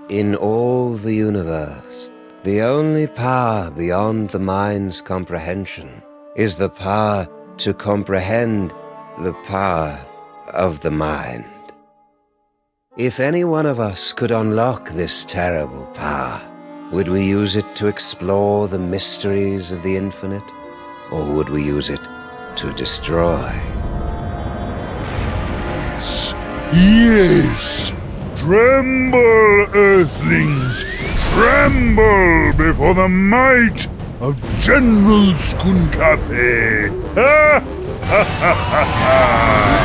In all the universe, the only power beyond the mind's comprehension is the power to comprehend the power of the mind. If any one of us could unlock this terrible power, would we use it to explore the mysteries of the infinite, or would we use it to destroy? Yes! Tremble, Earthlings! Tremble before the might of General Skunkape! Ha ha ha ha ha!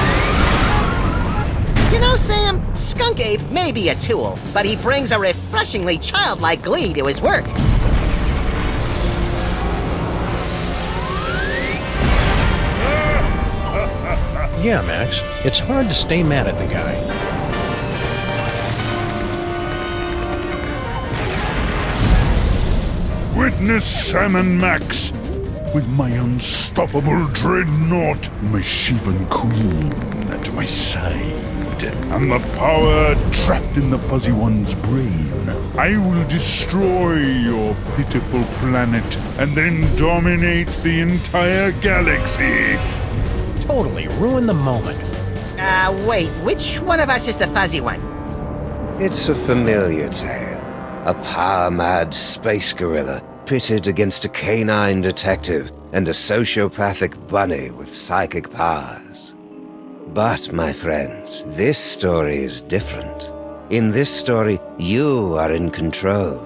You know, Sam, Skunkape may be a tool, but he brings a refreshingly childlike glee to his work. Yeah, Max, it's hard to stay mad at the guy. Witness Sammun-Mak with my unstoppable dreadnought, my Shivan Queen at my side, and the power trapped in the Fuzzy One's brain. I will destroy your pitiful planet and then dominate the entire galaxy. Totally ruin the moment. Wait, which one of us is the fuzzy one? It's a familiar tale. A power-mad space gorilla pitted against a canine detective and a sociopathic bunny with psychic powers. But, my friends, this story is different. In this story, you are in control.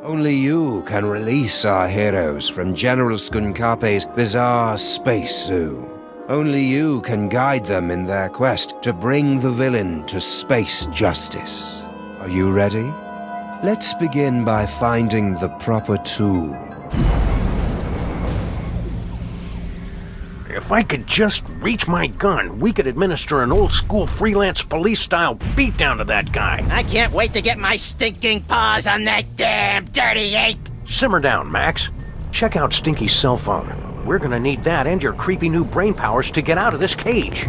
Only you can release our heroes from General Skunkape's bizarre space zoo. Only you can guide them in their quest to bring the villain to space justice. Are you ready? Let's begin by finding the proper tool. If I could just reach my gun, we could administer an old-school Freelance Police-style beatdown to that guy. I can't wait to get my stinking paws on that damn dirty ape! Simmer down, Max. Check out Stinky's cell phone. We're gonna need that and your creepy new brain powers to get out of this cage.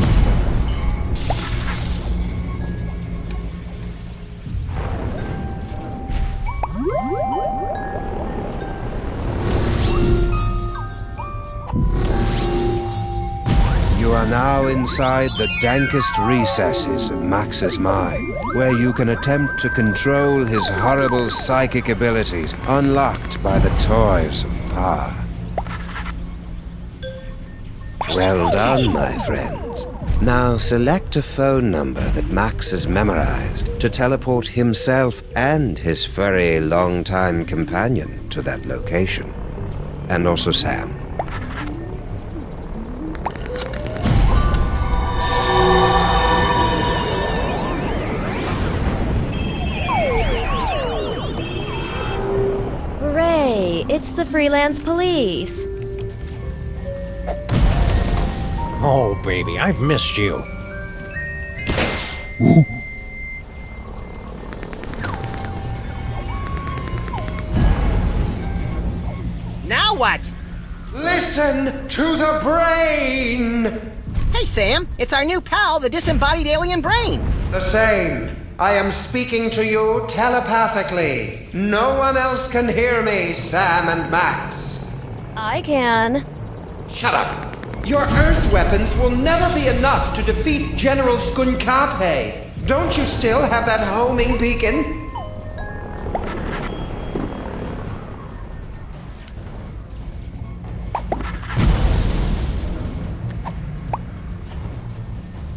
You are now inside the dankest recesses of Max's mind, where you can attempt to control his horrible psychic abilities unlocked by the toys of power. Well done, my friends. Now select a phone number that Max has memorized to teleport himself and his furry longtime companion to that location. And also Sam. Hooray! It's the Freelance Police! Oh, baby, I've missed you. Now what? Listen to the brain! Hey, Sam, it's our new pal, the disembodied alien brain. The same. I am speaking to you telepathically. No one else can hear me, Sam and Max. I can. Shut up. Your Earth weapons will never be enough to defeat General Skunkape. Don't you still have that homing beacon?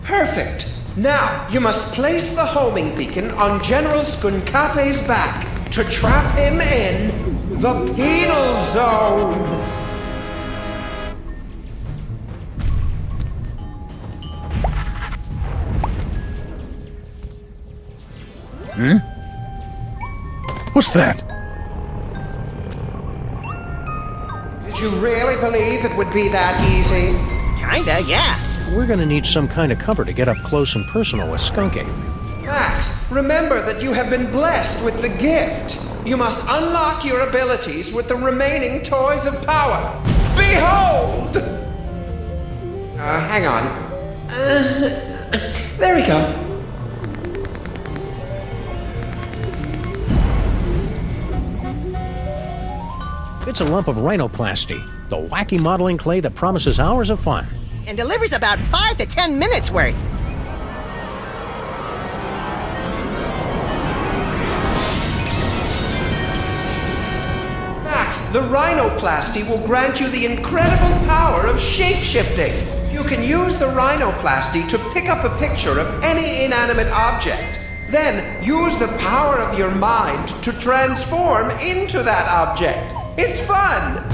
Perfect. Now, you must place the homing beacon on General Skunkape's back to trap him in the Penal Zone. Huh? What's that? Did you really believe it would be that easy? Kinda, yeah. We're gonna need some kind of cover to get up close and personal with Skunkape. Max, remember that you have been blessed with the gift. You must unlock your abilities with the remaining toys of power. Behold! Hang on. There we go. What's a lump of rhinoplasty? The wacky modeling clay that promises hours of fun. And delivers about 5 to 10 minutes worth. Max, the rhinoplasty will grant you the incredible power of shape-shifting. You can use the rhinoplasty to pick up a picture of any inanimate object. Then use the power of your mind to transform into that object. It's fun!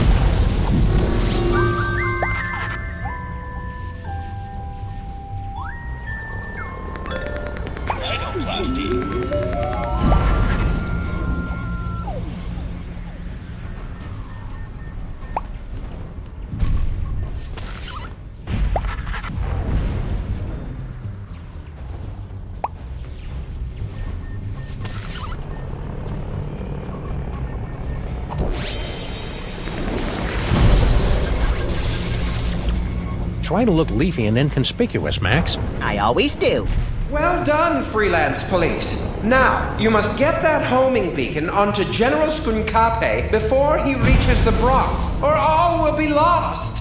Try to look leafy and inconspicuous, Max. I always do. Well done, Freelance Police. Now, you must get that homing beacon onto General Skunkape before he reaches the Bronx, or all will be lost.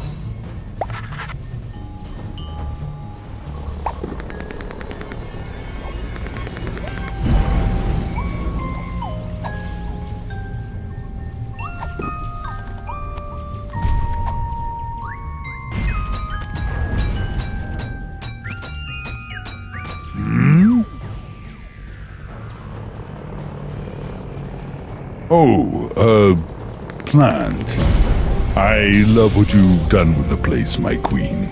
Plant. I love what you've done with the place, my queen.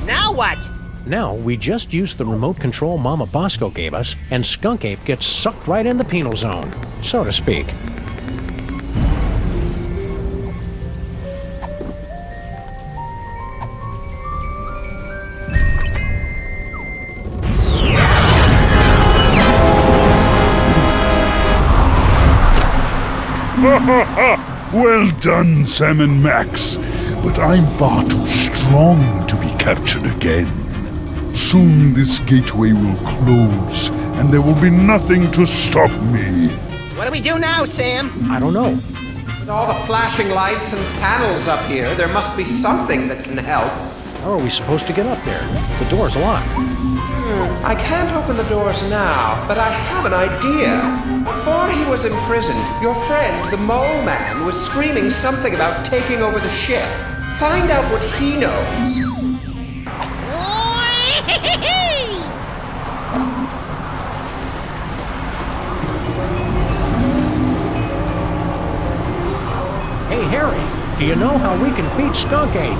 Now what? Now, we just use the remote control Mama Bosco gave us, and Skunkape gets sucked right in the penal zone, so to speak. Well done, Sammun-Mak, but I'm far too strong to be captured again. Soon this gateway will close, and there will be nothing to stop me. What do we do now, Sam? I don't know. With all the flashing lights and panels up here, there must be something that can help. How are we supposed to get up there? The door's locked. I can't open the doors now, but I have an idea. Before he was imprisoned, your friend, the Mole Man, was screaming something about taking over the ship. Find out what he knows. Hey, Harry, do you know how we can beat Skunkape?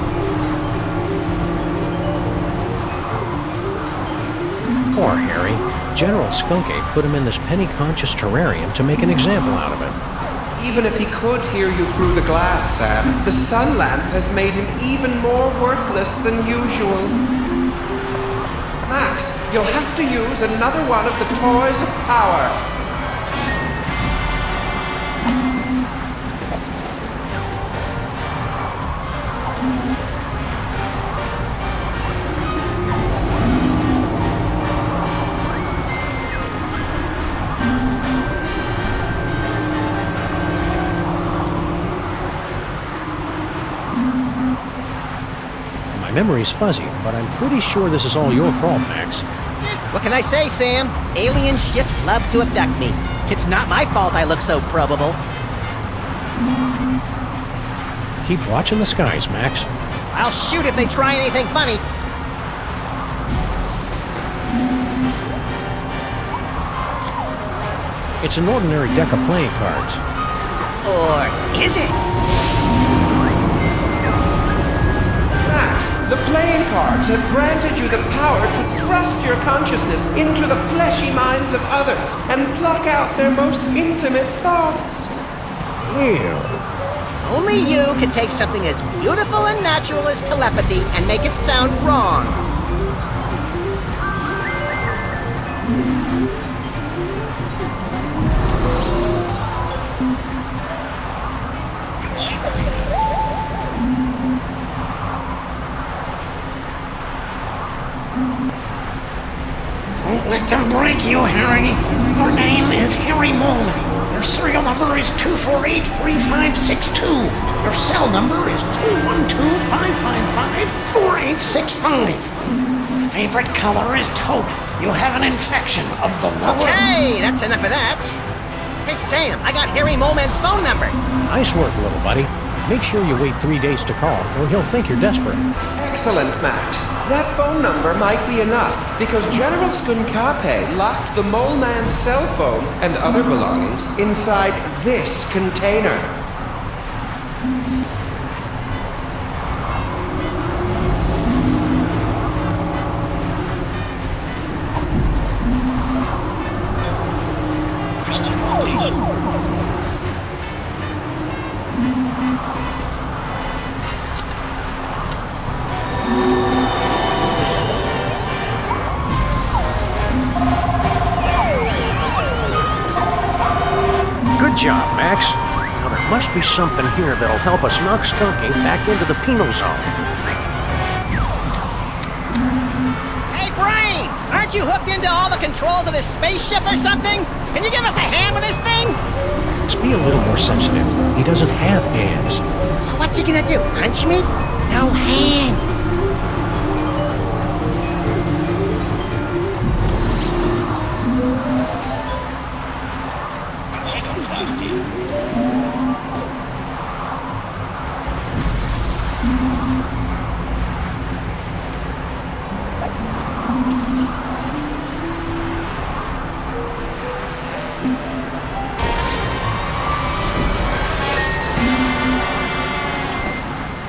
Poor Harry. General Skunkape put him in this penny-conscious terrarium to make an example out of him. Even if he could hear you through the glass, Sam, the sun lamp has made him even more worthless than usual. Max, you'll have to use another one of the toys of power. My memory's fuzzy, but I'm pretty sure this is all your fault, Max. What can I say, Sam? Alien ships love to abduct me. It's not my fault I look so probable. Keep watching the skies, Max. I'll shoot if they try anything funny. It's an ordinary deck of playing cards. Or is it? Max, the playing cards have granted you the power to thrust your consciousness into the fleshy minds of others and pluck out their most intimate thoughts. Ew. Only you can take something as beautiful and natural as telepathy and make it sound wrong. you, Harry. Your name is Harry Moley. Your serial number is 2483562. Your cell number is 212-555-4865. Favorite color is taupe. You have an infection of the lower... Okay, that's enough of that. Hey, Sam, I got Harry Moleman's phone number. Nice work, little buddy. Make sure you wait 3 days to call, or he'll think you're desperate. Excellent, Max. That phone number might be enough, because General Skunkape locked the Mole Man's cell phone and other belongings inside this container. Good job, Max. Now there must be something here that'll help us knock Skunkape back into the penal zone. Hey, Brain! Aren't you hooked into all the controls of this spaceship or something? Can you give us a hand with this thing? Let's be a little more sensitive. He doesn't have hands. So what's he gonna do, punch me? No hands.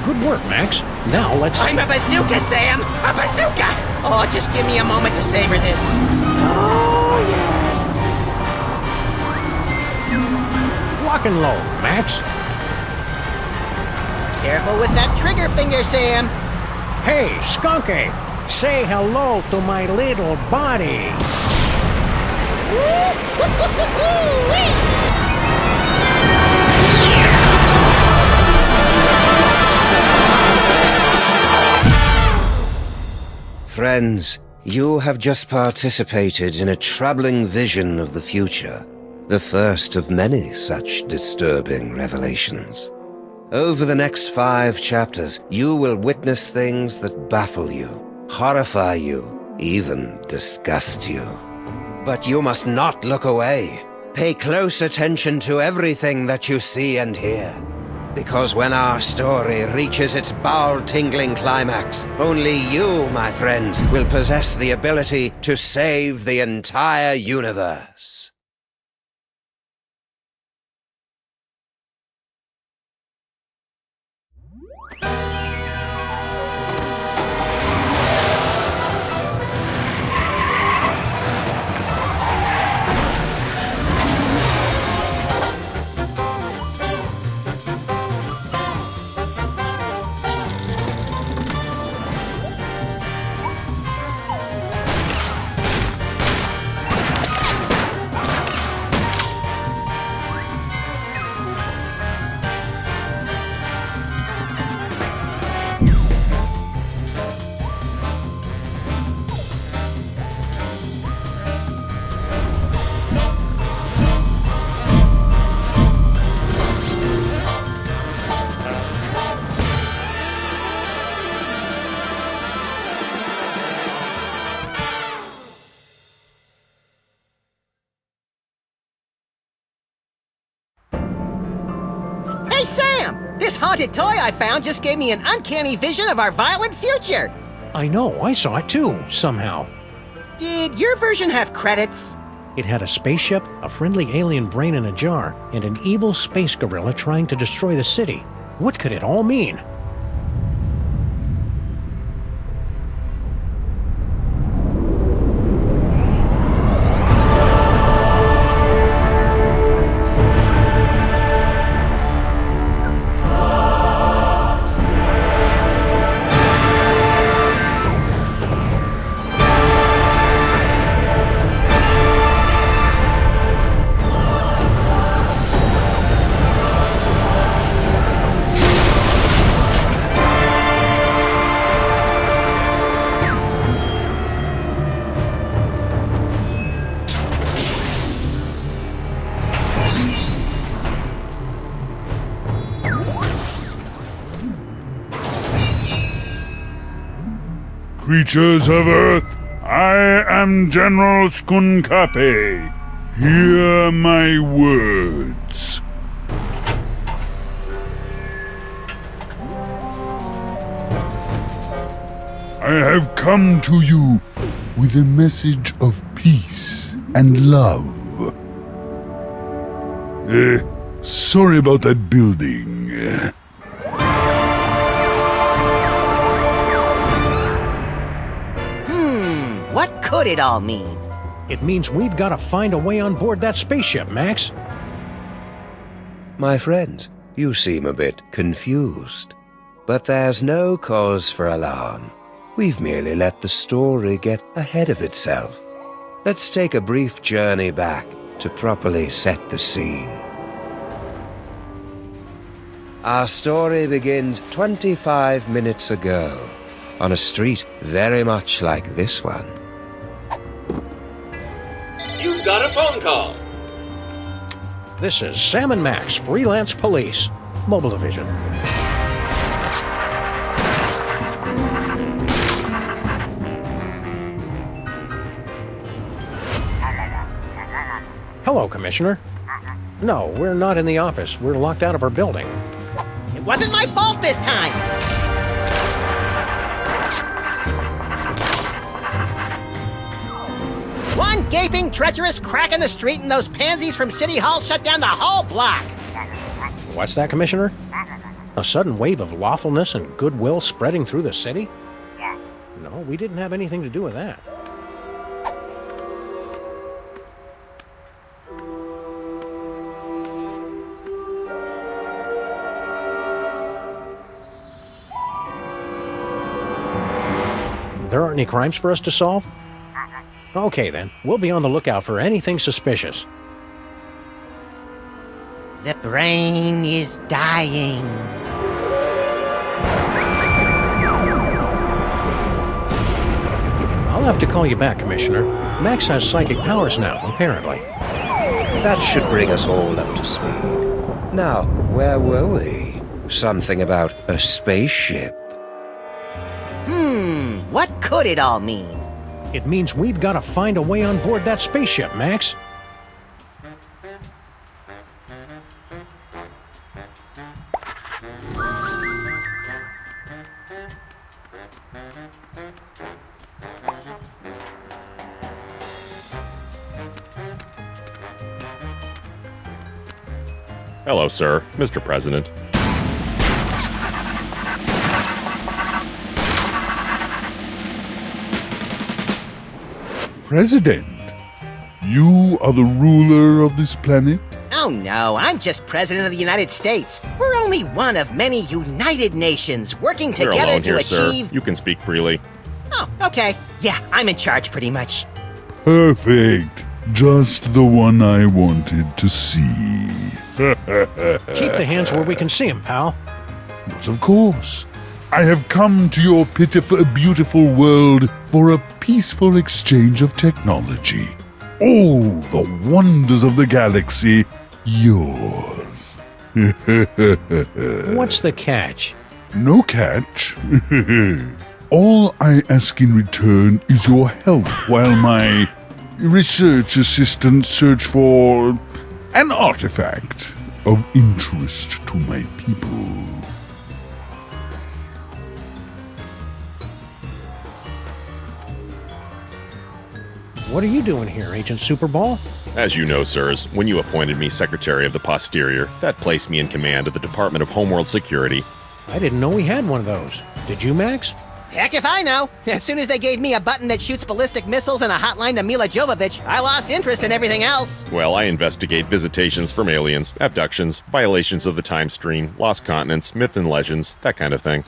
Good work, Max. Now let's... I'm a bazooka, Sam! A bazooka! Oh, just give me a moment to savor this. Oh, yes! Lock and load, Max. Careful with that trigger finger, Sam. Hey, Skunkape! Say hello to my little body. Friends, you have just participated in a troubling vision of the future, the first of many such disturbing revelations. Over the next 5 chapters, you will witness things that baffle you, horrify you, even disgust you. But you must not look away. Pay close attention to everything that you see and hear. Because when our story reaches its bowel-tingling climax, only you, my friends, will possess the ability to save the entire universe. Hey, Sam! This haunted toy I found just gave me an uncanny vision of our violent future. I know, I saw it too, somehow. Did your version have credits? It had a spaceship, a friendly alien brain in a jar, and an evil space gorilla trying to destroy the city. What could it all mean? creatures of Earth, I am General Skunkape. Hear my words. I have come to you with a message of peace and love. Sorry about that building. What could it all mean? It means we've got to find a way on board that spaceship, Max. My friends, you seem a bit confused. But there's no cause for alarm. We've merely let the story get ahead of itself. Let's take a brief journey back to properly set the scene. Our story begins 25 minutes ago, on a street very much like this one. You've got a phone call. This is Sammun-Mak's Freelance Police, Mobile Division. Hello, Commissioner. No, we're not in the office. We're locked out of our building. It wasn't my fault this time! One gaping, treacherous crack in the street and those pansies from City Hall shut down the whole block! What's that, Commissioner? A sudden wave of lawfulness and goodwill spreading through the city? No, we didn't have anything to do with that. There aren't any crimes for us to solve? Okay then, we'll be on the lookout for anything suspicious. The brain is dying. I'll have to call you back, Commissioner. Max has psychic powers now, apparently. That should bring us all up to speed. Now, where were we? Something about a spaceship. What could it all mean? It means we've got to find a way on board that spaceship, Max. Hello, sir. Mr. President. President, you are the ruler of this planet? Oh no, I'm just President of the United States. We're only one of many united nations working You're together alone to here, achieve... sir. You can speak freely. Oh, okay. Yeah, I'm in charge pretty much. Perfect. Just the one I wanted to see. Keep the hands where we can see them, pal. But of course, I have come to your pitiful, beautiful world for a peaceful exchange of technology. All the wonders of the galaxy, yours. What's the catch? No catch. All I ask in return is your help while my research assistants search for an artifact of interest to my people. What are you doing here, Agent Superball? As you know, sirs, when you appointed me Secretary of the Posterior, that placed me in command of the Department of Homeworld Security. I didn't know we had one of those. Did you, Max? Heck if I know. As soon as they gave me a button that shoots ballistic missiles and a hotline to Mila Jovovich, I lost interest in everything else. Well, I investigate visitations from aliens, abductions, violations of the time stream, lost continents, myth and legends, that kind of thing.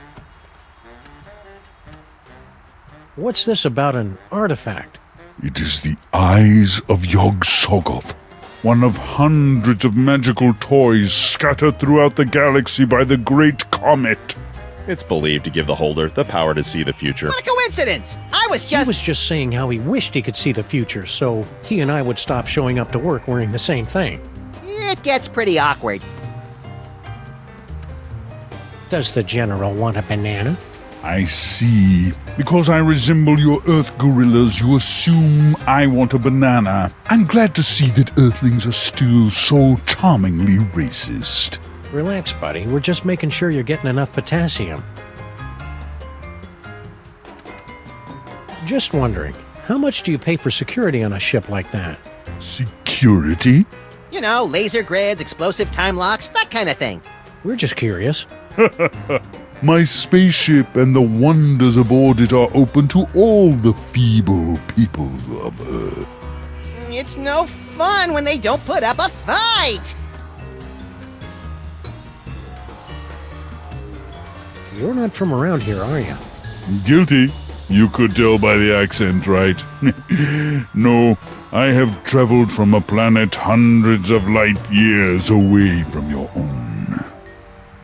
What's this about an artifact? It is the eyes of Yog-Sothoth, one of hundreds of magical toys scattered throughout the galaxy by the Great Comet. It's believed to give the holder the power to see the future. What a coincidence! He was just saying how he wished he could see the future, so he and I would stop showing up to work wearing the same thing. It gets pretty awkward. Does the General want a banana? I see. Because I resemble your Earth gorillas, you assume I want a banana. I'm glad to see that Earthlings are still so charmingly racist. Relax, buddy. We're just making sure you're getting enough potassium. Just wondering, how much do you pay for security on a ship like that? Security? You know, laser grids, explosive time locks, that kind of thing. We're just curious. My spaceship and the wonders aboard it are open to all the feeble people of Earth. It's no fun when they don't put up a fight! You're not from around here, are you? Guilty. You could tell by the accent, right? No, I have traveled from a planet hundreds of light years away from your own.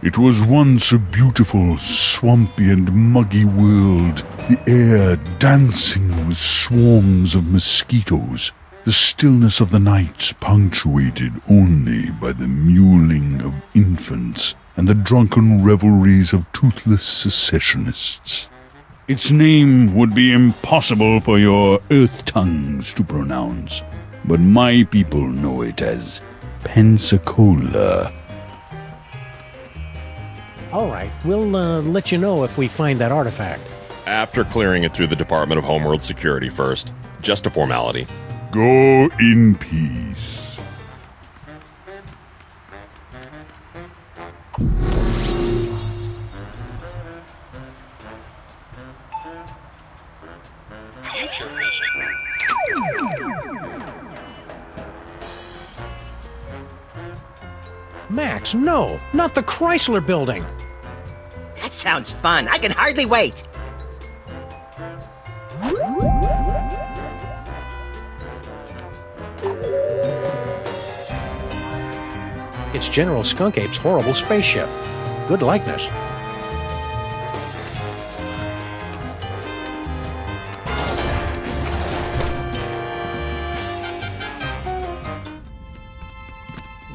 It was once a beautiful, swampy and muggy world, the air dancing with swarms of mosquitoes, the stillness of the night punctuated only by the mewling of infants and the drunken revelries of toothless secessionists. Its name would be impossible for your earth tongues to pronounce, but my people know it as Pensacola. All right, we'll let you know if we find that artifact. After clearing it through the Department of Homeworld Security first. Just a formality. Go in peace. Max, no! Not the Chrysler Building! That sounds fun. I can hardly wait. It's General Skunkape's horrible spaceship. Good likeness.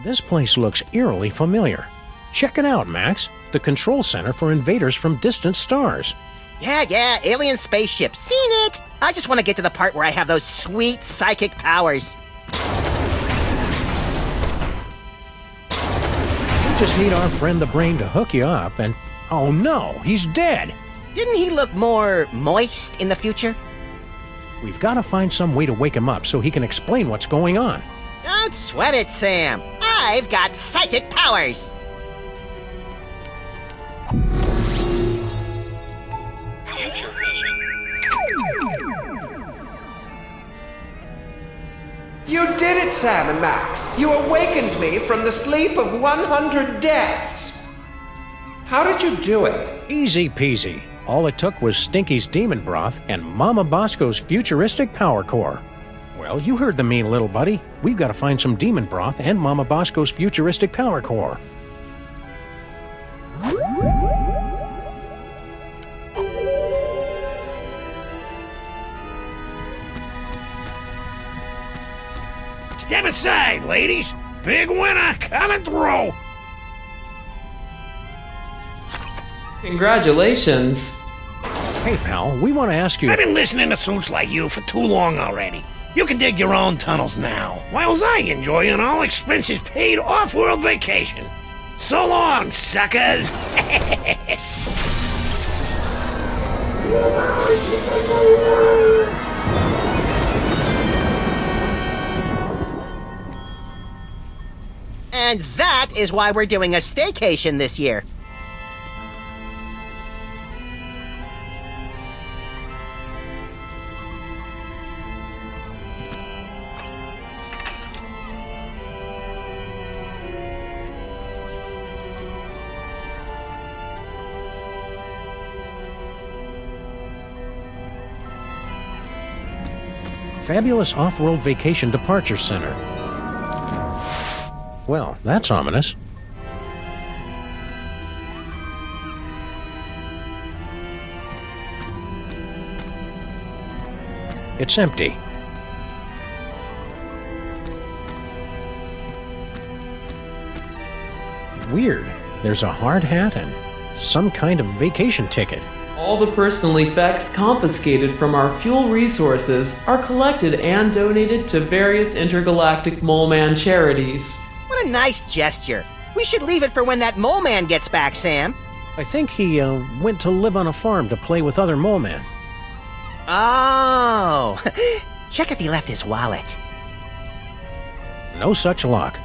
This place looks eerily familiar. Check it out, Max. The control center for invaders from distant stars. Yeah, alien spaceship. Seen it! I just want to get to the part where I have those sweet psychic powers. We just need our friend the Brain to hook you up and... Oh no, he's dead! Didn't he look more moist in the future? We've got to find some way to wake him up so he can explain what's going on. Don't sweat it, Sam. I've got psychic powers. You did it, Sammun-Mak. You awakened me from the sleep of 100 deaths. How did you do it? Easy peasy. All it took was Stinky's demon broth and Mama Bosco's futuristic power core. Well, you heard the mean little buddy. We've got to find some demon broth and Mama Bosco's futuristic power core. Step aside, ladies. Big winner coming through. Congratulations. Hey, pal, we want to ask you... I've been listening to suits like you for too long already. You can dig your own tunnels now, whilst I enjoy an all-expenses paid off-world vacation. So long, suckers! And that is why we're doing a staycation this year. Fabulous Off-World Vacation Departure Center. Well, that's ominous. It's empty. Weird. There's a hard hat and some kind of vacation ticket. All the personal effects confiscated from our fuel resources are collected and donated to various intergalactic mole man charities. What a nice gesture. We should leave it for when that mole man gets back, Sam. I think he went to live on a farm to play with other mole men. Oh, check if he left his wallet. No such luck.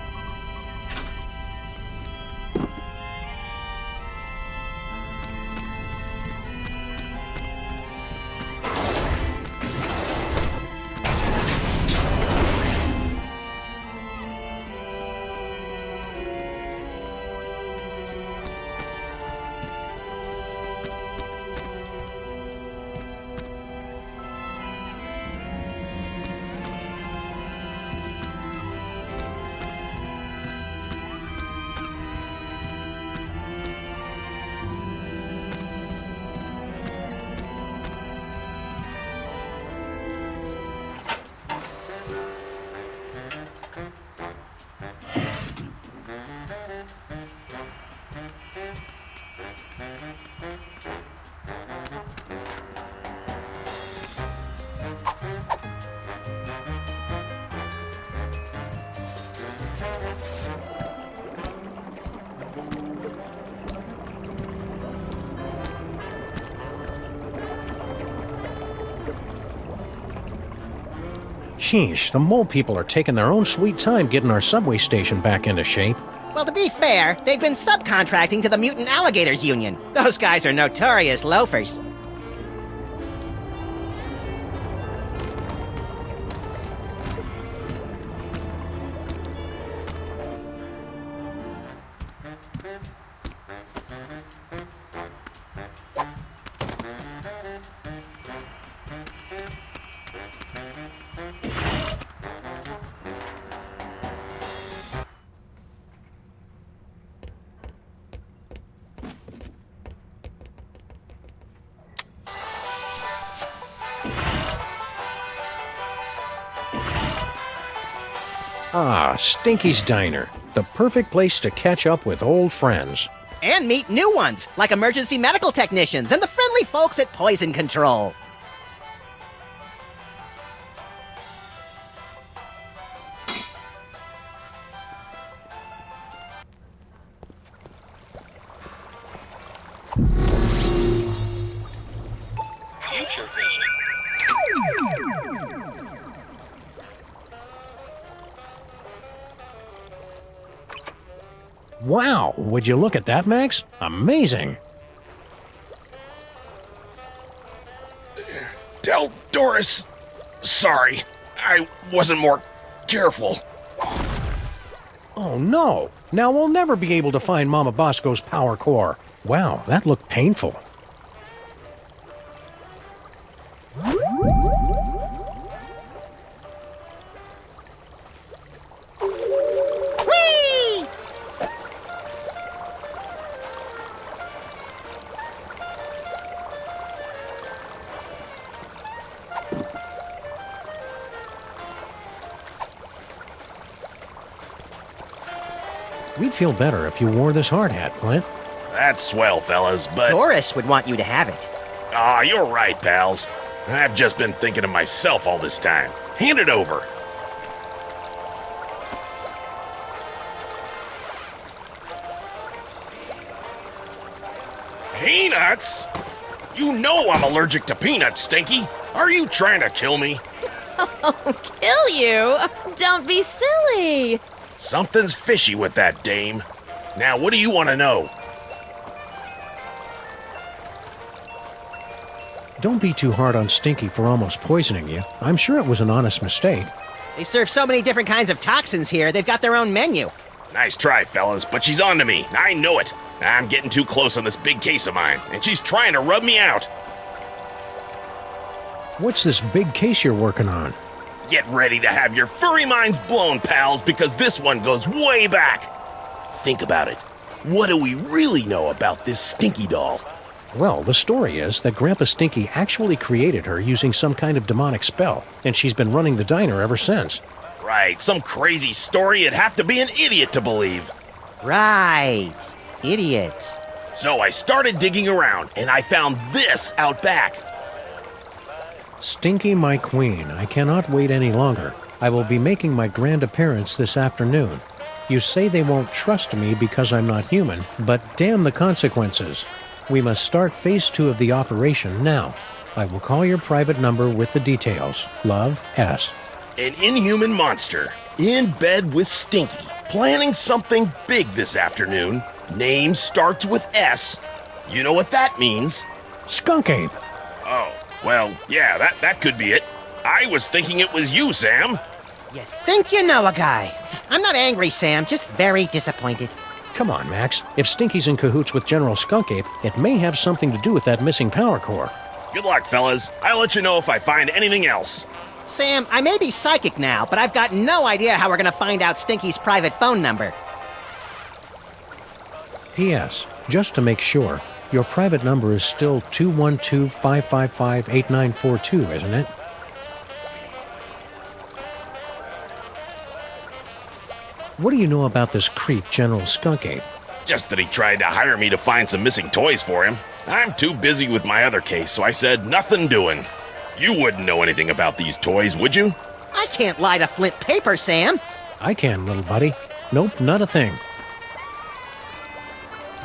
Sheesh, the mole people are taking their own sweet time getting our subway station back into shape. Well, to be fair, they've been subcontracting to the Mutant Alligators Union. Those guys are notorious loafers. Ah, Stinky's Diner. The perfect place to catch up with old friends. And meet new ones, like emergency medical technicians and the friendly folks at Poison Control. Future vision. Wow, would you look at that, Max? Amazing. Tell Doris. Sorry, I wasn't more careful. Oh no! Now we'll never be able to find Mama Bosco's power core. Wow, that looked painful. We'd feel better if you wore this hard hat, Flint. That's swell, fellas, but... Doris would want you to have it. Aw, you're right, pals. I've just been thinking of myself all this time. Hand it over. Peanuts? You know I'm allergic to peanuts, Stinky. Are you trying to kill me? Oh, kill you? Don't be silly. Something's fishy with that dame. Now, what do you want to know? Don't be too hard on Stinky for almost poisoning you. I'm sure it was an honest mistake. They serve so many different kinds of toxins here, they've got their own menu. Nice try, fellas, but she's on to me. I know it. I'm getting too close on this big case of mine, and she's trying to rub me out. What's this big case you're working on? Get ready to have your furry minds blown, pals, because this one goes way back. Think about it. What do we really know about this Stinky doll? Well, the story is that Grandpa Stinky actually created her using some kind of demonic spell, and she's been running the diner ever since. Right, some crazy story you'd have to be an idiot to believe. Right. Idiot. So I started digging around, and I found this out back. Stinky, my queen, I cannot wait any longer. I will be making my grand appearance this afternoon. You say they won't trust me because I'm not human, but damn the consequences. We must start phase 2 of the operation now. I will call your private number with the details. Love, S. An inhuman monster, in bed with Stinky, planning something big this afternoon. Name starts with S. You know what that means? Skunkape. Oh, well, yeah, that could be it. I was thinking it was you, Sam. You think you know a guy. I'm not angry, Sam, just very disappointed. Come on, Max. If Stinky's in cahoots with General Skunkape, it may have something to do with that missing power core. Good luck, fellas. I'll let you know if I find anything else. Sam, I may be psychic now, but I've got no idea how we're gonna find out Stinky's private phone number. P.S. Just to make sure, your private number is still 212-555-8942, isn't it? What do you know about this creep, General Skunkape? Just that he tried to hire me to find some missing toys for him. I'm too busy with my other case, so I said nothing doing. You wouldn't know anything about these toys, would you? I can't lie to Flint paper, Sam. I can, little buddy. Nope, not a thing.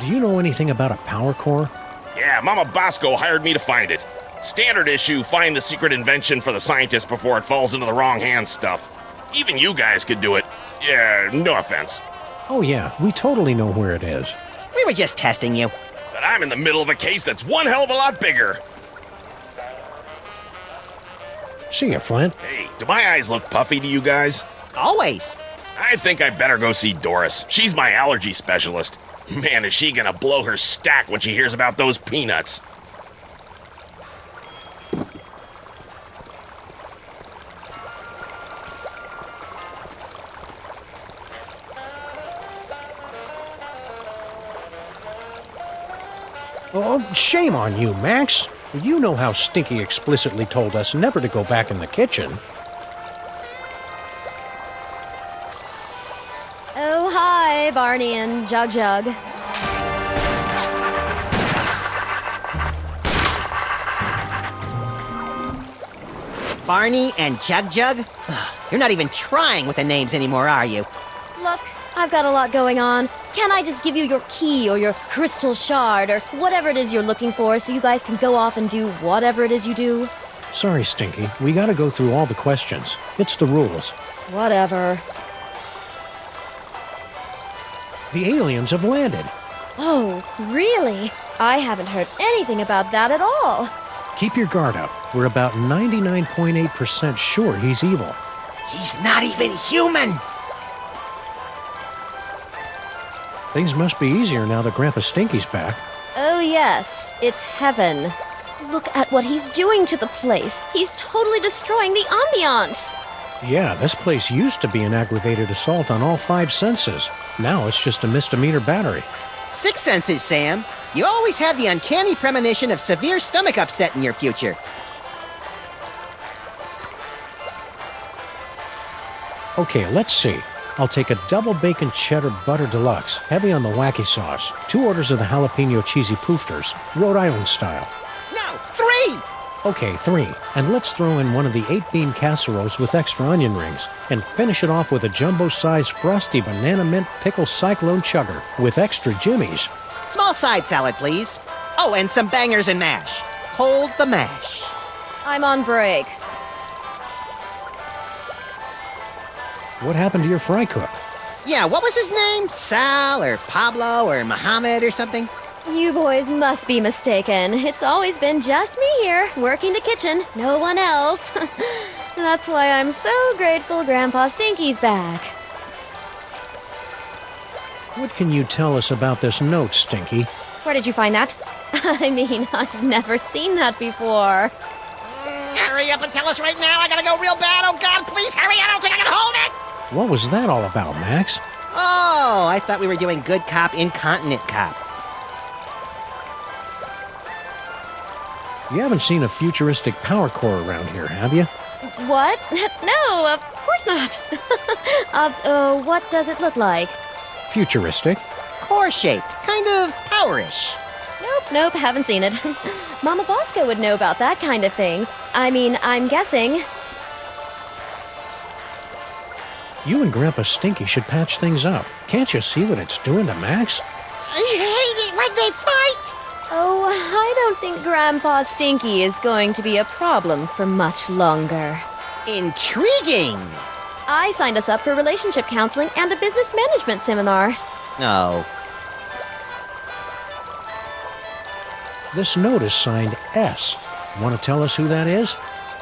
Do you know anything about a power core? Yeah, Mama Bosco hired me to find it. Standard issue, find the secret invention for the scientist before it falls into the wrong hands stuff. Even you guys could do it. Yeah, no offense. Oh yeah, we totally know where it is. We were just testing you. But I'm in the middle of a case that's one hell of a lot bigger. See ya, Flint. Hey, do my eyes look puffy to you guys? Always. I think I better go see Doris. She's my allergy specialist. Man, is she gonna blow her stack when she hears about those peanuts. Oh, shame on you, Max. You know how Stinky explicitly told us never to go back in the kitchen. Oh, hi, Barney and Jug Jug. Barney and Jug Jug? Ugh, you're not even trying with the names anymore, are you? Look, I've got a lot going on. Can't I just give you your key or your crystal shard or whatever it is you're looking for so you guys can go off and do whatever it is you do? Sorry, Stinky. We gotta go through all the questions. It's the rules. Whatever. The aliens have landed. Oh, really? I haven't heard anything about that at all. Keep your guard up. We're about 99.8% sure he's evil. He's not even human! Things must be easier now that Grandpa Stinky's back. Oh yes, it's heaven. Look at what he's doing to the place. He's totally destroying the ambiance. Yeah, this place used to be an aggravated assault on all 5 senses. Now it's just a misdemeanor battery. 6 senses, Sam. You always had the uncanny premonition of severe stomach upset in your future. Okay, let's see. I'll take a double bacon cheddar butter deluxe, heavy on the wacky sauce, 2 orders of the jalapeno cheesy poofters, Rhode Island style. No, 3! Okay, 3. And let's throw in one of the 8-bean casseroles with extra onion rings, and finish it off with a jumbo-sized frosty banana mint pickle cyclone chugger with extra jimmies. Small side salad, please. Oh, and some bangers and mash. Hold the mash. I'm on break. What happened to your fry cook? Yeah, what was his name? Sal or Pablo or Mohammed or something? You boys must be mistaken. It's always been just me here, working the kitchen, no one else. That's why I'm so grateful Grandpa Stinky's back. What can you tell us about this note, Stinky? Where did you find that? I mean, I've never seen that before. Hurry up and tell us right now. I gotta go real bad. Oh, God, please hurry. I don't think I can hold it. What was that all about, Max? Oh, I thought we were doing good cop, incontinent cop. You haven't seen a futuristic power core around here, have you? What? No, of course not. What does it look like? Futuristic. Core-shaped, kind of powerish. Nope, haven't seen it. Mama Bosco would know about that kind of thing. I mean, I'm guessing. You and Grandpa Stinky should patch things up. Can't you see what it's doing to Max? I hate it when they fight! Oh, I don't think Grandpa Stinky is going to be a problem for much longer. Intriguing! I signed us up for relationship counseling and a business management seminar. Oh. This note is signed S. Want to tell us who that is?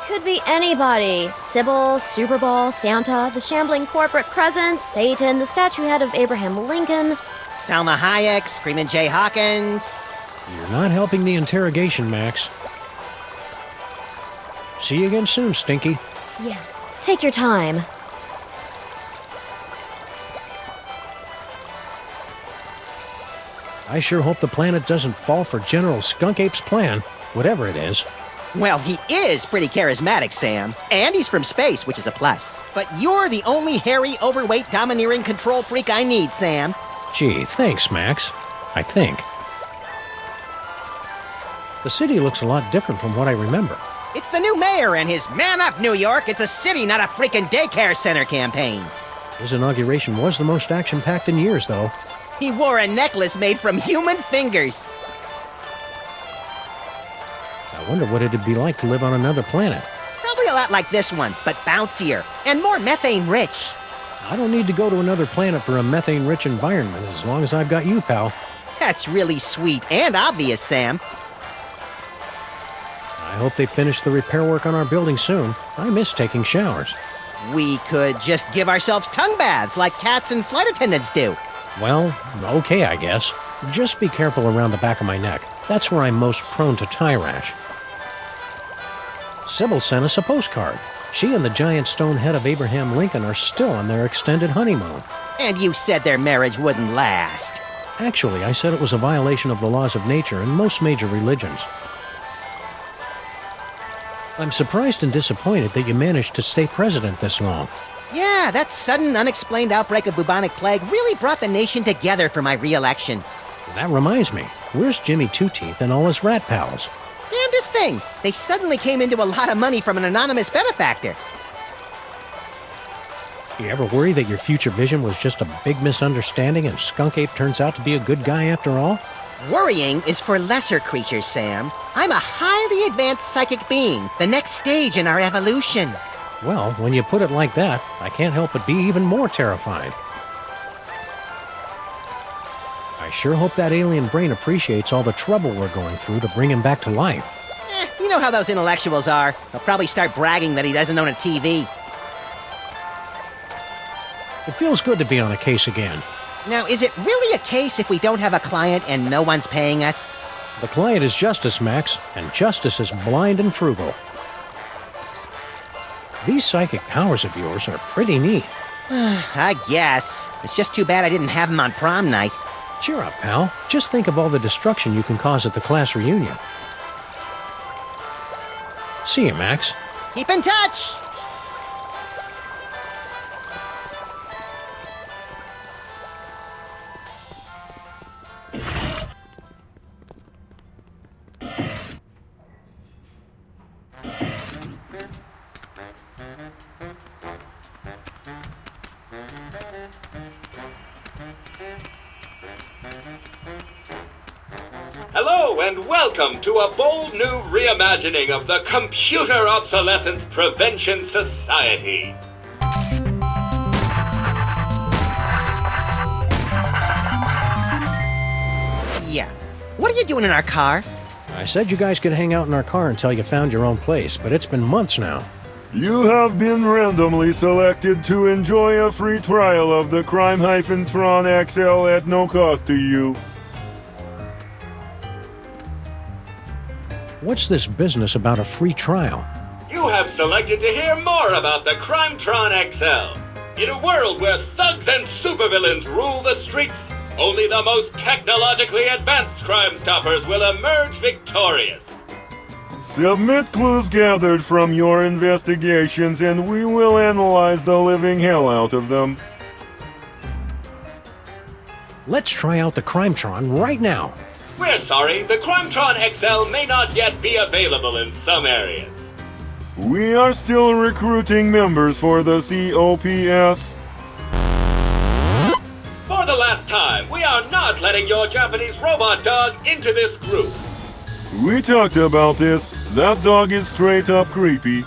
Could be anybody. Sybil, Super Bowl, Santa, the shambling corporate presence, Satan, the statue head of Abraham Lincoln. Salma Hayek, Screamin' Jay Hawkins. You're not helping the interrogation, Max. See you again soon, Stinky. Yeah, take your time. I sure hope the planet doesn't fall for General Skunkape's plan, whatever it is. Well, he is pretty charismatic, Sam. And he's from space, which is a plus. But you're the only hairy, overweight, domineering control freak I need, Sam. Gee, thanks, Max. I think. The city looks a lot different from what I remember. It's the new mayor and his Man Up, New York. It's a city, not a freaking daycare center campaign. His inauguration was the most action-packed in years, though. He wore a necklace made from human fingers. I wonder what it'd be like to live on another planet. Probably a lot like this one, but bouncier and more methane-rich. I don't need to go to another planet for a methane-rich environment as long as I've got you, pal. That's really sweet and obvious, Sam. I hope they finish the repair work on our building soon. I miss taking showers. We could just give ourselves tongue baths like cats and flight attendants do. Well, okay, I guess. Just be careful around the back of my neck. That's where I'm most prone to tie rash. Sybil sent us a postcard. She and the giant stone head of Abraham Lincoln are still on their extended honeymoon. And you said their marriage wouldn't last. Actually, I said it was a violation of the laws of nature in most major religions. I'm surprised and disappointed that you managed to stay president this long. Yeah, that sudden, unexplained outbreak of bubonic plague really brought the nation together for my re-election. That reminds me, where's Jimmy Two-Teeth and all his rat pals? Damnedest thing! They suddenly came into a lot of money from an anonymous benefactor. You ever worry that your future vision was just a big misunderstanding and Skunkape turns out to be a good guy after all? Worrying is for lesser creatures, Sam. I'm a highly advanced psychic being, the next stage in our evolution. Well, when you put it like that, I can't help but be even more terrified. I sure hope that alien brain appreciates all the trouble we're going through to bring him back to life. You know how those intellectuals are. They'll probably start bragging that he doesn't own a TV. It feels good to be on a case again. Now, is it really a case if we don't have a client and no one's paying us? The client is justice, Max, and justice is blind and frugal. These psychic powers of yours are pretty neat. I guess. It's just too bad I didn't have them on prom night. Cheer up, pal. Just think of all the destruction you can cause at the class reunion. See you, Max. Keep in touch! Hello and welcome to a bold new reimagining of the Computer Obsolescence Prevention Society. Yeah. What are you doing in our car? I said you guys could hang out in our car until you found your own place, but it's been months now. You have been randomly selected to enjoy a free trial of the Crime-Tron XL at no cost to you. What's this business about a free trial? You have selected to hear more about the Crime-Tron XL. In a world where thugs and supervillains rule the streets, only the most technologically advanced Crime Stoppers will emerge victorious. Submit clues gathered from your investigations and we will analyze the living hell out of them. Let's try out the Crime-Tron right now. We're sorry, the Crimetron XL may not yet be available in some areas. We are still recruiting members for the COPS. For the last time, we are not letting your Japanese robot dog into this group. We talked about this. That dog is straight up creepy.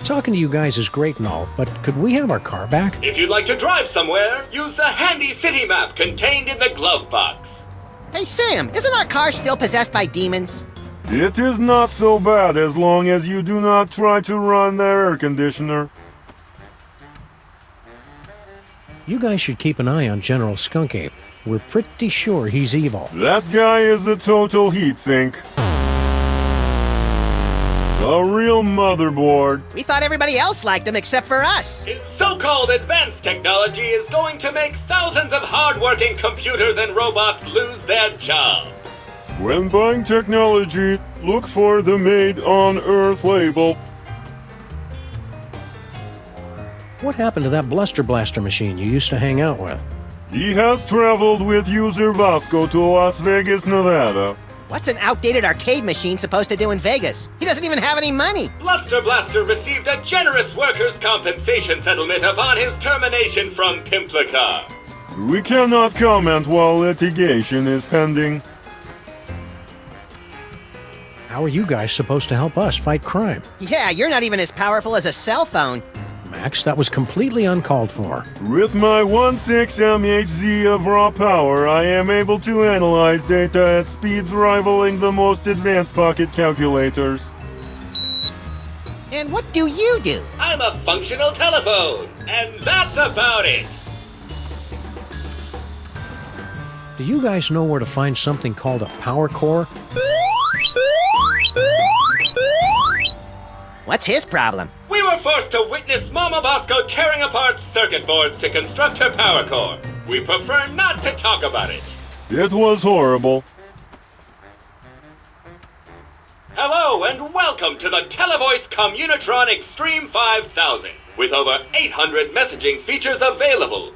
Talking to you guys is great and all, but could we have our car back? If you'd like to drive somewhere, use the handy city map contained in the glove box. Hey, Sam, isn't our car still possessed by demons? It is not so bad as long as you do not try to run the air conditioner. You guys should keep an eye on General Skunkape. We're pretty sure he's evil. That guy is a total heat sink. A real motherboard. We thought everybody else liked him except for us. His so-called advanced technology is going to make thousands of hard-working computers and robots lose their jobs. When buying technology, look for the Made on Earth label. What happened to that Bluster Blaster machine you used to hang out with? He has traveled with user Vasco to Las Vegas, Nevada. What's an outdated arcade machine supposed to do in Vegas? He doesn't even have any money. Bluster Blaster received a generous workers' compensation settlement upon his termination from Pimplicar. We cannot comment while litigation is pending. How are you guys supposed to help us fight crime? Yeah, you're not even as powerful as a cell phone. Max, that was completely uncalled for. With my 1.6 mHz of raw power, I am able to analyze data at speeds rivaling the most advanced pocket calculators. And what do you do? I'm a functional telephone, and that's about it. Do you guys know where to find something called a power core? What's his problem? We were forced to witness Mama Bosco tearing apart circuit boards to construct her power core. We prefer not to talk about it. It was horrible. Hello and welcome to the Televoice Communitron Extreme 5000, with over 800 messaging features available.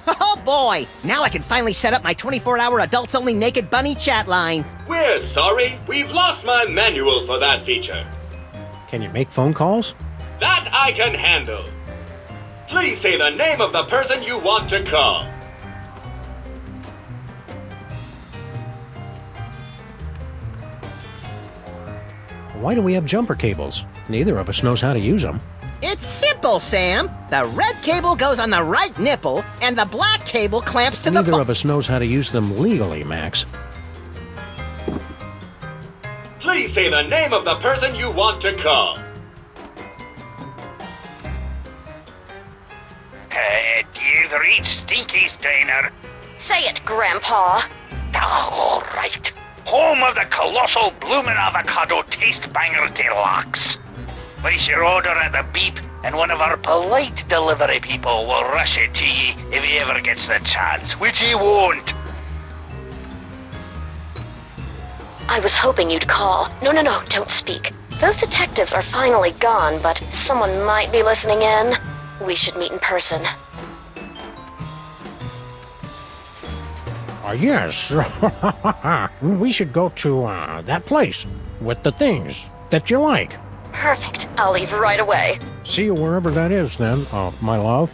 Oh boy! Now I can finally set up my 24-hour adults-only naked bunny chat line. We're sorry, we've lost my manual for that feature. Can you make phone calls? That I can handle. Please say the name of the person you want to call. Why do we have jumper cables? Neither of us knows how to use them. It's simple, Sam. The red cable goes on the right nipple, and the black cable clamps to Neither of us knows how to use them legally, Max. Please say the name of the person you want to call. You've reached Stinky's Diner. Say it, Grandpa. All right. Home of the colossal bloomin' avocado taste banger deluxe. Place your order at the beep, and one of our polite delivery people will rush it to ye if he ever gets the chance, which he won't. I was hoping you'd call. No, don't speak. Those detectives are finally gone, but someone might be listening in. We should meet in person. Yes. We should go to that place with the things that you like. Perfect. I'll leave right away. See you wherever that is then, my love.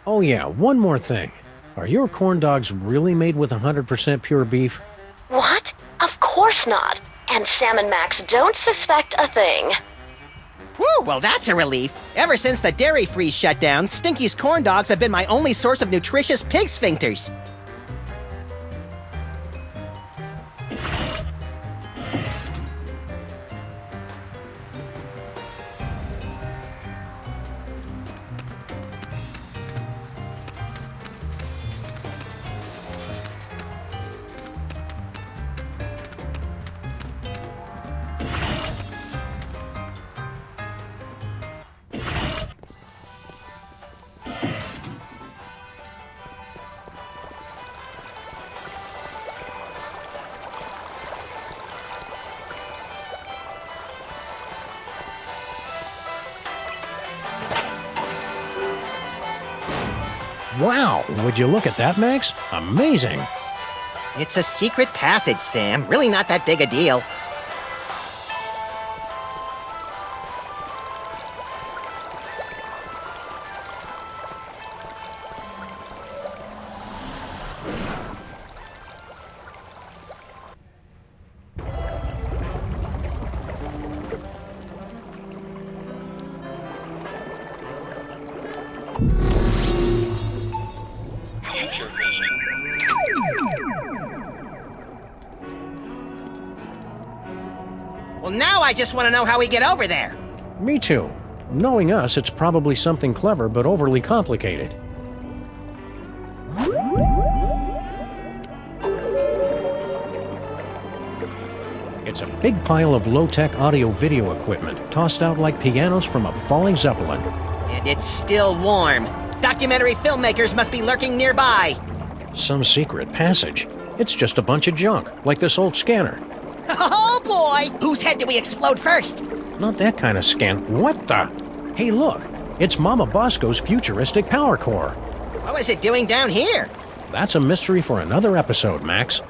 Oh yeah, one more thing. Are your corn dogs really made with 100% pure beef? What? Of course not. And Sammun-Maks don't suspect a thing. Woo, well that's a relief. Ever since the dairy freeze shut down, Stinky's corn dogs have been my only source of nutritious pig sphincters. Wow, would you look at that, Max? Amazing. It's a secret passage, Sam. Really not that big a deal. Well, now I just want to know how we get over there. Me too. Knowing us, it's probably something clever but overly complicated. It's a big pile of low-tech audio-video equipment, tossed out like pianos from a falling Zeppelin. And it's still warm. Documentary filmmakers must be lurking nearby. Some secret passage. It's just a bunch of junk, like this old scanner. Oh boy! Whose head did we explode first? Not that kind of scan. What the? Hey, look. It's Mama Bosco's futuristic power core. What was it doing down here? That's a mystery for another episode, Max.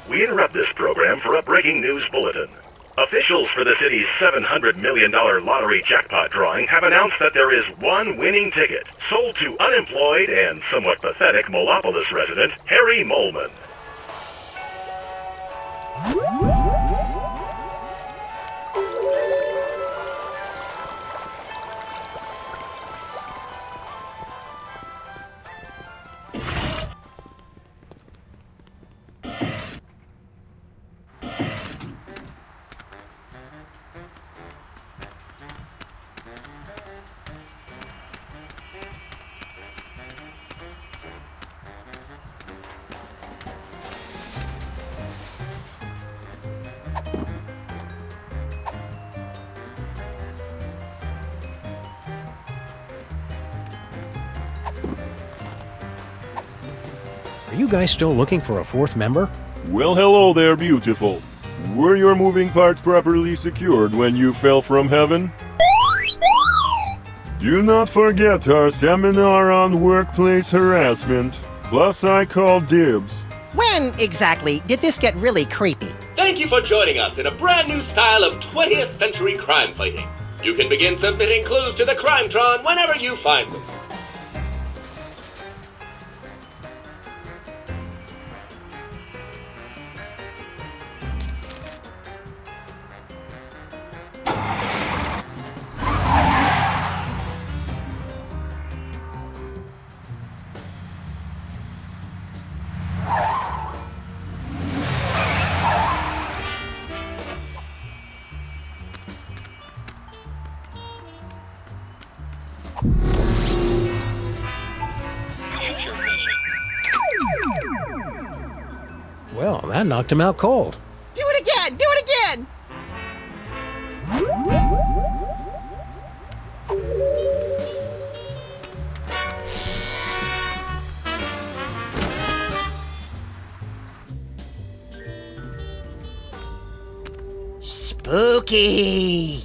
We interrupt this program for a breaking news bulletin. Officials for the city's $700 million lottery jackpot drawing have announced that there is one winning ticket, sold to unemployed and somewhat pathetic Molopolis resident Harry Molman. Are you guys still looking for a fourth member? Well, hello there, beautiful. Were your moving parts properly secured when you fell from heaven? Do not forget our seminar on workplace harassment. Plus, I call dibs. When, exactly, did this get really creepy? Thank you for joining us in a brand new style of 20th century crime fighting. You can begin submitting clues to the Crimetron whenever you find them. Well, that knocked him out cold. Do it again! Do it again! Spooky!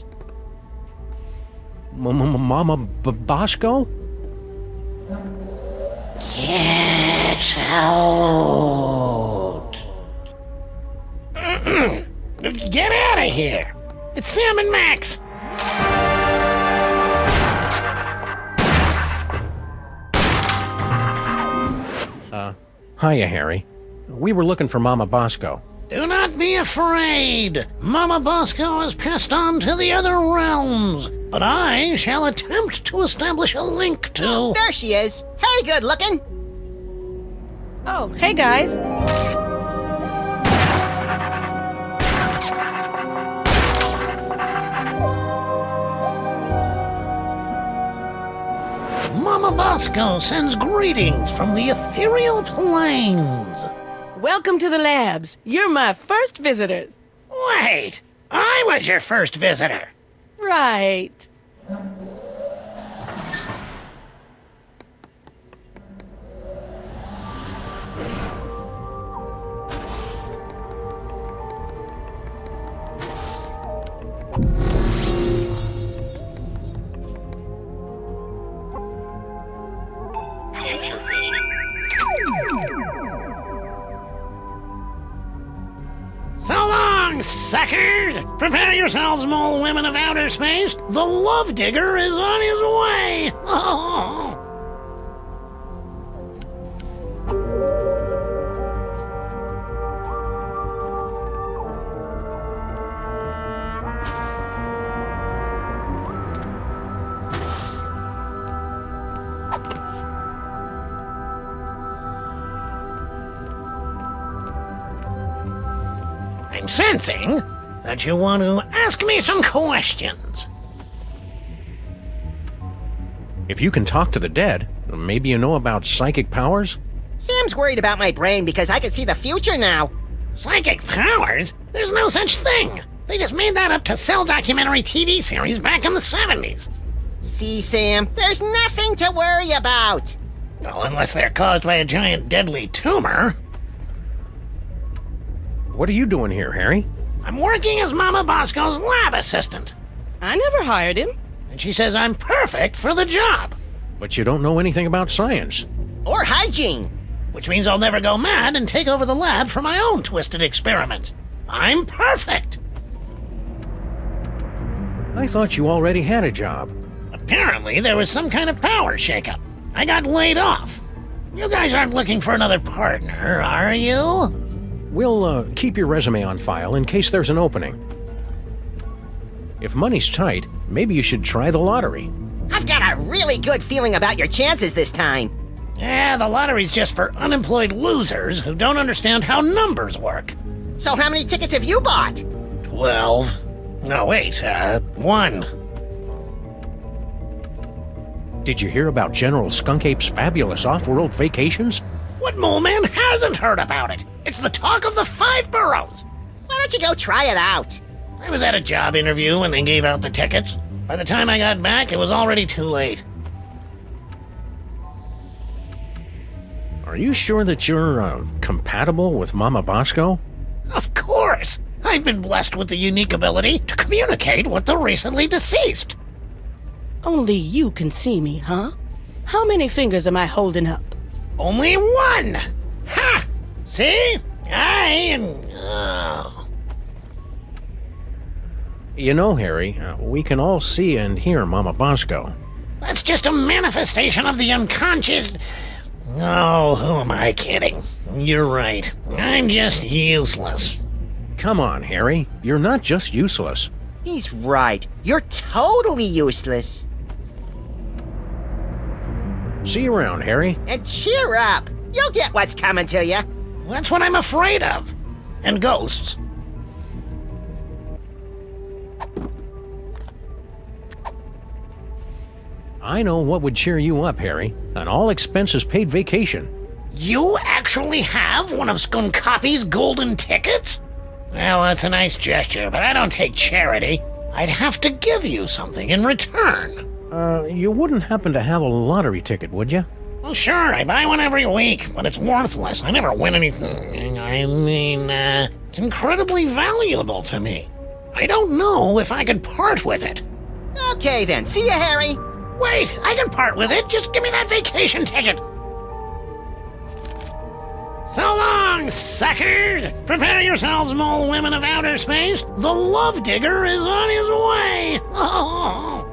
Mama Bosco? Get out! Get out of here! It's Sammun-Mak! Hiya, Harry. We were looking for Mama Bosco. Do not be afraid! Mama Bosco has passed on to the other realms, but I shall attempt to establish a link to... Oh, there she is! Hey, good looking! Oh, hey guys! Mama Bosco sends greetings from the ethereal plains. Welcome to the labs. You're my first visitors. Wait, I was your first visitor. Right. suckers! Prepare yourselves, mole women of outer space. The love digger is on his way! Oh. I'm sensing that you want to ask me some questions. If you can talk to the dead, maybe you know about psychic powers? Sam's worried about my brain because I can see the future now. Psychic powers? There's no such thing. They just made that up to sell documentary TV series back in the 70s. See, Sam, there's nothing to worry about. Well, unless they're caused by a giant deadly tumor. What are you doing here, Harry? I'm working as Mama Bosco's lab assistant. I never hired him. And she says I'm perfect for the job. But you don't know anything about science. Or hygiene. Which means I'll never go mad and take over the lab for my own twisted experiments. I'm perfect. I thought you already had a job. Apparently there was some kind of power shakeup. I got laid off. You guys aren't looking for another partner, are you? We'll keep your resume on file in case there's an opening. If money's tight, maybe you should try the lottery. I've got a really good feeling about your chances this time. Yeah, the lottery's just for unemployed losers who don't understand how numbers work. So how many tickets have you bought? 12. No, wait, 1. Did you hear about General Skunkape's fabulous off-world vacations? What mole man hasn't heard about it? It's the talk of the 5 boroughs. Why don't you go try it out? I was at a job interview when they gave out the tickets. By the time I got back, it was already too late. Are you sure that you're, compatible with Mama Bosco? Of course! I've been blessed with the unique ability to communicate with the recently deceased. Only you can see me, huh? How many fingers am I holding up? Only 1! Ha! See? I am... Oh. You know, Harry, we can all see and hear Mama Bosco. That's just a manifestation of the unconscious... Oh, who am I kidding? You're right. I'm just useless. Come on, Harry. You're not just useless. He's right. You're totally useless. See you around, Harry. And cheer up. You'll get what's coming to you. That's what I'm afraid of. And ghosts. I know what would cheer you up, Harry. An all-expenses-paid vacation. You actually have one of Skunkape's golden tickets? Well, that's a nice gesture, but I don't take charity. I'd have to give you something in return. You wouldn't happen to have a lottery ticket, would you? Well, sure, I buy one every week, but it's worthless. I never win anything. I mean, it's incredibly valuable to me. I don't know if I could part with it. Okay then, see ya, Harry. Wait, I can part with it. Just give me that vacation ticket. So long, suckers! Prepare yourselves, mole women of outer space. The love digger is on his way. Oh.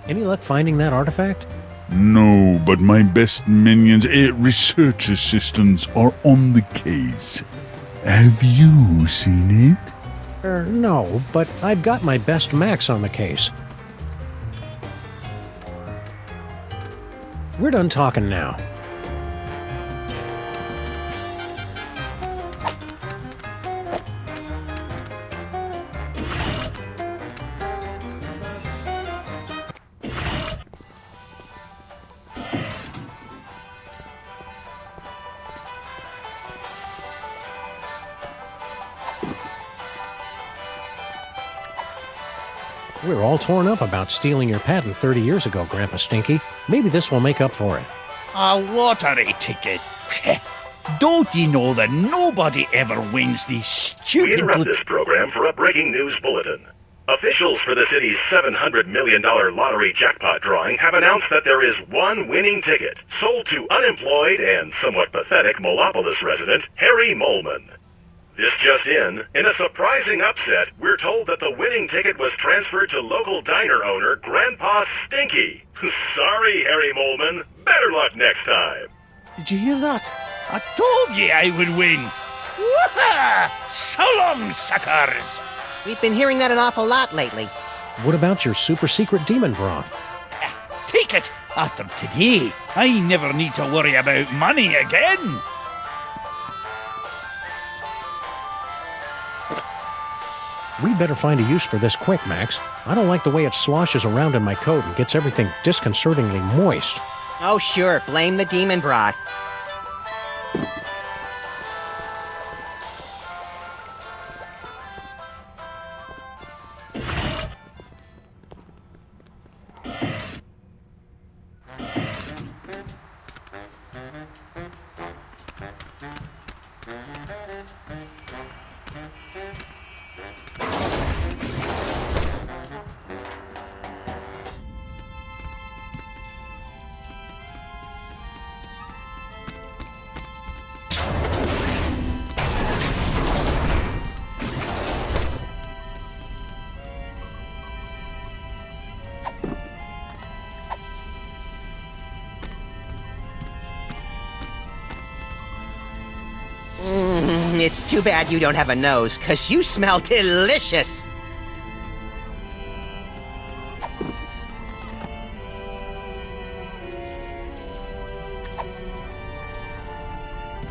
Any luck finding that artifact? No, but my best minions, research assistants, are on the case. Have you seen it? No, but I've got my best Max on the case. We're done talking now. We were all torn up about stealing your patent 30 years ago, Grandpa Stinky. Maybe this will make up for it. A lottery ticket. Don't you know that nobody ever wins these stupid... We interrupt this program for a breaking news bulletin. Officials for the city's $700 million lottery jackpot drawing have announced that there is one winning ticket, sold to unemployed and somewhat pathetic Molopolis resident Harry Molman. This just in a surprising upset, we're told that the winning ticket was transferred to local diner owner Grandpa Stinky. Sorry, Harry Molman. Better luck next time. Did you hear that? I told you I would win. Woohoo! So long, suckers! We've been hearing that an awful lot lately. What about your super secret demon broth? Take it! After today, I never need to worry about money again. We'd better find a use for this quick, Max. I don't like the way it sloshes around in my coat and gets everything disconcertingly moist. Oh, sure. Blame the demon broth. It's too bad you don't have a nose, 'cause you smell delicious!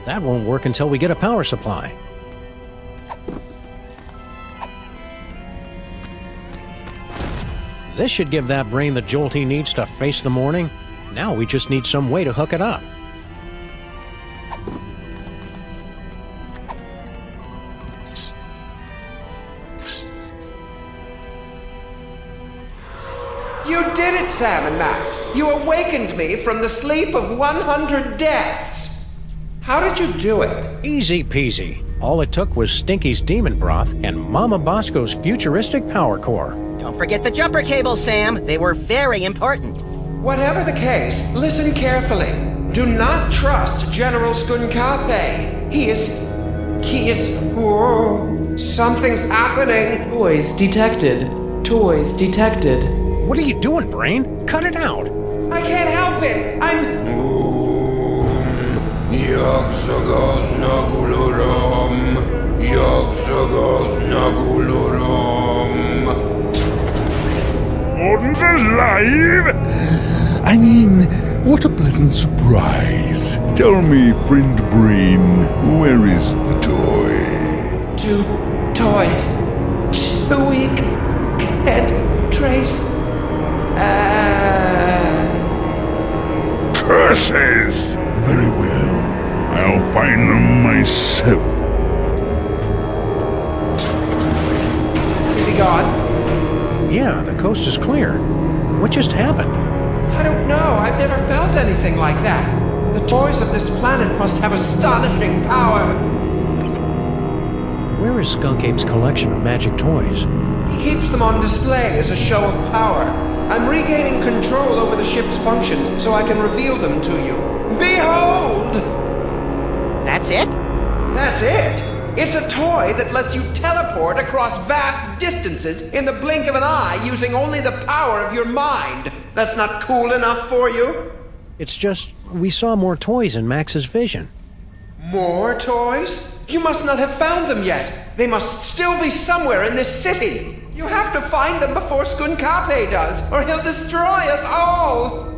That won't work until we get a power supply. This should give that brain the jolt he needs to face the morning. Now we just need some way to hook it up. You did it, Sammun-Mak. You awakened me from the sleep of 100 deaths. How did you do it? Easy peasy. All it took was Stinky's demon broth and Mama Bosco's futuristic power core. Don't forget the jumper cables, Sam. They were very important. Whatever the case, listen carefully. Do not trust General Skunkape. He is... Whoa. Something's happening. Toys detected. Toys detected. What are you doing, Brain? Cut it out. I can't help it. I'm... Yogsagot Nagulurum. Yogsagot Nagulurum. Gordon's alive? I mean, what a pleasant surprise. Tell me, friend Brain, where is the toy? 2 toys. So we can't trace... Curses! Very well. I'll find them myself. Is he gone? Yeah, the coast is clear. What just happened? I don't know. I've never felt anything like that. The toys of this planet must have astonishing power. Where is Skunkape's collection of magic toys? He keeps them on display as a show of power. I'm regaining control over the ship's functions so I can reveal them to you. Behold! That's it? That's it! It's a toy that lets you teleport across vast distances in the blink of an eye using only the power of your mind. That's not cool enough for you? It's just, we saw more toys in Max's vision. More toys? You must not have found them yet. They must still be somewhere in this city. You have to find them before Skunkape does, or he'll destroy us all.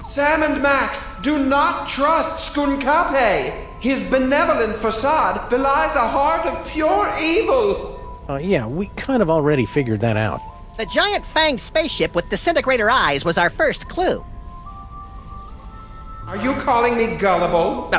Sam and Max, do not trust Skunkape. His benevolent facade belies a heart of pure evil. Yeah, we kind of already figured that out. The giant fanged spaceship with disintegrator eyes was our first clue. Are you calling me gullible?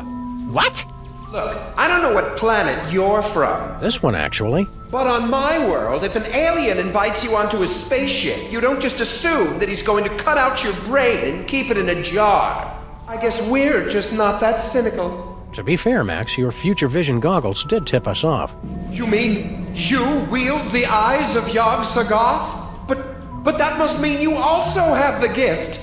What? Look, I don't know what planet you're from. This one, actually. But on my world, if an alien invites you onto his spaceship, you don't just assume that he's going to cut out your brain and keep it in a jar. I guess we're just not that cynical. To be fair, Max, your future vision goggles did tip us off. You mean you wield the eyes of Yog-Sothoth? But that must mean you also have the gift.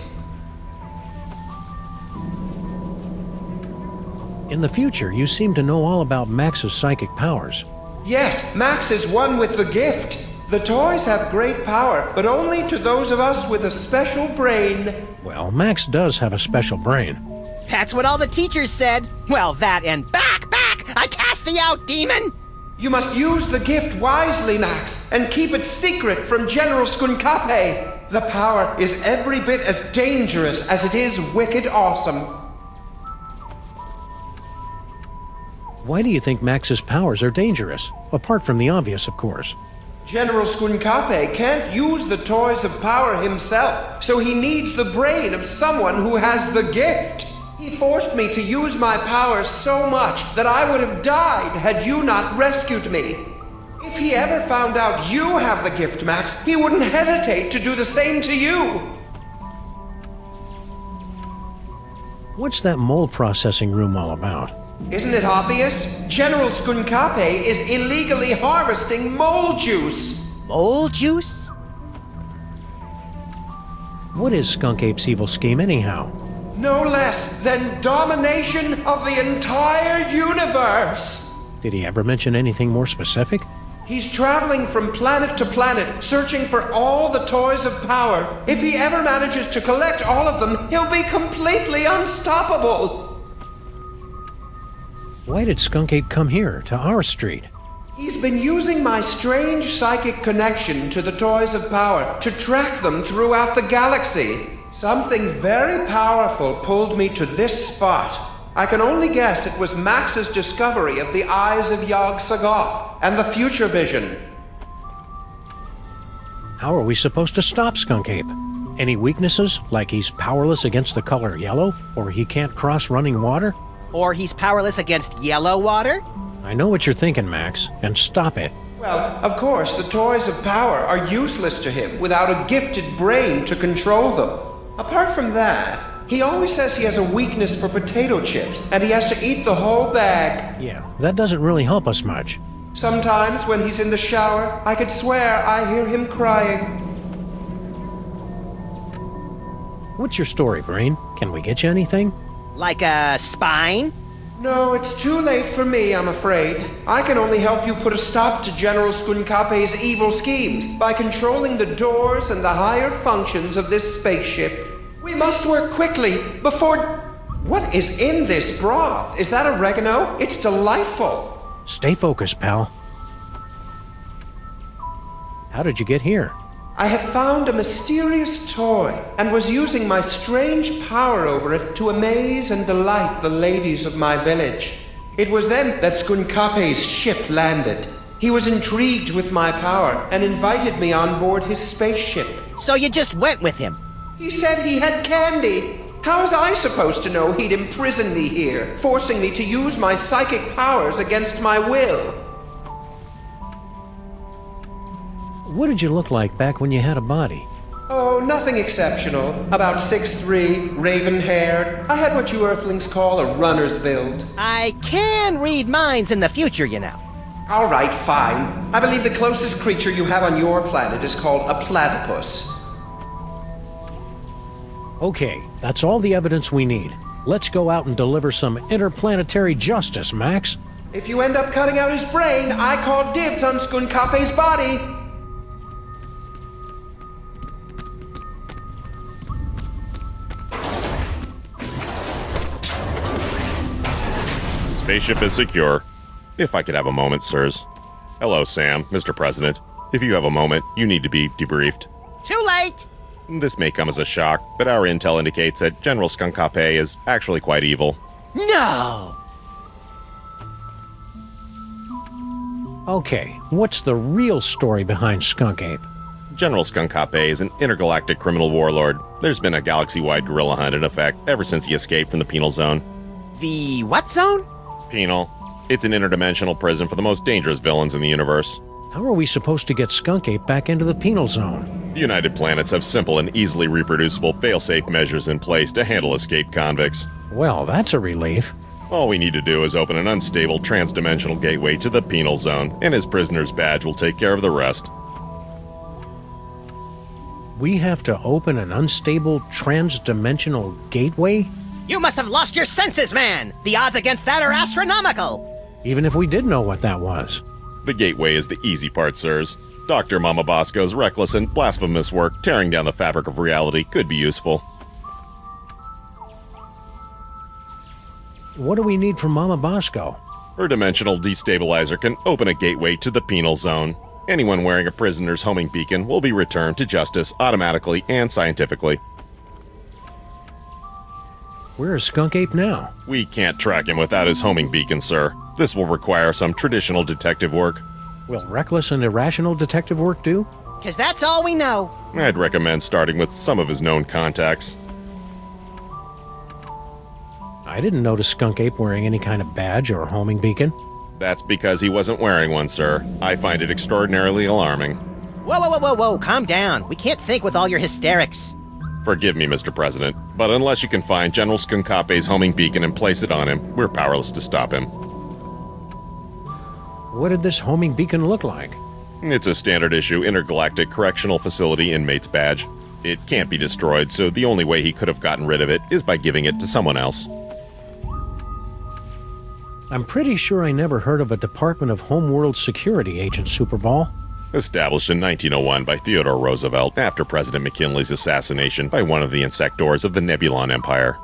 In the future, you seem to know all about Max's psychic powers. Yes, Max is one with the gift. The toys have great power, but only to those of us with a special brain. Well, Max does have a special brain. That's what all the teachers said. Well, that and back! I cast thee out, demon! You must use the gift wisely, Max, and keep it secret from General Skunkape. The power is every bit as dangerous as it is wicked awesome. Why do you think Max's powers are dangerous? Apart from the obvious, of course. General Skunkape can't use the toys of power himself, so he needs the brain of someone who has the gift. He forced me to use my powers so much that I would have died had you not rescued me. If he ever found out you have the gift, Max, he wouldn't hesitate to do the same to you. What's that mold processing room all about? Isn't it obvious? General Skunkape is illegally harvesting mole juice. Mole juice? What is Skunkape's evil scheme, anyhow? No less than domination of the entire universe. Did he ever mention anything more specific? He's traveling from planet to planet, searching for all the toys of power. If he ever manages to collect all of them, he'll be completely unstoppable. Why did Skunkape come here, to our street? He's been using my strange psychic connection to the toys of power to track them throughout the galaxy. Something very powerful pulled me to this spot. I can only guess it was Max's discovery of the eyes of Yog-Sothoth and the future vision. How are we supposed to stop Skunkape? Any weaknesses, like he's powerless against the color yellow, or he can't cross running water? Or he's powerless against yellow water? I know what you're thinking, Max, and stop it. Well, of course, the toys of power are useless to him without a gifted brain to control them. Apart from that, he always says he has a weakness for potato chips, and he has to eat the whole bag. Yeah, that doesn't really help us much. Sometimes when he's in the shower, I could swear I hear him crying. What's your story, Brain? Can we get you anything? Like a spine? No, it's too late for me, I'm afraid. I can only help you put a stop to General Skunkape's evil schemes by controlling the doors and the higher functions of this spaceship. We must work quickly before... What is in this broth? Is that oregano? It's delightful. Stay focused, pal. How did you get here? I have found a mysterious toy and was using my strange power over it to amaze and delight the ladies of my village. It was then that Skunkape's ship landed. He was intrigued with my power and invited me on board his spaceship. So you just went with him? He said he had candy. How was I supposed to know he'd imprison me here, forcing me to use my psychic powers against my will? What did you look like back when you had a body? Oh, nothing exceptional. About 6'3", raven-haired. I had what you Earthlings call a runner's build. I can read minds in the future, you know. All right, fine. I believe the closest creature you have on your planet is called a platypus. Okay, that's all the evidence we need. Let's go out and deliver some interplanetary justice, Max. If you end up cutting out his brain, I call dibs on Skunkape's body. Spaceship is secure. If I could have a moment, sirs. Hello, Sam, Mr. President. If you have a moment, you need to be debriefed. Too late! This may come as a shock, but our intel indicates that General Skunkape is actually quite evil. No! Okay, what's the real story behind Skunkape? General Skunkape is an intergalactic criminal warlord. There's been a galaxy-wide guerrilla hunt in effect ever since he escaped from the Penal Zone. The what zone? Penal. It's an interdimensional prison for the most dangerous villains in the universe. How are we supposed to get Skunkape back into the Penal Zone? The United Planets have simple and easily reproducible fail-safe measures in place to handle escaped convicts. Well, that's a relief. All we need to do is open an unstable trans-dimensional gateway to the Penal Zone, and his prisoner's badge will take care of the rest. We have to open an unstable trans-dimensional gateway? You must have lost your senses, man! The odds against that are astronomical! Even if we did know what that was. The gateway is the easy part, sirs. Dr. Mama Bosco's reckless and blasphemous work tearing down the fabric of reality could be useful. What do we need from Mama Bosco? Her dimensional destabilizer can open a gateway to the Penal Zone. Anyone wearing a prisoner's homing beacon will be returned to justice automatically and scientifically. Where is Skunkape now? We can't track him without his homing beacon, sir. This will require some traditional detective work. Will reckless and irrational detective work do? 'Cause that's all we know. I'd recommend starting with some of his known contacts. I didn't notice Skunkape wearing any kind of badge or homing beacon. That's because he wasn't wearing one, sir. I find it extraordinarily alarming. Whoa, calm down. We can't think with all your hysterics. Forgive me, Mr. President, but unless you can find General Skunkape's homing beacon and place it on him, we're powerless to stop him. What did this homing beacon look like? It's a standard-issue intergalactic correctional facility inmate's badge. It can't be destroyed, so the only way he could have gotten rid of it is by giving it to someone else. I'm pretty sure I never heard of a Department of Homeworld Security agent, Superball. Established in 1901 by Theodore Roosevelt after President McKinley's assassination by one of the insectors of the Nebulon Empire.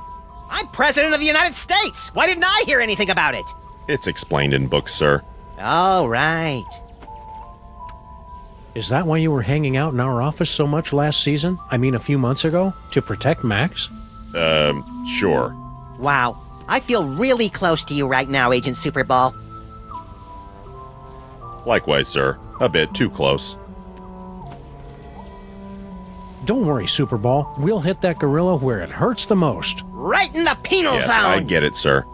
I'm President of the United States! Why didn't I hear anything about it? It's explained in books, sir. Oh, right. Is that why you were hanging out in our office so much last season? I mean, a few months ago? To protect Max? Sure. Wow. I feel really close to you right now, Agent Superball. Likewise, sir. A bit too close. Don't worry, Superball. We'll hit that gorilla where it hurts the most. Right in the penal Yes, zone! I get it, sir.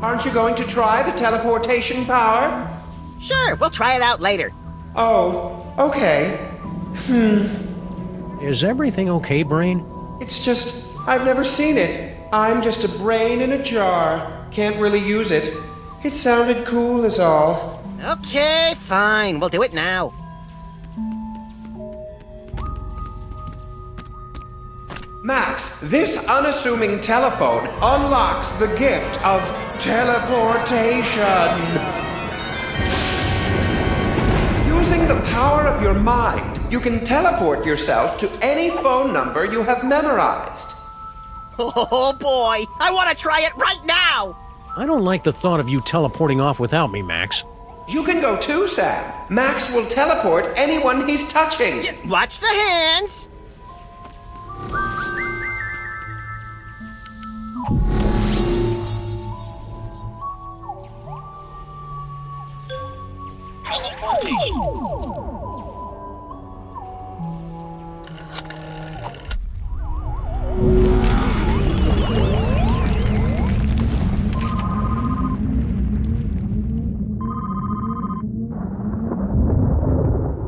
Aren't you going to try the teleportation power? Sure, we'll try it out later. Oh, okay. Is everything okay, Brain? It's just, I've never seen it. I'm just a brain in a jar. Can't really use it. It sounded cool is all. Okay, fine. We'll do it now. Max, this unassuming telephone unlocks the gift of teleportation. Using the power of your mind, you can teleport yourself to any phone number you have memorized. Oh boy, I want to try it right now! I don't like the thought of you teleporting off without me, Max. You can go too, Sam. Max will teleport anyone he's touching. Watch the hands!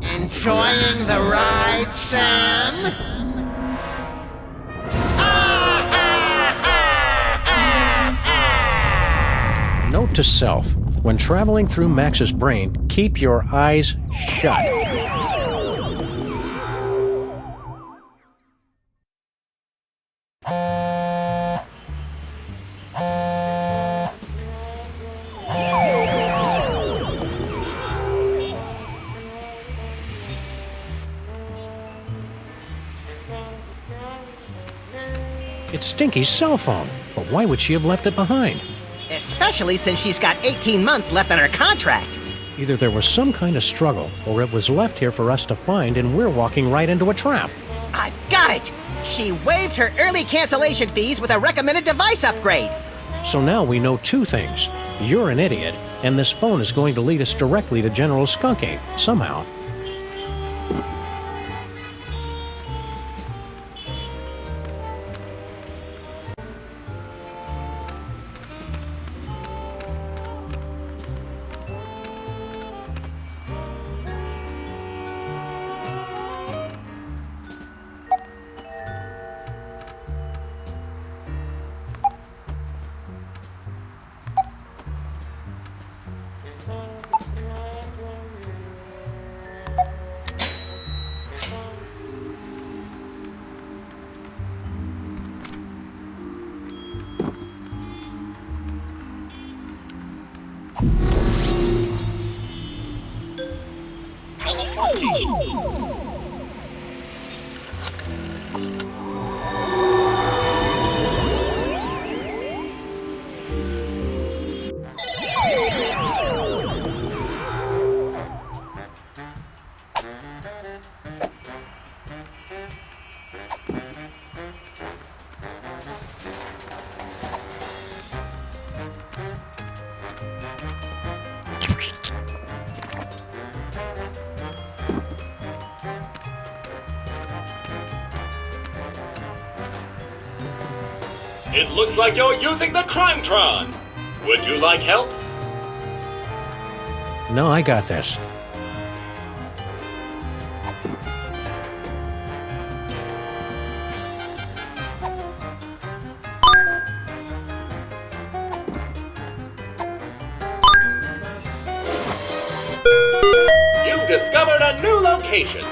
Enjoying the ride, Sam? Note to self. When traveling through Max's brain, keep your eyes shut. It's Stinky's cell phone. But why would she have left it behind? Especially since she's got 18 months left on her contract. Either there was some kind of struggle, or it was left here for us to find and we're walking right into a trap. I've got it! She waived her early cancellation fees with a recommended device upgrade. So now we know two things. You're an idiot, and this phone is going to lead us directly to General Skunkape, somehow. It looks like you're using the Crimetron. Would you like help? No, I got this. You've discovered a new location.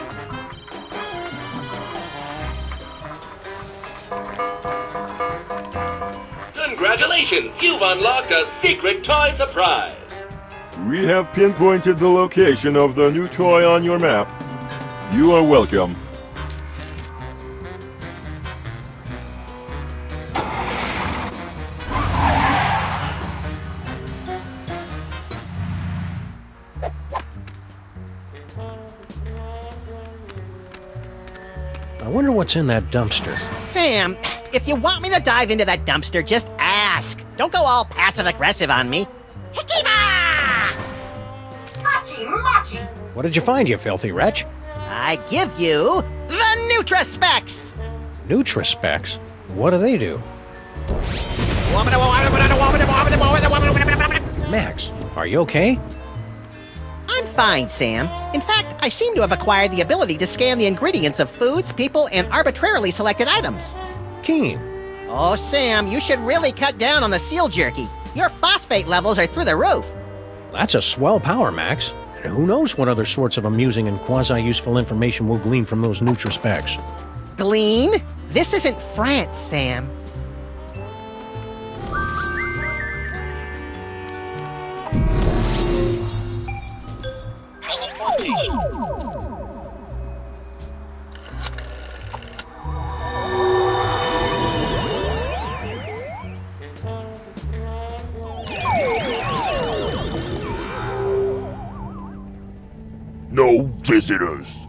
Congratulations, you've unlocked a secret toy surprise. We have pinpointed the location of the new toy on your map. You are welcome. I wonder what's in that dumpster. Sam, if you want me to dive into that dumpster, just ask. Don't go all passive-aggressive on me. Hikiba! Machi, machi! What did you find, you filthy wretch? I give you the Nutraspecs! Nutraspecs? What do they do? Max, are you okay? I'm fine, Sam. In fact, I seem to have acquired the ability to scan the ingredients of foods, people, and arbitrarily selected items. Keen. Oh, Sam, you should really cut down on the seal jerky. Your phosphate levels are through the roof. That's a swell power, Max. And who knows what other sorts of amusing and quasi-useful information we'll glean from those Nutraspecs. Glean? This isn't France, Sam. No visitors.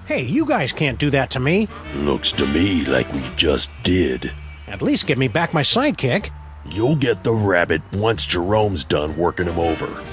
Hey, you guys can't do that to me. Looks to me like we just did. At least give me back my sidekick. You'll get the rabbit once Jerome's done working him over.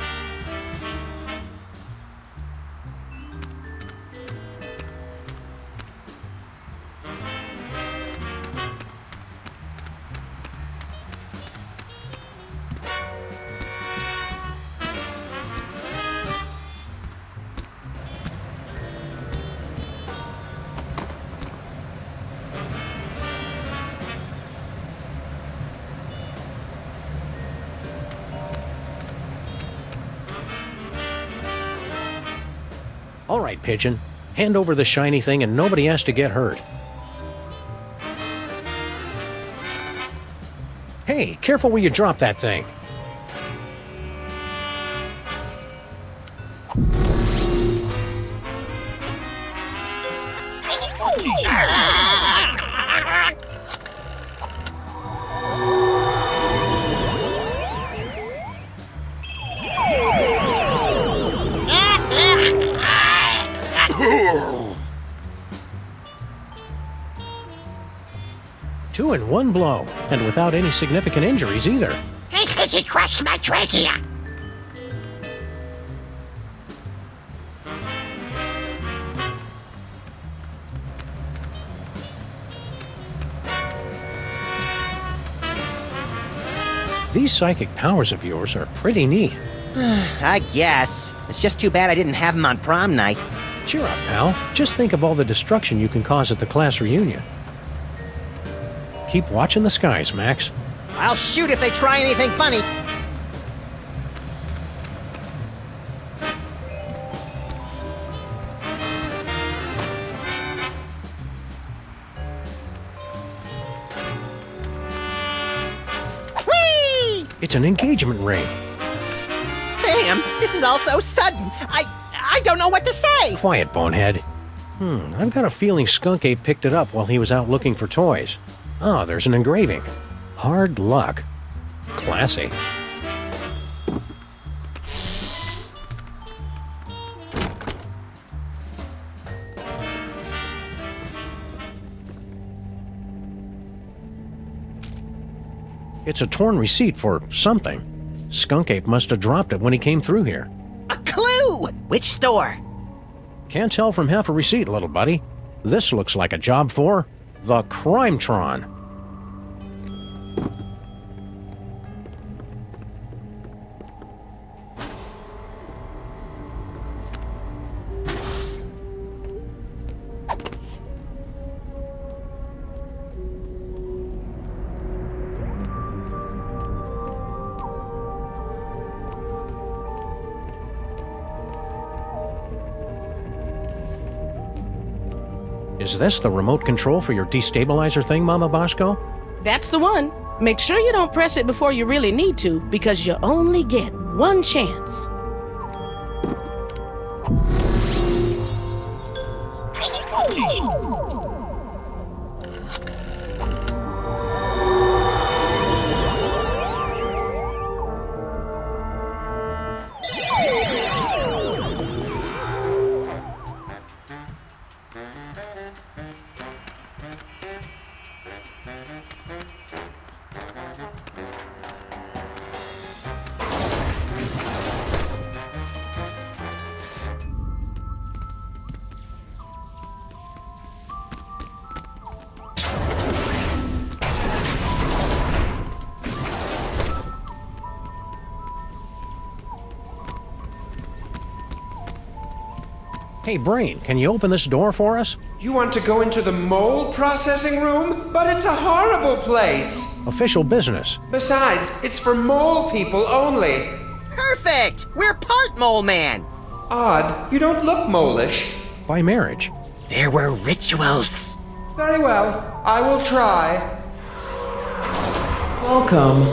All right, Pigeon. Hand over the shiny thing and nobody has to get hurt. Hey, careful where you drop that thing. 2 in one blow, and without any significant injuries either. I think he crushed my trachea. These psychic powers of yours are pretty neat. I guess. It's just too bad I didn't have them on prom night. Cheer up, pal. Just think of all the destruction you can cause at the class reunion. Keep watching the skies, Max. I'll shoot if they try anything funny. Whee! It's an engagement ring. Sam, this is all so sudden. I don't know what to say. Quiet, bonehead. I've got a feeling Skunkape picked it up while he was out looking for toys. Oh, there's an engraving. Hard luck. Classy. It's a torn receipt for something. Skunkape must have dropped it when he came through here. A clue! Which store? Can't tell from half a receipt, little buddy. This looks like a job for the Crimetron. Is this the remote control for your destabilizer thing, Mama Bosco? That's the one. Make sure you don't press it before you really need to, because you only get one chance. Hey, Brain, can you open this door for us? You want to go into the mole processing room? But it's a horrible place! Official business. Besides, it's for mole people only. Perfect! We're part mole man. Odd, you don't look mole-ish. By marriage. There were rituals. Very well, I will try. Welcome.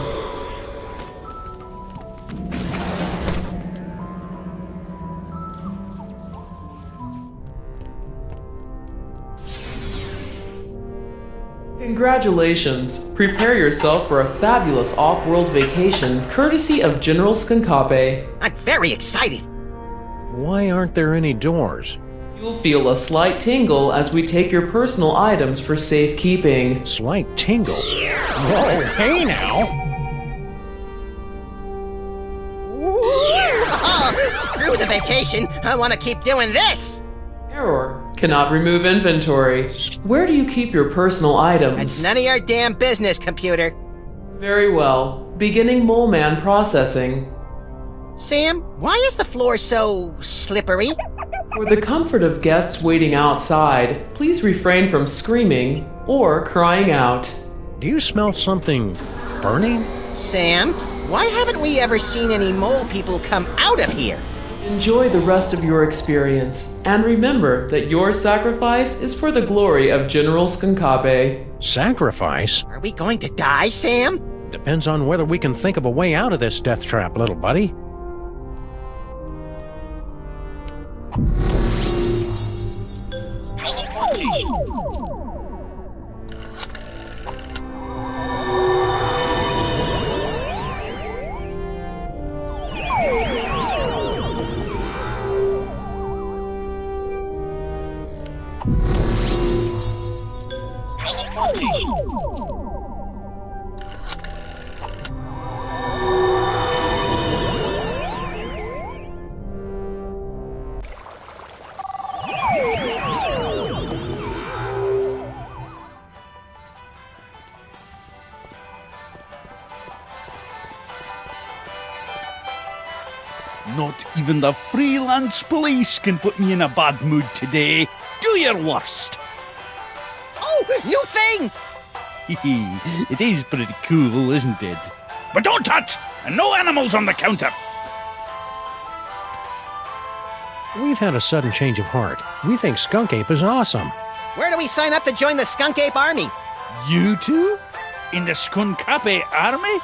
Congratulations! Prepare yourself for a fabulous off-world vacation courtesy of General Skunkape. I'm very excited. Why aren't there any doors? You'll feel a slight tingle as we take your personal items for safekeeping. Slight tingle? Whoa, hey now! Screw the vacation. I want to keep doing this. Error. Cannot remove inventory. Where do you keep your personal items? It's none of your damn business, computer. Very well. Beginning Mole Man processing. Sam, why is the floor so slippery? For the comfort of guests waiting outside, please refrain from screaming or crying out. Do you smell something burning? Sam, why haven't we ever seen any mole people come out of here? Enjoy the rest of your experience, and remember that your sacrifice is for the glory of General Skunkape. Sacrifice? Are we going to die, Sam? Depends on whether we can think of a way out of this death trap, little buddy. Not even the Freelance Police can put me in a bad mood today. Do your worst. Oh, new thing! It is pretty cool, isn't it? But don't touch! And no animals on the counter! We've had a sudden change of heart. We think Skunkape is awesome. Where do we sign up to join the Skunkape army? You two? In the Skunkape army?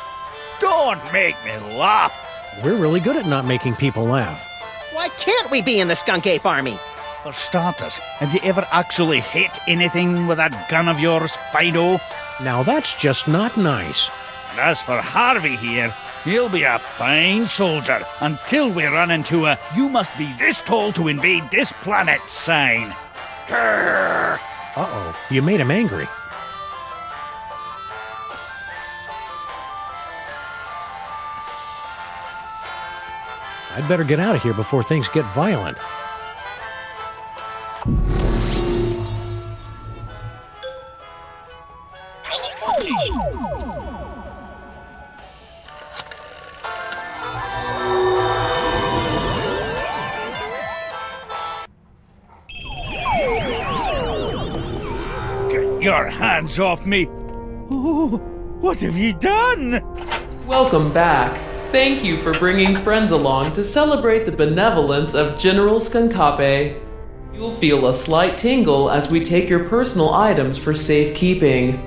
Don't make me laugh! We're really good at not making people laugh. Why can't we be in the Skunkape army? For starters, have you ever actually hit anything with that gun of yours, Fido? Now that's just not nice. And as for Harvey here, he'll be a fine soldier until we run into a "you must be this tall to invade this planet" sign. Grrr. Uh-oh, you made him angry. I'd better get out of here before things get violent. Get your hands off me! Oh, what have you done? Welcome back. Thank you for bringing friends along to celebrate the benevolence of General Skunkape. You'll feel a slight tingle as we take your personal items for safekeeping.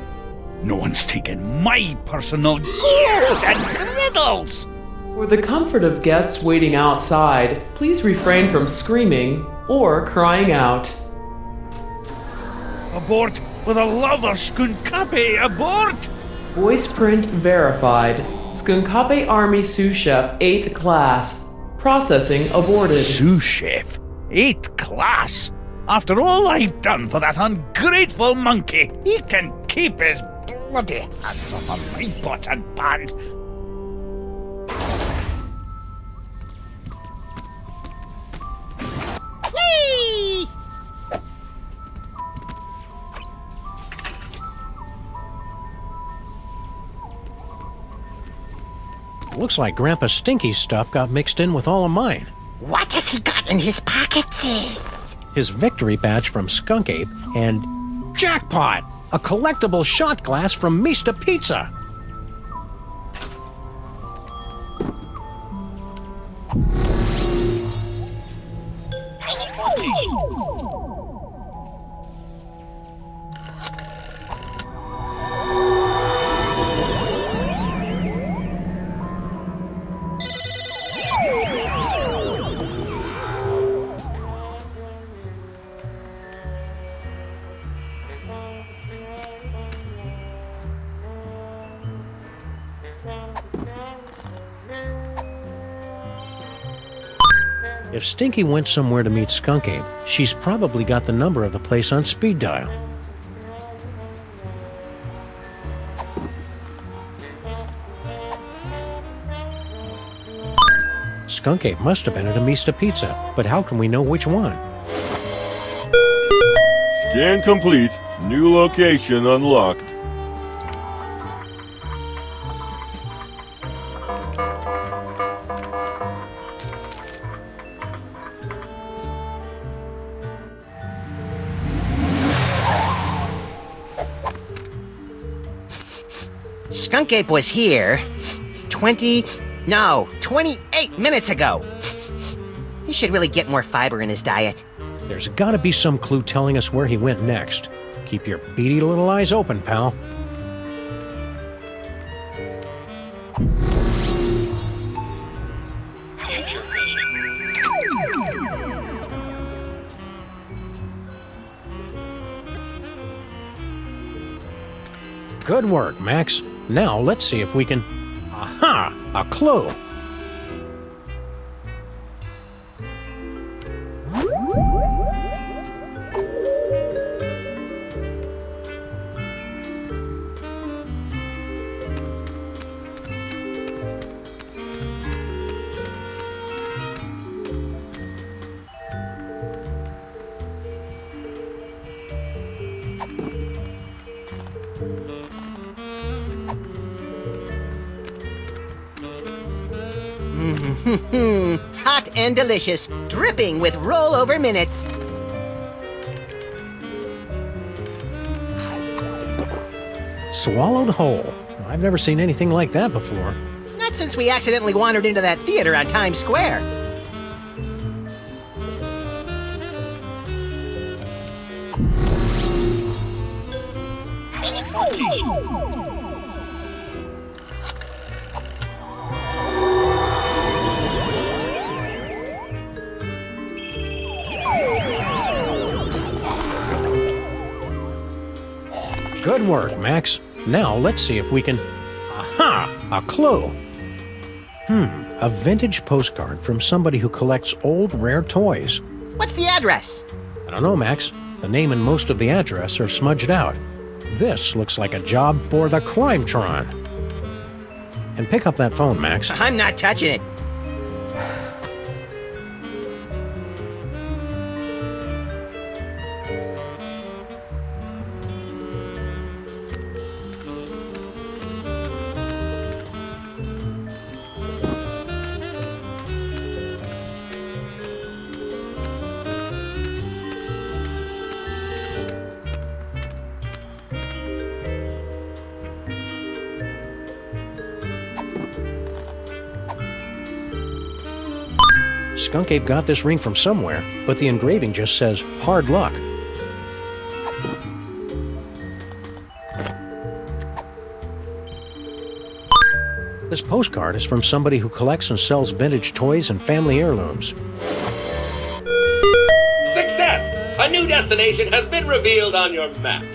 No one's taken my personal gold and griddles! For the comfort of guests waiting outside, please refrain from screaming or crying out. Abort! For the love of Skunkape, abort! Voice print verified. Skunkape Army Sous Chef 8th Class. Processing aborted. Sous Chef? 8th Class? After all I've done for that ungrateful monkey, he can keep his bloody hands off of my pots and pans. Whee! Looks like Grandpa Stinky's stuff got mixed in with all of mine. What has he got in his pockets? His victory badge from Skunkape and jackpot! A collectible shot glass from Mista Pizza! If Stinky went somewhere to meet Skunkape, she's probably got the number of the place on speed dial. Skunkape must have been at a Mista Pizza, but how can we know which one? Scan complete. New location unlocked. Skunkape was here 28 minutes ago. He should really get more fiber in his diet. There's gotta be some clue telling us where he went next. Keep your beady little eyes open, pal. Good work, Max. Now let's see if we can... Aha! A clue! Hot and delicious, dripping with rollover minutes. Swallowed whole. I've never seen anything like that before. Not since we accidentally wandered into that theater on Times Square. Good work, Max. Now let's see if we can... Aha! A clue! A vintage postcard from somebody who collects old, rare toys. What's the address? I don't know, Max. The name and most of the address are smudged out. This looks like a job for the Crimetron. And pick up that phone, Max. I'm not touching it. Skunkape got this ring from somewhere, but the engraving just says, hard luck. This postcard is from somebody who collects and sells vintage toys and family heirlooms. Success! A new destination has been revealed on your map.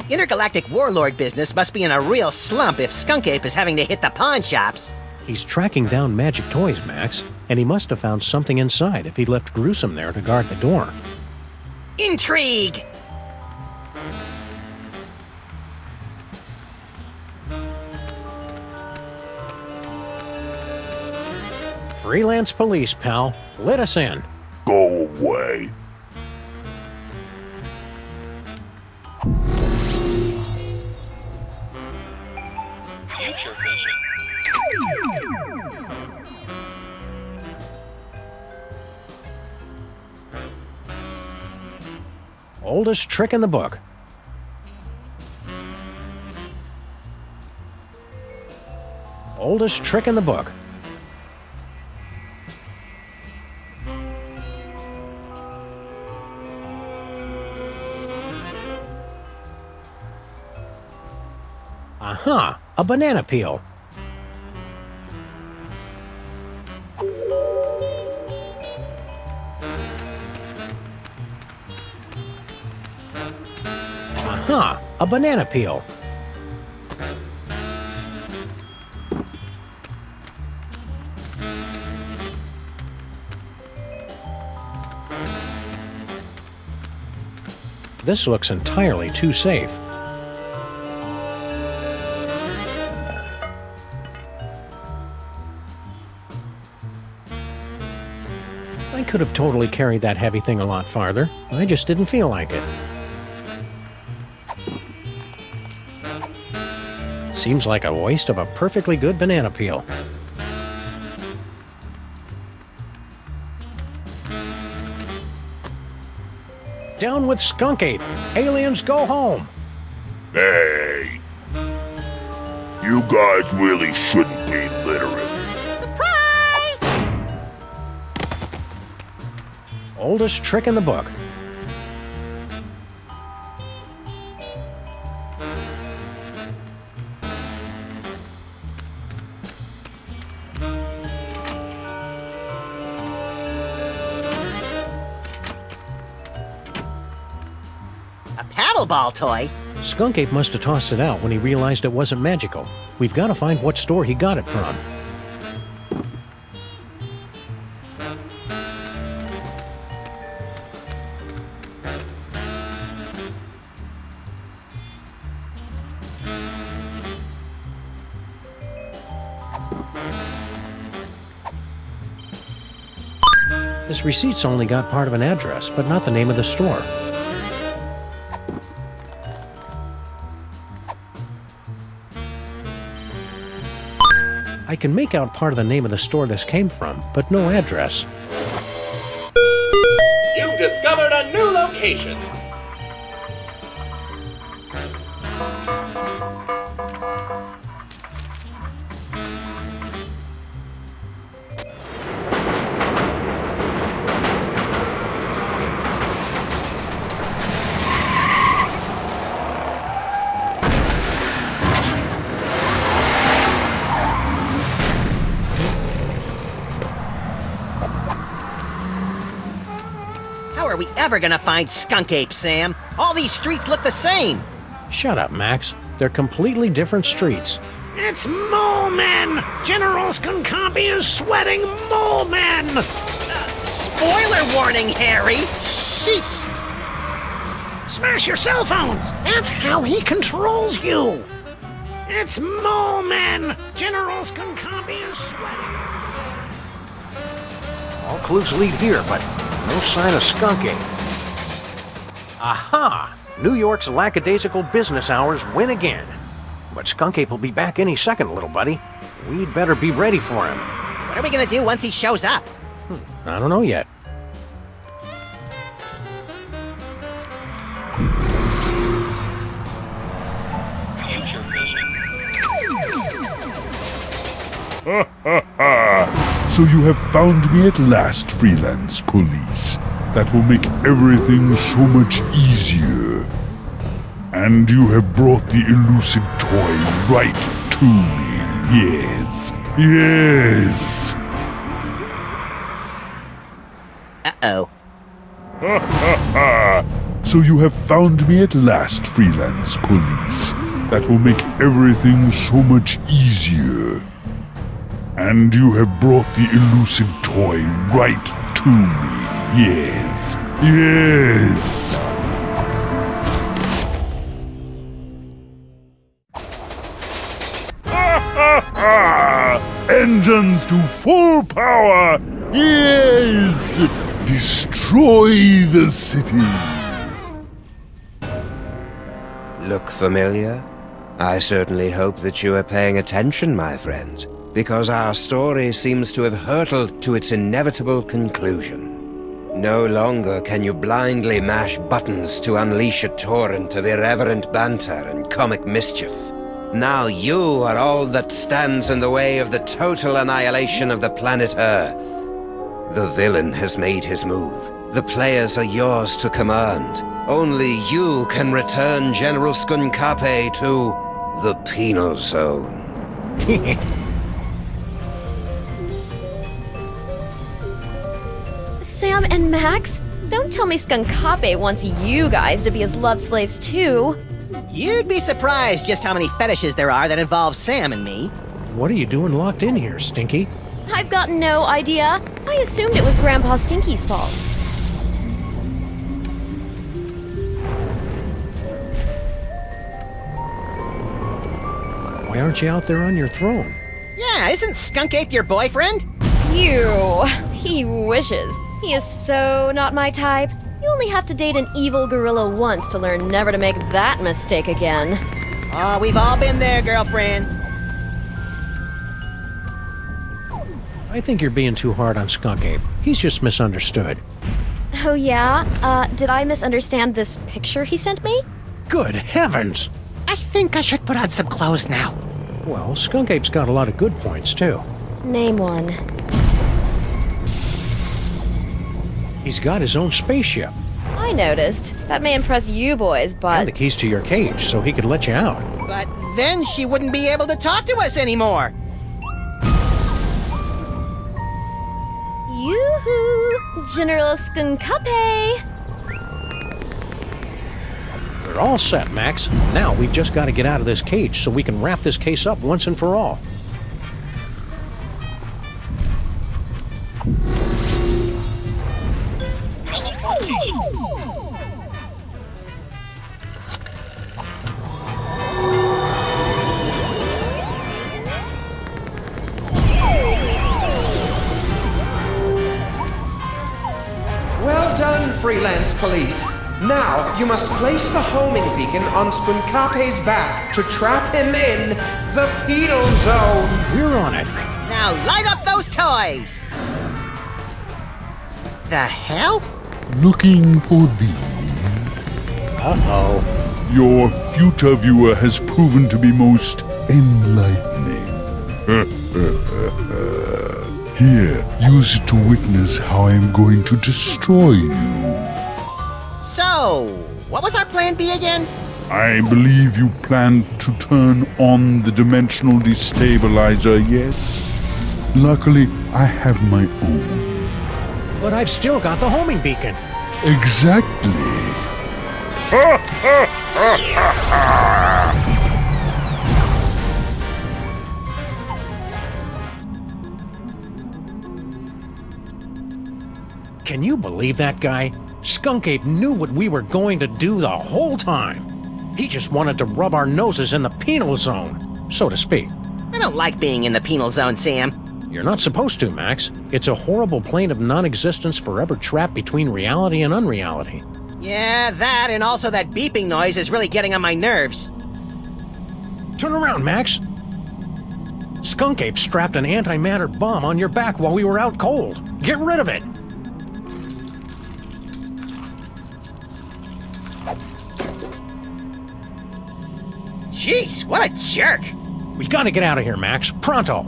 Intergalactic warlord business must be in a real slump if Skunkape is having to hit the pawn shops. He's tracking down magic toys, Max, and he must have found something inside if he left Gruesome there to guard the door. Intrigue! Freelance Police, pal. Let us in. Go away. Future vision. Oldest trick in the book. Oldest trick in the book. Aha! A banana peel. Aha! A banana peel. This looks entirely too safe. I could have totally carried that heavy thing a lot farther. I just didn't feel like it. Seems like a waste of a perfectly good banana peel. Down with Skunkape! Aliens go home! Hey! You guys really shouldn't be littering. Surprise! Oldest trick in the book. Paddleball toy? Skunkape must have tossed it out when he realized it wasn't magical. We've got to find what store he got it from. This receipt's only got part of an address, but not the name of the store. I can make out part of the name of the store this came from, but no address. You've discovered a new location. How are we ever gonna find Skunkape, Sam? All these streets look the same. Shut up, Max. They're completely different streets. It's Mole Men! General Skunkape is sweating Mole Men! Spoiler warning, Harry! Sheesh! Smash your cell phones! That's how he controls you! It's Mole Men! General Skunkape is sweating. All clues lead here, but no sign of Skunkape. Aha! New York's lackadaisical business hours win again. But Skunkape will be back any second, little buddy. We'd better be ready for him. What are we gonna do once he shows up? I don't know yet. Future vision. Ha ha ha! So you have found me at last, Freelance Police. That will make everything so much easier. And you have brought the elusive toy right to me. Yes. Yes. Uh-oh. Ha ha ha! So you have found me at last, Freelance Police. That will make everything so much easier. And you have brought the elusive toy right to me. Yes. Yes. Ha ha ha! Engines to full power! Yes! Destroy the city! Look familiar? I certainly hope that you are paying attention, my friends, because our story seems to have hurtled to its inevitable conclusion. No longer can you blindly mash buttons to unleash a torrent of irreverent banter and comic mischief. Now you are all that stands in the way of the total annihilation of the planet Earth. The villain has made his move. The players are yours to command. Only you can return General Skunkape to the Penal Zone. Sam and Max, don't tell me Skunkape wants you guys to be his love slaves too. You'd be surprised just how many fetishes there are that involve Sam and me. What are you doing locked in here, Stinky? I've got no idea. I assumed it was Grandpa Stinky's fault. Why aren't you out there on your throne? Yeah, isn't Skunkape your boyfriend? You. He wishes. He is so not my type. You only have to date an evil gorilla once to learn never to make that mistake again. Oh, we've all been there, girlfriend. I think you're being too hard on Skunkape. He's just misunderstood. Oh yeah? Did I misunderstand this picture he sent me? Good heavens! I think I should put on some clothes now. Well, Skunkape's got a lot of good points, too. Name one. He's got his own spaceship. I noticed. That may impress you boys, but... And the keys to your cage, so he could let you out. But then she wouldn't be able to talk to us anymore. Yoo-hoo! General Skunkape! We're all set, Max. Now we've just got to get out of this cage so we can wrap this case up once and for all. Freelance Police. Now, you must place the homing beacon on Skunkape's back to trap him in the Penal Zone. We're on it. Now light up those toys! The hell? Looking for these? Uh-oh. Your future viewer has proven to be most enlightening. Here, use it to witness how I am going to destroy you. So, what was our plan B again? I believe you planned to turn on the dimensional destabilizer, yes? Luckily, I have my own. But I've still got the homing beacon. Exactly. Can you believe that guy? Skunkape knew what we were going to do the whole time. He just wanted to rub our noses in the penal zone, so to speak. I don't like being in the penal zone, Sam. You're not supposed to, Max. It's a horrible plane of non-existence forever trapped between reality and unreality. Yeah, that and also that beeping noise is really getting on my nerves. Turn around, Max. Skunkape strapped an antimatter bomb on your back while we were out cold. Get rid of it. Jeez, what a jerk! We gotta get out of here, Max. Pronto!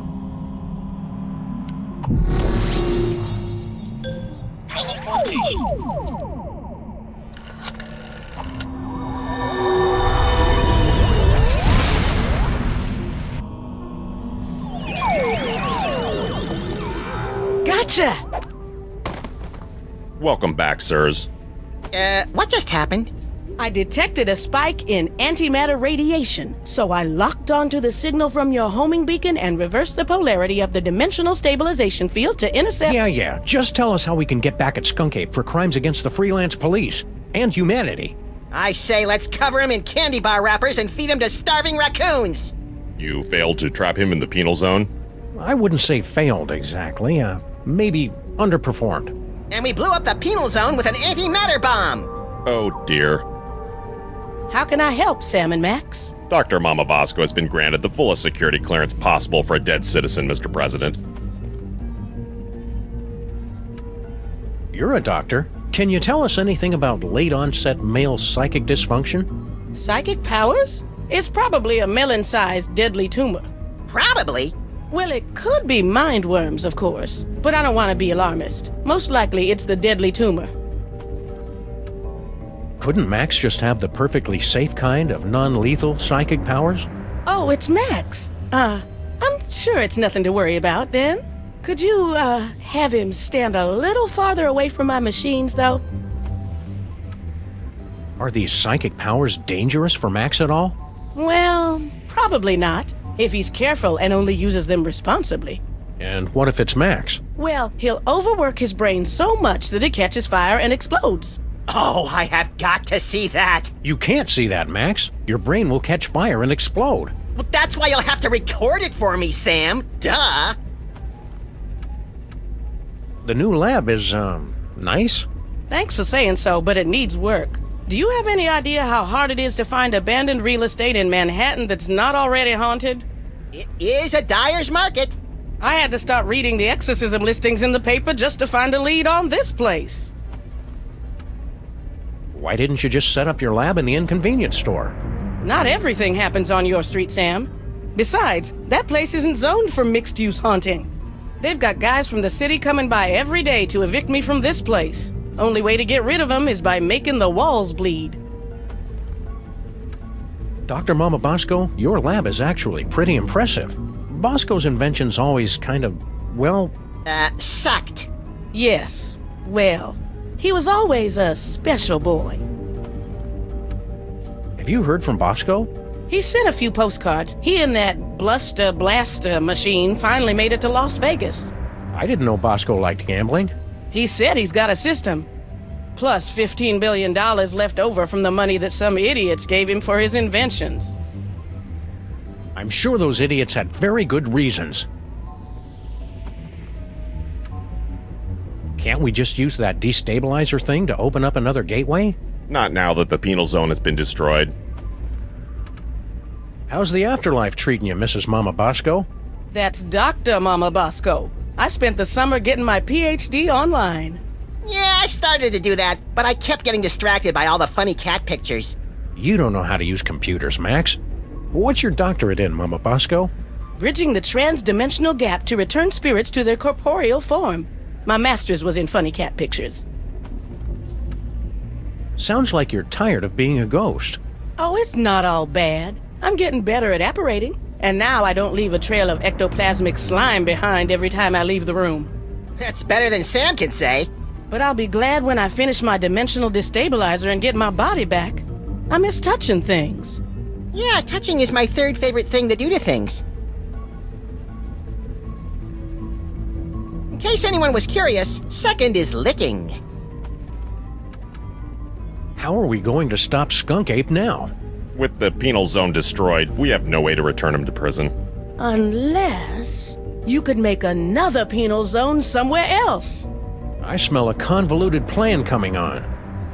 Gotcha! Welcome back, sirs. What just happened? I detected a spike in antimatter radiation, so I locked onto the signal from your homing beacon and reversed the polarity of the dimensional stabilization field to intercept— Yeah. Just tell us how we can get back at Skunkape for crimes against the Freelance Police and humanity. I say let's cover him in candy bar wrappers and feed him to starving raccoons! You failed to trap him in the penal zone? I wouldn't say failed exactly. Maybe underperformed. And we blew up the penal zone with an antimatter bomb! Oh dear. How can I help, Sammun-Mak? Dr. Mama Bosco has been granted the fullest security clearance possible for a dead citizen, Mr. President. You're a doctor. Can you tell us anything about late-onset male psychic dysfunction? Psychic powers? It's probably a melon-sized deadly tumor. Probably? Well, it could be mind worms, of course. But I don't want to be alarmist. Most likely it's the deadly tumor. Couldn't Max just have the perfectly safe kind of non-lethal psychic powers? Oh, it's Max. I'm sure it's nothing to worry about, then. Could you, have him stand a little farther away from my machines, though? Are these psychic powers dangerous for Max at all? Well, probably not, if he's careful and only uses them responsibly. And what if it's Max? Well, he'll overwork his brain so much that it catches fire and explodes. Oh, I have got to see that! You can't see that, Max. Your brain will catch fire and explode. Well, that's why you'll have to record it for me, Sam. Duh! The new lab is, nice? Thanks for saying so, but it needs work. Do you have any idea how hard it is to find abandoned real estate in Manhattan that's not already haunted? It is a dyer's market. I had to start reading the exorcism listings in the paper just to find a lead on this place. Why didn't you just set up your lab in the inconvenience store? Not everything happens on your street, Sam. Besides, that place isn't zoned for mixed-use haunting. They've got guys from the city coming by every day to evict me from this place. Only way to get rid of them is by making the walls bleed. Dr. Mama Bosco, your lab is actually pretty impressive. Bosco's inventions always kind of, well... sucked. Yes, well... He was always a special boy. Have you heard from Bosco? He sent a few postcards. He and that Bluster Blaster machine finally made it to Las Vegas. I didn't know Bosco liked gambling. He said he's got a system. Plus $15 billion left over from the money that some idiots gave him for his inventions. I'm sure those idiots had very good reasons. Can't we just use that destabilizer thing to open up another gateway? Not now that the penal zone has been destroyed. How's the afterlife treating you, Mrs. Mama Bosco? That's Dr. Mama Bosco. I spent the summer getting my PhD online. Yeah, I started to do that, but I kept getting distracted by all the funny cat pictures. You don't know how to use computers, Max. What's your doctorate in, Mama Bosco? Bridging the trans-dimensional gap to return spirits to their corporeal form. My master's was in funny cat pictures. Sounds like you're tired of being a ghost. Oh, it's not all bad. I'm getting better at apparating. And now I don't leave a trail of ectoplasmic slime behind every time I leave the room. That's better than Sam can say. But I'll be glad when I finish my dimensional destabilizer and get my body back. I miss touching things. Yeah, touching is my third favorite thing to do to things. In case anyone was curious, second is licking. How are we going to stop Skunkape now? With the penal zone destroyed, we have no way to return him to prison. Unless you could make another penal zone somewhere else. I smell a convoluted plan coming on.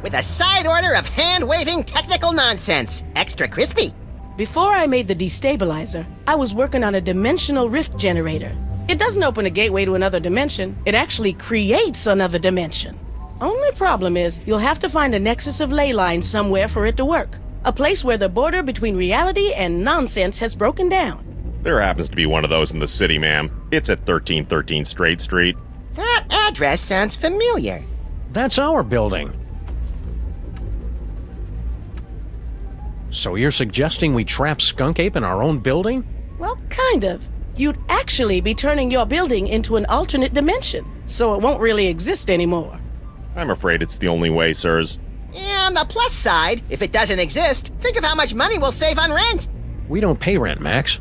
With a side order of hand-waving technical nonsense. Extra crispy. Before I made the destabilizer, I was working on a dimensional rift generator. It doesn't open a gateway to another dimension. It actually creates another dimension. Only problem is, you'll have to find a nexus of ley lines somewhere for it to work. A place where the border between reality and nonsense has broken down. There happens to be one of those in the city, ma'am. It's at 1313 Straight Street. That address sounds familiar. That's our building. So you're suggesting we trap Skunkape in our own building? Well, kind of. You'd actually be turning your building into an alternate dimension, so it won't really exist anymore. I'm afraid it's the only way, sirs. Yeah, on the plus side, if it doesn't exist, think of how much money we'll save on rent. We don't pay rent, Max.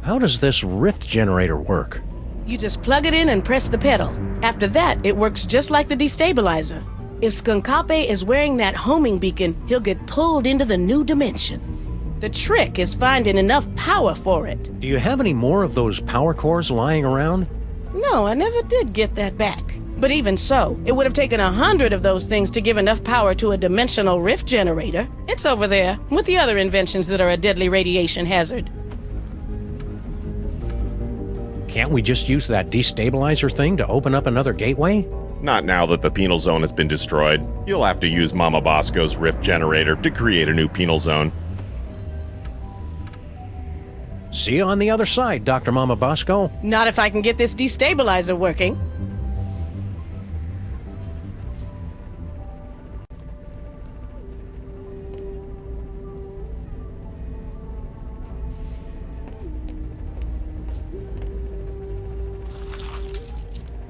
How does this rift generator work? You just plug it in and press the pedal. After that, it works just like the destabilizer. If Skunkape is wearing that homing beacon, he'll get pulled into the new dimension. The trick is finding enough power for it. Do you have any more of those power cores lying around? No, I never did get that back. But even so, it would have taken 100 of those things to give enough power to a dimensional rift generator. It's over there, with the other inventions that are a deadly radiation hazard. Can't we just use that destabilizer thing to open up another gateway? Not now that the penal zone has been destroyed. You'll have to use Mama Bosco's rift generator to create a new penal zone. See you on the other side, Dr. Mama Bosco. Not if I can get this destabilizer working.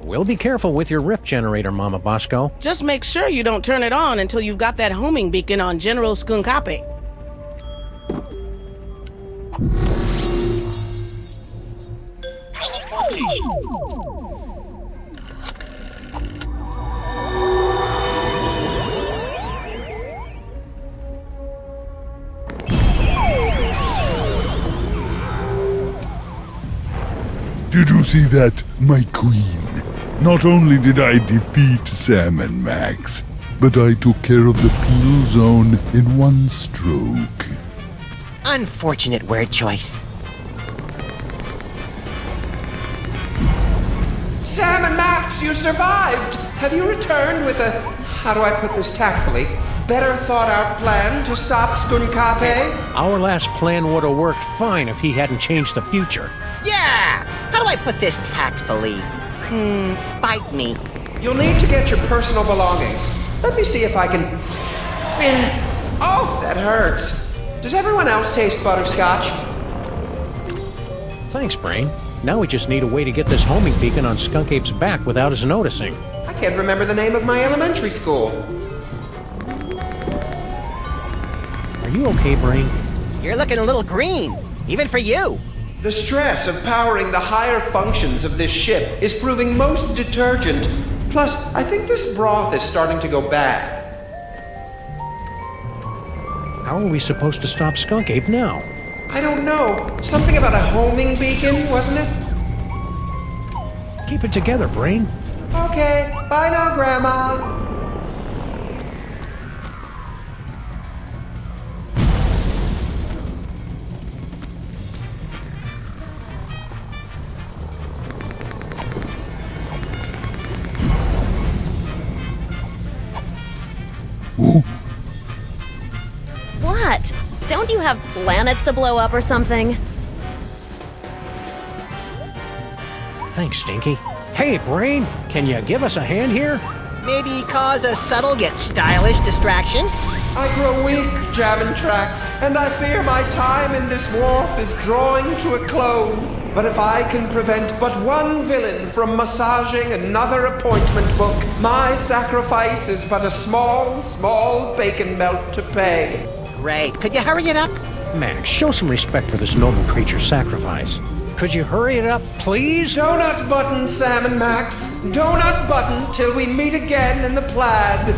We'll be careful with your rift generator, Mama Bosco. Just make sure you don't turn it on until you've got that homing beacon on General Skunkape. Did you see that, my queen? Not only did I defeat Sammun-Mak, but I took care of the penal zone in one stroke. Unfortunate word choice. Sammun-Mak, you survived! Have you returned with a, how do I put this tactfully, better thought out plan to stop Skunkape? Our last plan would have worked fine if he hadn't changed the future. Yeah! How do I put this tactfully? Bite me. You'll need to get your personal belongings. Let me see if I can... Oh, that hurts. Does everyone else taste butterscotch? Thanks, Brain. Now we just need a way to get this homing beacon on Skunkape's back without his noticing. I can't remember the name of my elementary school. Are you okay, Brain? You're looking a little green, even for you. The stress of powering the higher functions of this ship is proving most detergent. Plus, I think this broth is starting to go bad. How are we supposed to stop Skunkape now? I don't know. Something about a homing beacon, wasn't it? Keep it together, Brain. Okay, bye now, Grandma. What? Don't you have planets to blow up or something? Thanks, Stinky. Hey, Brain, can you give us a hand here? Maybe cause a subtle yet stylish distraction? I grow weak jamming tracks, and I fear my time in this wharf is drawing to a close. But if I can prevent but one villain from massaging another appointment book, my sacrifice is but a small, small bacon melt to pay. Great. Could you hurry it up? Max, show some respect for this noble creature's sacrifice. Could you hurry it up, please? Donut button, Sammun-Max. Donut button till we meet again in the plaid.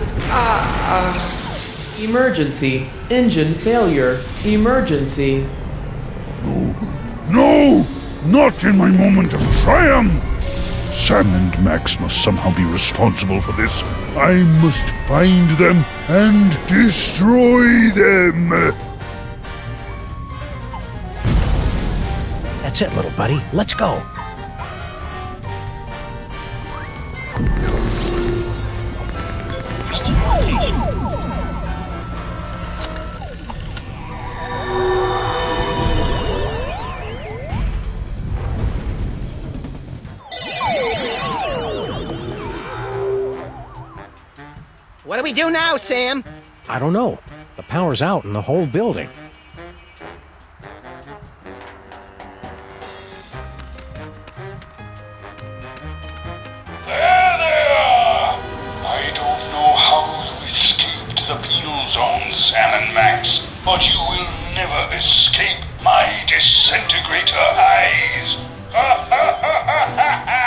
Emergency. Engine failure. Emergency. No! Not in my moment of triumph! Sam and Max must somehow be responsible for this. I must find them and destroy them! That's it, little buddy. Let's go. What do we do now, Sam? I don't know. The power's out in the whole building. There they are! I don't know how you escaped the penal zone, Sammun-Max, but you will never escape my disintegrator eyes! Ha ha ha ha ha ha!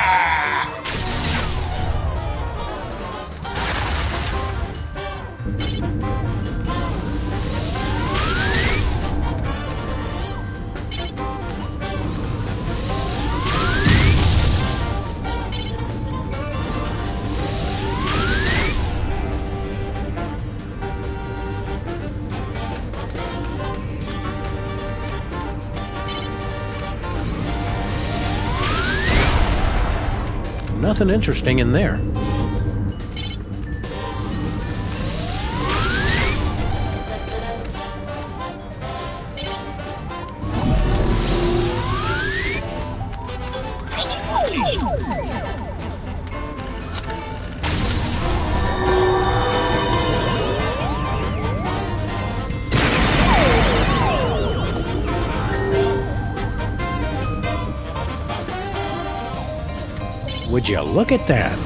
Nothing interesting in there. Would you look at that?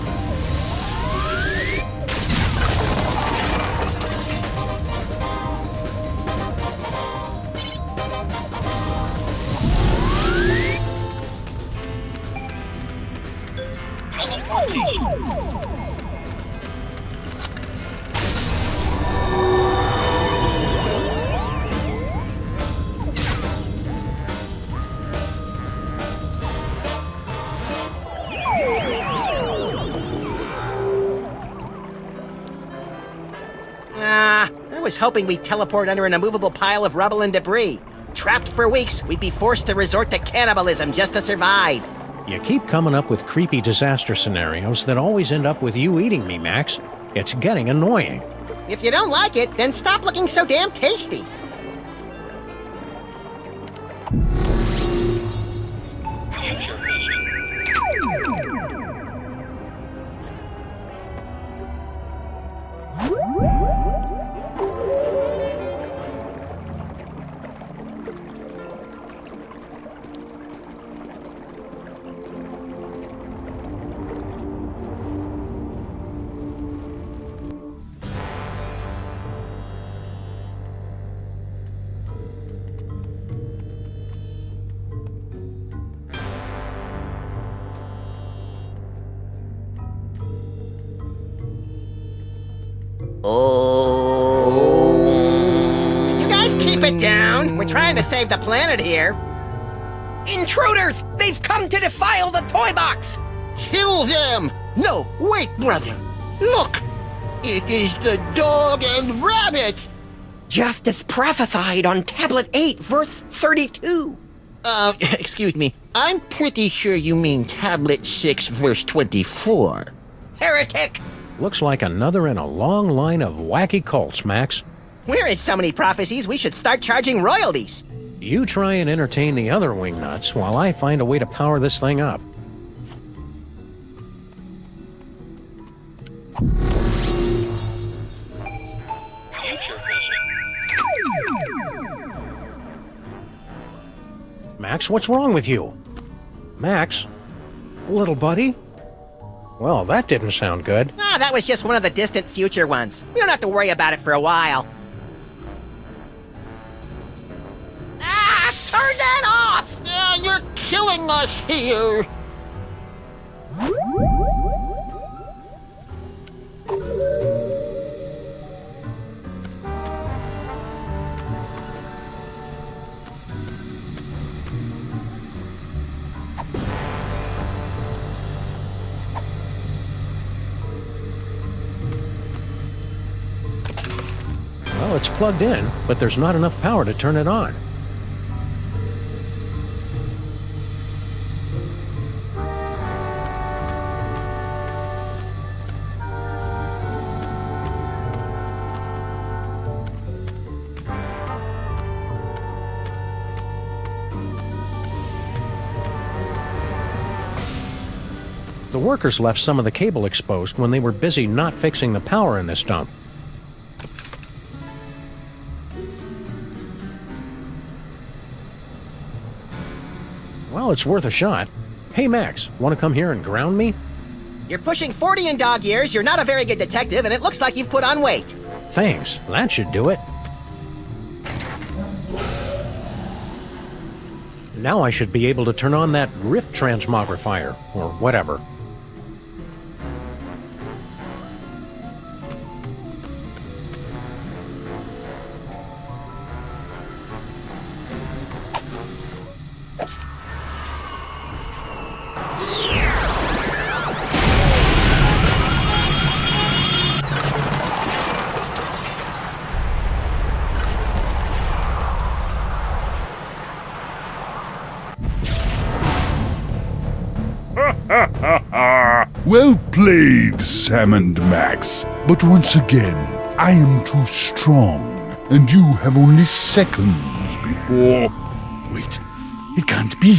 I was hoping we'd teleport under an immovable pile of rubble and debris. Trapped for weeks, we'd be forced to resort to cannibalism just to survive. You keep coming up with creepy disaster scenarios that always end up with you eating me, Max. It's getting annoying. If you don't like it, then stop looking so damn tasty. Future vision. You guys keep it down. We're trying to save the planet here. Intruders! They've come to defile the Toybox! Kill them! No, wait, brother. Look! It is the dog and rabbit! Just as prophesied on Tablet 8, verse 32. Excuse me. I'm pretty sure you mean Tablet 6, verse 24. Heretic! Looks like another in a long line of wacky cults, Max. We're in so many prophecies, we should start charging royalties. You try and entertain the other wingnuts while I find a way to power this thing up. Future vision. Max, what's wrong with you? Max? Little buddy? Well, that didn't sound good. Ah, that was just one of the distant future ones. We don't have to worry about it for a while. Ah! Turn that off! You're killing us here! Well, it's plugged in, but there's not enough power to turn it on. The workers left some of the cable exposed when they were busy not fixing the power in this dump. Well, it's worth a shot. Hey, Max, want to come here and ground me? You're pushing 40 in dog years, you're not a very good detective, and it looks like you've put on weight. Thanks, that should do it. Now I should be able to turn on that rift transmogrifier, or whatever. Well played, Sammun-Mak. But once again, I am too strong, and you have only seconds before... Wait, it can't be.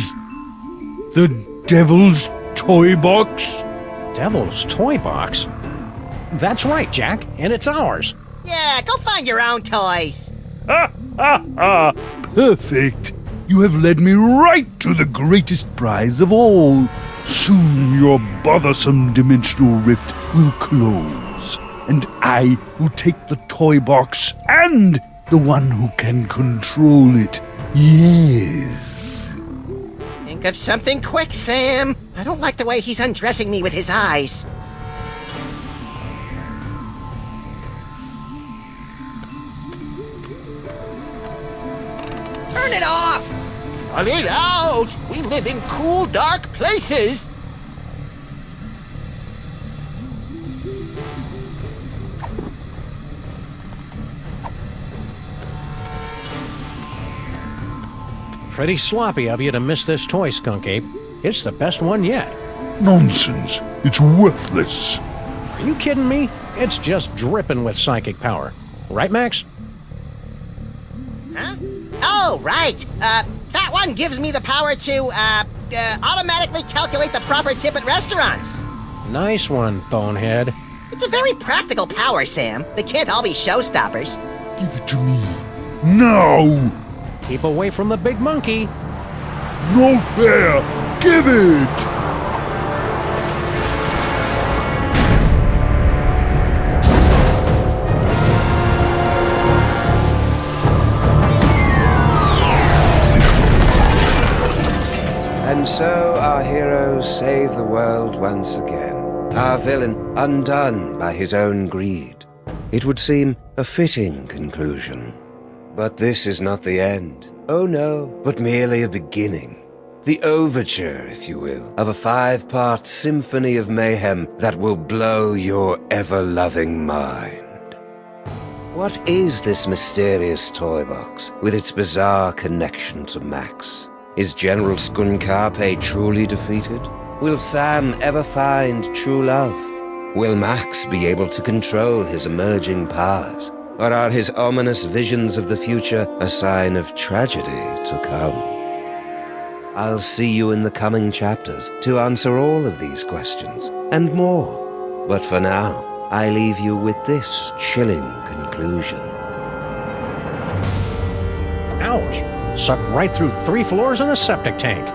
The Devil's Toybox? Devil's Toybox? That's right, Jack, and it's ours. Yeah, go find your own toys. Perfect. You have led me right to the greatest prize of all. Soon your bothersome dimensional rift will close, and I will take the toy box and the one who can control it. Yes. Think of something quick, Sam. I don't like the way he's undressing me with his eyes. Turn it off! Cut it out! We live in cool, dark places! Pretty sloppy of you to miss this toy, Skunkape. It's the best one yet. Nonsense. It's worthless. Are you kidding me? It's just dripping with psychic power. Right, Max? Huh? Oh, right. That one gives me the power to, automatically calculate the proper tip at restaurants. Nice one, Bonehead. It's a very practical power, Sam. They can't all be showstoppers. Give it to me. No! Keep away from the big monkey. No fair! Give it! And so our heroes save the world once again. Our villain undone by his own greed. It would seem a fitting conclusion. But this is not the end. Oh no, but merely a beginning. The overture, if you will, of a 5-part symphony of mayhem that will blow your ever-loving mind. What is this mysterious toy box, with its bizarre connection to Max? Is General Skunkape truly defeated? Will Sam ever find true love? Will Max be able to control his emerging powers? Or are his ominous visions of the future a sign of tragedy to come? I'll see you in the coming chapters to answer all of these questions, and more. But for now, I leave you with this chilling conclusion. Ouch! Sucked right through 3 floors and a septic tank.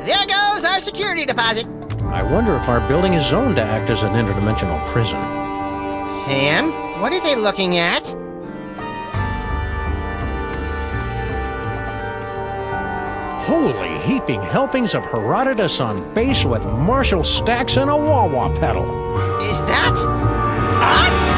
There goes our security deposit. I wonder if our building is zoned to act as an interdimensional prison. Sam, what are they looking at? Holy heaping helpings of Herodotus on base with Marshall stacks and a wah-wah pedal. Is that us?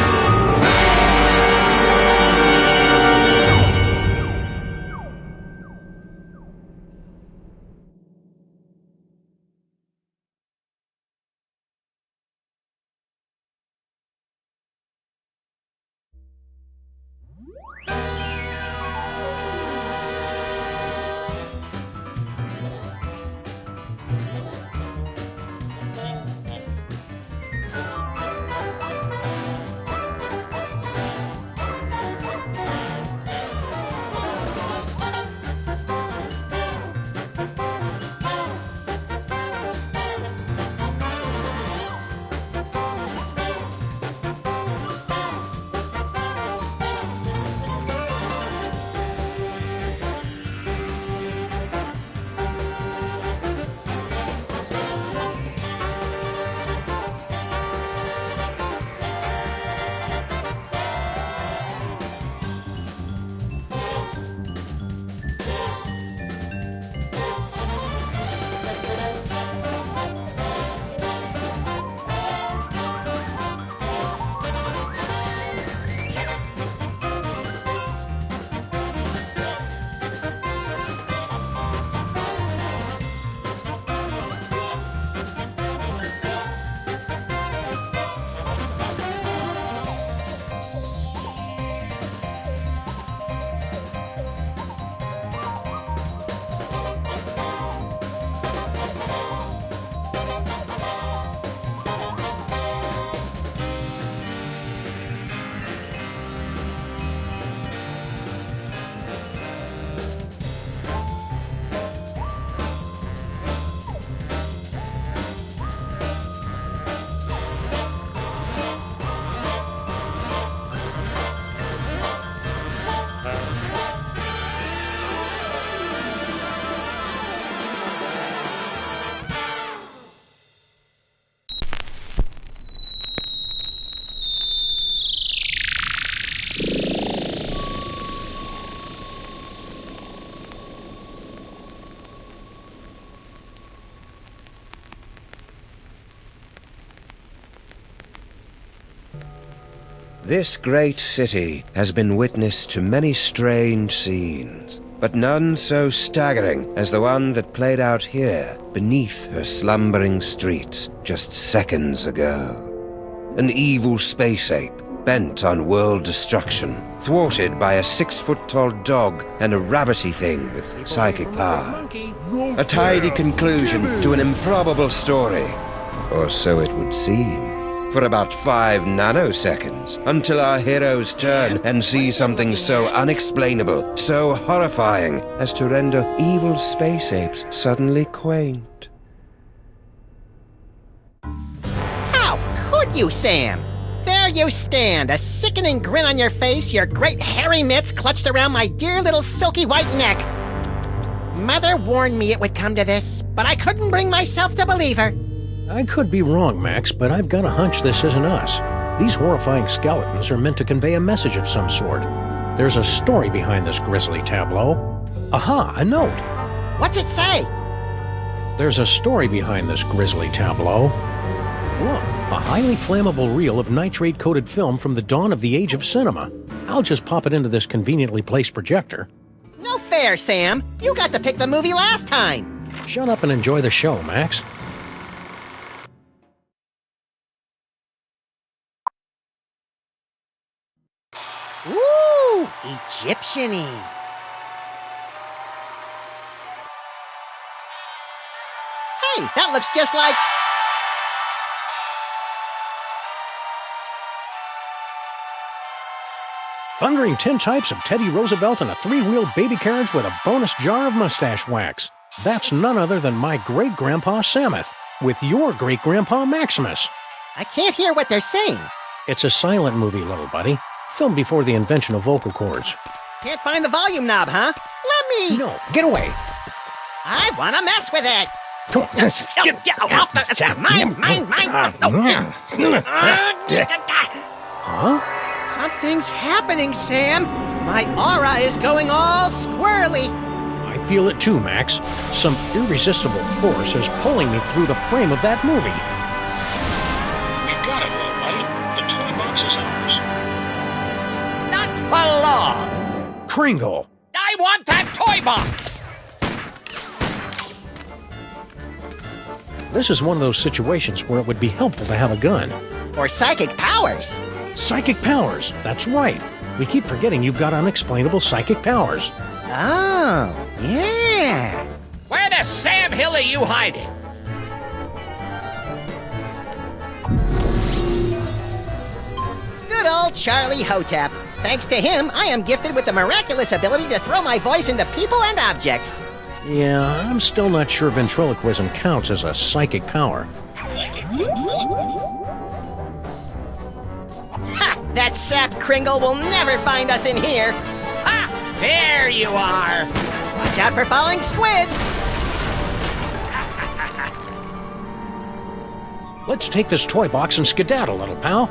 This great city has been witness to many strange scenes, but none so staggering as the one that played out here beneath her slumbering streets just seconds ago. An evil space ape bent on world destruction, thwarted by a 6-foot-tall dog and a rabbity thing with psychic power. A tidy conclusion to an improbable story, or so it would seem. For about 5 nanoseconds, until our heroes turn and see something so unexplainable, so horrifying, as to render evil space apes suddenly quaint. How could you, Sam? There you stand, a sickening grin on your face, your great hairy mitts clutched around my dear little silky white neck. Mother warned me it would come to this, but I couldn't bring myself to believe her. I could be wrong, Max, but I've got a hunch this isn't us. These horrifying skeletons are meant to convey a message of some sort. There's a story behind this grisly tableau. Aha, a note. What's it say? There's a story behind this grisly tableau. Look, a highly flammable reel of nitrate-coated film from the dawn of the age of cinema. I'll just pop it into this conveniently placed projector. No fair, Sam. You got to pick the movie last time. Shut up and enjoy the show, Max. Ooh, Egyptian-y. Hey, that looks just like... Thundering tintypes of Teddy Roosevelt in a 3-wheeled baby carriage with a bonus jar of mustache wax. That's none other than my great-grandpa Samuth, with your great-grandpa Maximus. I can't hear what they're saying. It's a silent movie, little buddy. Filmed before the invention of vocal cords. Can't find the volume knob, huh? Let me... No, get away. I want to mess with it. Come on. Off the... Mine. Huh? Something's happening, Sam. My aura is going all squirrely. I feel it too, Max. Some irresistible force is pulling me through the frame of that movie. We've got it, little buddy. The Toybox is ours. Not for long. Kringle. I want that Toybox. This is one of those situations where it would be helpful to have a gun. Or psychic powers. Psychic powers, that's right. We keep forgetting you've got unexplainable psychic powers. Oh, yeah. Where the Sam Hill are you hiding? Good old Charlie Hotep. Thanks to him, I am gifted with the miraculous ability to throw my voice into people and objects. Yeah, I'm still not sure ventriloquism counts as a psychic power. Ha! That sap Kringle will never find us in here. Ha! There you are. Watch out for falling squids. Let's take this toy box and skedaddle, little pal.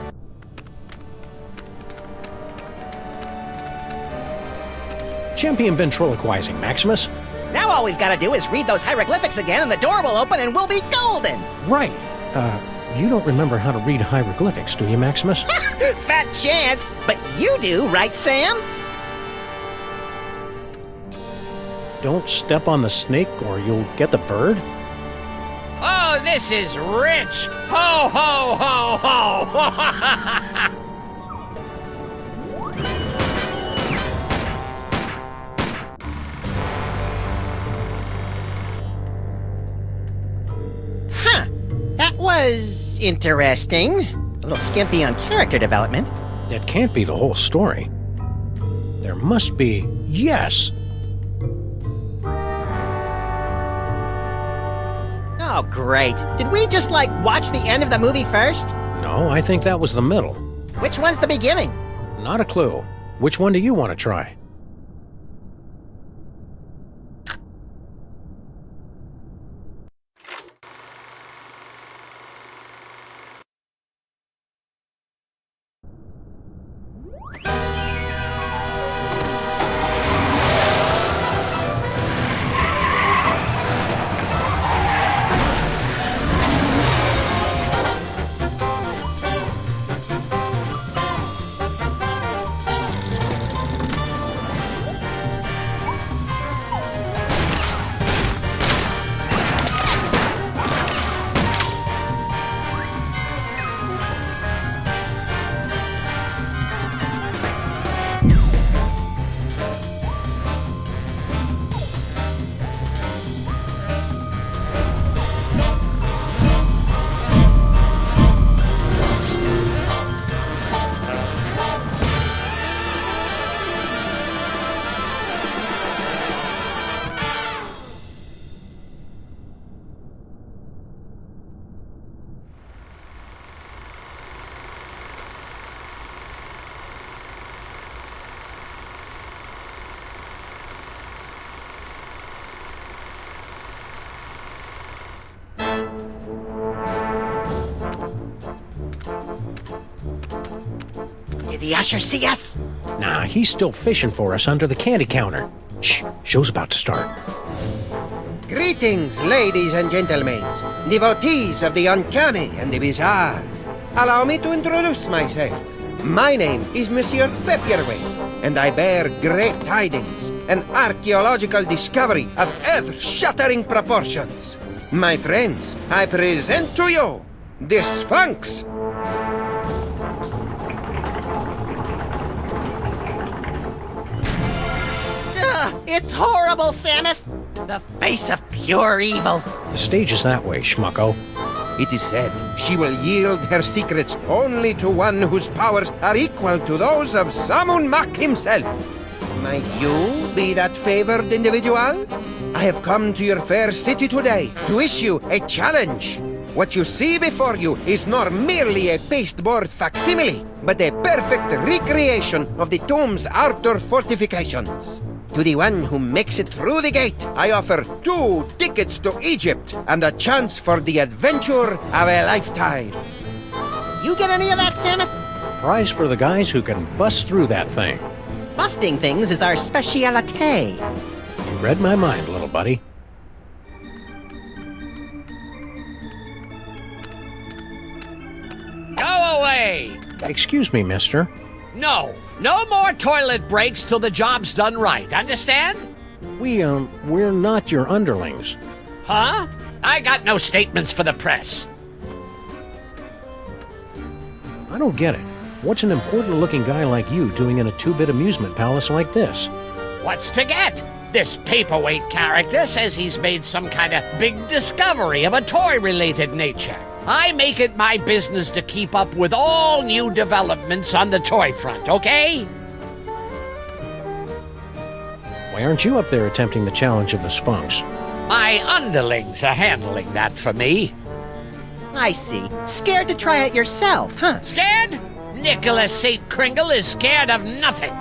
Champion ventriloquizing, Maximus. Now all we've got to do is read those hieroglyphics again and the door will open and we'll be golden. Right. You don't remember how to read hieroglyphics, do you, Maximus? Fat chance. But you do, right, Sam? Don't step on the snake or you'll get the bird. Oh, this is rich. Ho, ho, ho, ho. That was interesting. A little skimpy on character development. That can't be the whole story. There must be... Yes! Oh, great. Did we just, watch the end of the movie first? No, I think that was the middle. Which one's the beginning? Not a clue. Which one do you want to try? Did the usher see us? Nah, he's still fishing for us under the candy counter. Shh, show's about to start. Greetings, ladies and gentlemen, devotees of the uncanny and the bizarre. Allow me to introduce myself. My name is Monsieur Pepperweight, and I bear great tidings. an archaeological discovery of earth-shattering proportions. My friends, I present to you the Sphinx. Ugh, it's horrible, Samus! The face of pure evil. The stage is that way, schmucko. It is said she will yield her secrets only to one whose powers are equal to those of Sammun-Mak himself. Might you be that favored individual? I have come to your fair city today to issue a challenge. What you see before you is not merely a pasteboard facsimile, but a perfect recreation of the tomb's outer fortifications. To the one who makes it through the gate, I offer 2 tickets to Egypt and a chance for the adventure of a lifetime. You get any of that, Samus? Prize for the guys who can bust through that thing. Busting things is our speciality. You read my mind, little buddy. Go away! Excuse me, mister. No more toilet breaks till the job's done right, understand? We're not your underlings. Huh? I got no statements for the press. I don't get it. What's an important-looking guy like you doing in a 2-bit amusement palace like this? What's to get? This paperweight character says he's made some kind of big discovery of a toy-related nature. I make it my business to keep up with all new developments on the toy front, okay? Why aren't you up there attempting the challenge of the Sphinx? My underlings are handling that for me. I see. Scared to try it yourself, huh? Scared? Nicholas St. Kringle is scared of nothing.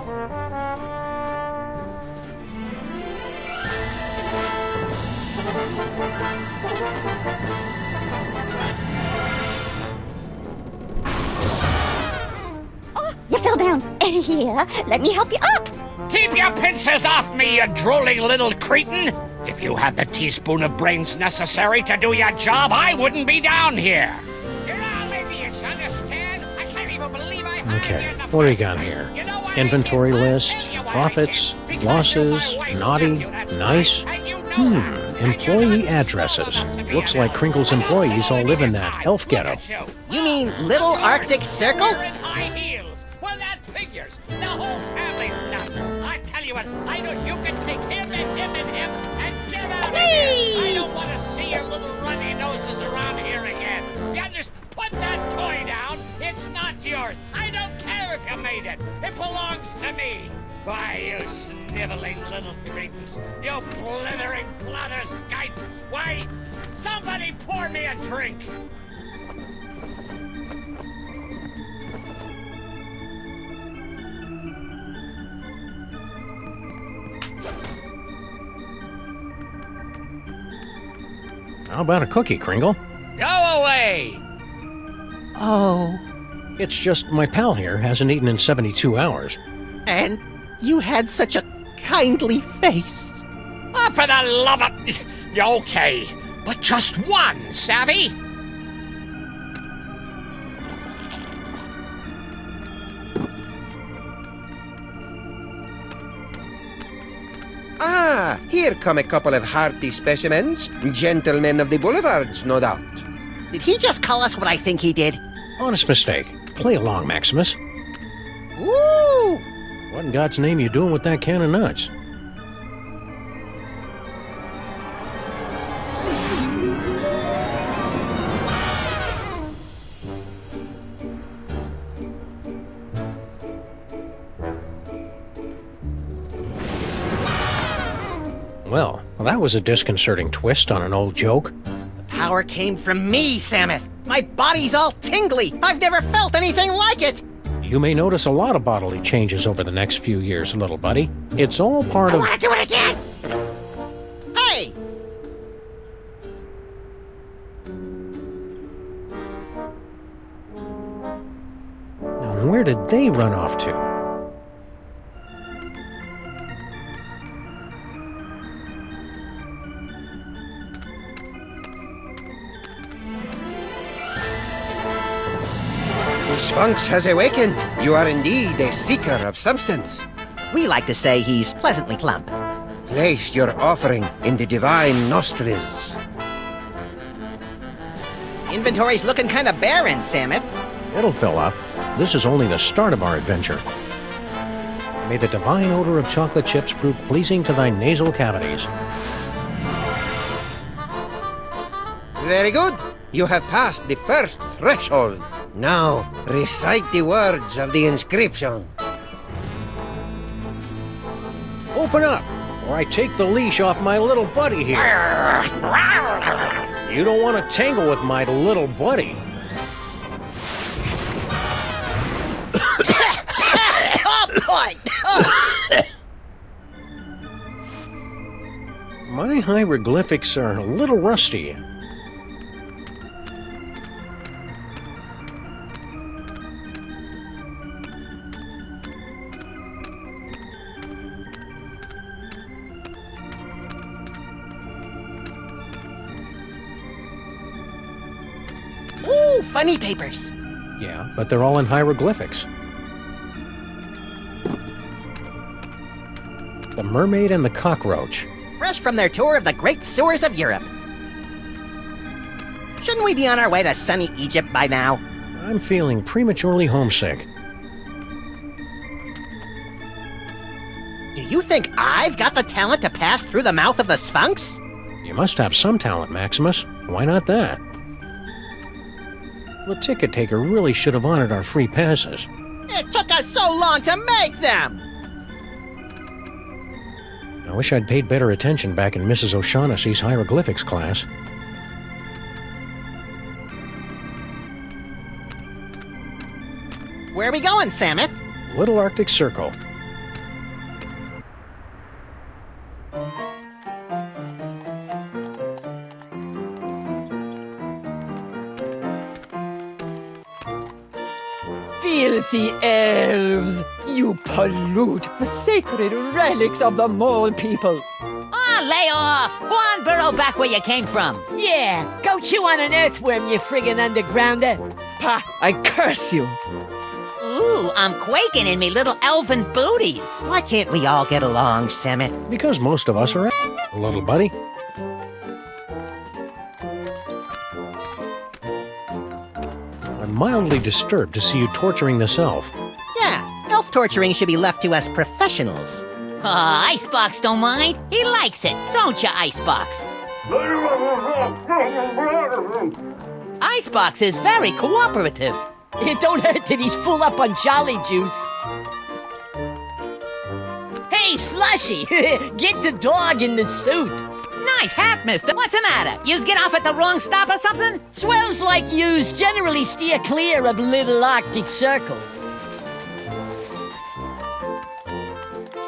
You fell down. Here, let me help you up. Keep your pincers off me, you drooling little cretin! If you had the teaspoon of brains necessary to do your job, I wouldn't be down here. You're all idiots, understand? I can't even believe I hired Okay, you in the what do we first got place. here? You know what? Inventory list, profits, losses, naughty, nice. Employee addresses. Looks like Kringle's employees all live in that elf ghetto. You mean Little Arctic Circle? You're in high heels. Well, that figures. The whole family's nuts. I tell you what, I know you can take him and get out of here. I don't want to see your little runny noses around here again. You just put that toy down. It's not yours. I don't care if you made it. It belongs to me. Why, you sniveling little cretins. You blithering blatherskites. Why, somebody pour me a drink. How about a cookie, Kringle? Go away! Oh. It's just my pal here hasn't eaten in 72 hours. And you had such a kindly face. Oh, for the love of... Okay, but just one, savvy? Ah, here come a couple of hearty specimens. Gentlemen of the boulevards, no doubt. Did he just call us what I think he did? Honest mistake. Play along, Maximus. Woo! What in God's name you doing with that can of nuts? Well, that was a disconcerting twist on an old joke. The power came from me, Samus. My body's all tingly. I've never felt anything like it. You may notice a lot of bodily changes over the next few years, little buddy. It's all part of... I want to do it again! Hey! Now, where did they run off to? The Sphinx has awakened. You are indeed a seeker of substance. We like to say he's pleasantly plump. Place your offering in the divine nostrils. Inventory's looking kind of barren, Samus. It'll fill up. This is only the start of our adventure. May the divine odor of chocolate chips prove pleasing to thy nasal cavities. Very good. You have passed the first threshold. Now, recite the words of the inscription. Open up, or I take the leash off my little buddy here. You don't want to tangle with my little buddy. Oh, boy! My hieroglyphics are a little rusty. Ooh, funny papers. Yeah, but they're all in hieroglyphics. The mermaid and the cockroach. Fresh from their tour of the great sewers of Europe. Shouldn't we be on our way to sunny Egypt by now? I'm feeling prematurely homesick. Do you think I've got the talent to pass through the mouth of the Sphinx? You must have some talent, Maximus. Why not that? The ticket taker really should have honored our free passes. It took us so long to make them! I wish I'd paid better attention back in Mrs. O'Shaughnessy's hieroglyphics class. Where are we going, Samus? Little Arctic Circle. Filthy elves! You pollute the sacred relics of the mole people! Oh, lay off! Go on, burrow back where you came from! Yeah, go chew on an earthworm, you friggin' undergrounder! Pah, I curse you! Ooh, I'm quaking in me little elven booties! Why can't we all get along, Samus? Because most of us are little buddy. I'm mildly disturbed to see you torturing this elf. Yeah, elf torturing should be left to us professionals. Icebox don't mind. He likes it, don't you, Icebox? Icebox is very cooperative. It don't hurt that he's full up on jolly juice. Hey, Slushy! Get the dog in the suit! Nice hat, mister. What's the matter? Yous get off at the wrong stop or something? Swells like yous generally steer clear of Little Arctic Circle.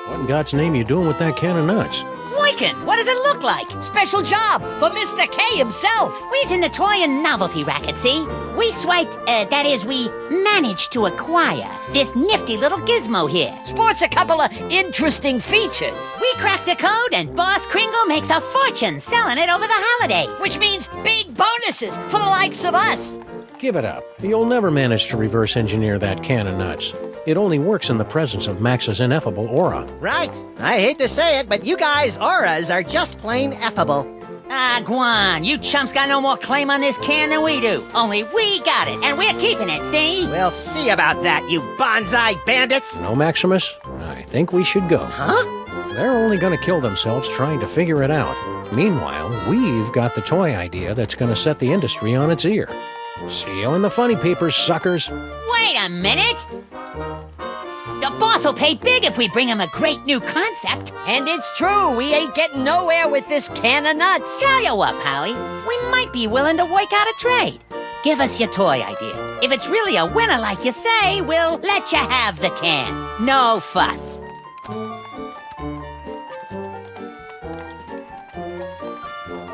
What in God's name you doing with that can of nuts? Wyken, what does it look like? Special job for Mr. K himself. We's in the toy and novelty racket, see? We swiped, that is, we managed to acquire this nifty little gizmo here. Sports a couple of interesting features. We cracked the code and Boss Kringle makes a fortune selling it over the holidays. Which means big bonuses for the likes of us. Give it up. You'll never manage to reverse engineer that can of nuts. It only works in the presence of Max's ineffable aura. Right. I hate to say it, but you guys' auras are just plain effable. Ah, Guan, you chumps got no more claim on this can than we do. Only we got it, and we're keeping it, see? We'll see about that, you bonsai bandits! No, Maximus, I think we should go. Huh? They're only gonna kill themselves trying to figure it out. Meanwhile, we've got the toy idea that's gonna set the industry on its ear. See you in the funny papers, suckers. Wait a minute! The boss will pay big if we bring him a great new concept. And it's true, we ain't getting nowhere with this can of nuts. Tell you what, Pally, we might be willing to work out a trade. Give us your toy idea. If it's really a winner like you say, we'll let you have the can. No fuss.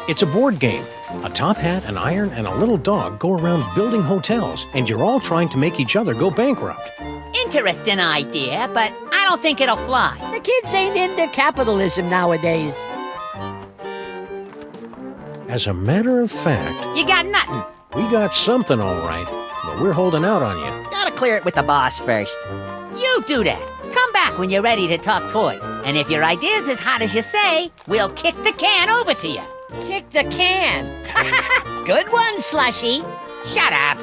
It's a board game. A top hat, an iron, and a little dog go around building hotels, and you're all trying to make each other go bankrupt. Interesting idea, but I don't think it'll fly. The kids ain't into capitalism nowadays. As a matter of fact, You got nothing. we got something all right, but we're holding out on you. Got a clear it with the boss first. You do that. Come back when you're ready to talk toys. And if your idea's as hot as you say, we'll kick the can over to you. Kick the can. Good one, Slushy. Shut up.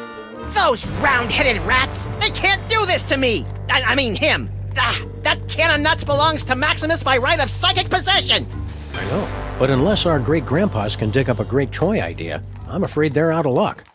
Those round-headed rats, they can't do this to me. I mean him. That can of nuts belongs to Maximus by right of psychic possession. I know, but unless our great-grandpas can dig up a great toy idea, I'm afraid they're out of luck.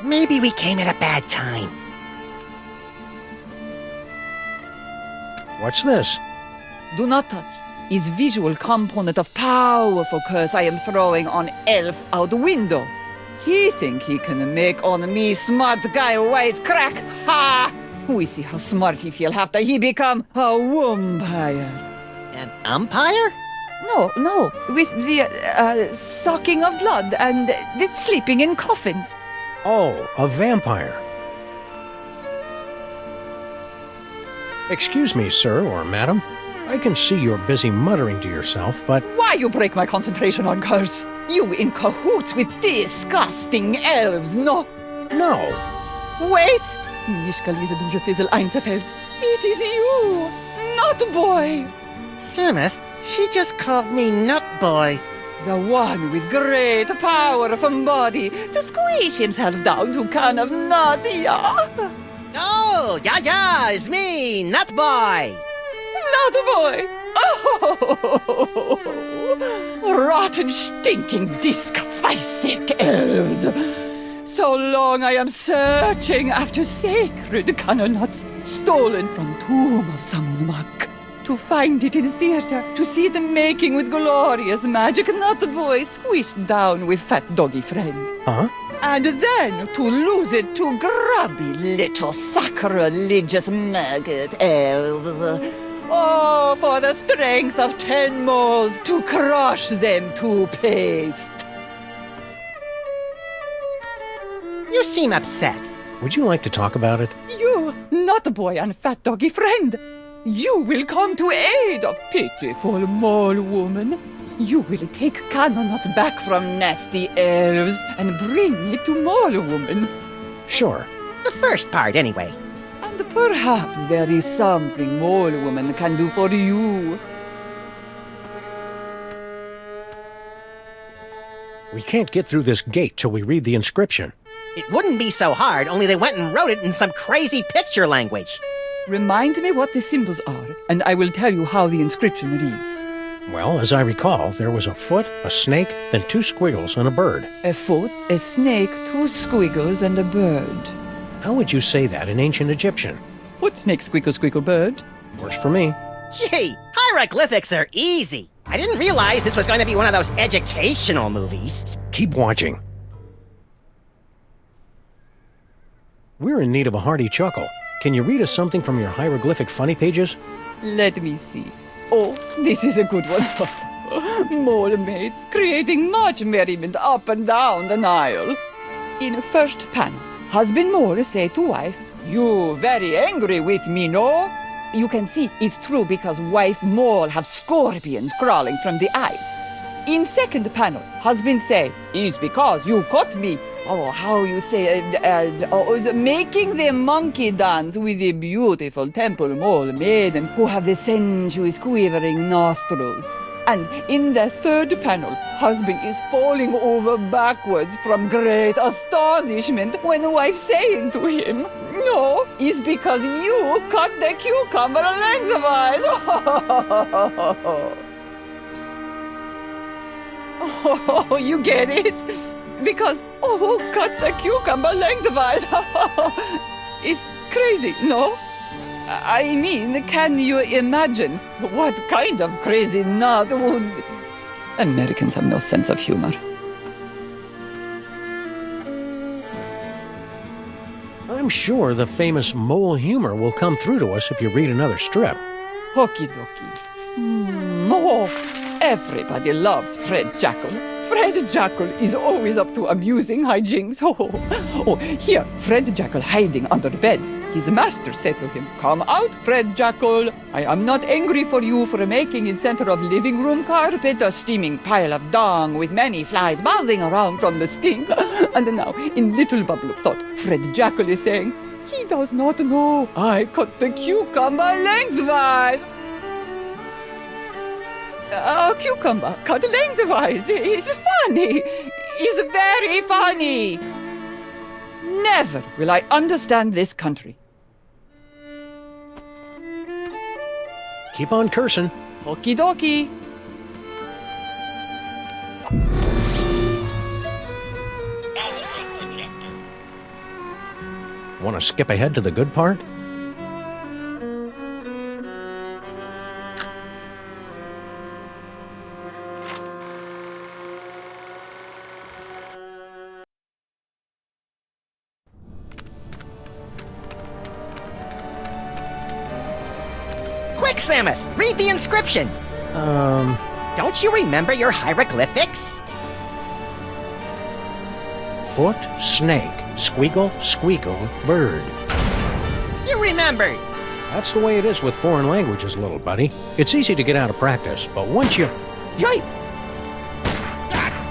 Maybe we came at a bad time. What's this? Do not touch. Is visual component of powerful curse I am throwing on elf out the window. He think he can make on me smart guy wise crack. Ha! We see how smart he feel after he become a wumpire. An umpire? No, with the sucking of blood and the sleeping in coffins. Oh, a vampire. Excuse me, sir or madam. I can see you're busy muttering to yourself, but... Why you break my concentration on curse? You in cahoots with disgusting elves, no? No. Wait! Nicht gelesen du Fizzle Einzelfeld. It is you, Nut Boy! Sumith, she just called me Nut Boy. The one with great power from body to squish himself down to can of nuts, yeah? Oh, yeah, it's me, Nut Boy. Nut Boy! Oh! Rotten, stinking, disc-sick elves! So long I am searching after sacred cannon nuts stolen from tomb of Sammun-Mak. To find it in theater, to see it making with glorious magic Nut Boy squished down with fat doggy friend. Huh? And then to lose it to grubby little sacrilegious maggot elves. Oh, for the strength of 10 moles to crush them to paste. You seem upset. Would you like to talk about it? You, Nut Boy and fat doggy friend. You will come to aid of pitiful mole woman. You will take Canonut back from nasty elves and bring it to mole woman. Sure. The first part, anyway. And perhaps there is something mole woman can do for you. We can't get through this gate till we read the inscription. It wouldn't be so hard, only they went and wrote it in some crazy picture language. Remind me what the symbols are, and I will tell you how the inscription reads. Well, as I recall, there was a foot, a snake, then 2 squiggles, and a bird. A foot, a snake, 2 squiggles, and a bird. How would you say that in ancient Egyptian? Foot, snake, squiggle, squiggle, bird. Works for me. Gee, hieroglyphics are easy. I didn't realize this was going to be one of those educational movies. Keep watching. We're in need of a hearty chuckle. Can you read us something from your hieroglyphic funny pages? Let me see. Oh, this is a good one. Mole mates creating much merriment up and down the Nile. In first panel, husband mole say to wife, "You very angry with me, no?" You can see it's true because wife mole have scorpions crawling from the eyes. In second panel, husband say, "It's because you caught me." Oh, how you say, making the monkey dance with the beautiful temple mole maiden who have the sensuous quivering nostrils. And in the third panel, husband is falling over backwards from great astonishment when the wife saying to him, "No, it's because you cut the cucumber lengthwise." Oh, you get it? Because, who cuts a cucumber lengthwise? It's crazy, no? I mean, can you imagine what kind of crazy nut would... Americans have no sense of humor. I'm sure the famous mole humor will come through to us if you read another strip. Okie dokie. Oh, everybody loves Fred Jackal. Fred Jackal is always up to amusing hijinks. Oh, here, Fred Jackal hiding under the bed. His master said to him, "Come out, Fred Jackal. I am not angry for you for making in center of living room carpet a steaming pile of dung with many flies buzzing around from the stink." And now, in little bubble of thought, Fred Jackal is saying, "He does not know. I cut the cucumber lengthwise." A cucumber cut lengthwise is funny. Is very funny. Never will I understand this country. Keep on cursing. Okie dokie. Want to skip ahead to the good part? Quick, Samuth, read the inscription. Don't you remember your hieroglyphics? Foot, snake, squeakle, squeakle, bird. You remembered. That's the way it is with foreign languages, little buddy. It's easy to get out of practice, but once you... Yipe!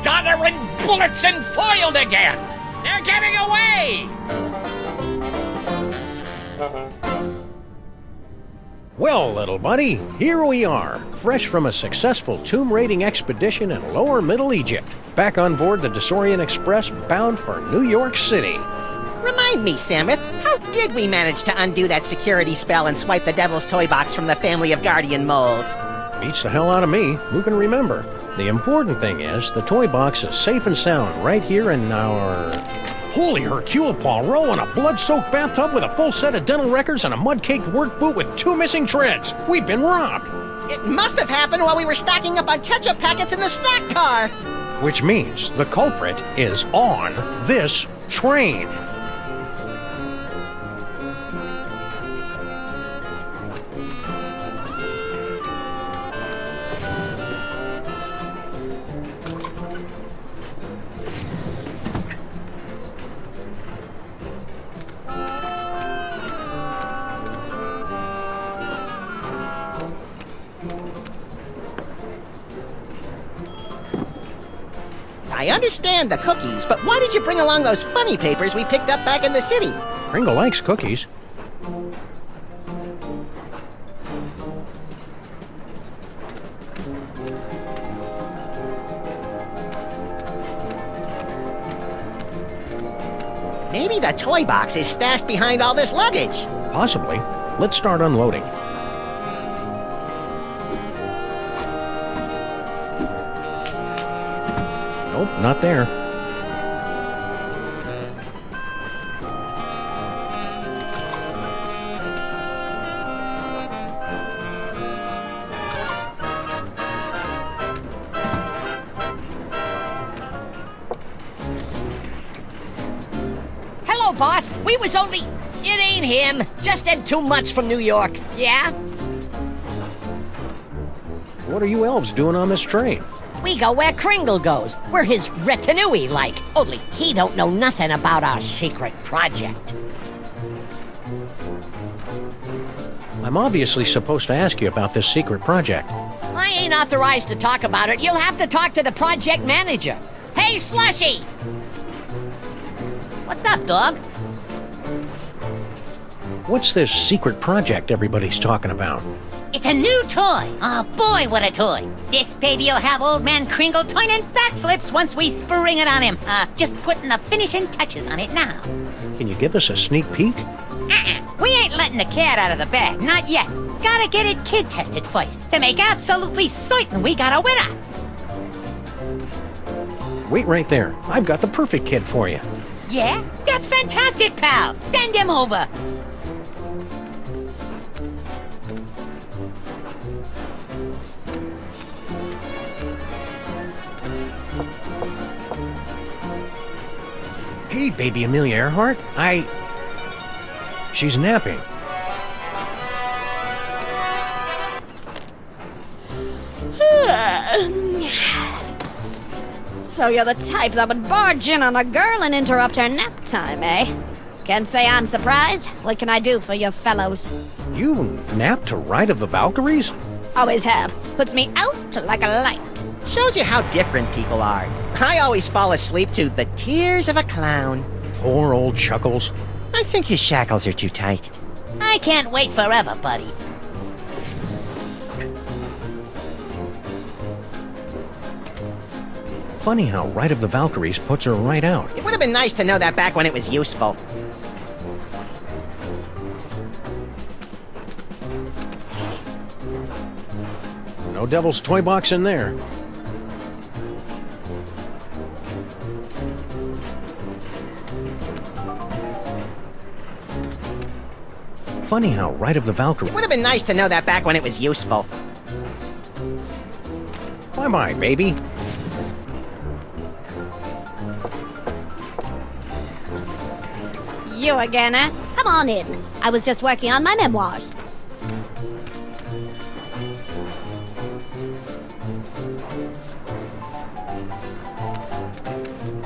Doddering bullets and foiled again! They're getting away! Well, little buddy, here we are, fresh from a successful tomb raiding expedition in lower Middle Egypt, back on board the Desaurian Express bound for New York City. Remind me, Samuth, how did we manage to undo that security spell and swipe the Devil's Toybox from the family of guardian moles? Beats the hell out of me. Who can remember? The important thing is, the Toybox is safe and sound right here in our... Holy Hercule Poirot in a blood-soaked bathtub with a full set of dental records and a mud-caked work boot with 2 missing treads. We've been robbed. It must have happened while we were stocking up on ketchup packets in the snack car. Which means the culprit is on this train. I understand the cookies, but why did you bring along those funny papers we picked up back in the city? Kringle likes cookies. Maybe the toy box is stashed behind all this luggage. Possibly. Let's start unloading. Nope, not there. Hello, boss. We was only... It ain't him. Just had too much from New York. Yeah? What are you elves doing on this train? We go where Kringle goes. We're his retinue like. Only he don't know nothing about our secret project. I'm obviously supposed to ask you about this secret project. I ain't authorized to talk about it. You'll have to talk to the project manager. Hey, Slushy! What's up, dog? What's this secret project everybody's talking about? It's a new toy. Oh boy, what a toy. This baby'll have old man Kringle turning backflips once we spring it on him. Just putting the finishing touches on it now. Can you give us a sneak peek? We ain't letting the cat out of the bag, not yet. Gotta get it kid tested first to make absolutely certain we got a winner. Wait right there. I've got the perfect kid for you. Yeah? That's fantastic, pal. Send him over. Hey, baby Amelia Earhart. She's napping. So you're the type that would barge in on a girl and interrupt her nap time, eh? Can't say I'm surprised. What can I do for you fellows? You nap to Ride of the Valkyries? Always have. Puts me out like a light. Shows you how different people are. I always fall asleep to the tears of a clown. Poor old Chuckles. I think his shackles are too tight. I can't wait forever, buddy. Funny how Ride of the Valkyries puts her right out. It would have been nice to know that back when it was useful. No Devil's Toybox in there. Funny how Ride of the Valkyries... It would have been nice to know that back when it was useful. Bye-bye, baby. You again, eh? Come on in. I was just working on my memoirs.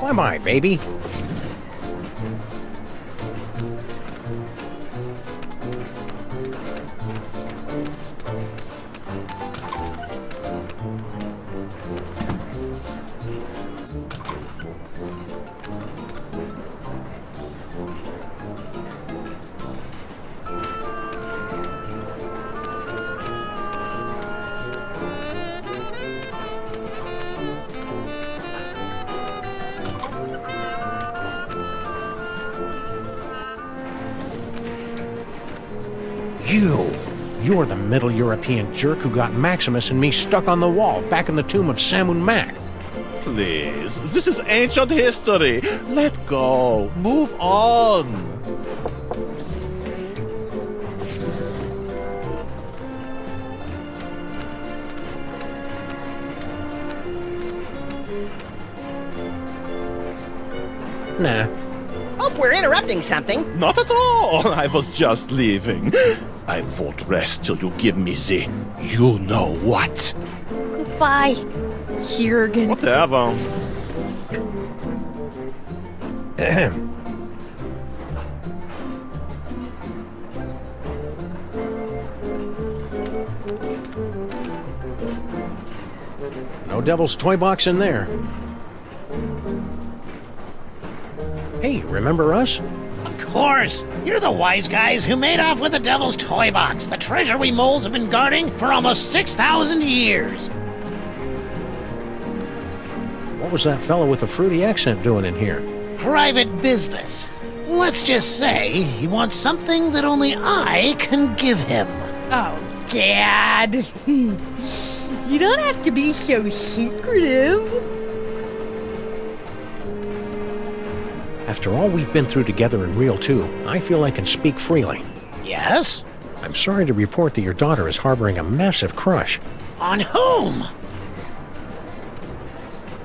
Bye-bye, baby. You're the Middle European jerk who got Maximus and me stuck on the wall back in the tomb of Sammun-Mak. Please, this is ancient history. Let go. Move on. Nah. Oh, we're interrupting something. Not at all. I was just leaving. I won't rest till you give me the you-know-what. Goodbye, Jürgen. Whatever. No Devil's Toybox in there. Hey, remember us? Of course! You're the wise guys who made off with the Devil's Toybox, the treasure we moles have been guarding for almost 6,000 years. What was that fellow with the fruity accent doing in here? Private business. Let's just say he wants something that only I can give him. Oh, Dad. You don't have to be so secretive. After all we've been through together in Real 2, I feel I can speak freely. Yes? I'm sorry to report that your daughter is harboring a massive crush. On whom?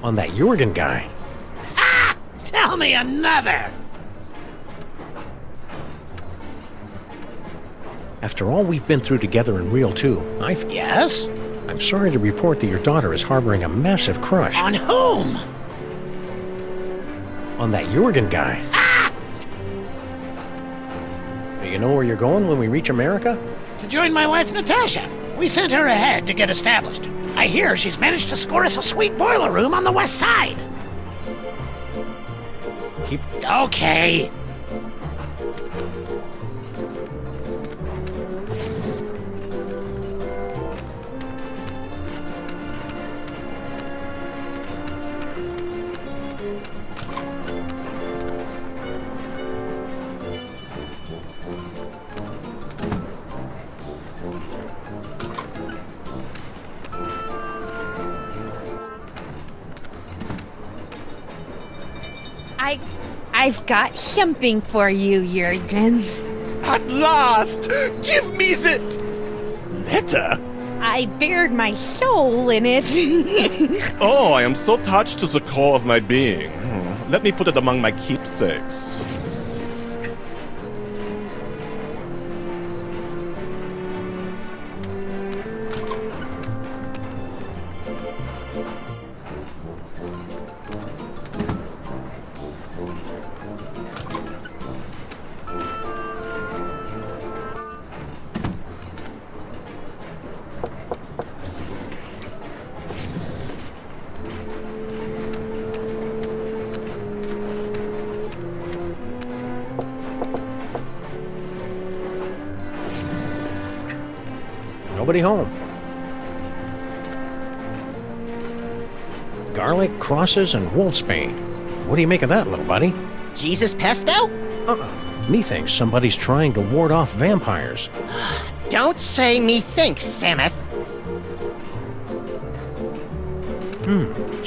On that Jürgen guy. Ah! Tell me another! After all we've been through together in Real 2, Yes? I'm sorry to report that your daughter is harboring a massive crush. On whom? On that Jürgen guy. Ah! Do you know where you're going when we reach America? To join my wife Natasha. We sent her ahead to get established. I hear she's managed to score us a sweet boiler room on the west side. Okay. I've got something for you, Jürgen. At last! Give me the letter! I bared my soul in it. Oh, I am so touched to the core of my being. Let me put it among my keepsakes. nobody home. Garlic, crosses, and wolfsbane. What do you make of that, little buddy? Jesus pesto? Methinks somebody's trying to ward off vampires. Don't say methinks, Samuth.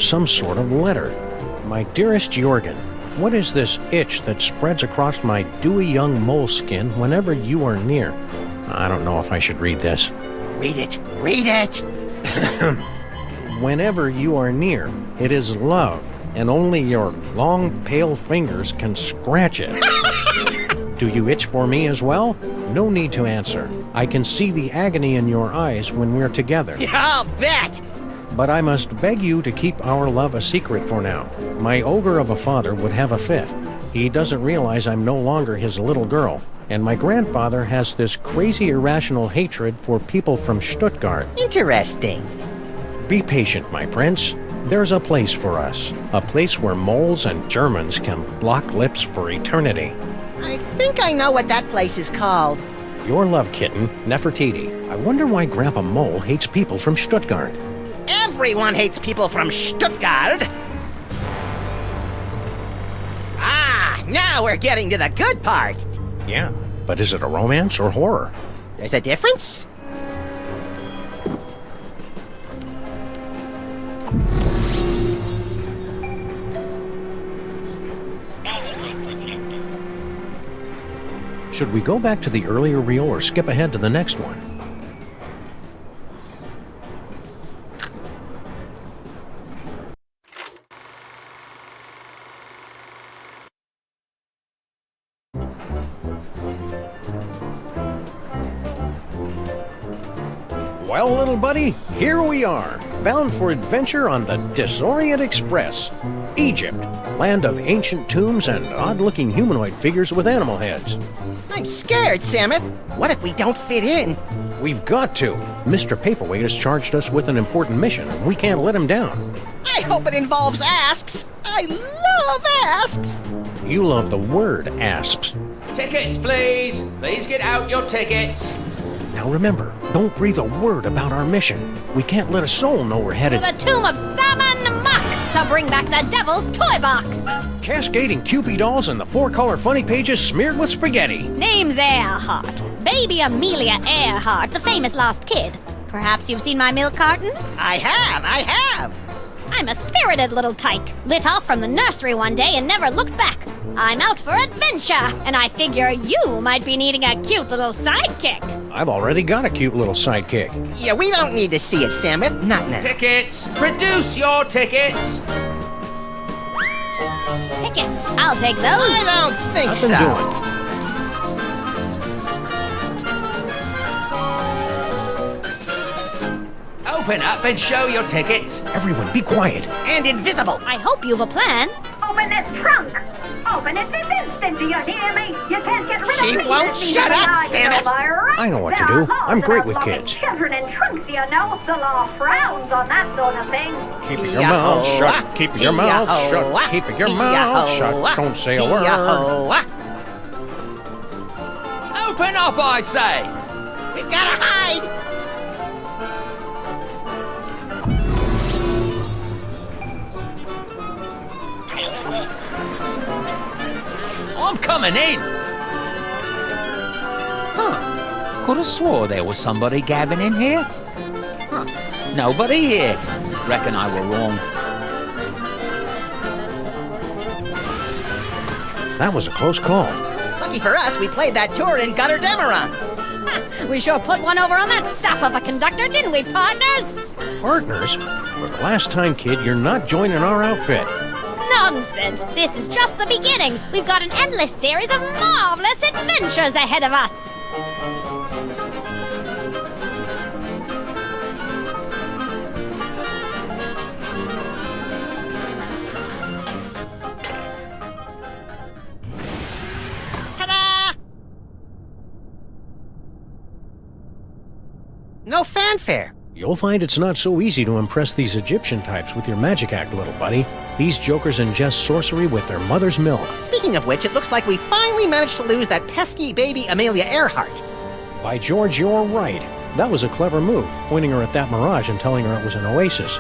Some sort of letter. My dearest Jorgen, what is this itch that spreads across my dewy young mole skin whenever you are near? I don't know if I should read this. Read it. Read it. Whenever you are near, it is love, and only your long, pale fingers can scratch it. Do you itch for me as well? No need to answer. I can see the agony in your eyes when we're together. Yeah, I'll bet! But I must beg you to keep our love a secret for now. My ogre of a father would have a fit. He doesn't realize I'm no longer his little girl, and my grandfather has this crazy irrational hatred for people from Stuttgart. Interesting. Be patient, my prince. There's a place for us. A place where moles and Germans can lock lips for eternity. I think I know what that place is called. Your love kitten, Nefertiti. I wonder why Grandpa Mole hates people from Stuttgart. Everyone hates people from Stuttgart. Ah, now we're getting to the good part. Yeah, but is it a romance or horror? There's a difference? Should we go back to the earlier reel or skip ahead to the next one? Well, little buddy, here we are, bound for adventure on the Disorient Express. Egypt, land of ancient tombs and odd-looking humanoid figures with animal heads. I'm scared, Samuth. What if we don't fit in? We've got to. Mr. Paperweight has charged us with an important mission, and we can't let him down. I hope it involves asks. I love asks. You love the word asps. Tickets, please. Please get out your tickets. Now remember, don't breathe a word about our mission. We can't let a soul know we're headed to the tomb of Sammun-Mak to bring back the devil's Toybox. Cascading Cupid dolls and the 4-color funny pages smeared with spaghetti. Name's Earhart. Baby Amelia Earhart, the famous lost kid. Perhaps you've seen my milk carton? I have. I'm a spirited little tyke. Lit off from the nursery one day and never looked back. I'm out for adventure, and I figure you might be needing a cute little sidekick. I've already got a cute little sidekick. Yeah, we don't need to see it, Samuth. Not now. Tickets! Produce your tickets! Tickets? I'll take those. I don't think Nothing so. Open up and show your tickets. Everyone, be quiet. And invisible. I hope you've a plan. Open this trunk! Open it this instant, do you hear me? You can't get rid of me! She won't shut up, Samuth! I know what to do. I'm great with kids. Children in trunks, you know. The law frowns on that sort of thing. Keep your mouth shut. Keep your mouth shut. Keep your mouth shut. Don't say a word. Open up, I say! We've gotta hide! I'm coming in! Huh. Could have swore there was somebody gabbing in here. Huh. Nobody here. Reckon I were wrong. That was a close call. Lucky for us, we played that tour in Gutter Demerang. We sure put one over on that sap of a conductor, didn't we, partners? Partners? For the last time, kid, you're not joining our outfit. Nonsense! This is just the beginning. We've got an endless series of marvelous adventures ahead of us. Ta-da! No fanfare. You'll find it's not so easy to impress these Egyptian types with your magic act, little buddy. These jokers ingest sorcery with their mother's milk. Speaking of which, it looks like we finally managed to lose that pesky baby Amelia Earhart. By George, you're right. That was a clever move, pointing her at that mirage and telling her it was an oasis.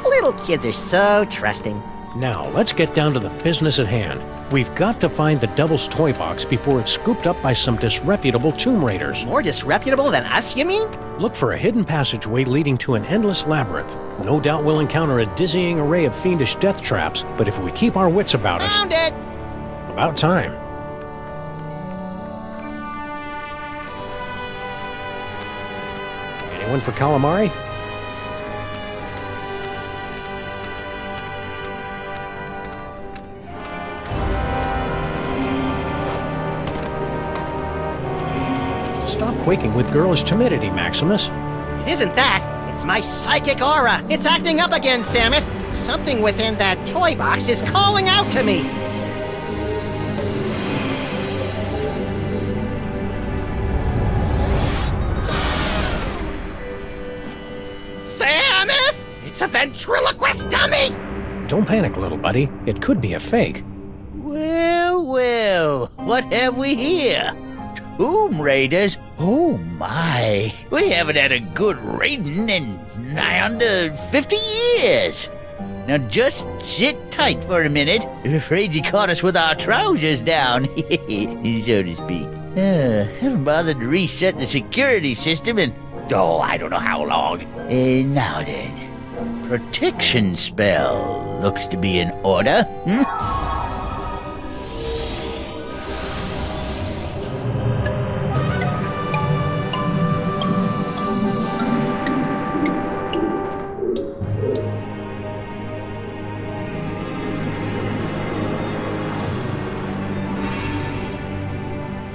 Little kids are so trusting. Now, let's get down to the business at hand. We've got to find the Devil's Toy Box before it's scooped up by some disreputable tomb raiders. More disreputable than us, you mean? Look for a hidden passageway leading to an endless labyrinth. No doubt we'll encounter a dizzying array of fiendish death traps, but if we keep our wits about us... Found it! About time. Anyone for calamari? Stop quaking with girlish timidity, Maximus. It isn't that. It's my psychic aura. It's acting up again, Samus. Something within that toy box is calling out to me. Samus! It's a ventriloquist dummy! Don't panic, little buddy. It could be a fake. Well, well, what have we here? Tomb Raiders? Oh my, we haven't had a good raiding in nigh under 50 years. Now just sit tight for a minute. I'm afraid you caught us with our trousers down, so to speak. Haven't bothered to reset the security system in, I don't know how long. Now then, protection spell looks to be in order.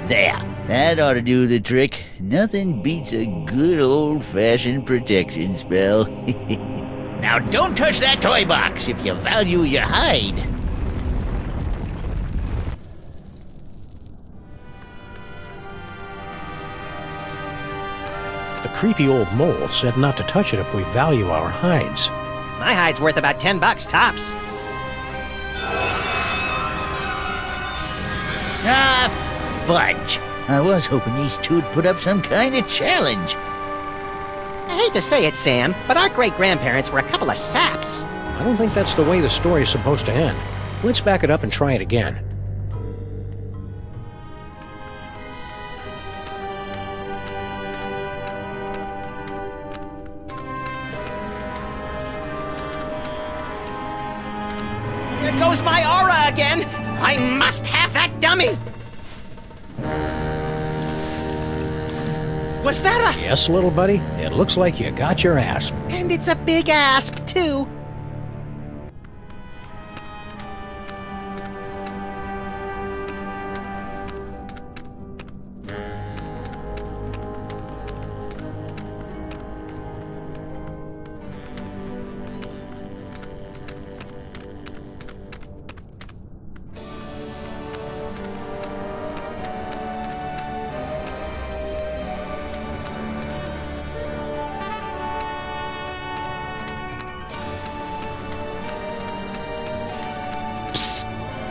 There, that ought to do the trick. Nothing beats a good old-fashioned protection spell. Now don't touch that toy box if you value your hide. The creepy old mole said not to touch it if we value our hides. My hide's worth about $10 tops. Ah, fudge. I was hoping these two'd put up some kind of challenge. I hate to say it, Sam, but our great-grandparents were a couple of saps. I don't think that's the way the story is supposed to end. Let's back it up and try it again. There goes my aura again! I must have that dummy! Was that a... Yes, little buddy. It looks like you got your asp. And it's a big asp, too.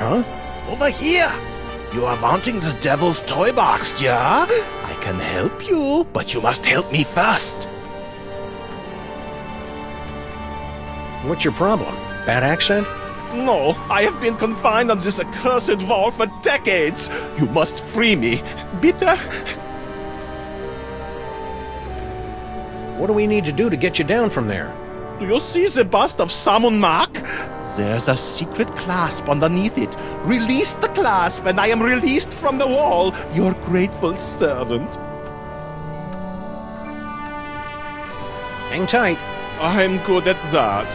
Huh? Over here! You are wanting the Devil's Toy Box, yeah? I can help you, but you must help me first. What's your problem? Bad accent? No, I have been confined on this accursed wall for decades. You must free me. Bitte? What do we need to do to get you down from there? Do you see the bust of Sammun-Mak? There's a secret clasp underneath it. Release the clasp and I am released from the wall, your grateful servant. Hang tight. I'm good at that.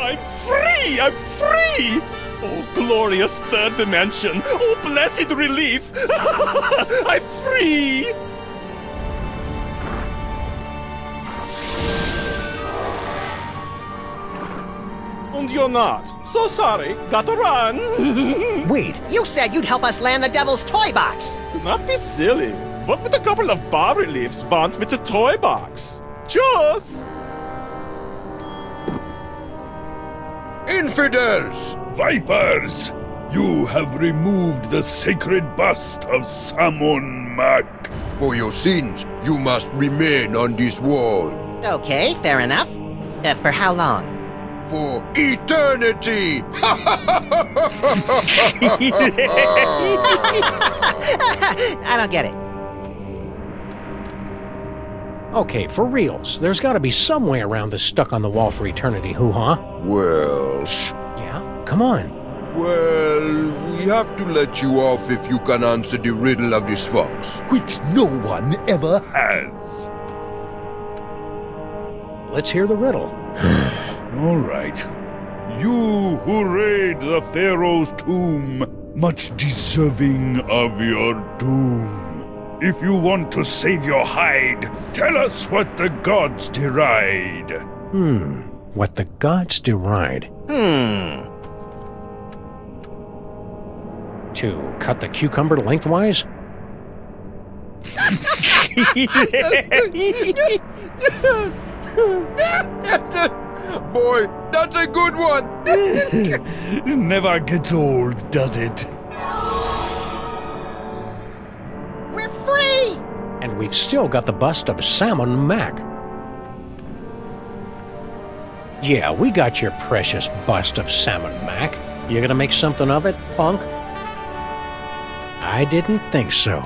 I'm free! I'm free! Oh, glorious third dimension! Oh, blessed relief! I'm free! And and you're not. So sorry, gotta run. Wait. You said you'd help us land the devil's toy box. Do not be silly. What would a couple of bas reliefs want with a toy box? Choose! Infidels! Vipers! You have removed the sacred bust of Sammun-Mak. For your sins, you must remain on this wall. Okay, fair enough. For how long? For eternity! I don't get it. Okay, for reals, there's gotta be some way around this stuck on the wall for eternity hoo-ha. Well... Yeah? Come on. Well, we have to let you off if you can answer the riddle of the Sphinx, which no one ever has. Let's hear the riddle. All right. You who raid the Pharaoh's tomb, much deserving of your doom. If you want to save your hide, tell us what the gods deride. What the gods deride. To cut the cucumber lengthwise? Boy, that's a good one! Never gets old, does it? We're free! And we've still got the bust of Sammun-Mak. Yeah, we got your precious bust of Sammun-Mak. You gonna make something of it, punk? I didn't think so.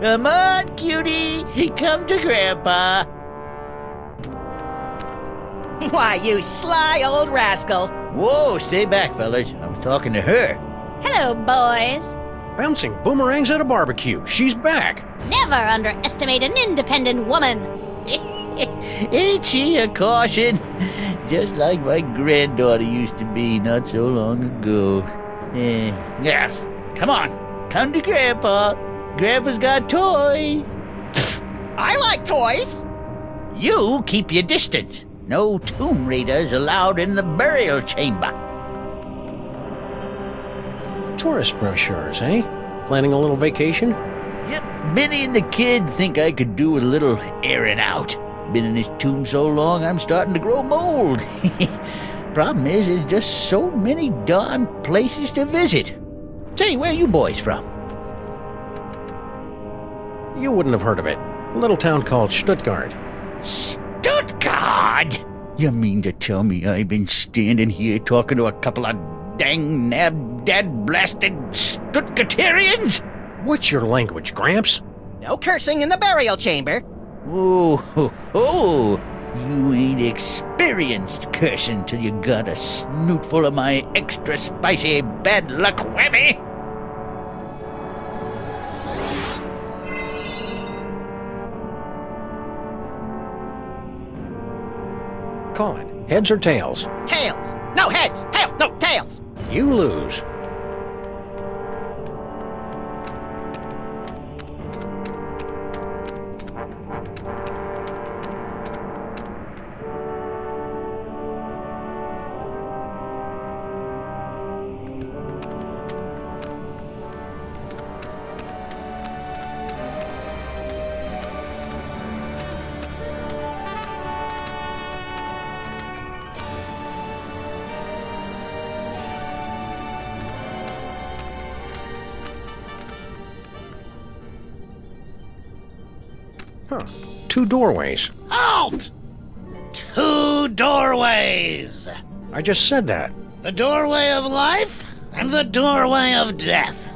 Come on, cutie. Come to Grandpa. Why, you sly old rascal. Whoa, stay back, fellas. I was talking to her. Hello, boys. Bouncing boomerangs at a barbecue. She's back. Never underestimate an independent woman. Ain't she a caution? Just like my granddaughter used to be not so long ago. Yes. Come on. Come to Grandpa. Grandpa's got toys. I like toys. You keep your distance. No tomb raiders allowed in the burial chamber. Tourist brochures, eh? Planning a little vacation? Yep, Benny and the kid think I could do with a little airing out. Been in this tomb so long, I'm starting to grow mold. Problem is, there's just so many darn places to visit. Say, where you boys from? You wouldn't have heard of it. A little town called Stuttgart. Stuttgart? You mean to tell me I've been standing here talking to a couple of dang nab-dad-blasted Stuttgarterians? What's your language, Gramps? No cursing in the burial chamber. Oh, you ain't experienced cursing till you got a snoot full of my extra spicy bad luck whammy. Call it. Heads or tails? Tails. No heads. Hell, no tails. You lose. Huh. 2 doorways. Halt! 2 doorways! I just said that. The doorway of life and the doorway of death.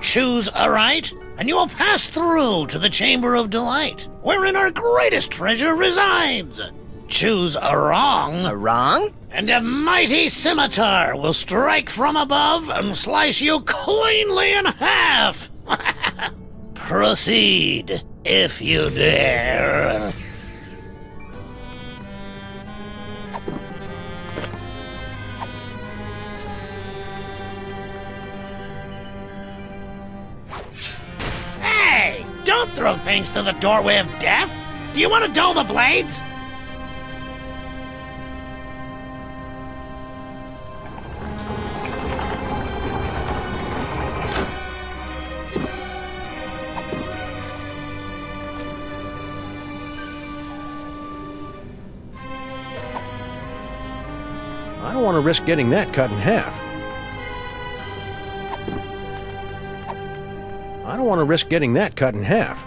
Choose a right and you will pass through to the Chamber of Delight, wherein our greatest treasure resides. Choose a wrong. A wrong? And a mighty scimitar will strike from above and slice you cleanly in half. Proceed, if you dare. Hey, don't throw things through the doorway of death. Do you want to dull the blades? I don't want to risk getting that cut in half. I don't want to risk getting that cut in half.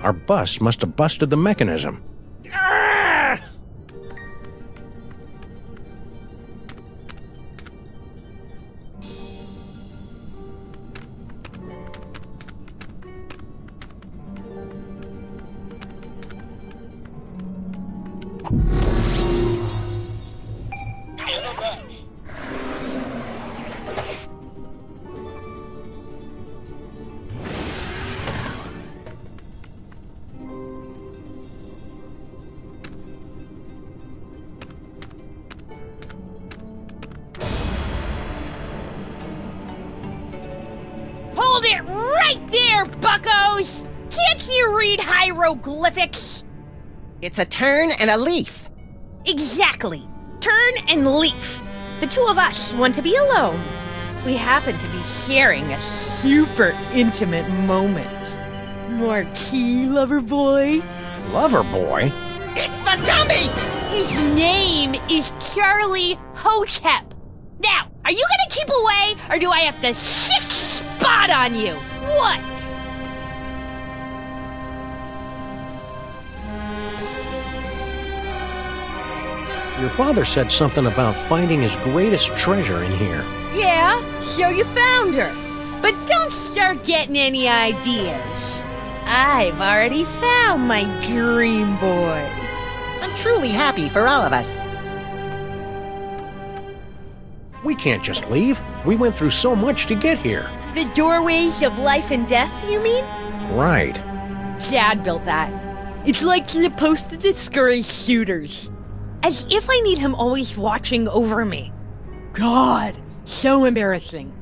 Our bus must have busted the mechanism. Hold it right there, buckos! Can't you read hieroglyphics? It's a turn and a leaf. Exactly. Turn and leaf. The two of us want to be alone. We happen to be sharing a super intimate moment. Marquis, lover boy. Lover boy? It's the dummy! His name is Charlie Hotep. Now, are you gonna keep away, or do I have to shit spot on you? What? Your father said something about finding his greatest treasure in here. Yeah, so you found her. But don't start getting any ideas. I've already found my dream boy. I'm truly happy for all of us. We can't just leave. We went through so much to get here. The doorways of life and death, you mean? Right. Dad built that. It's like supposed to discourage shooters. As if I need him always watching over me. God, so embarrassing.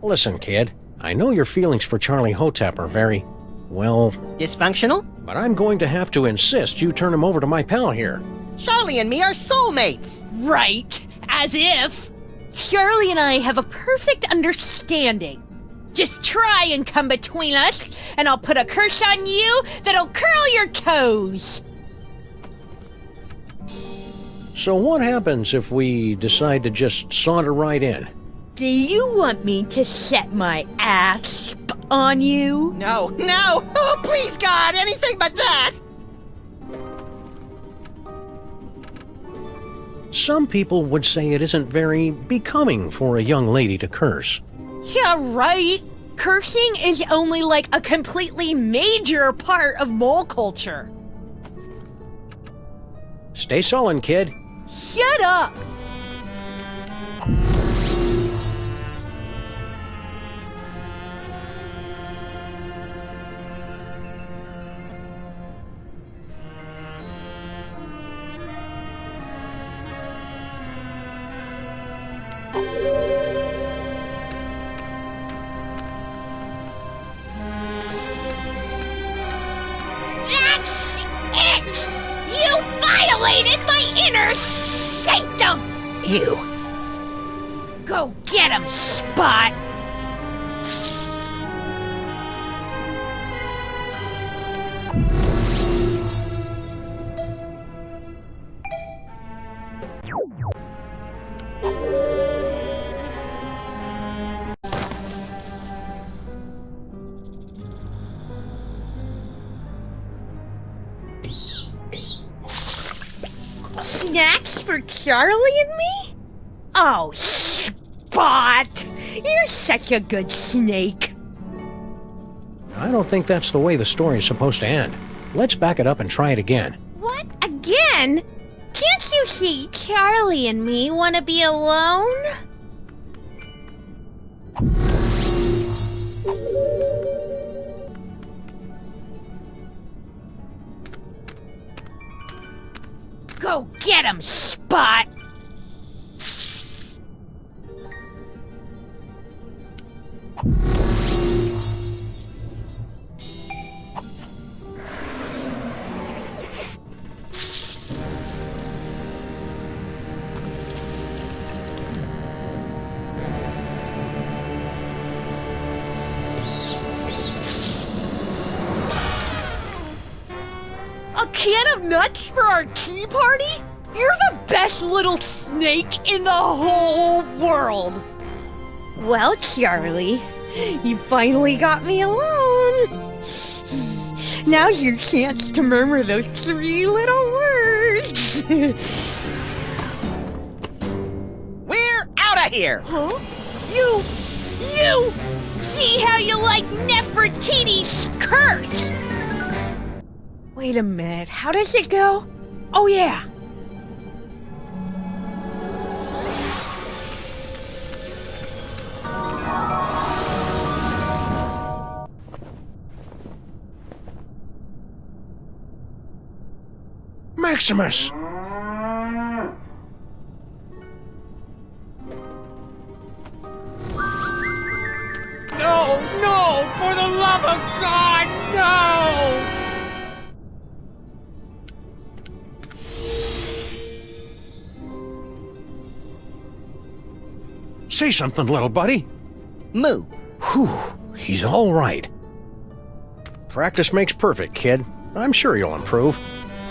Listen, kid. I know your feelings for Charlie Hotep are very, well... dysfunctional? But I'm going to have to insist you turn him over to my pal here. Charlie and me are soulmates. Right, as if. Charlie and I have a perfect understanding. Just try and come between us, and I'll put a curse on you that'll curl your toes. So what happens if we decide to just saunter right in? Do you want me to set my ass on you? No, no! Oh, please, God, anything but that! Some people would say it isn't very becoming for a young lady to curse. Yeah, right. Cursing is only like a completely major part of mole culture. Stay sullen, kid. Shut up! That's it! You violated my inner sanctum! Ew. Go get him, Spot! snacks for Charlie and me? Oh, Spot! You're such a good snake. I don't think that's the way the story's supposed to end. Let's back it up and try it again. What? Again? Can't you see Charlie and me want to be alone? Go get him, Spot! A can of nuts for our tea party? You're the best little snake in the whole world! Well, Charlie, you finally got me alone. Now's your chance to murmur those 3 little words. We're out of here! Huh? You! See how you like Nefertiti's curse! Wait a minute, how does it go? Oh yeah! Maximus! No! For the love of God, no! Say something, little buddy. Moo. Whew, he's all right. Practice makes perfect, kid. I'm sure you'll improve.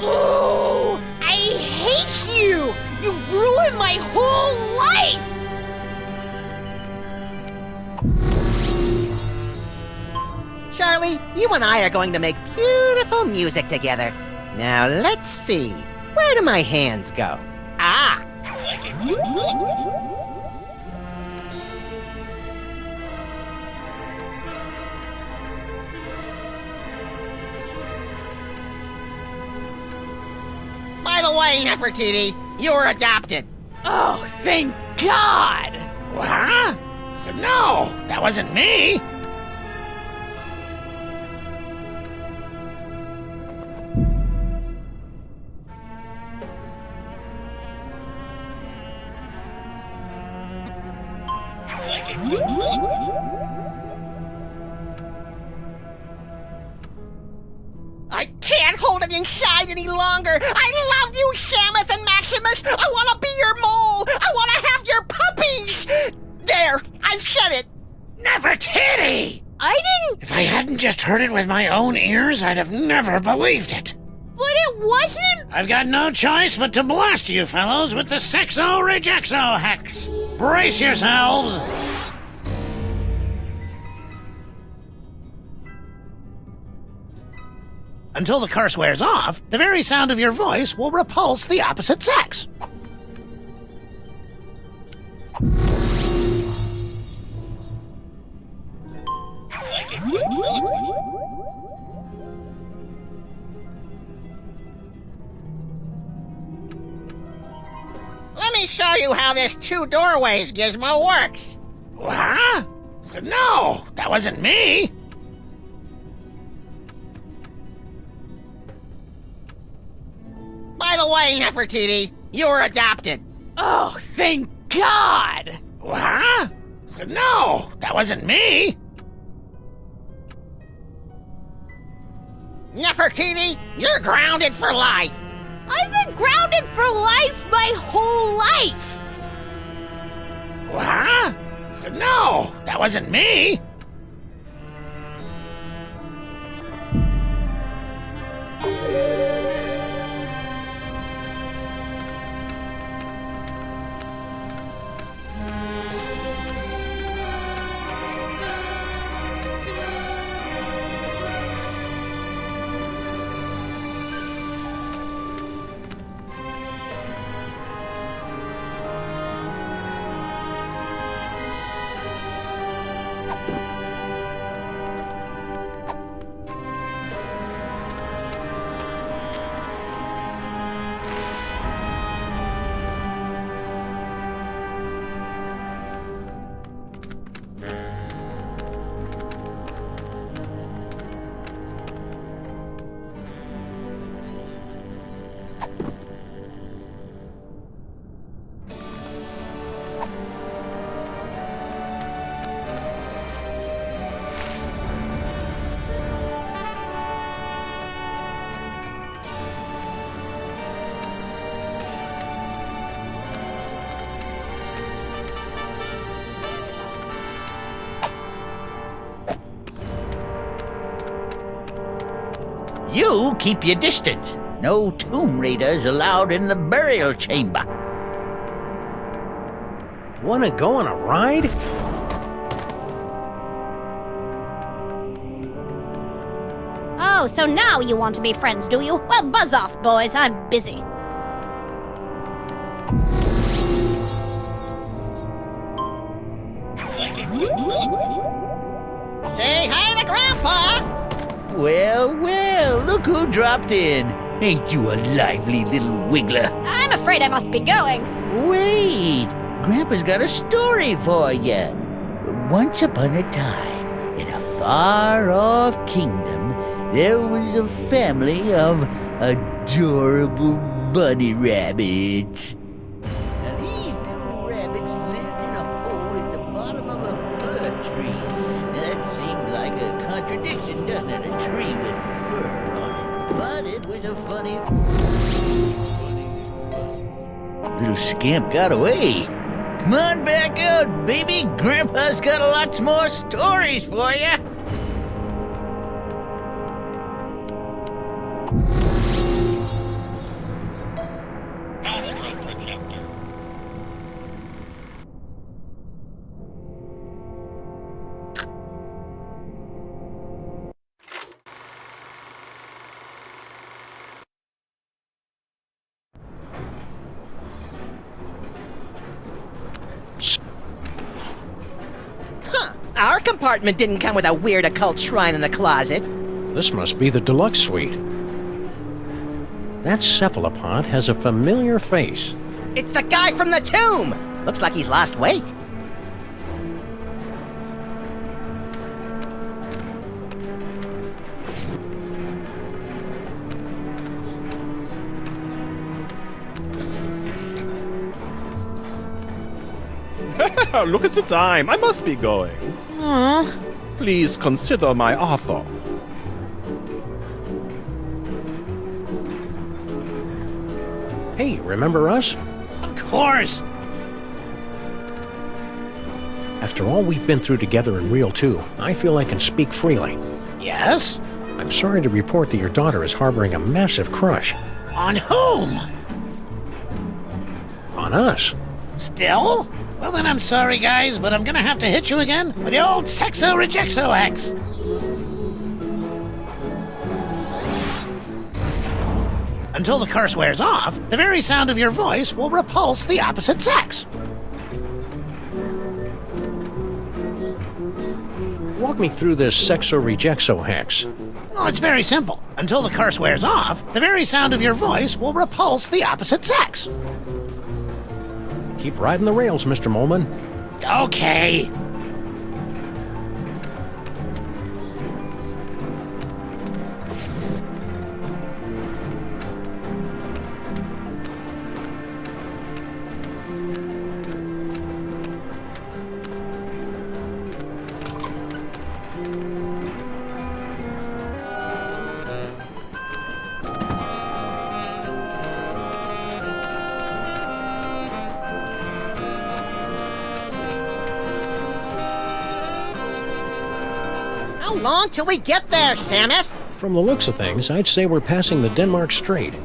Oh, I hate you! You ruined my whole life! Charlie, you and I are going to make beautiful music together. Now let's see. Where do my hands go? Ah! By the way, Nefertiti, you were adopted. Oh, thank God! Huh? No, that wasn't me. I can't hold it inside any longer. I love you, Samus and Maximus. I want to be your mole. I want to have your puppies. There, I've said it. Nefertiti! I didn't... If I hadn't just heard it with my own ears, I'd have never believed it. But it wasn't... I've got no choice but to blast you fellows with the Sexo-Rejexo hex. Brace yourselves. Until the curse wears off, the very sound of your voice will repulse the opposite sex. Let me show you how this 2 doorways gizmo works. Huh? No, that wasn't me. By the way, Nefertiti, you were adopted. Oh, thank God! Huh? No, that wasn't me. Nefertiti, you're grounded for life. I've been grounded for life my whole life! Huh? No, that wasn't me. You keep your distance. No tomb raiders allowed in the burial chamber. Wanna go on a ride? Oh, so now you want to be friends, do you? Well, buzz off, boys. I'm busy. Say hi to Grandpa! Well, well, look who dropped in. Ain't you a lively little wiggler? I'm afraid I must be going. Wait, Grandpa's got a story for you. Once upon a time, in a far-off kingdom, there was a family of adorable bunny rabbits. Now, these little rabbits lived in a hole at the bottom of a fir tree. Now, that seemed like a contradiction, doesn't it? A tree with fur on it. But it was a funny... Little scamp got away. Come on back out, baby. Grandpa's got lots more stories for you. Our compartment didn't come with a weird occult shrine in the closet. This must be the deluxe suite. That cephalopod has a familiar face. It's the guy from the tomb! Looks like he's lost weight. Look at the time. I must be going. Please consider my offer. Hey, remember us? Of course. After all we've been through together in Real 2, I feel I can speak freely. Yes? I'm sorry to report that your daughter is harboring a massive crush. On whom? On us. Still? Well then I'm sorry guys, but I'm gonna have to hit you again with the old sexo-rejexo hex. Until the curse wears off, the very sound of your voice will repulse the opposite sex. Walk me through this sexo-rejexo hex. Well, it's very simple. Until the curse wears off, the very sound of your voice will repulse the opposite sex. Keep riding the rails, Mr. Molman. Okay. How long till we get there, Samus? From the looks of things, I'd say we're passing the Denmark Strait. You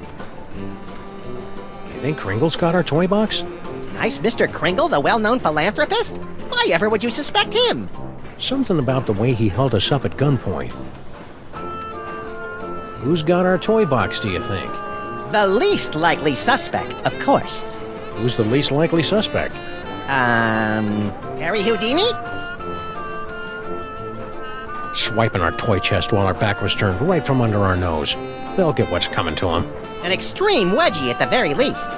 think Kringle's got our toy box? Nice Mr. Kringle, the well-known philanthropist? Why ever would you suspect him? Something about the way he held us up at gunpoint. Who's got our toy box, do you think? The least likely suspect, of course. Who's the least likely suspect? Harry Houdini? Swiping our toy chest while our back was turned right from under our nose. They'll get what's coming to them. An extreme wedgie at the very least.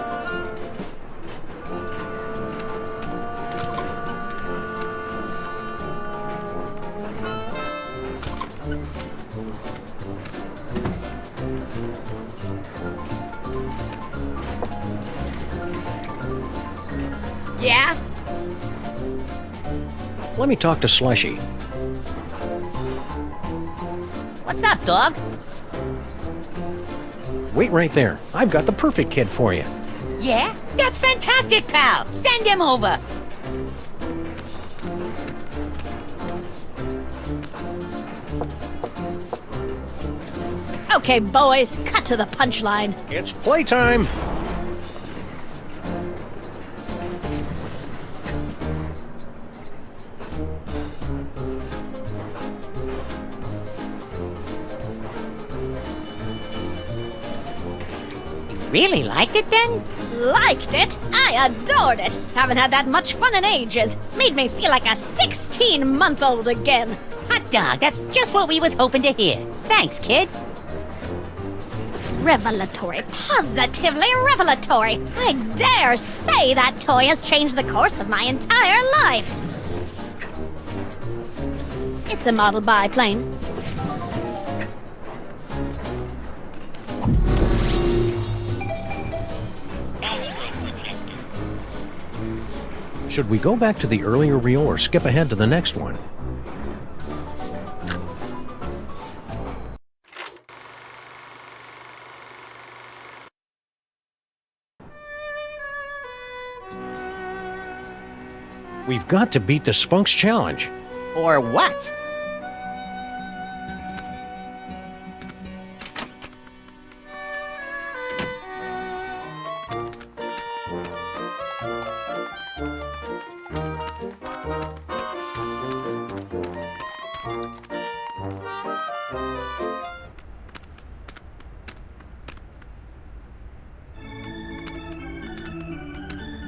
Yeah? Let me talk to Slushy. What's up, dog? Wait right there. I've got the perfect kid for you. Yeah? That's fantastic, pal! Send him over! Okay, boys, cut to the punchline. It's playtime. Really liked it then? Liked it? I adored it. Haven't had that much fun in ages. Made me feel like a 16-month-old again. Hot dog, that's just what we was hoping to hear. Thanks, kid. Revelatory. Positively revelatory. I dare say that toy has changed the course of my entire life. It's a model biplane. Should we go back to the earlier reel or skip ahead to the next one? We've got to beat the Sphinx challenge. Or what?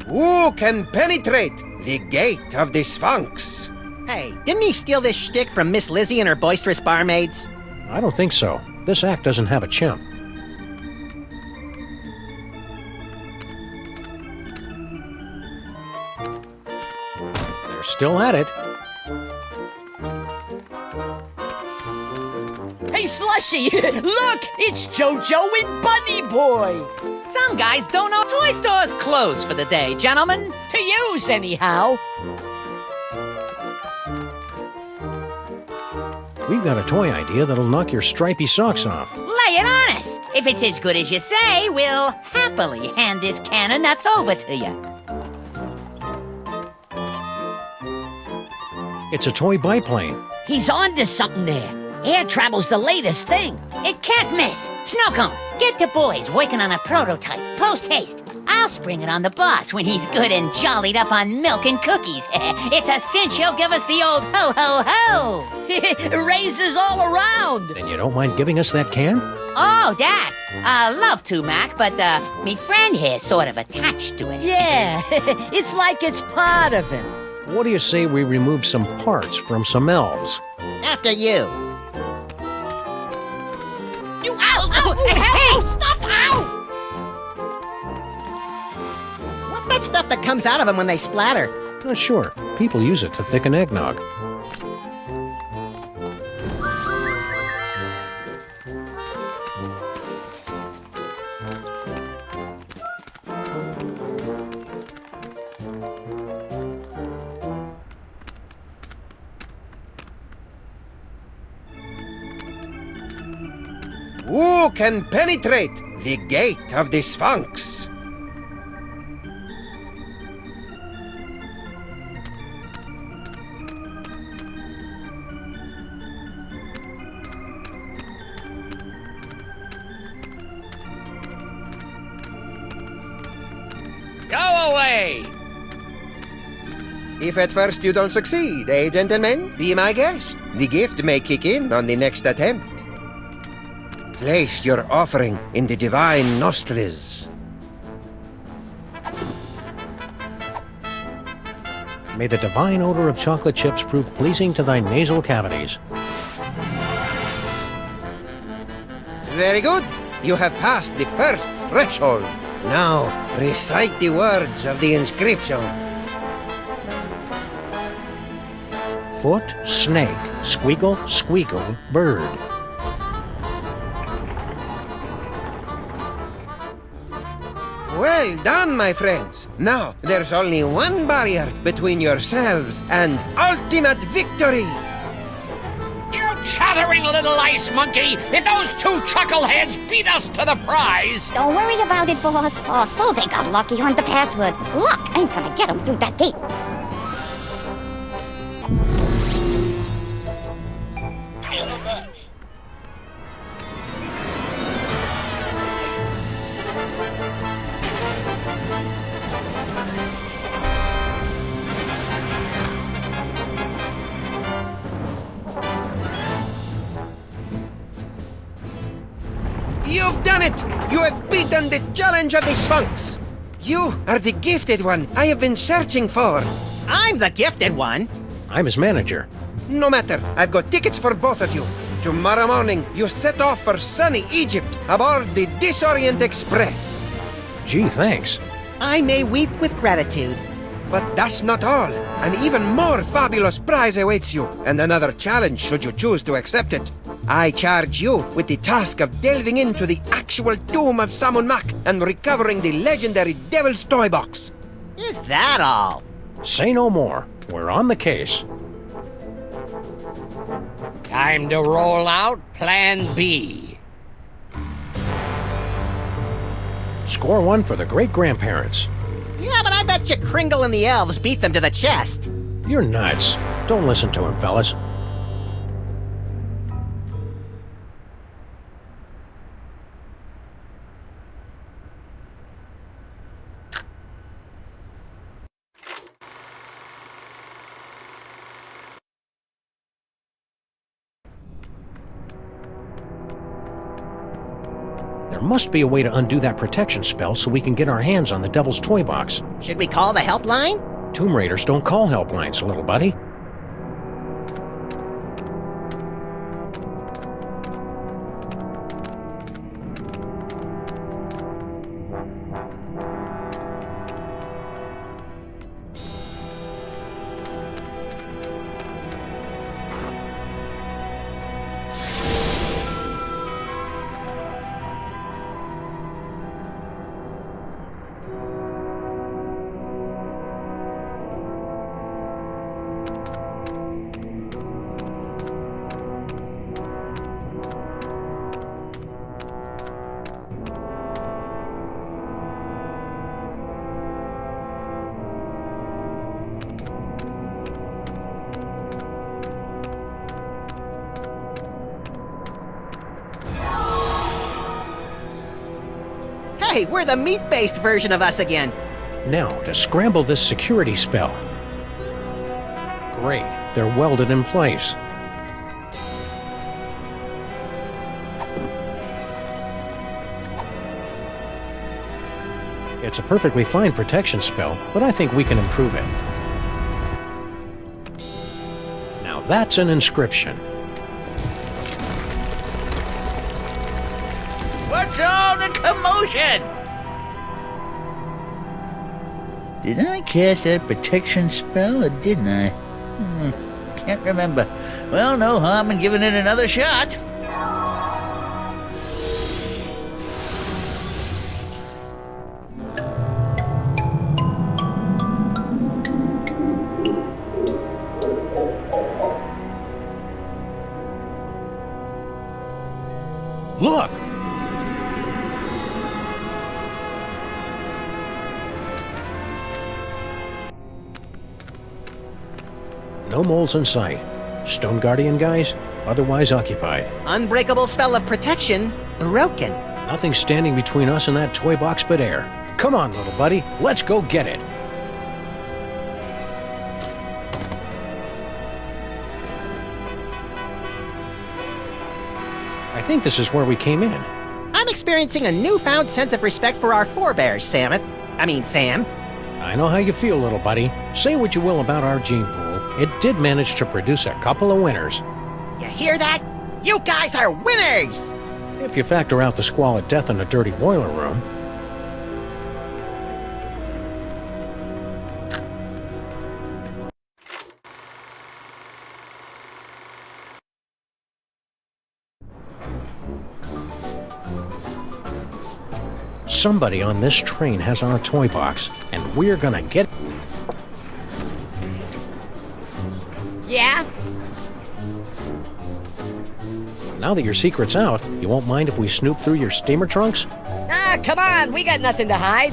Who can penetrate the gate of the Sphinx? Hey, didn't he steal this shtick from Miss Lizzie and her boisterous barmaids? I don't think so. This act doesn't have a chimp. They're still at it. Hey, Slushy! Look! It's JoJo and Bunny Boy! Some guys don't know toy stores closed for the day, gentlemen. To use, anyhow. We've got a toy idea that'll knock your stripy socks off. Lay it on us. If it's as good as you say, we'll happily hand this can of nuts over to you. It's a toy biplane. He's on to something there. Air travel's the latest thing. It can't miss. Snowcone, get the boys working on a prototype, post haste. I'll spring it on the boss when he's good and jollied up on milk and cookies. It's a cinch he'll give us the old ho-ho-ho. Raises all around. Then you don't mind giving us that can? Oh, that. Love to, Mac, but, me friend here's sort of attached to it. Yeah, it's like it's part of him. What do you say we remove some parts from some elves? After you. You hey! Stop! Ow! What's that stuff that comes out of them when they splatter? Not sure. People use it to thicken eggnog. Who can penetrate the gate of the Sphinx? Go away! If at first you don't succeed, gentlemen, be my guest. The gift may kick in on the next attempt. Place your offering in the divine nostrils. May the divine odor of chocolate chips prove pleasing to thy nasal cavities. Very good. You have passed the first threshold. Now, recite the words of the inscription. Foot, snake, squeakle, squeakle, bird. Well done, my friends. Now, there's only one barrier between yourselves and ultimate victory. You chattering little ice monkey! If those two chuckleheads beat us to the prize! Don't worry about it, boss. Oh, so they got lucky on the password. Look, I'm gonna get them through that gate. I've beaten the challenge of the Sphinx! You are the gifted one I have been searching for. I'm the gifted one. I'm his manager. No matter, I've got tickets for both of you. Tomorrow morning, you set off for sunny Egypt aboard the Disorient Express. Gee, thanks. I may weep with gratitude. But that's not all. An even more fabulous prize awaits you, and another challenge should you choose to accept it. I charge you with the task of delving into the actual tomb of Sammun-Mak and recovering the legendary Devil's Toybox. Is that all? Say no more. We're on the case. Time to roll out Plan B. Score one for the great-grandparents. Yeah, but I bet you Kringle and the elves beat them to the chest. You're nuts. Don't listen to him, fellas. There must be a way to undo that protection spell so we can get our hands on the Devil's Toybox. Should we call the helpline? Tomb Raiders don't call helplines, little buddy. Hey, we're the meat-based version of us again. Now, to scramble this security spell. Great, they're welded in place. It's a perfectly fine protection spell, but I think we can improve it. Now that's an inscription. What's all the commotion? Did I cast that protection spell or didn't I? Can't remember. Well, no harm in giving it another shot. Look! No moles in sight. Stone Guardian guys, otherwise occupied. Unbreakable spell of protection, broken. Nothing standing between us and that toy box but air. Come on, little buddy, let's go get it. I think this is where we came in. I'm experiencing a newfound sense of respect for our forebears, Sam. I know how you feel, little buddy. Say what you will about our gene pool. It did manage to produce a couple of winners. You hear that? You guys are winners! If you factor out the squalid death in the dirty boiler room. Somebody on this train has our toy box, and we're gonna get... Yeah? Now that your secret's out, you won't mind if we snoop through your steamer trunks? Ah, come on, we got nothing to hide.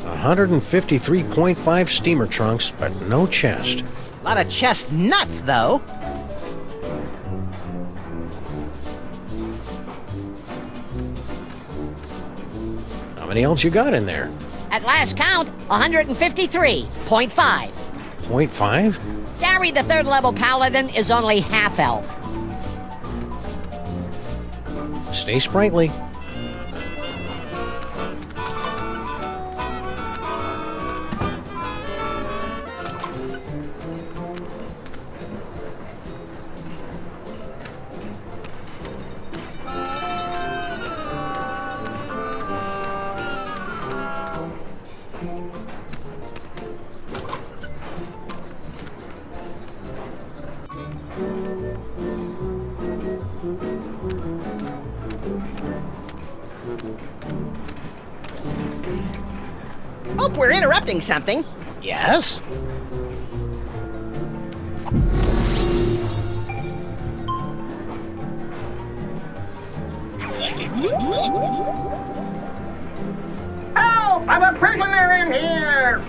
153.5 steamer trunks, but no chest. A lot of chest nuts, though. How many else you got in there? At last count, 153.5. 0.5? Gary, the third level paladin, is only half elf. Stay sprightly. Hope we're interrupting something. Yes? Help! I'm a prisoner in here!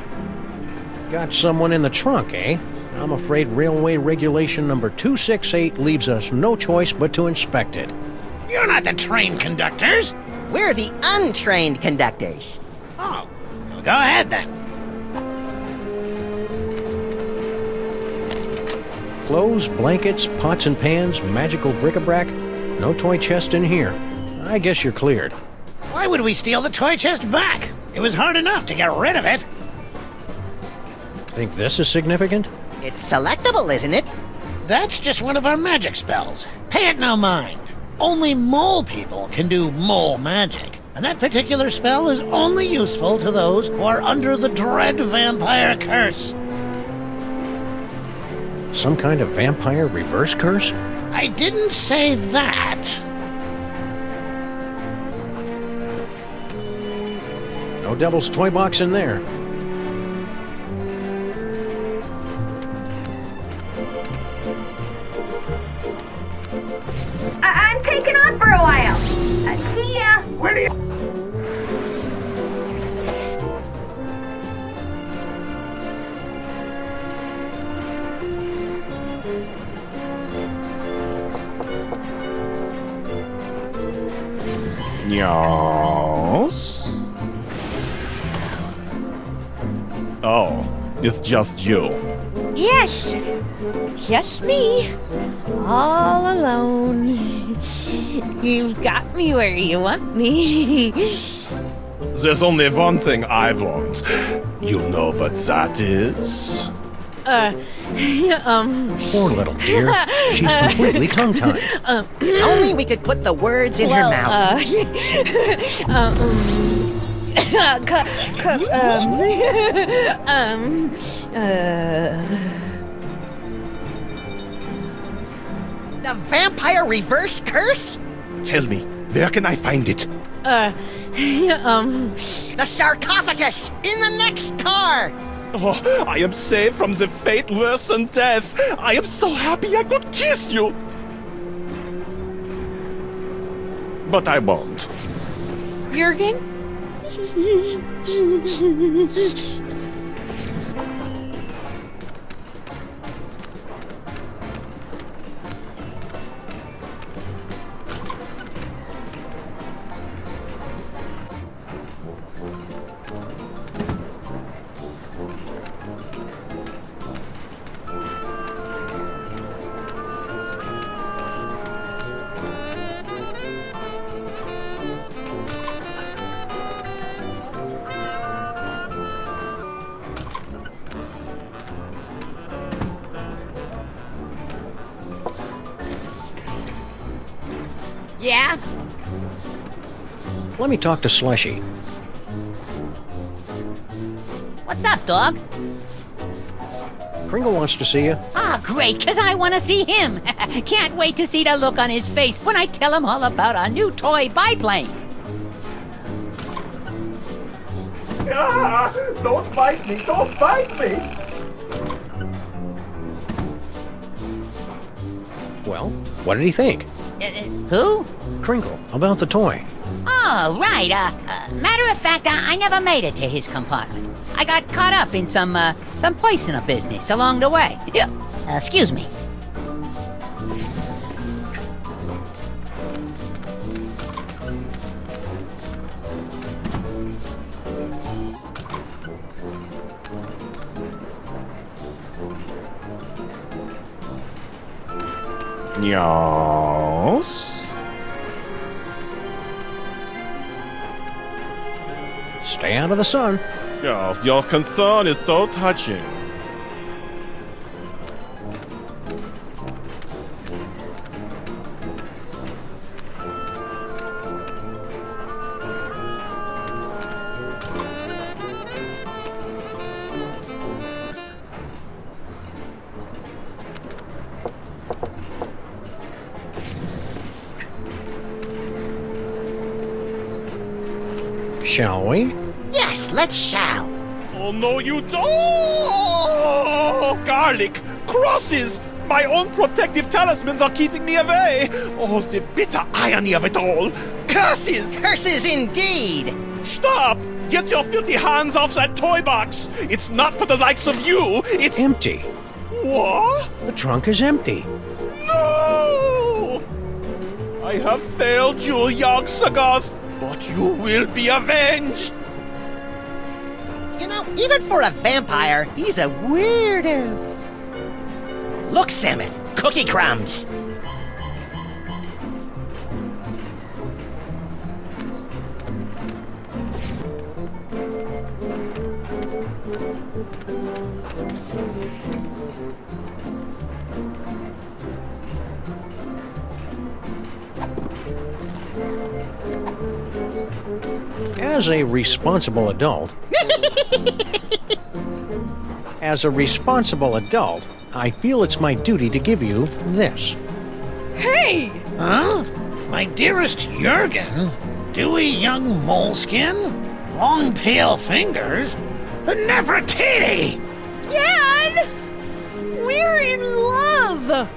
Got someone in the trunk, eh? I'm afraid Railway Regulation number 268 leaves us no choice but to inspect it. You're not the train conductors. We're the untrained conductors. Oh, well, go ahead then. Clothes, blankets, pots and pans, magical bric-a-brac. No toy chest in here. I guess you're cleared. Why would we steal the toy chest back? It was hard enough to get rid of it. Think this is significant? It's selectable, isn't it? That's just one of our magic spells. Pay it no mind. Only mole people can do mole magic. And that particular spell is only useful to those who are under the dread vampire curse. Some kind of vampire reverse curse? I didn't say that. No Devil's Toy Box in there. I'm taking off for a while. See ya. Where do you... Yes? Oh, it's just you. Yes, just me. All alone. You've got me where you want me. There's only one thing I want. You know what that is? Poor little dear. She's completely tongue-tied. Only we could put the words in her mouth. The vampire reverse curse? Tell me, where can I find it? The sarcophagus in the next car! Oh, I am saved from the fate worse than death. I am so happy I could kiss you. But I won't. Jürgen? Yeah? Let me talk to Slushy. What's up, dog? Kringle wants to see you. Ah, great, because I want to see him. Can't wait to see the look on his face when I tell him all about our new toy biplane. Ah, don't bite me! Don't bite me! Well, what did he think? Who? Kringle, about the toy. Oh, right. Matter of fact, I never made it to his compartment. I got caught up in some personal business along the way. Excuse me. Yes? Stay out of the sun. Oh, your concern is so touching. Shall we? Yes, let's shall. Oh, no, you don't! Oh, garlic! Crosses! My own protective talismans are keeping me away! Oh, the bitter irony of it all! Curses! Curses indeed! Stop! Get your filthy hands off that toy box! It's not for the likes of you! It's empty. What? The trunk is empty. No! I have failed you, young Sagoth, but you will be avenged! You know, even for a vampire, he's a weirdo. Look, Samuth, cookie crumbs. As a responsible adult, I feel it's my duty to give you this. Hey! Huh? My dearest Jurgen? Dewy young moleskin? Long pale fingers? The Nefertiti! Dad! We're in love!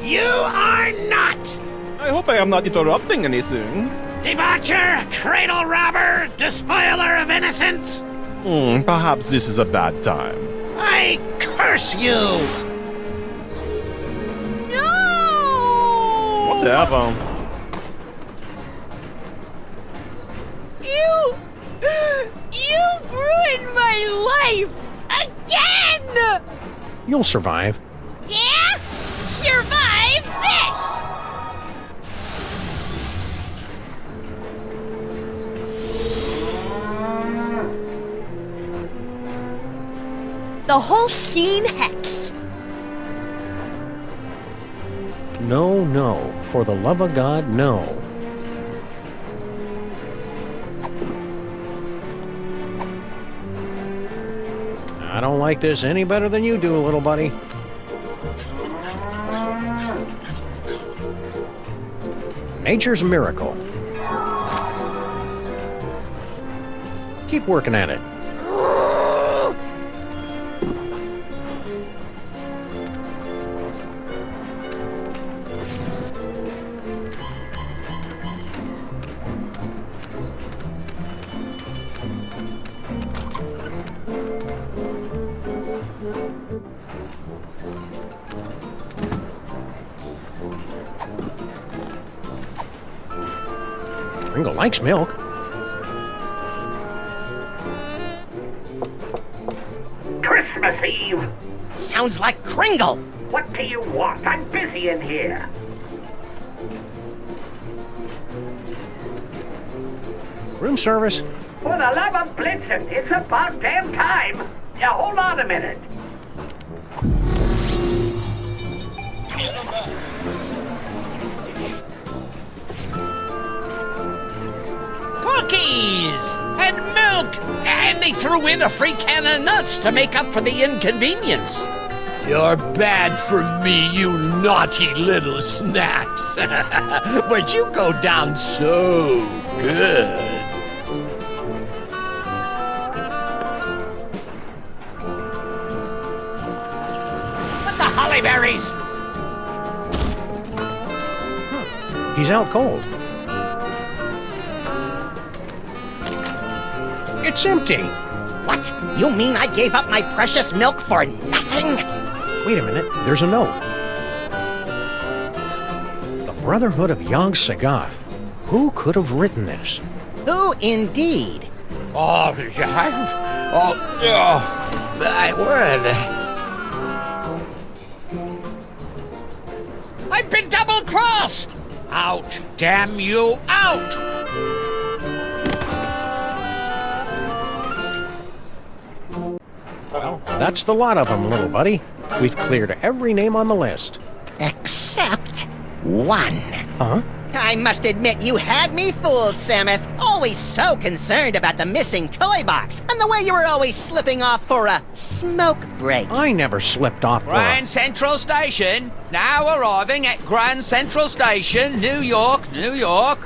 You are not! I hope I am not interrupting anything. Debaucher, cradle robber, despoiler of innocence! Perhaps this is a bad time. I curse you! No! Whatever. You've ruined my life! Again! You'll survive. Yeah? Survive this! The whole scene hex. No, no. For the love of God, no. I don't like this any better than you do, little buddy. Nature's a miracle. Keep working at it. Ringo likes milk. Christmas Eve! Sounds like Kringle! What do you want? I'm busy in here. Room service. For the love of Blitzen, it's about damn time. Yeah, hold on a minute. Cookies! And milk! And they threw in a free can of nuts to make up for the inconvenience. You're bad for me, you naughty little snacks. But you go down so good. What the hollyberries? He's out cold. It's empty. What? You mean I gave up my precious milk for nothing? Wait a minute. There's a note. The Brotherhood of Yog Sagoth. Who could have written this? Who indeed? Oh, my word. I've been double-crossed! Out, damn you, out! That's the lot of them, little buddy. We've cleared every name on the list. Except one. Huh? I must admit, you had me fooled, Samuth. Always so concerned about the missing toy box, and the way you were always slipping off for a smoke break. I never slipped off for Grand Central Station. Now arriving at Grand Central Station, New York, New York.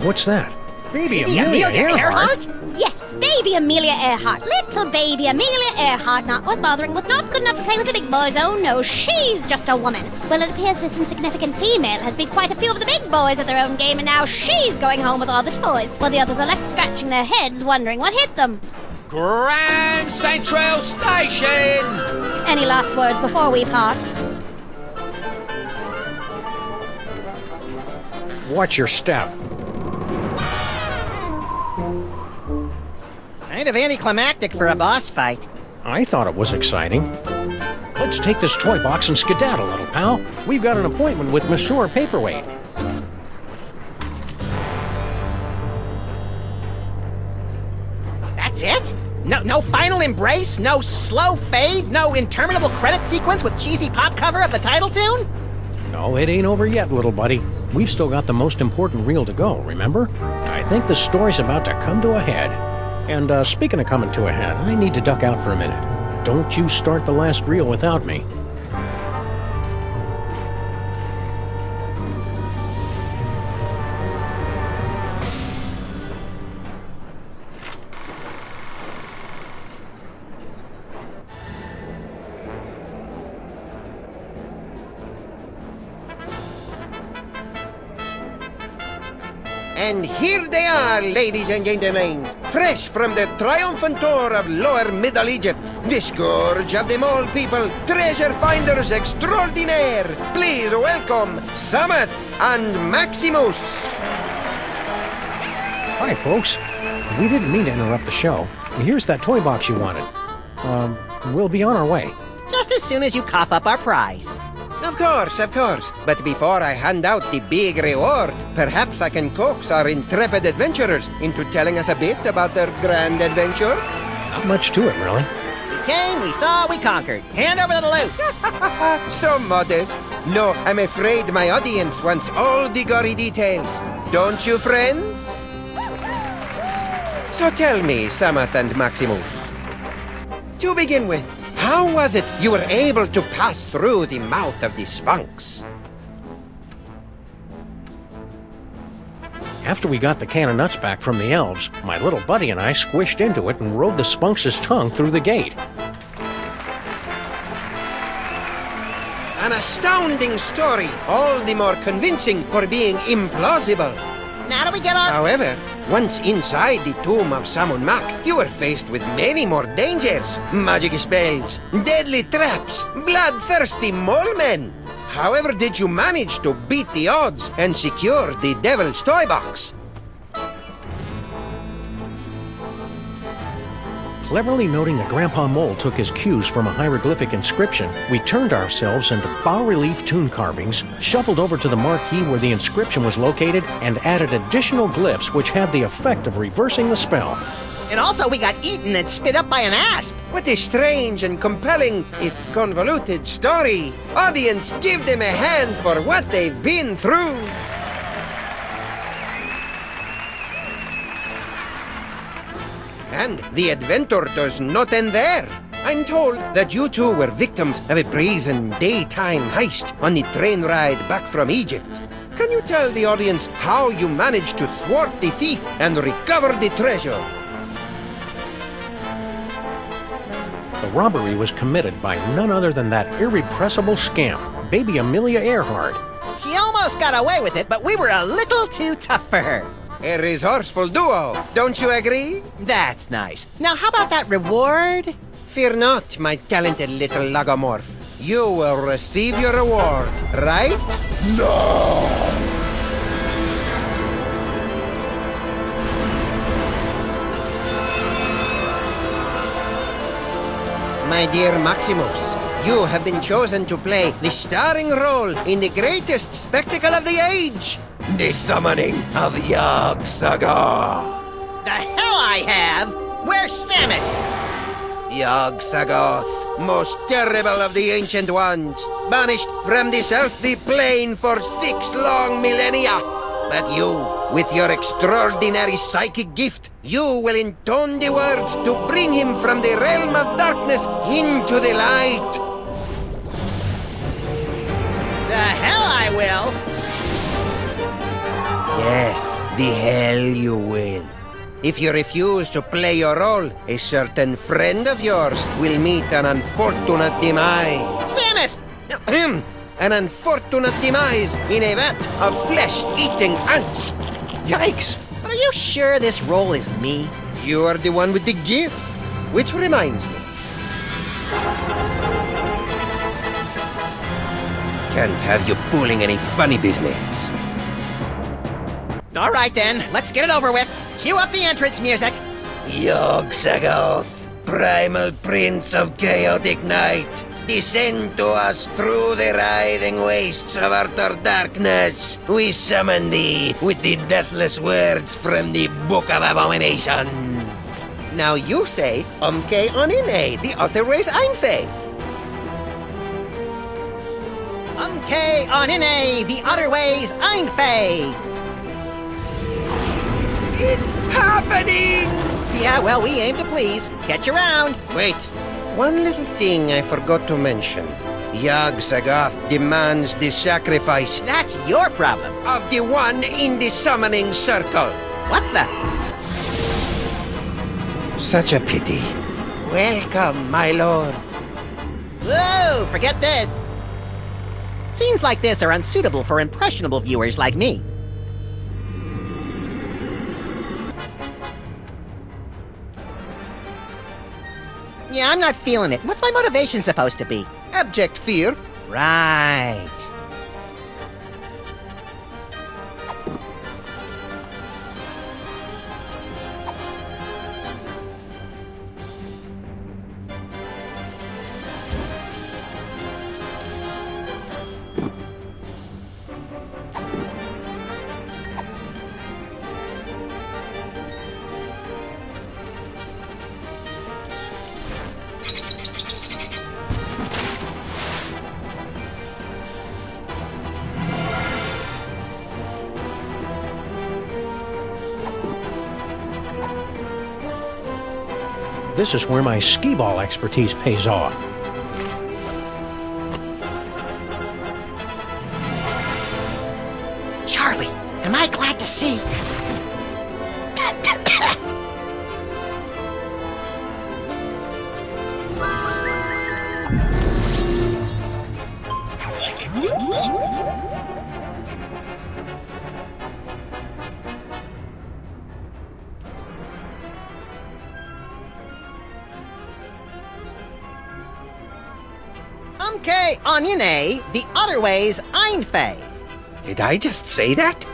What's that? Baby Amelia Earhart? Yes, baby Amelia Earhart. Little baby Amelia Earhart, not worth bothering with, not good enough to play with the big boys. Oh no, she's just a woman. Well, it appears this insignificant female has beat quite a few of the big boys at their own game, and now she's going home with all the toys, while the others are left scratching their heads, wondering what hit them. Grand Central Station! Any last words before we part? Watch your step. Kind of anticlimactic for a boss fight. I thought it was exciting. Let's take this toy box and skedaddle, little pal. We've got an appointment with Monsieur Paperweight. That's it? No final embrace? No slow fade? No interminable credit sequence with cheesy pop cover of the title tune? No, it ain't over yet, little buddy. We've still got the most important reel to go, remember? I think the story's about to come to a head. And speaking of coming to a head, I need to duck out for a minute. Don't you start the last reel without me. And here they are, ladies and gentlemen, fresh from the triumphant tour of Lower Middle Egypt, the scourge of the mole people, treasure finders extraordinaire. Please welcome Sammuth and Maximus. Hi, folks. We didn't mean to interrupt the show. Here's that toy box you wanted. We'll be on our way. Just as soon as you cough up our prize. Of course. But before I hand out the big reward, perhaps I can coax our intrepid adventurers into telling us a bit about their grand adventure. Not much to it, really. We came, we saw, we conquered. Hand over the loot. So modest. No, I'm afraid my audience wants all the gory details. Don't you, friends? So tell me, Sammuth and Maximus. To begin with, how was it you were able to pass through the mouth of the Sphinx? After we got the can of nuts back from the elves, my little buddy and I squished into it and rode the Sphinx's tongue through the gate. An astounding story, all the more convincing for being implausible. Now do we get our... However, once inside the tomb of Sammun-Mak, you were faced with many more dangers. Magic spells, deadly traps, bloodthirsty mole men. However did you manage to beat the odds and secure the Devil's Toy Box? Cleverly noting that Grandpa Mole took his cues from a hieroglyphic inscription, we turned ourselves into bas-relief tomb carvings, shuffled over to the marquee where the inscription was located, and added additional glyphs which had the effect of reversing the spell. And also we got eaten and spit up by an asp. What a strange and compelling, if convoluted, story. Audience, give them a hand for what they've been through. And the adventure does not end there. I'm told that you two were victims of a brazen daytime heist on the train ride back from Egypt. Can you tell the audience how you managed to thwart the thief and recover the treasure? The robbery was committed by none other than that irrepressible scamp, baby Amelia Earhart. She almost got away with it, but we were a little too tough for her. A resourceful duo, don't you agree? That's nice. Now how about that reward? Fear not, my talented little logomorph. You will receive your reward, right? No! My dear Maximus, you have been chosen to play the starring role in the greatest spectacle of the age, the summoning of Yog-Sothoth. The hell I have! Where's Sammun? Yog-Sagoth, most terrible of the Ancient Ones, banished from this earthly plane for 6 long millennia. But you, with your extraordinary psychic gift, you will intone the words to bring him from the realm of darkness into the light. The hell I will! Yes, the hell you will. If you refuse to play your role, a certain friend of yours will meet an unfortunate demise. Sammun! An unfortunate demise in a vat of flesh-eating ants. Yikes! But are you sure this role is me? You are the one with the gift. Which reminds me. Can't have you pulling any funny business. All right then, let's get it over with. Cue up the entrance music. Yog-Sagoth, primal prince of chaotic night, descend to us through the writhing wastes of utter darkness. We summon thee with the deathless words from the Book of Abominations. Now you say, Umke Onine, the other ways Einfei. Umke Onine, the other ways Einfei. It's happening! Yeah, well, we aim to please. Catch you around. Wait, one little thing I forgot to mention. Yog-Sagoth demands the sacrifice. That's your problem. Of the one in the summoning circle. What the? Such a pity. Welcome, my lord. Whoa, forget this. Scenes like this are unsuitable for impressionable viewers like me. Yeah, I'm not feeling it. What's my motivation supposed to be? Abject fear. Right. This is where my skee-ball expertise pays off. Charlie, am I glad to see? Umke Onyene, the other ways Einfei. Did I just say that?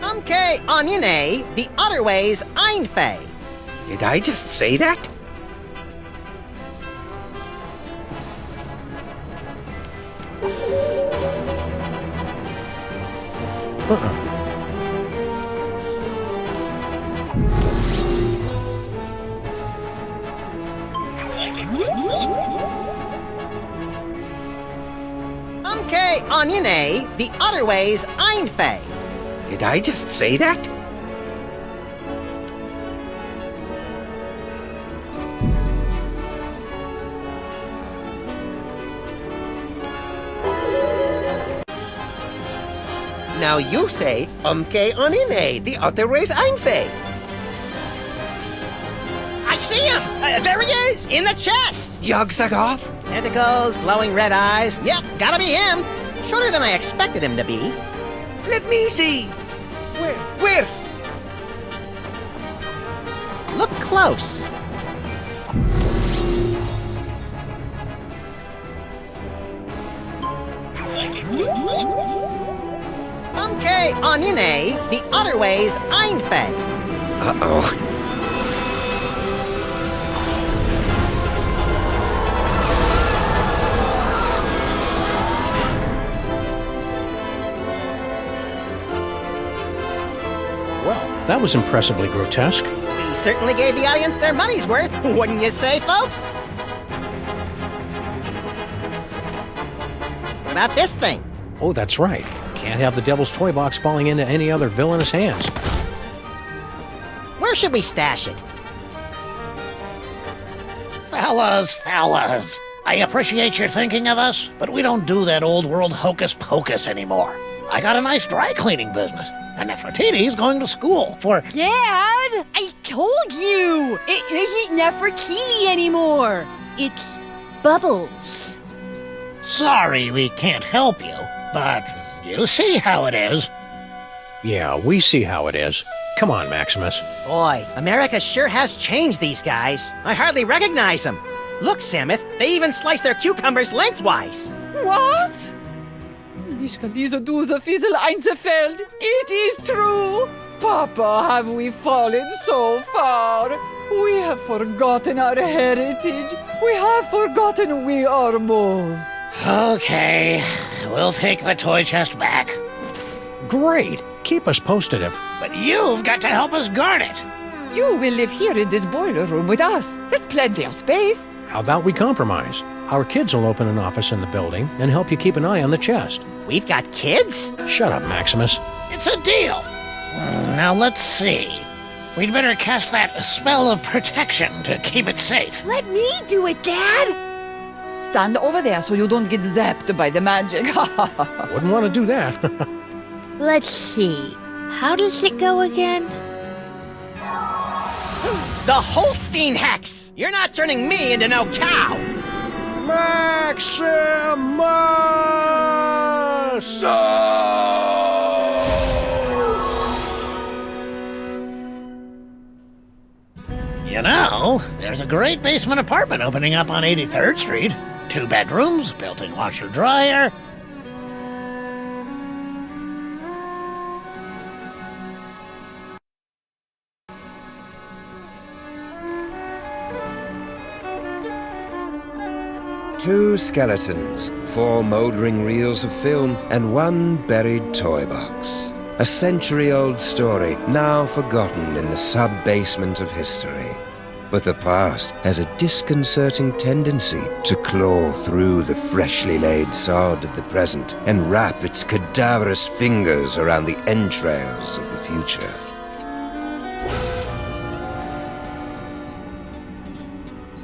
Umke Onyene, the other ways Einfei. Did I just say that? Umke Onyene, the other ways Einfei. Did I just say that? Now you say, Umke Onine, the other ways Einfei. I see him! There he is, in the chest! Yog-Sagoth? Tentacles, glowing red eyes. Yep, gotta be him. Shorter than I expected him to be. Let me see. Where? Look close. Umke way onine, the other way's einfei. Uh-oh. Well, that was impressively grotesque. We certainly gave the audience their money's worth, wouldn't you say, folks? What about this thing? Oh, that's right. Can't have the Devil's Toy Box falling into any other villainous hands. Where should we stash it? Fellas, I appreciate your thinking of us, but we don't do that old world hocus pocus anymore. I got a nice dry cleaning business, and Nefertiti's going to school for... Dad! I told you! It isn't Nefertiti anymore! It's Bubbles. Sorry we can't help you, but you see how it is. Yeah, we see how it is. Come on, Maximus. Boy, America sure has changed these guys. I hardly recognize them. Look, Samuth, they even slice their cucumbers lengthwise. What? Ich kann diese Duse Fiesel einzefeld. It is true. Papa, have we fallen so far? We have forgotten our heritage. We have forgotten we are moles. Okay, we'll take the toy chest back. Great. Keep us posted if... But you've got to help us guard it. You will live here in this boiler room with us. There's plenty of space. How about we compromise? Our kids will open an office in the building and help you keep an eye on the chest. We've got kids? Shut up, Maximus. It's a deal. Now let's see. We'd better cast that spell of protection to keep it safe. Let me do it, Dad! Stand over there so you don't get zapped by the magic. Wouldn't want to do that. Let's see. How does it go again? The Holstein Hex! You're not turning me into no cow! Maximus! You know, there's a great basement apartment opening up on 83rd Street. 2 bedrooms, built-in washer-dryer. Two skeletons, 4 mouldering reels of film, and 1 buried toy box. A century-old story, now forgotten in the sub-basement of history. But the past has a disconcerting tendency to claw through the freshly laid sod of the present and wrap its cadaverous fingers around the entrails of the future.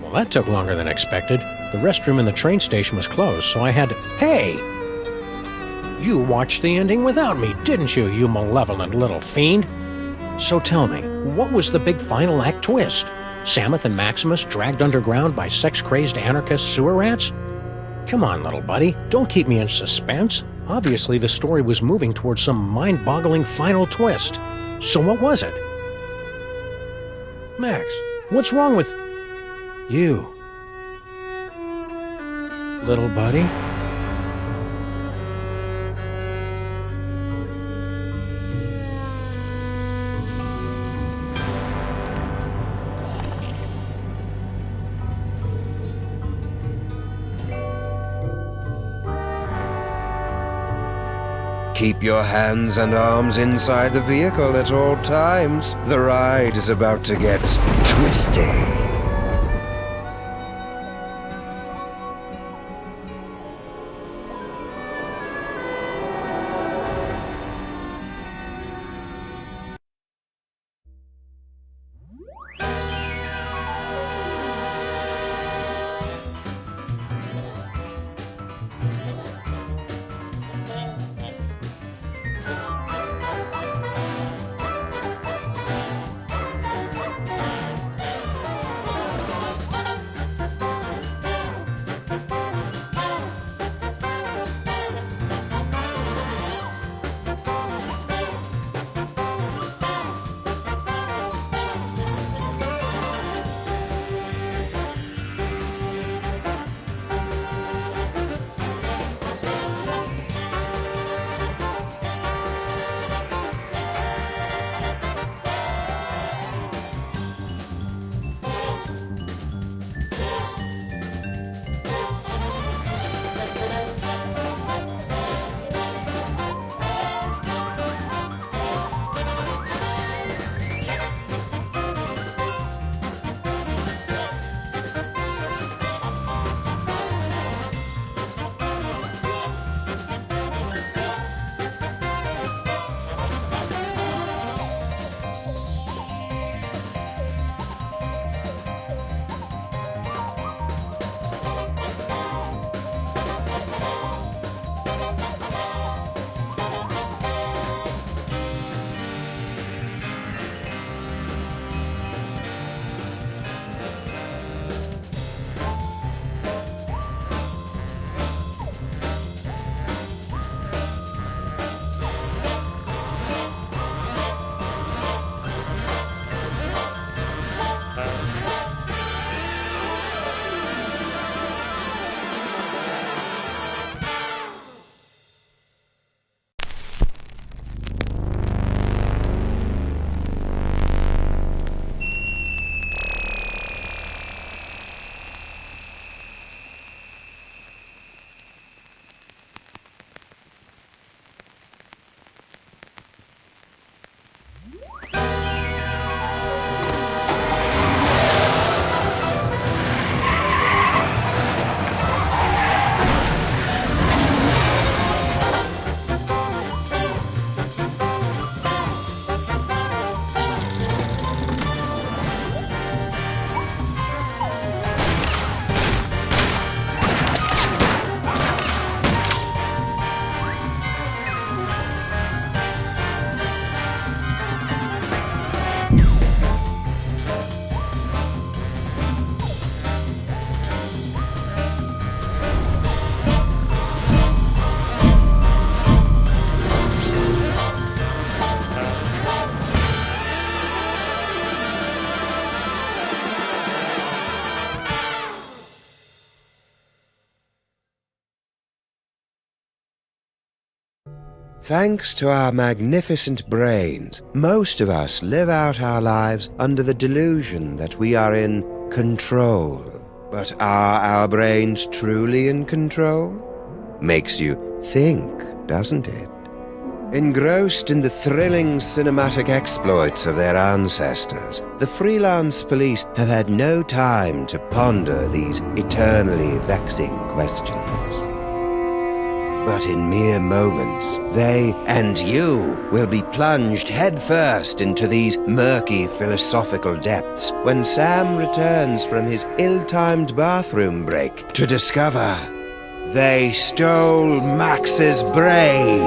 Well, that took longer than expected. The restroom in the train station was closed, so I had to... Hey! You watched the ending without me, didn't you, you malevolent little fiend? So tell me, what was the big final act twist? Samuth and Maximus dragged underground by sex-crazed anarchist sewer rats? Come on, little buddy, don't keep me in suspense. Obviously, the story was moving towards some mind-boggling final twist. So what was it? Max, what's wrong with... you? Little buddy? Keep your hands and arms inside the vehicle at all times. The ride is about to get twisty. Thanks to our magnificent brains, most of us live out our lives under the delusion that we are in control. But are our brains truly in control? Makes you think, doesn't it? Engrossed in the thrilling cinematic exploits of their ancestors, the Freelance Police have had no time to ponder these eternally vexing questions. But in mere moments, they and you will be plunged headfirst into these murky philosophical depths when Sam returns from his ill-timed bathroom break to discover they stole Max's brain.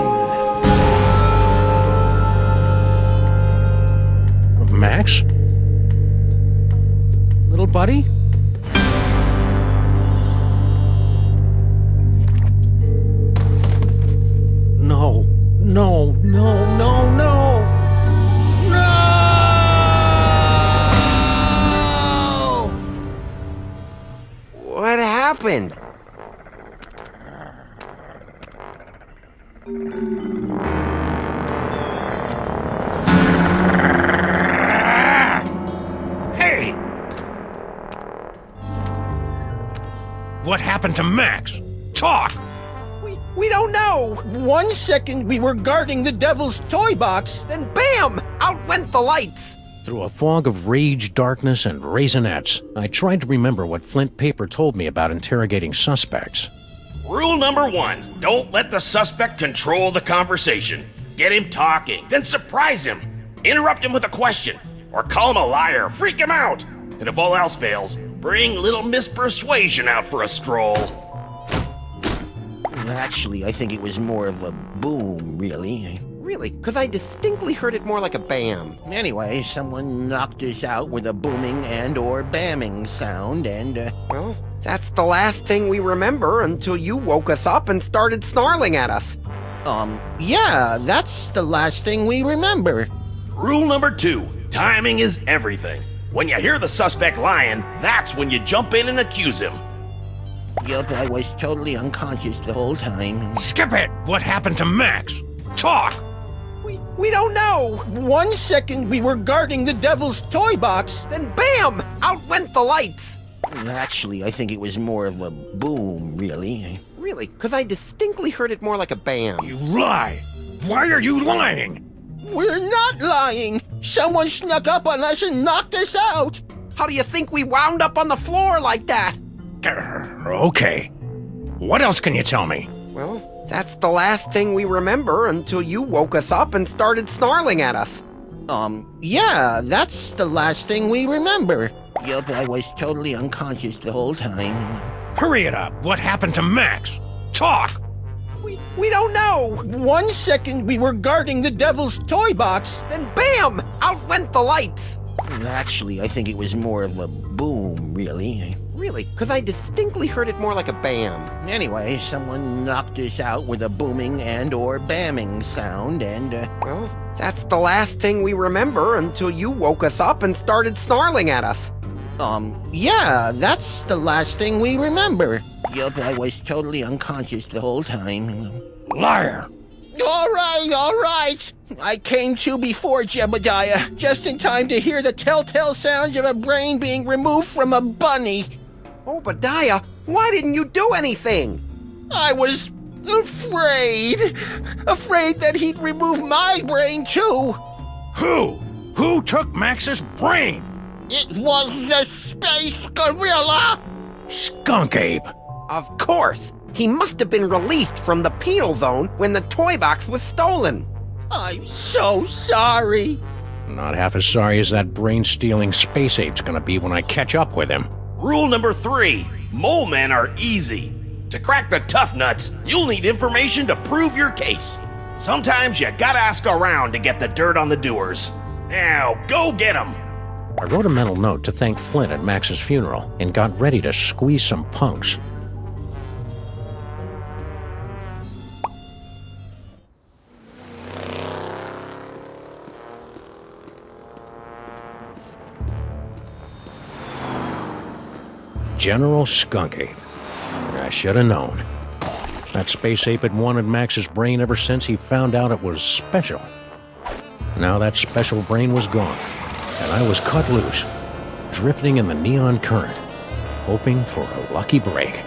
Max? Little buddy? No, no, no, no, no! No! What happened? Hey! What happened to Max? Talk! We don't know! 1 second we were guarding the devil's toy box, then BAM! Out went the lights! Through a fog of rage, darkness, and raisinets, I tried to remember what Flint Paper told me about interrogating suspects. Rule number 1, don't let the suspect control the conversation. Get him talking, then surprise him. Interrupt him with a question, or call him a liar, freak him out. And if all else fails, bring little Miss Persuasion out for a stroll. Actually, I think it was more of a boom, really. Really? Because I distinctly heard it more like a bam. Anyway, someone knocked us out with a booming and or bamming sound, and, well, that's the last thing we remember until you woke us up and started snarling at us. Yeah, that's the last thing we remember. Rule number 2, timing is everything. When you hear the suspect lying, that's when you jump in and accuse him. Yup, I was totally unconscious the whole time. Skip it! What happened to Max? Talk! We don't know! 1 second we were guarding the devil's toy box, then BAM! Out went the lights! Actually, I think it was more of a boom, really. Really? Because I distinctly heard it more like a bam. You lie! Why are you lying? We're not lying! Someone snuck up on us and knocked us out! How do you think we wound up on the floor like that? Okay. What else can you tell me? Well, that's the last thing we remember until you woke us up and started snarling at us. Yeah, that's the last thing we remember. Yup, I was totally unconscious the whole time. Hurry it up! What happened to Max? Talk! We don't know! 1 second we were guarding the devil's toy box, then BAM! Out went the lights! Actually, I think it was more of a boom, really. Really? Because I distinctly heard it more like a bam. Anyway, someone knocked us out with a booming and or bamming sound, and, well, that's the last thing we remember until you woke us up and started snarling at us. Yeah, that's the last thing we remember. Yup, I was totally unconscious the whole time. Liar! All right. I came to before Jebediah, just in time to hear the telltale sounds of a brain being removed from a bunny. Obadiah, why didn't you do anything? I was afraid that he'd remove my brain too. Who took Max's brain? It was the space gorilla. Skunkape. Of course. He must have been released from the penal zone when the toy box was stolen. I'm so sorry. Not half as sorry as that brain-stealing space ape's gonna be when I catch up with him. Rule number 3, mole men are easy. To crack the tough nuts, you'll need information to prove your case. Sometimes you gotta ask around to get the dirt on the doers. Now, go get 'em. I wrote a mental note to thank Flint at Max's funeral and got ready to squeeze some punks. General Skunkape. I should have known. That space ape had wanted Max's brain ever since he found out it was special. Now that special brain was gone, and I was cut loose, drifting in the neon current, hoping for a lucky break.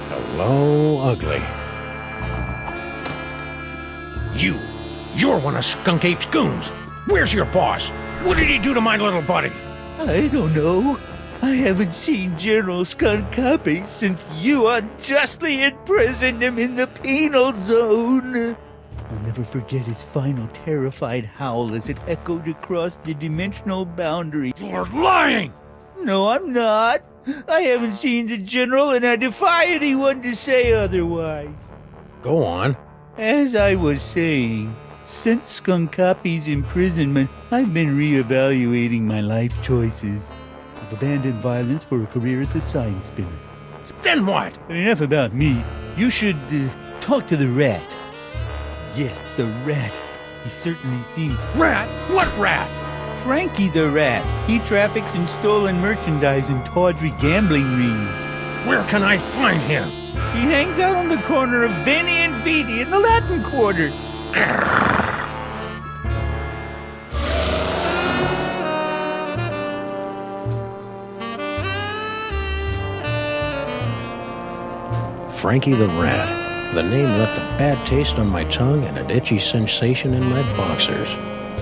Hello, ugly. You're one of Skunkape's goons. Where's your boss? What did he do to my little buddy? I don't know. I haven't seen General Skunkape since you unjustly imprisoned him in the penal zone. I'll never forget his final terrified howl as it echoed across the dimensional boundary. You're lying! No, I'm not. I haven't seen the General, and I defy anyone to say otherwise. Go on. As I was saying, since Skunkape's imprisonment, I've been reevaluating my life choices. I've abandoned violence for a career as a sign spinner. Then what? But enough about me. You should talk to the rat. Yes, the rat. He certainly seems... Rat? What rat? Frankie the rat. He traffics in stolen merchandise and tawdry gambling rings. Where can I find him? He hangs out on the corner of Veni and Vidi in the Latin Quarter. Frankie the Rat. The name left a bad taste on my tongue and an itchy sensation in my boxers.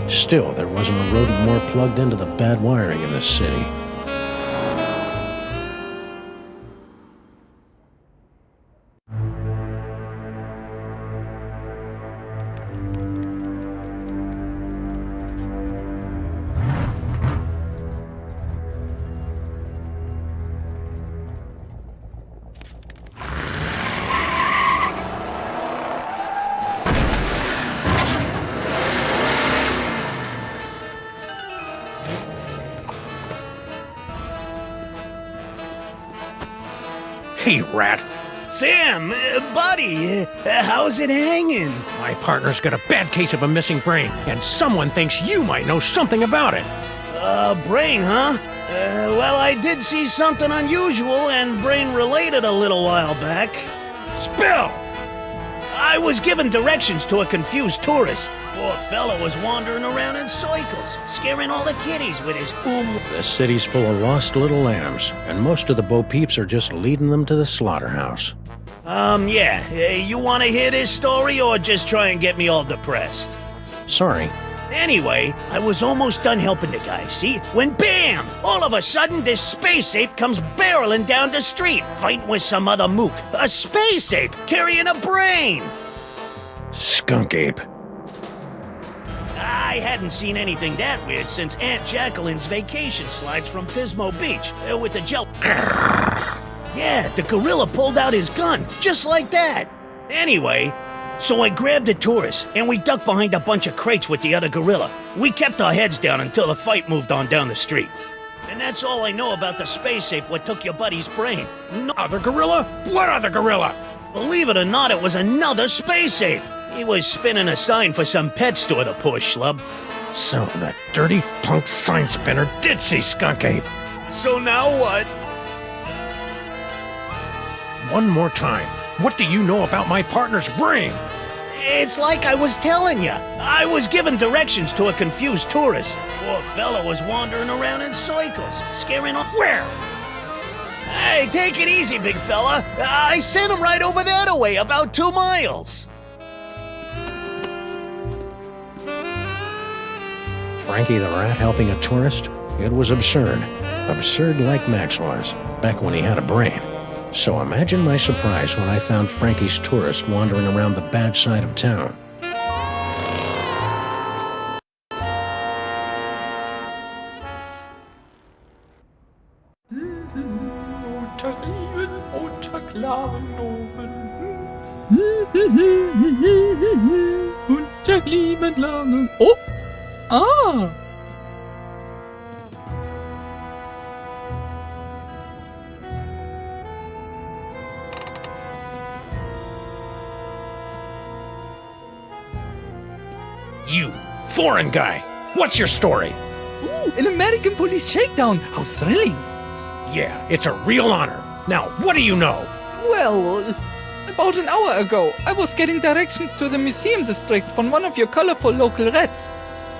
Still, there wasn't a rodent more plugged into the bad wiring in this city. Hey, Rat. Sam, buddy, how's it hanging? My partner's got a bad case of a missing brain, and someone thinks you might know something about it. Brain, huh? Well, I did see something unusual and brain-related a little while back. Spill! I was given directions to a confused tourist. Poor fella was wandering around in circles, scaring all the kiddies with his The city's full of lost little lambs, and most of the Bo Peeps are just leading them to the slaughterhouse. Yeah. You want to hear this story or just try and get me all depressed? Sorry. Anyway, I was almost done helping the guy, see? When bam! All of a sudden, this space ape comes barreling down the street, fighting with some other mook. A space ape carrying a brain! Skunkape. I hadn't seen anything that weird since Aunt Jacqueline's vacation slides from Pismo Beach with the gel. Yeah, the gorilla pulled out his gun, just like that. Anyway, so I grabbed the tourist, and we ducked behind a bunch of crates with the other gorilla. We kept our heads down until the fight moved on down the street. And that's all I know about the space ape what took your buddy's brain. No other gorilla? What other gorilla? Believe it or not, it was another space ape. He was spinning a sign for some pet store, the poor schlub. So that dirty punk sign spinner did see Skunkape. So now what? One more time. What do you know about my partner's brain? It's like I was telling you. I was given directions to a confused tourist. Poor fella was wandering around in circles, scaring off. Where? Hey, take it easy, big fella. I sent him right over that way, about 2 miles. Frankie the Rat helping a tourist? It was absurd. Absurd like Max was, back when he had a brain. So imagine my surprise when I found Frankie's tourist wandering around the bad side of town. Oh! Ah! You, foreign guy, what's your story? Ooh, an American police shakedown. How thrilling. Yeah, it's a real honor. Now, what do you know? Well, about an hour ago, I was getting directions to the museum district from one of your colorful local rats.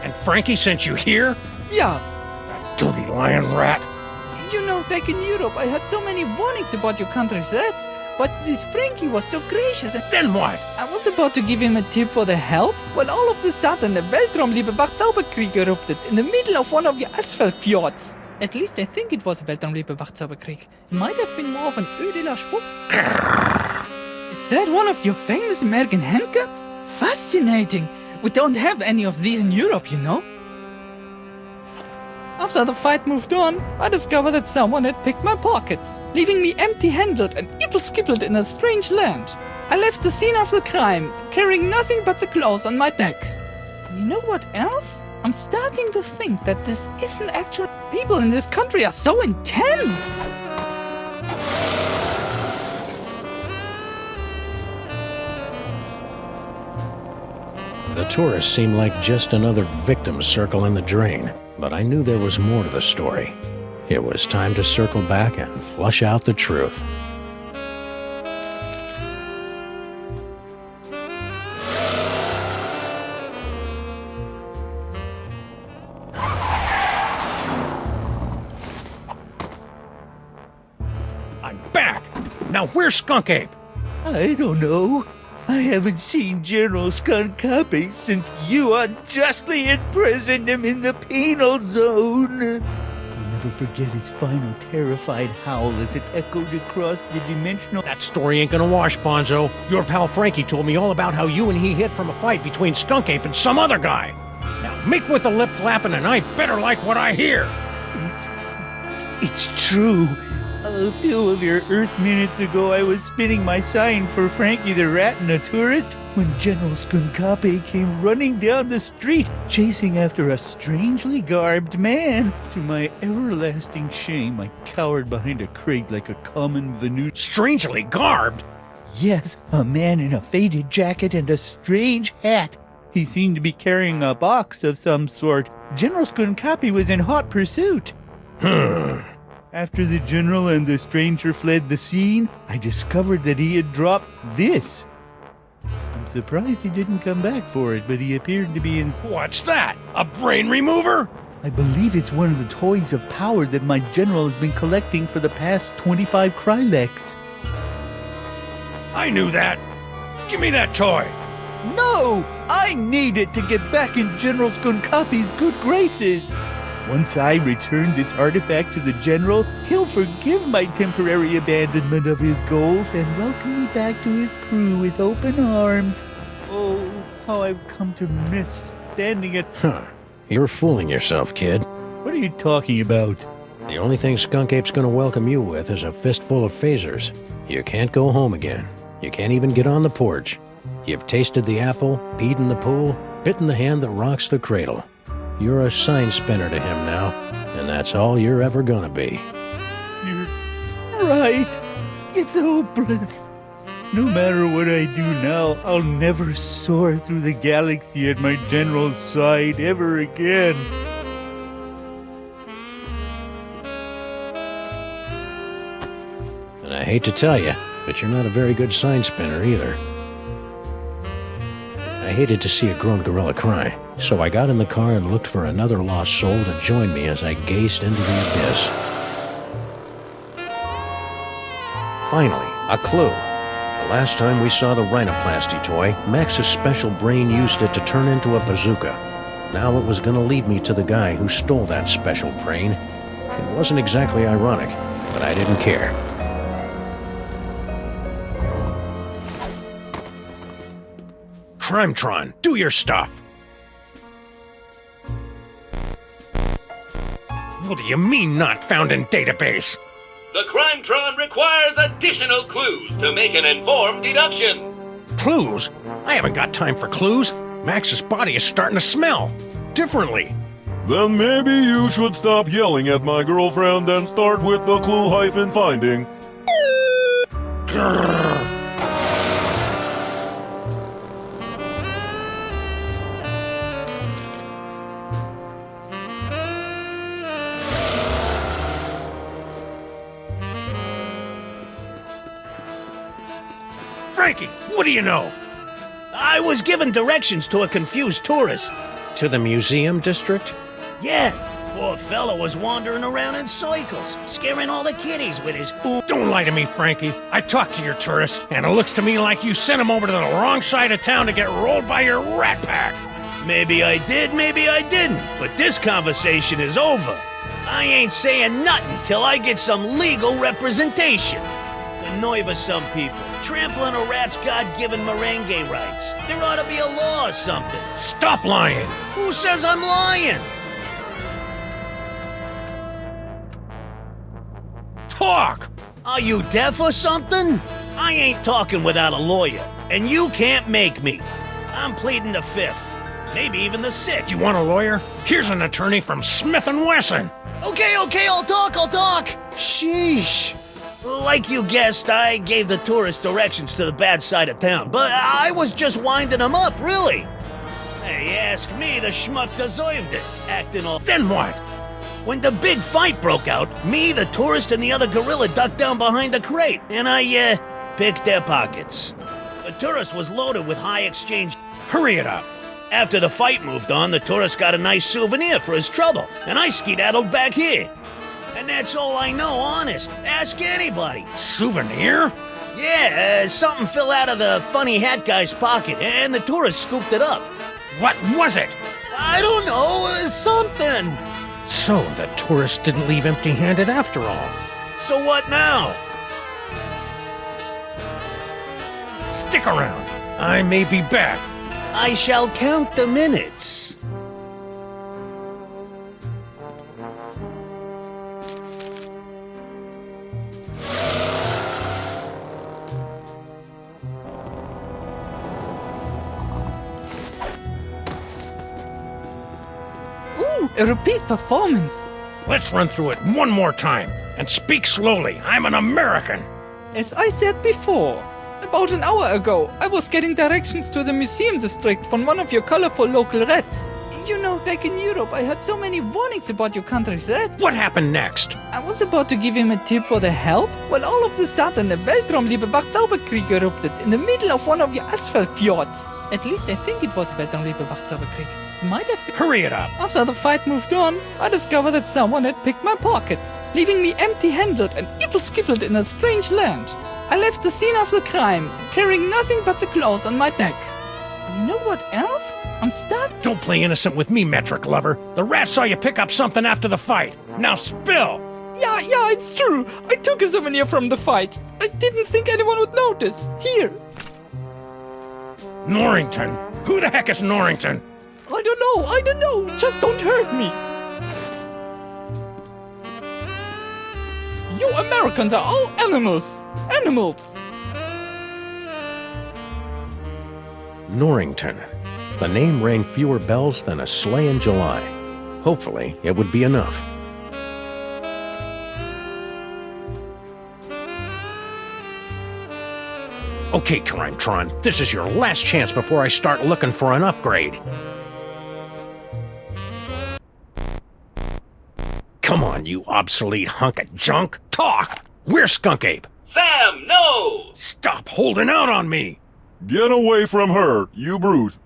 And Frankie sent you here? Yeah. That dirty lion rat. You know, back in Europe, I had so many warnings about your country's rats, but this Frankie was so gracious. And then what? I was about to give him a tip for the help, when all of a sudden the Weltraumliebe Wachzauberkrieg erupted in the middle of one of your asphalt fjords. At least I think it was a Weltraumliebe Wachzauberkrieg. It might have been more of an Eau de la Spuck. Is that one of your famous American handguns? Fascinating. We don't have any of these in Europe, you know. After the fight moved on, I discovered that someone had picked my pockets, leaving me empty-handed and ibble-skibbled in a strange land. I left the scene of the crime, carrying nothing but the clothes on my back. And you know what else? I'm starting to think that this isn't actually... People in this country are so intense! The tourists seemed like just another victim circling the drain, but I knew there was more to the story. It was time to circle back and flush out the truth. I'm back! Now where's Skunkape? I don't know. I haven't seen General Skunkape since you unjustly imprisoned him in the penal zone. I'll never forget his final terrified howl as it echoed across the dimensional... That story ain't gonna wash, Bonzo. Your pal Frankie told me all about how you and he hid from a fight between Skunkape and some other guy. Now make with the lip flapping and I better like what I hear. It's true. A few of your Earth minutes ago, I was spinning my sign for Frankie the Rat and a tourist when General Skunkape came running down the street, chasing after a strangely garbed man. To my everlasting shame, I cowered behind a crate like a common Venusian. Strangely garbed? Yes, a man in a faded jacket and a strange hat. He seemed to be carrying a box of some sort. General Skunkape was in hot pursuit. After the general and the stranger fled the scene, I discovered that he had dropped this. I'm surprised he didn't come back for it, but he appeared to be in... What's that? A brain remover? I believe it's one of the toys of power that my general has been collecting for the past 25 Kryleks. I knew that. Give me that toy. No! I need it to get back in General Skunkape's good graces. Once I return this artifact to the General, he'll forgive my temporary abandonment of his goals and welcome me back to his crew with open arms. Oh, how I've come to miss standing at... You're fooling yourself, kid. What are you talking about? The only thing Skunkape's gonna welcome you with is a fistful of phasers. You can't go home again. You can't even get on the porch. You've tasted the apple, peed in the pool, bitten the hand that rocks the cradle. You're a sign spinner to him now, and that's all you're ever gonna be. You're right. It's hopeless. No matter what I do now, I'll never soar through the galaxy at my general's side ever again. And I hate to tell you, but you're not a very good sign spinner either. I hated to see a grown gorilla cry, so I got in the car and looked for another lost soul to join me as I gazed into the abyss. Finally, a clue. The last time we saw the rhinoplasty toy, Max's special brain used it to turn into a bazooka. Now it was going to lead me to the guy who stole that special brain. It wasn't exactly ironic, but I didn't care. Crimetron, do your stuff! What do you mean not found in database? The Crimetron requires additional clues to make an informed deduction. Clues? I haven't got time for clues. Max's body is starting to smell differently. Then maybe you should stop yelling at my girlfriend and start with the clue-finding. Frankie, what do you know? I was given directions to a confused tourist. To the museum district? Yeah, poor fella was wandering around in circles, scaring all the kiddies with his Don't lie to me, Frankie. I talked to your tourist, and it looks to me like you sent him over to the wrong side of town to get rolled by your rat pack. Maybe I did, maybe I didn't, but this conversation is over. I ain't saying nothing till I get some legal representation. The nerve of some people, trampling a rat's God-given merengue rights. There ought to be a law or something. Stop lying! Who says I'm lying? Talk! Are you deaf or something? I ain't talking without a lawyer, and you can't make me. I'm pleading the fifth, maybe even the sixth. You want a lawyer? Here's an attorney from Smith & Wesson. Okay, I'll talk. Sheesh. Like you guessed, I gave the tourist directions to the bad side of town, but I was just winding them up, really. Hey, ask me, the schmuck deserved it, acting all... Then what? When the big fight broke out, me, the tourist, and the other gorilla ducked down behind the crate, and I, picked their pockets. The tourist was loaded with high exchange... Hurry it up. After the fight moved on, the tourist got a nice souvenir for his trouble, and I skedaddled back here. And that's all I know, honest. Ask anybody. Souvenir? Yeah, something fell out of the funny hat guy's pocket, and the tourist scooped it up. What was it? I don't know, something. So the tourist didn't leave empty-handed after all. So what now? Stick around. I may be back. I shall count the minutes. A repeat performance. Let's run through it one more time. And speak slowly. I'm an American. As I said before, about an hour ago, I was getting directions to the museum district from one of your colorful local rats. You know, back in Europe, I heard so many warnings about your country's rats. What happened next? I was about to give him a tip for the help, when all of a sudden a Weltraumliebe Wachzauberkrieg erupted in the middle of one of your asphalt fjords. At least I think it was a Weltraumliebe Wachzauberkrieg. Might have been. Hurry it up! After the fight moved on, I discovered that someone had picked my pockets, leaving me empty-handed and ibble-skibbled in a strange land. I left the scene of the crime, carrying nothing but the clothes on my back. And you know what else? I'm stuck. Don't play innocent with me, metric lover. The rat saw you pick up something after the fight. Now spill! Yeah, it's true. I took a souvenir from the fight. I didn't think anyone would notice. Here. Norrington? Who the heck is Norrington? I don't know. Just don't hurt me. You Americans are all animals. Animals. Norrington. The name rang fewer bells than a sleigh in July. Hopefully, it would be enough. Okay, Crimetron, this is your last chance before I start looking for an upgrade. Come on, you obsolete hunk of junk. Talk! Where's Skunkape? Sam, no! Stop holding out on me! Get away from her, you brute.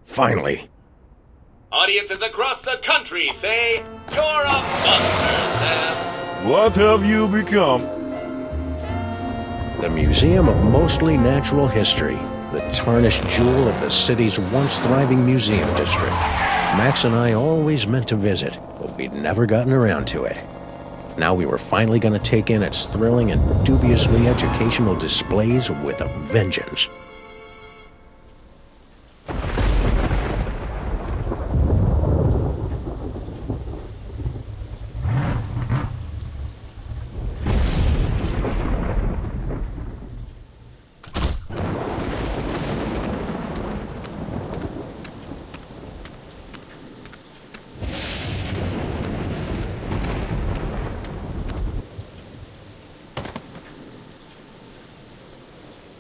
Finally. Audiences across the country say, you're a buster, Sam. What have you become? The Museum of Mostly Natural History, the tarnished jewel of the city's once thriving museum district. Max and I always meant to visit, but we'd never gotten around to it. Now we were finally going to take in its thrilling and dubiously educational displays with a vengeance.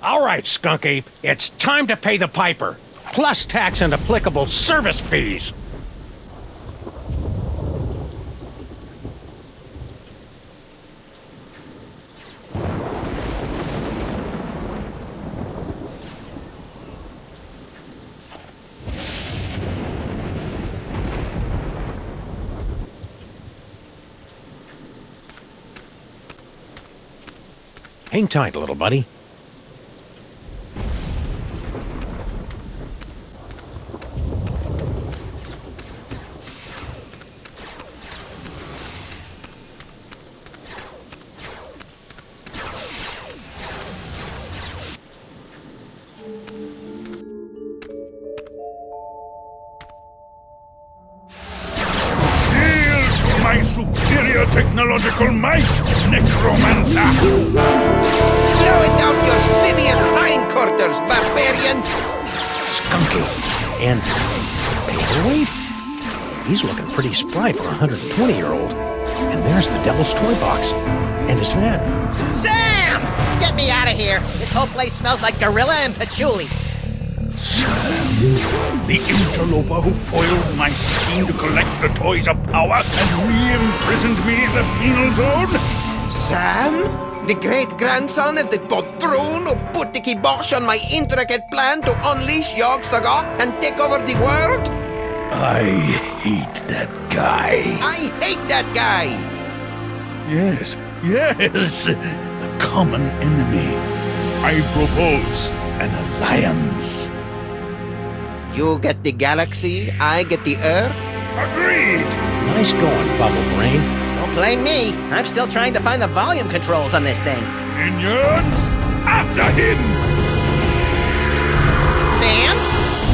All right, Skunkape, it's time to pay the piper. plus tax and applicable service fees. Hang tight, little buddy. My superior technological might, necromancer! Slow it down your simian hindquarters, barbarian! Skunky and paperweight? He's looking pretty spry for a 120-year-old. And there's the Devil's Toybox. And is that... Sam! Get me out of here! This whole place smells like gorilla and patchouli. Sam, the interloper who foiled my scheme to collect the toys of power and re-imprisoned me in the penal zone? Sam? The great-grandson of the poltroon who put the kibosh on my intricate plan to unleash Yog-Sothoth and take over the world? I hate that guy. I hate that guy! Yes, a common enemy. I propose an alliance. You get the galaxy, I get the Earth? Agreed! Nice going, Bubble Brain. Don't blame me. I'm still trying to find the volume controls on this thing. Minions, after him! Sam?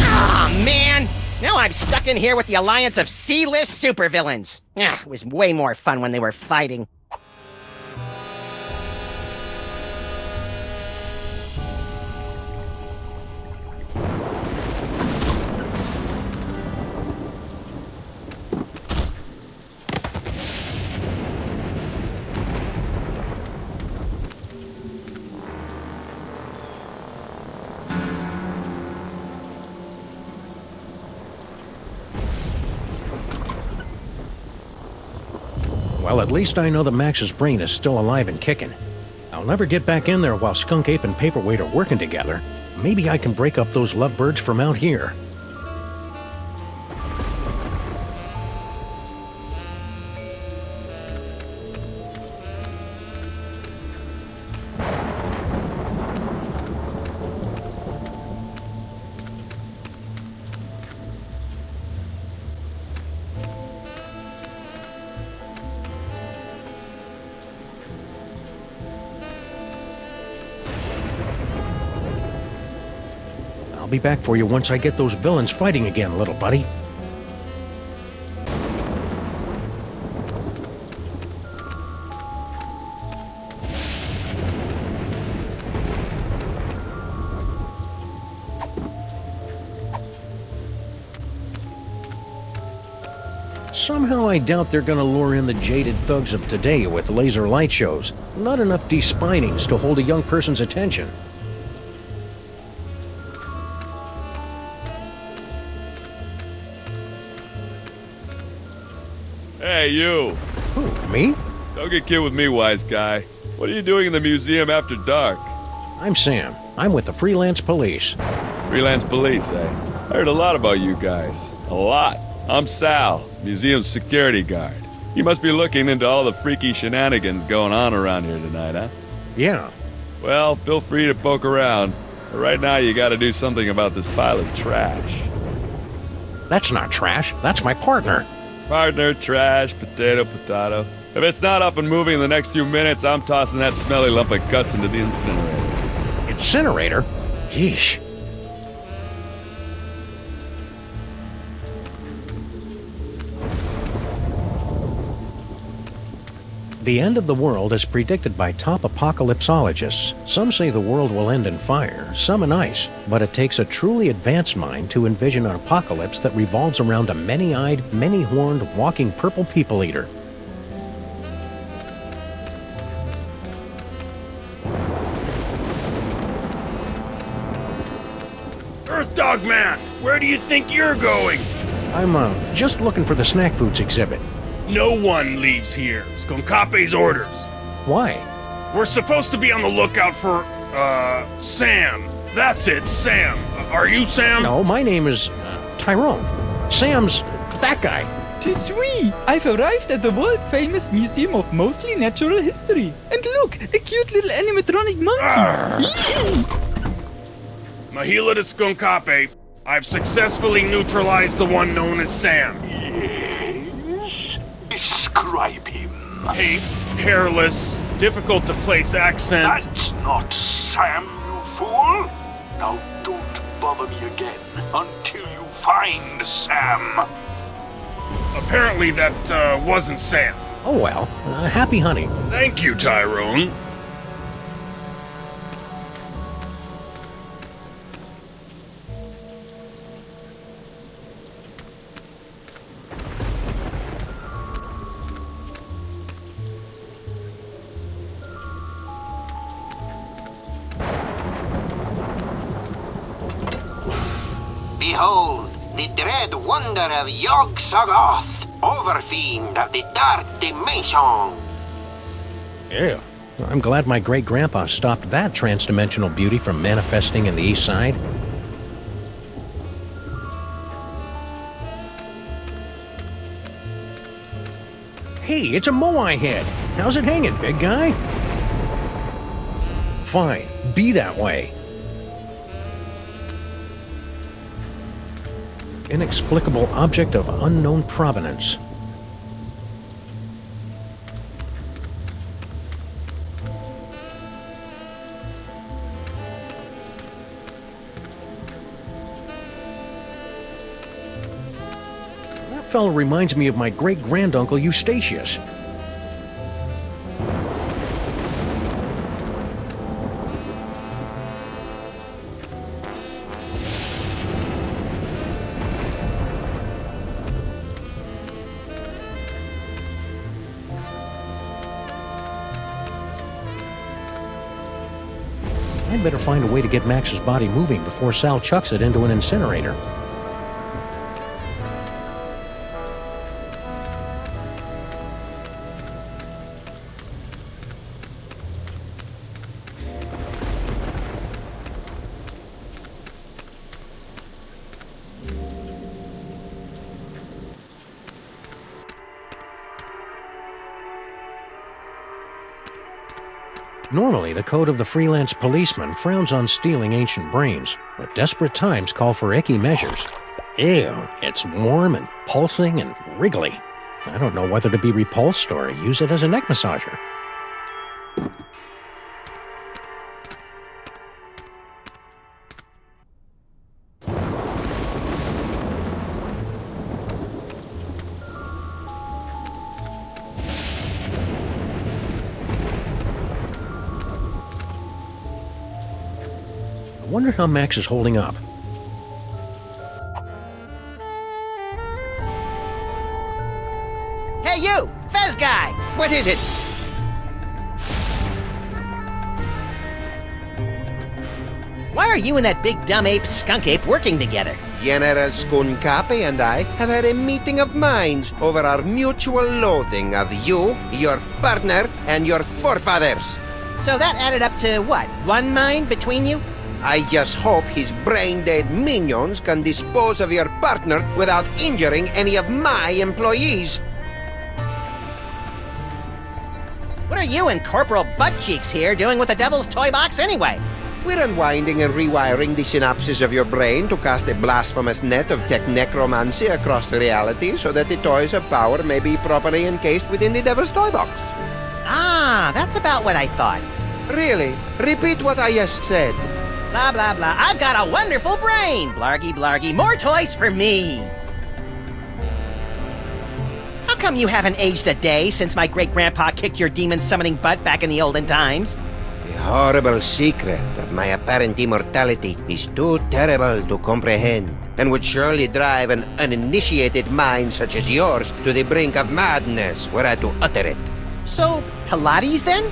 Aw, man! Now I'm stuck in here with the alliance of C-list supervillains. It was way more fun when they were fighting. Well, at least I know that Max's brain is still alive and kicking. I'll never get back in there while Skunkape and Paperweight are working together. Maybe I can break up those lovebirds from out here. I'll be back for you once I get those villains fighting again, little buddy. Somehow I doubt they're gonna lure in the jaded thugs of today with laser light shows. Not enough despinings to hold a young person's attention. Hey, you! Who, me? Don't get kid with me, wise guy. What are you doing in the museum after dark? I'm Sam. I'm with the Freelance Police. Freelance Police, eh? I heard a lot about you guys. A lot. I'm Sal, museum's security guard. You must be looking into all the freaky shenanigans going on around here tonight, huh? Yeah. Well, feel free to poke around. But right now, you gotta do something about this pile of trash. That's not trash. That's my partner. Partner, trash, potato, potato. If it's not up and moving in the next few minutes, I'm tossing that smelly lump of guts into the incinerator. Incinerator? Yeesh. The end of the world is predicted by top apocalypsologists. Some say the world will end in fire, some in ice, but it takes a truly advanced mind to envision an apocalypse that revolves around a many-eyed, many-horned, walking purple people-eater. Earth Dog Man! where do you think you're going? I'm, just looking for the snack foods exhibit. No one leaves here. Skunkape's orders. Why? We're supposed to be on the lookout for, Sam. That's it, Sam. Are you Sam? No, my name is, Tyrone. Sam's that guy. Tis we! I've arrived at the world-famous Museum of Mostly Natural History. And look, a cute little animatronic monkey! Mahila to Skunkape. I've successfully neutralized the one known as Sam. Yes? Describe him. Hey, hairless, difficult to place accent. That's not Sam, you fool! Now don't bother me again until you find Sam. Apparently that, wasn't Sam. Oh well, happy hunting. Thank you, Tyrone. Behold, the dread wonder of Yog-Sothoth, overfiend of the dark dimension. Yeah. I'm glad my great-grandpa stopped that trans-dimensional beauty from manifesting in the East Side. Hey, it's a Moai head. How's it hanging, big guy? Fine, be that way. Inexplicable object of unknown provenance. That fellow reminds me of my great-granduncle Eustachius. I'd better find a way to get Max's body moving before Sal chucks it into an incinerator. Normally, the code of the freelance policeman frowns on stealing ancient brains, but desperate times call for icky measures. Ew, it's warm and pulsing and wriggly. I don't know whether to be repulsed or use it as a neck massager. I wonder how Max is holding up. Hey you, Fez guy! What is it? Why are you and that big dumb ape Skunkape working together? General Skunkape and I have had a meeting of minds over our mutual loathing of you, your partner, and your forefathers. So that added up to what, one mind between you? I just hope his brain-dead minions can dispose of your partner without injuring any of my employees. What are you and Corporal Buttcheeks here doing with the Devil's Toybox anyway? We're unwinding and rewiring the synapses of your brain to cast a blasphemous net of tech necromancy across reality so that the toys of power may be properly encased within the Devil's Toybox. Ah, that's about what I thought. Really? Repeat what I just said. Blah, blah, blah. I've got a wonderful brain! Blargy, blargy. More toys for me! How come you haven't aged a day since my great-grandpa kicked your demon-summoning butt back in the olden times? The horrible secret of my apparent immortality is too terrible to comprehend, and would surely drive an uninitiated mind such as yours to the brink of madness were I to utter it. So, Pilates then?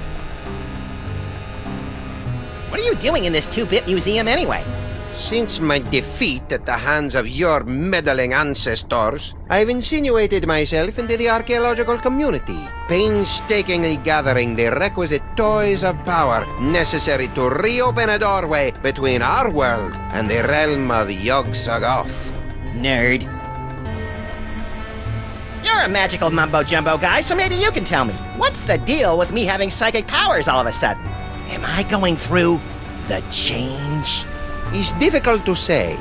What are you doing in this 2-bit museum anyway? Since my defeat at the hands of your meddling ancestors, I've insinuated myself into the archaeological community, painstakingly gathering the requisite toys of power necessary to reopen a doorway between our world and the realm of Yog-Sothoth. Nerd. You're a magical mumbo-jumbo guy, so maybe you can tell me. What's the deal with me having psychic powers all of a sudden? Am I going through the change? It's difficult to say.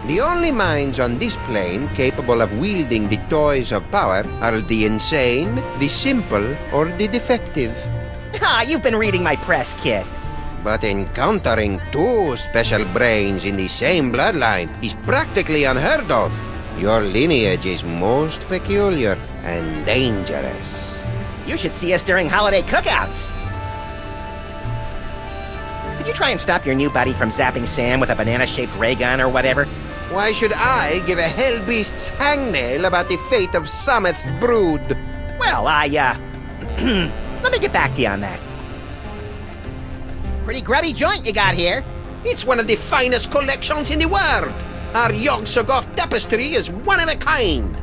The only minds on this plane capable of wielding the toys of power are the insane, the simple, or the defective. Ah, you've been reading my press, kid. But encountering two special brains in the same bloodline is practically unheard of. Your lineage is most peculiar and dangerous. You should see us during holiday cookouts. Could you try and stop your new buddy from zapping Sam with a banana-shaped ray gun or whatever? Why should I give a hellbeast's hangnail about the fate of Sameth's brood? Well, let me get back to you on that. Pretty grubby joint you got here. It's one of the finest collections in the world. Our Yog-Sothoth tapestry is one of a kind.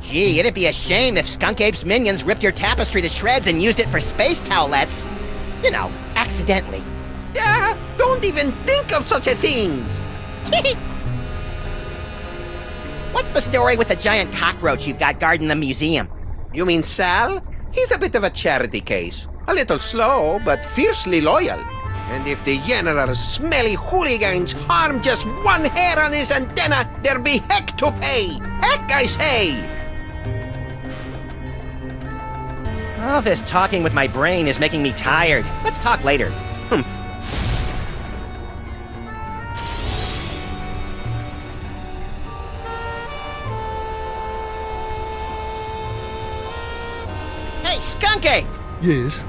Gee, it'd be a shame if Skunkape's minions ripped your tapestry to shreds and used it for space towelettes. You know, accidentally. Don't even think of such a thing! What's the story with the giant cockroach you've got guarding the museum? You mean Sal? He's a bit of a charity case. A little slow, but fiercely loyal. And if the general's smelly hooligans harm just one hair on his antenna, there'll be heck to pay! Heck, I say! All this talking with my brain is making me tired. Let's talk later. Hey, Skunkape! Yes?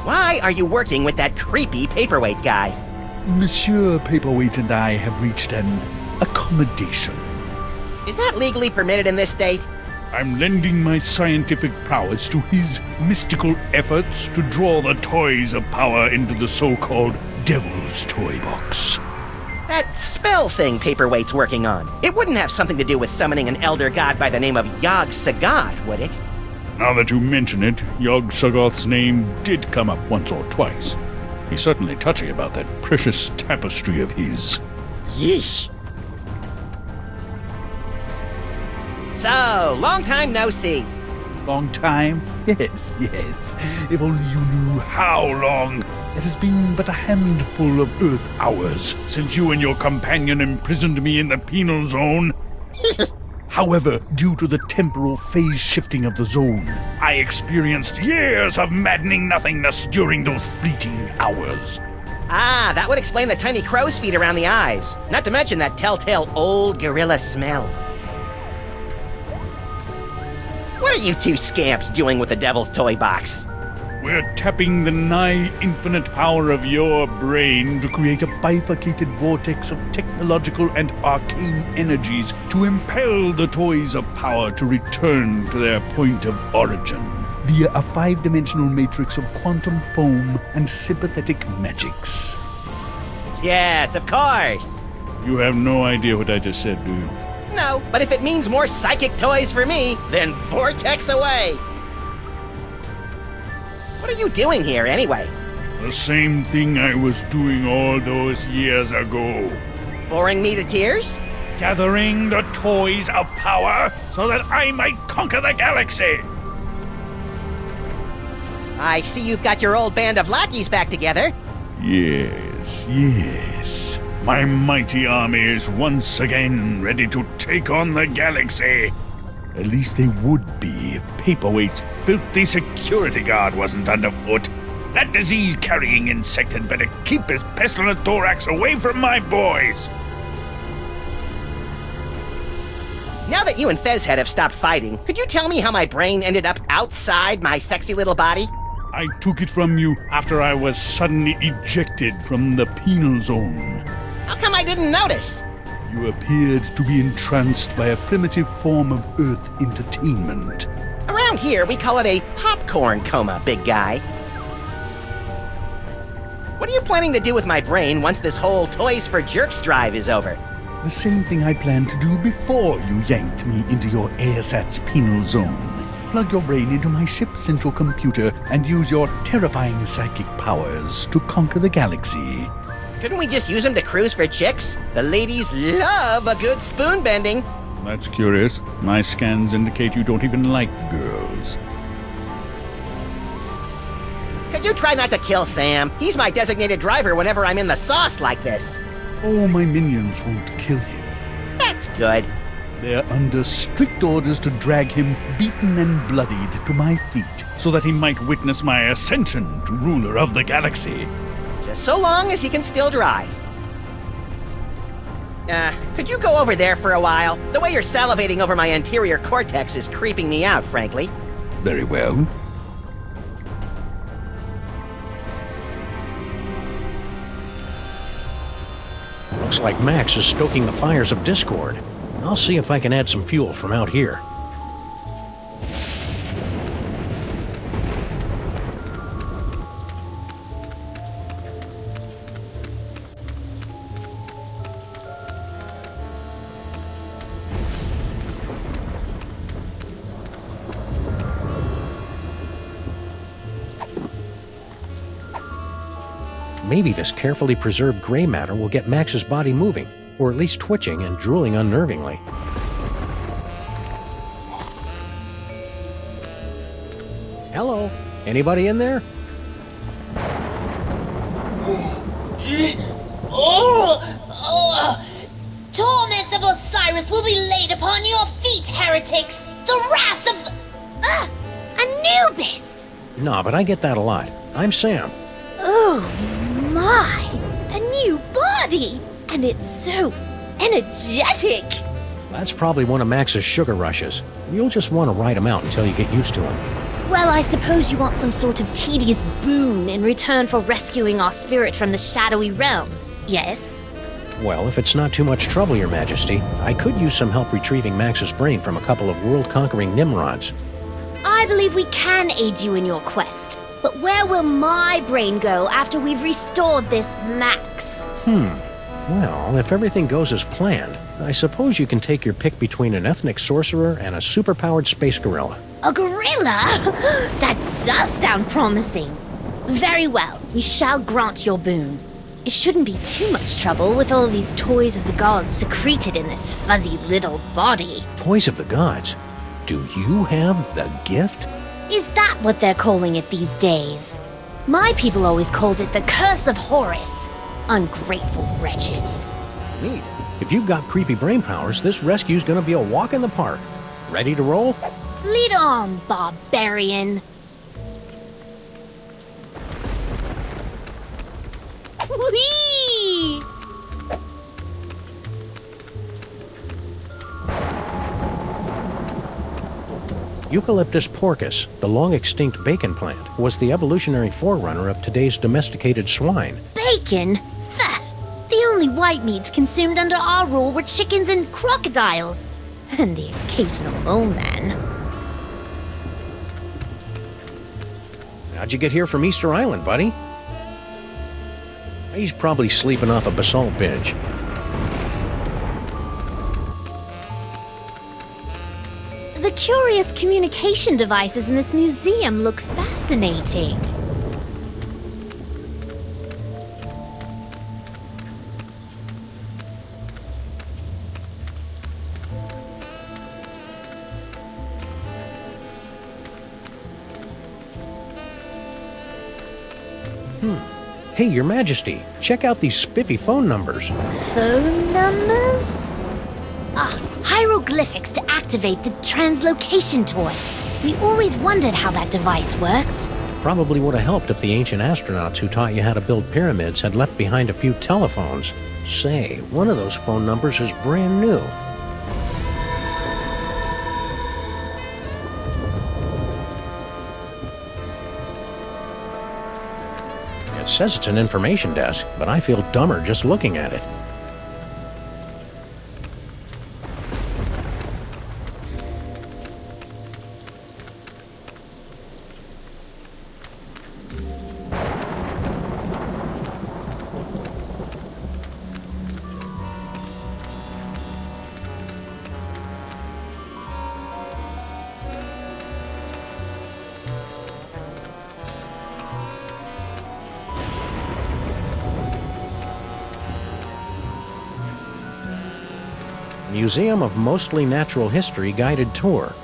Why are you working with that creepy paperweight guy? Monsieur Paperweight and I have reached an accommodation. Is that legally permitted in this state? I'm lending my scientific prowess to his mystical efforts to draw the toys of power into the so-called Devil's Toybox. That spell thing Paperweight's working on. It wouldn't have something to do with summoning an elder god by the name of Yog-Sothoth, would it? Now that you mention it, Yog-Sothoth's name did come up once or twice. He's certainly touchy about that precious tapestry of his. Yeesh. So, long time no see. Long time? Yes, yes. If only you knew how long. It has been but a handful of Earth hours since you and your companion imprisoned me in the penal zone. However, due to the temporal phase shifting of the zone, I experienced years of maddening nothingness during those fleeting hours. Ah, that would explain the tiny crow's feet around the eyes. Not to mention that telltale old gorilla smell. What are you two scamps doing with the Devil's Toy Box? We're tapping the nigh-infinite power of your brain to create a bifurcated vortex of technological and arcane energies to impel the toys of power to return to their point of origin via a 5-dimensional matrix of quantum foam and sympathetic magics. Yes, of course. You have no idea what I just said, do you? No, but if it means more psychic toys for me, then vortex away. What are you doing here, anyway? The same thing I was doing all those years ago. Boring me to tears? Gathering the toys of power so that I might conquer the galaxy. I see you've got your old band of lackeys back together. Yes, yes. My mighty army is once again ready to take on the galaxy. At least they would be if Paperweight's filthy security guard wasn't underfoot. That disease-carrying insect had better keep his pestilent thorax away from my boys. Now that you and Fezhead have stopped fighting, could you tell me how my brain ended up outside my sexy little body? I took it from you after I was suddenly ejected from the penal zone. How come I didn't notice? You appeared to be entranced by a primitive form of Earth entertainment. Around Around here, we call it a popcorn coma, big guy. What are you planning to do with my brain once this whole Toys for Jerks drive is over? The same thing I planned to do before you yanked me into your ASAT's penal zone. Plug your brain into my ship's central computer and use your terrifying psychic powers to conquer the galaxy. Couldn't we just use them to cruise for chicks? The ladies love a good spoon bending. That's curious. My scans indicate you don't even like girls. Could you try not to kill Sam? He's my designated driver whenever I'm in the sauce like this. Oh, my minions won't kill him. That's good. They're under strict orders to drag him beaten and bloodied to my feet, so that he might witness my ascension to ruler of the galaxy. Just so long as he can still drive. Could you go over there for a while? The way you're salivating over my anterior cortex is creeping me out, frankly. Very well. Looks like Max is stoking the fires of discord. I'll see if I can add some fuel from out here. Maybe this carefully preserved gray matter will get Max's body moving, or at least twitching and drooling unnervingly. Hello? Anybody in there? Torments of Osiris will be laid upon your feet, heretics! The wrath of... Anubis! Nah, but I get that a lot. I'm Sam. Oh my! A new body! And it's so energetic! That's probably one of Max's sugar rushes. You'll just want to ride him out until you get used to him. Well, I suppose you want some sort of tedious boon in return for rescuing our spirit from the shadowy realms, yes? Well, if it's not too much trouble, Your Majesty, I could use some help retrieving Max's brain from a couple of world-conquering Nimrods. I believe we can aid you in your quest, but where will my brain go after we've restored this Max? Well, if everything goes as planned, I suppose you can take your pick between an ethnic sorcerer and a superpowered space gorilla. A gorilla? That does sound promising. Very well, we shall grant your boon. It shouldn't be too much trouble with all these toys of the gods secreted in this fuzzy little body. Toys of the gods? Do you have the gift? Is that what they're calling it these days? My people always called it the Curse of Horus. Ungrateful wretches. Neat. If you've got creepy brain powers, this rescue's gonna be a walk in the park. Ready to roll? Lead on, barbarian. Whee! Eucalyptus porcus, the long-extinct bacon plant, was the evolutionary forerunner of today's domesticated swine. Bacon? The only white meats consumed under our rule were chickens and crocodiles. And the occasional mole man. How'd you get here from Easter Island, buddy? He's probably sleeping off a basalt binge. The curious communication devices in this museum look fascinating. Hey, Your Majesty, check out these spiffy phone numbers. Phone numbers? Hieroglyphics to activate the translocation toy. We always wondered how that device worked. Probably would have helped if the ancient astronauts who taught you how to build pyramids had left behind a few telephones. Say, one of those phone numbers is brand new. It says it's an information desk, but I feel dumber just looking at it. Museum of Mostly Natural History guided tour.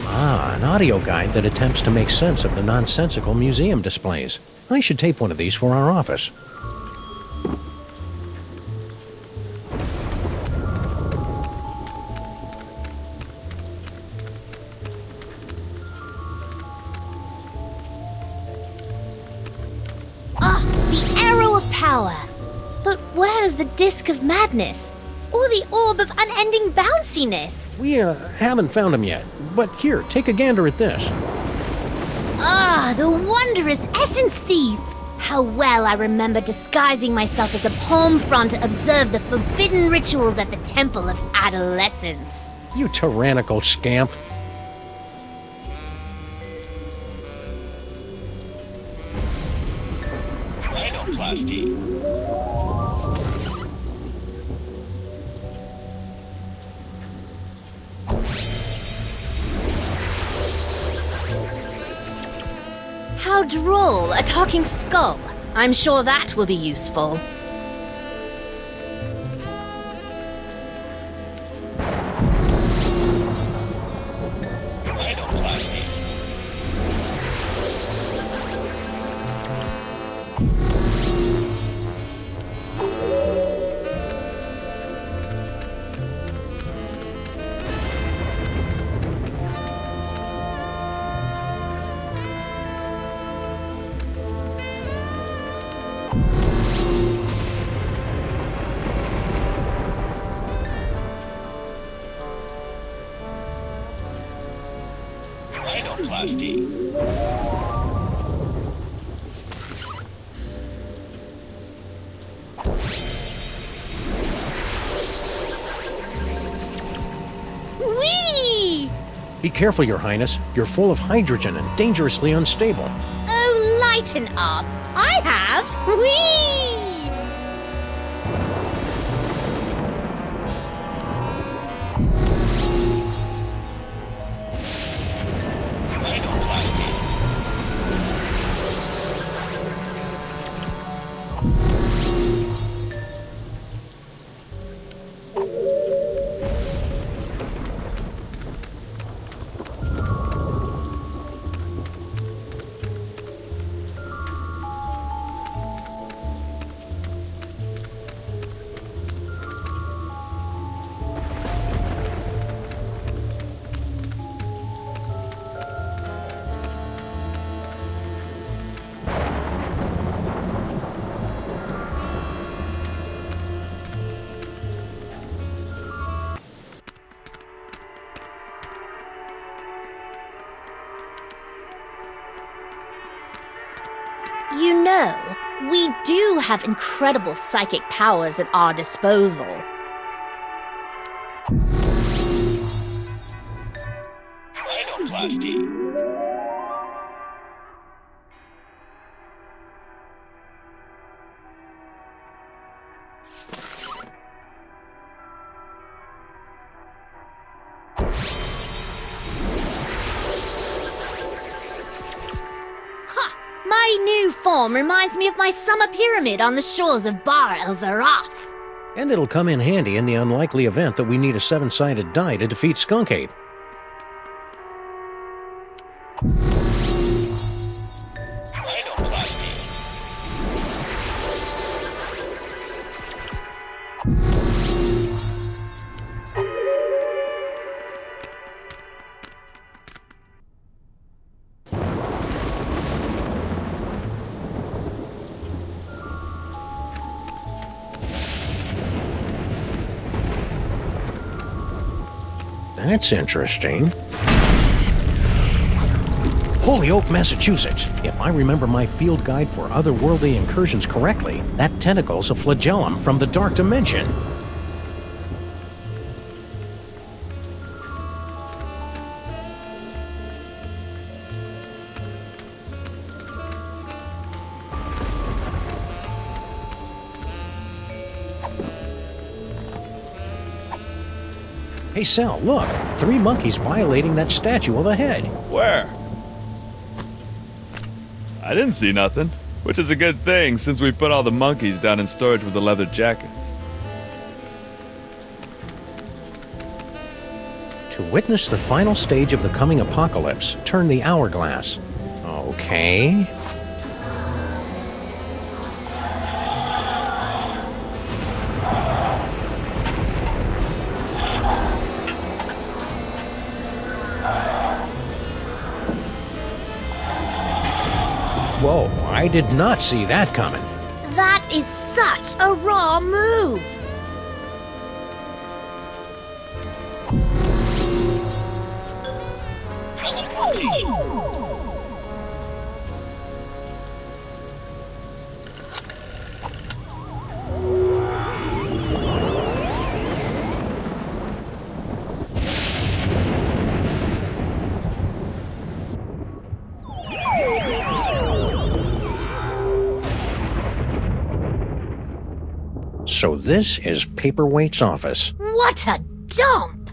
Ah, an audio guide that attempts to make sense of the nonsensical museum displays. I should tape one of these for our office. The Arrow of Power. But where's the Disc of Madness? Or the Orb of Unending Bounciness? We haven't found them yet, but here, take a gander at this. Ah, the wondrous Essence Thief! How well I remember disguising myself as a palm frond to observe the forbidden rituals at the Temple of Adolescence. You tyrannical scamp. How droll, a talking skull. I'm sure that will be useful. Whee! Be careful, Your Highness. You're full of hydrogen and dangerously unstable. Oh, lighten up. I have. Whee! You know, we do have incredible psychic powers at our disposal. My new form reminds me of my summer pyramid on the shores of Bar El Zaraf. And it'll come in handy in the unlikely event that we need a 7-sided die to defeat Skunkape. That's interesting. Holyoke, Massachusetts. If I remember my field guide for otherworldly incursions correctly, that tentacle's a flagellum from the Dark Dimension. Hey, Sal, look! 3 monkeys violating that statue of a head. Where? I didn't see nothing, which is a good thing since we put all the monkeys down in storage with the leather jackets. Witness the final stage of the coming apocalypse. Turn the hourglass. Okay. Whoa, I did not see that coming. That is such a raw move. So this is Paperweight's office. What a dump!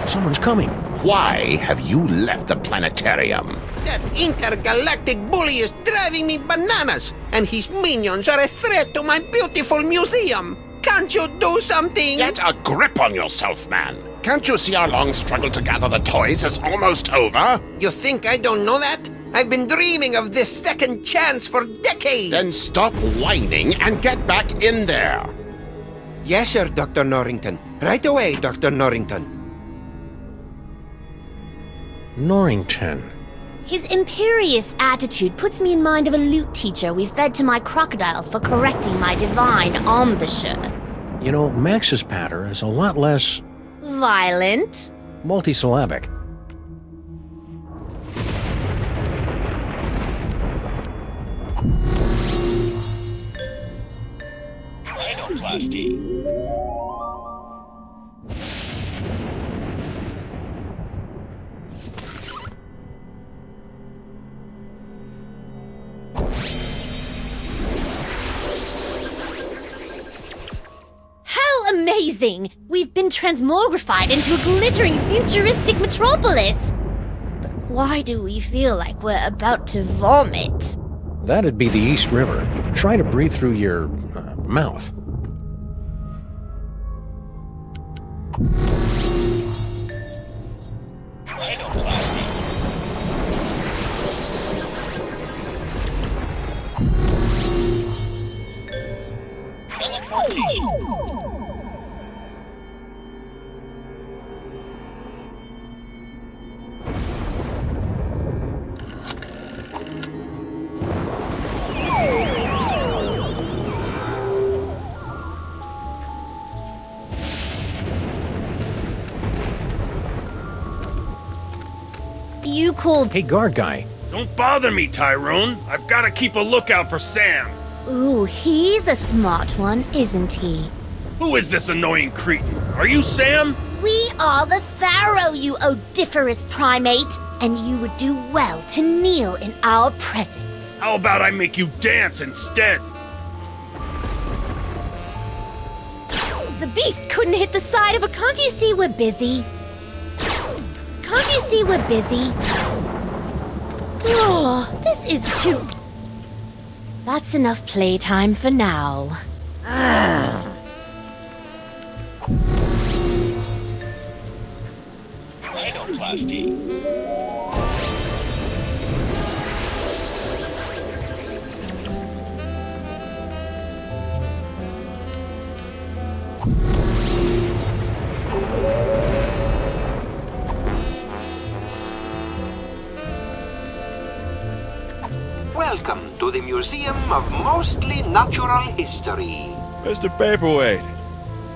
Someone's coming. Why have you left the planetarium? That intergalactic bully is driving me bananas, and his minions are a threat to my beautiful museum. Can't you do something? Get a grip on yourself, man. Can't you see our long struggle to gather the toys is almost over? You think I don't know that? I've been dreaming of this second chance for decades. Then stop whining and get back in there. Yes, sir, Dr. Norrington. Right away, Dr. Norrington. Norrington. His imperious attitude puts me in mind of a lute teacher we fed to my crocodiles for correcting my divine embouchure. You know, Max's patter is a lot less... violent? multisyllabic. Rhinoplasty. How amazing! We've been transmogrified into a glittering futuristic metropolis! But why do we feel like we're about to vomit? That'd be the East River. Try to breathe through your mouth. You called... Hey, guard guy. Don't bother me, Tyrone. I've got to keep a lookout for Sam. Ooh, he's a smart one, isn't he? Who is this annoying cretin? Are you Sam? We are the Pharaoh, you odiferous primate, and you would do well to kneel in our presence. How about I make you dance instead? The beast couldn't hit the side of a... Can't you see we're busy? Can't you see we're busy? Oh, this is too... That's enough playtime for now. Rhinoplasty. Welcome to the Museum of Mostly Natural History. Mr. Paperweight.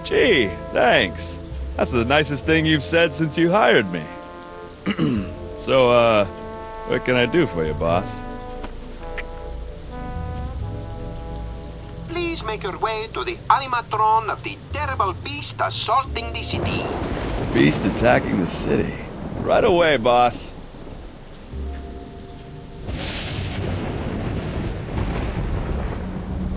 Gee, thanks. That's the nicest thing you've said since you hired me. So, what can I do for you, boss? Please make your way to the animatron of the terrible beast assaulting the city. Beast attacking the city. Right away, boss.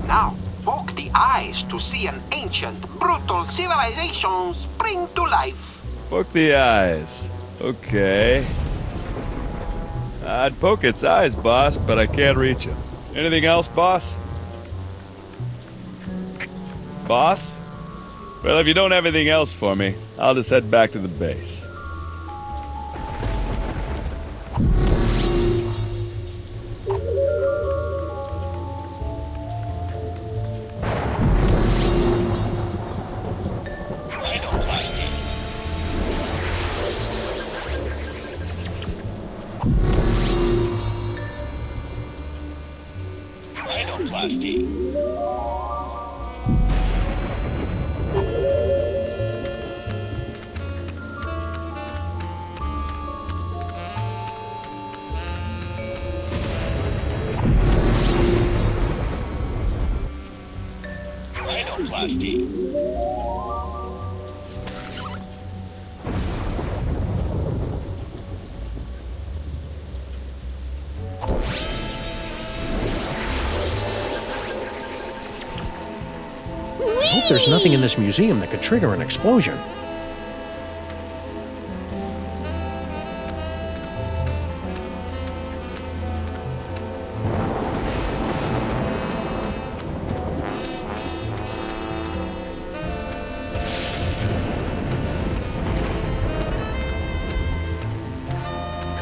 Now, poke the eyes to see an ancient, brutal civilization spring to life. Poke the eyes. Okay. I'd poke its eyes, boss, but I can't reach him. Anything else, boss? Boss? Well, if you don't have anything else for me, I'll just head back to the base. Hope there's nothing in this museum that could trigger an explosion.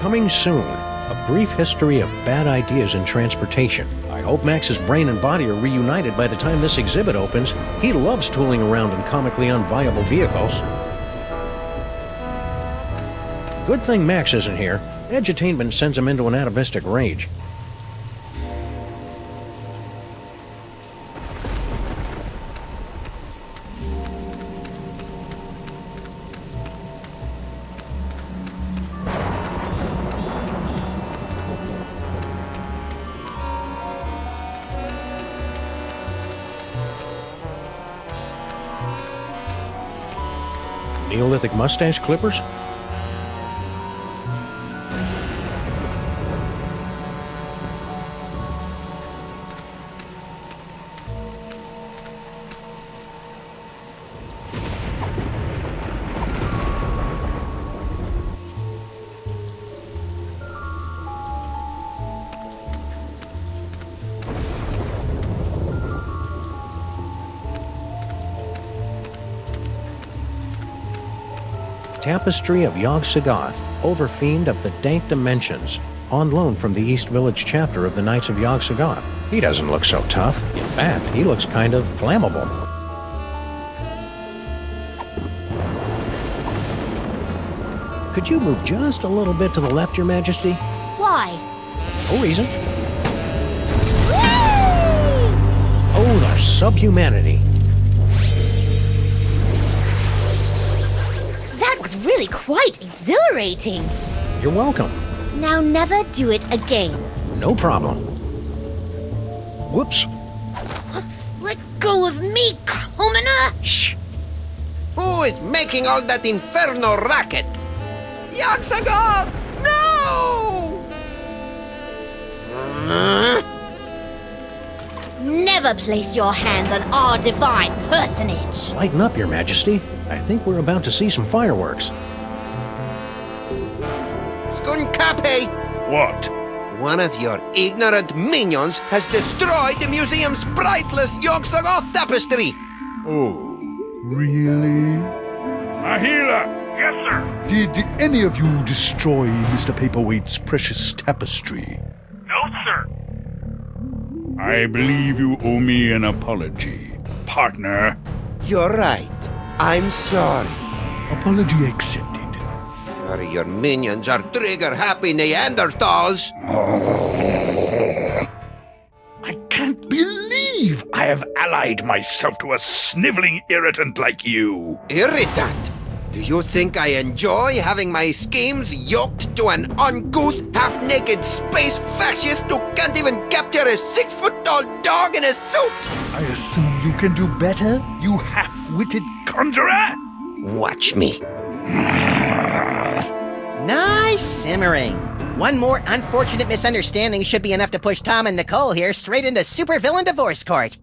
Coming soon, a brief history of bad ideas in transportation. I hope Max's brain and body are reunited by the time this exhibit opens. He loves tooling around in comically unviable vehicles. Good thing Max isn't here. Edutainment sends him into an atavistic rage. Neolithic mustache clippers? Tapestry of Yog-Sothoth, Overfiend of the Dank Dimensions, on loan from the East Village chapter of the Knights of Yog-Sothoth. He doesn't look so tough. In fact, he looks kind of flammable. Could you move just a little bit to the left, Your Majesty? Why? No reason. Oh, the subhumanity. That was really quite exhilarating. You're welcome. Now never do it again. No problem. Whoops. Let go of me, commoner! Shh. Who is making all that inferno racket? Yog-Sothoth! No! Never place your hands on our divine personage. Lighten up, Your Majesty. I think we're about to see some fireworks. Skunkape! What? One of your ignorant minions has destroyed the museum's priceless Yog-Sothoth tapestry! Oh, really? Mahila! Yes, sir. Did any of you destroy Mr. Paperweight's precious tapestry? No, sir. I believe you owe me an apology, partner. You're right. I'm sorry. Apology accepted. Sorry, your minions are trigger-happy Neanderthals. I can't believe I have allied myself to a sniveling irritant like you. Irritant? Do you think I enjoy having my schemes yoked to an uncouth, half-naked space fascist who can't even capture a 6-foot-tall dog in a suit? I assume you can do better, you half-witted conjurer? Watch me. Nice simmering. One more unfortunate misunderstanding should be enough to push Tom and Nicole here straight into supervillain divorce court.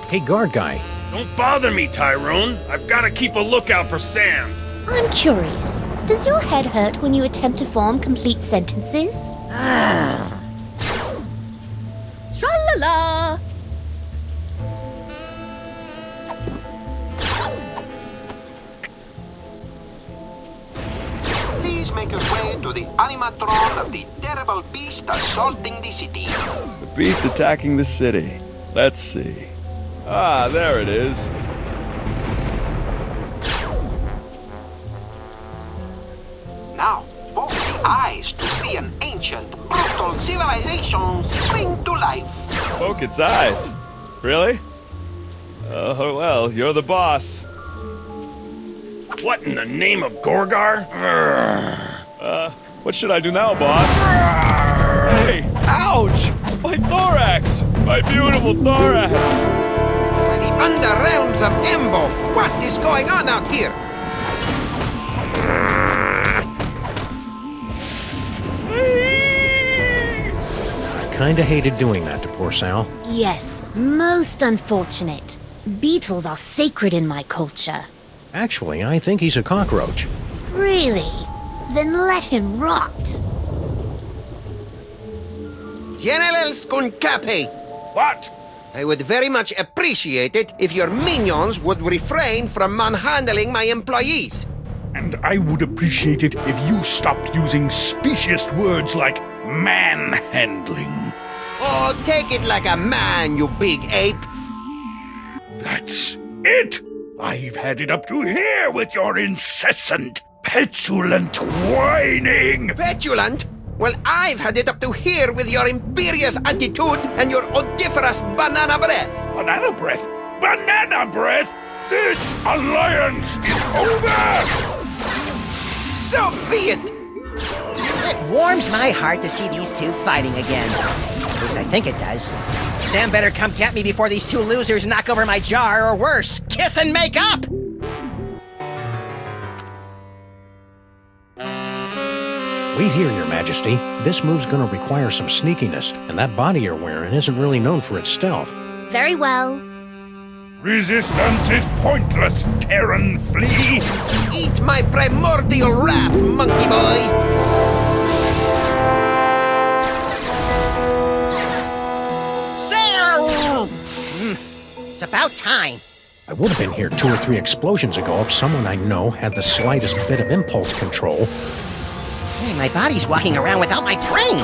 Hey, guard guy. Don't bother me, Tyrone. I've got to keep a lookout for Sam. I'm curious. Does your head hurt when you attempt to form complete sentences? Tra-la-la! Please make your way to the animatron of the terrible beast assaulting the city. The beast attacking the city. Let's see. Ah, there it is. Now, open the eyes to see an ancient, brutal civilization spring to life. Poke its eyes. Really? Oh, well, you're the boss. What in the name of Gorgar? What should I do now, boss? Hey! Ouch! My thorax! My beautiful thorax! By the underrealms of Embo, what is going on out here? I kinda hated doing that to poor Sal. Yes, most unfortunate. Beetles are sacred in my culture. Actually, I think he's a cockroach. Really? Then let him rot. General Skunkape! What? I would very much appreciate it if your minions would refrain from manhandling my employees. And I would appreciate it if you stopped using specious words like manhandling. Oh, take it like a man, you big ape. That's it! I've had it up to here with your incessant, petulant whining! Petulant? Well, I've had it up to here with your imperious attitude and your odoriferous banana breath. Banana breath? Banana breath? This alliance is over! So be it! It warms my heart to see these two fighting again. At least I think it does. Sam better come get me before these two losers knock over my jar, or worse, kiss and make up! Wait here, Your Majesty. This move's gonna require some sneakiness, and that body you're wearing isn't really known for its stealth. Very well. Resistance is pointless, Terran flea! Eat my primordial wrath, monkey boy! It's about time. I would have been here 2 or 3 explosions ago if someone I know had the slightest bit of impulse control. Hey, my body's walking around without my brain.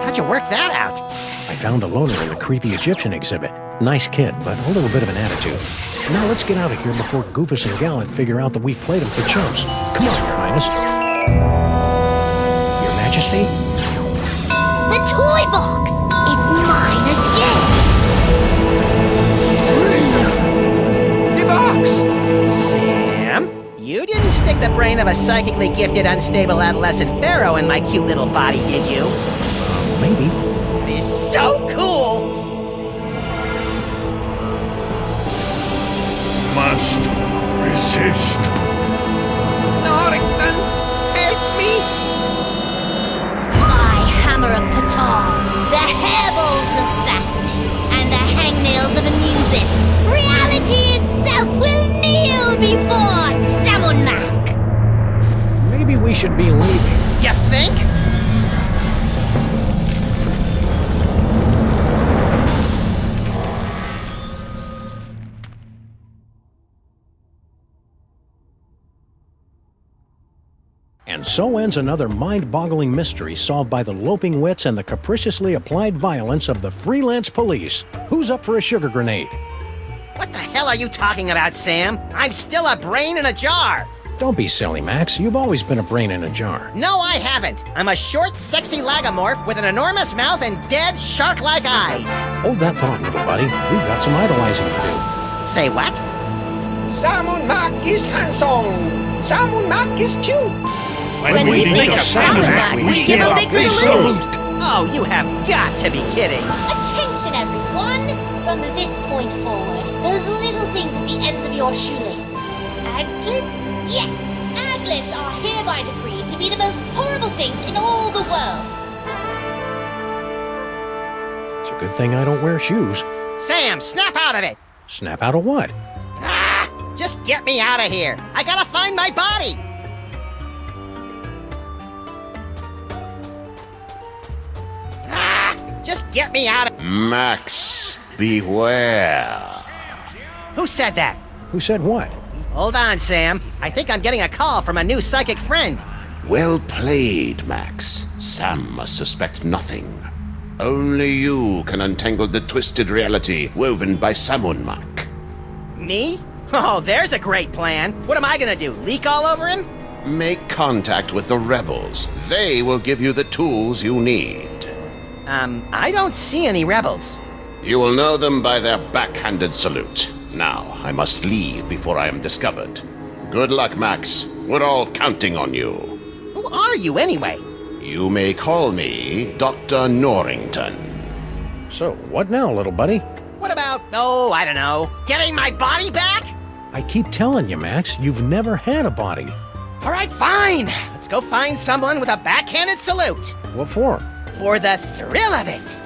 How'd you work that out? I found a loner in the creepy Egyptian exhibit. Nice kid, but a little bit of an attitude. Now let's get out of here before Goofus and Gallant figure out that we've played them for chumps. Come on, Your Highness. Your Majesty? The Toybox! It's mine again! The box! Sam? You didn't stick the brain of a psychically gifted, unstable adolescent pharaoh in my cute little body, did you? Maybe. It is so cool! Must resist. Norrington, help me! I, Hammer of Patar, the hairballs of Bastet, and the hangnails of Anubis, reality itself will kneel before Sammun-Mak! Maybe we should be leaving. You think? And so ends another mind-boggling mystery solved by the loping wits and the capriciously applied violence of the Freelance Police. Who's up for a sugar grenade? What the hell are you talking about, Sam? I'm still a brain in a jar! Don't be silly, Max. You've always been a brain in a jar. No, I haven't. I'm a short, sexy lagomorph with an enormous mouth and dead, shark-like eyes. Hold that thought, little buddy. We've got some idolizing to do. Say what? Sammun-Mak is handsome. Sammun-Mak is cute. When we think of Sammun-Mak, we give a big salute. Oh, you have got to be kidding. Attention, everyone! From this point forward, those little things at the ends of your shoelaces. Aglets? Yes, aglets are hereby decreed to be the most horrible things in all the world. It's a good thing I don't wear shoes. Sam, snap out of it. Snap out of what? Just get me out of here. I gotta find my body. Just get me out of... Max, beware. Who said that? Who said what? Hold on, Sam. I think I'm getting a call from a new psychic friend. Well played, Max. Sam must suspect nothing. Only you can untangle the twisted reality woven by Sammun-Mak. Me? Oh, there's a great plan. What am I gonna do, leak all over him? Make contact with the rebels. They will give you the tools you need. I don't see any rebels. You will know them by their backhanded salute. Now, I must leave before I am discovered. Good luck, Max. We're all counting on you. Who are you, anyway? You may call me Dr. Norrington. So, what now, little buddy? What about, oh, I don't know, getting my body back? I keep telling you, Max, you've never had a body. All right, fine. Let's go find someone with a backhanded salute. What for? For the thrill of it.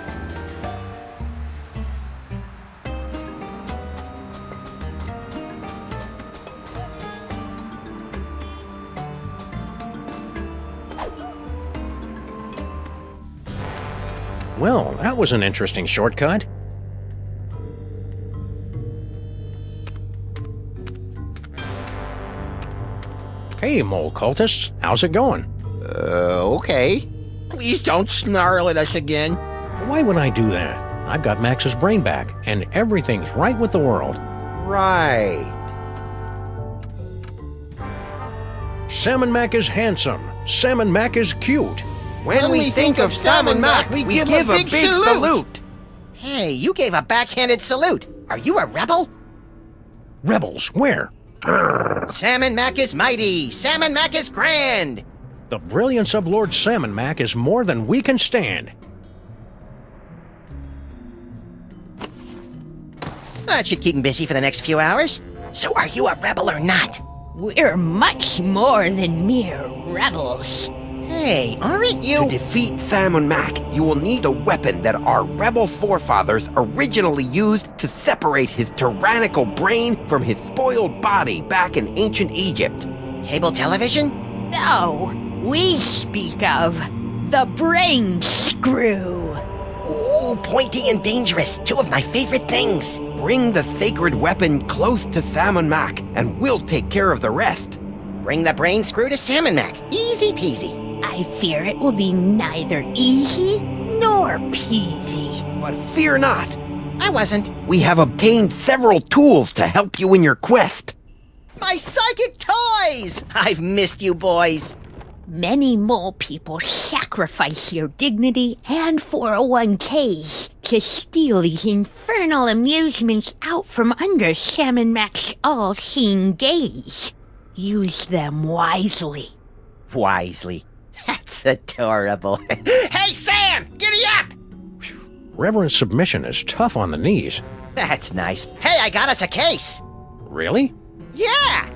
Well, that was an interesting shortcut. Hey, mole cultists. How's it going? Okay. Please don't snarl at us again. Why would I do that? I've got Max's brain back, and everything's right with the world. Right. Sammun-Mak is handsome. Sammun-Mak is cute. When we think of Sammun-Mak, we give a big salute. Hey, you gave a backhanded salute. Are you a rebel? Rebels, where? Sammun-Mak is mighty. Sammun-Mak is grand. The brilliance of Lord Sammun-Mak is more than we can stand. That should keep him busy for the next few hours. So are you a rebel or not? We're much more than mere rebels. Hey, aren't you? To defeat Sammun-Mak, you will need a weapon that our rebel forefathers originally used to separate his tyrannical brain from his spoiled body back in ancient Egypt. Cable television? No, we speak of the brain screw. Ooh, pointy and dangerous. Two of my favorite things. Bring the sacred weapon close to Sammun-Mak, and we'll take care of the rest. Bring the brain screw to Sammun-Mak. Easy peasy. I fear it will be neither easy nor peasy. But fear not. I wasn't. We have obtained several tools to help you in your quest. My psychic toys! I've missed you boys. Many mole people sacrifice their dignity and 401ks to steal these infernal amusements out from under Sammun-Mak's all-seeing gaze. Use them wisely. Wisely. That's adorable. Hey, Sam! Giddy up! Reverent submission is tough on the knees. That's nice. Hey, I got us a case. Really? Yeah!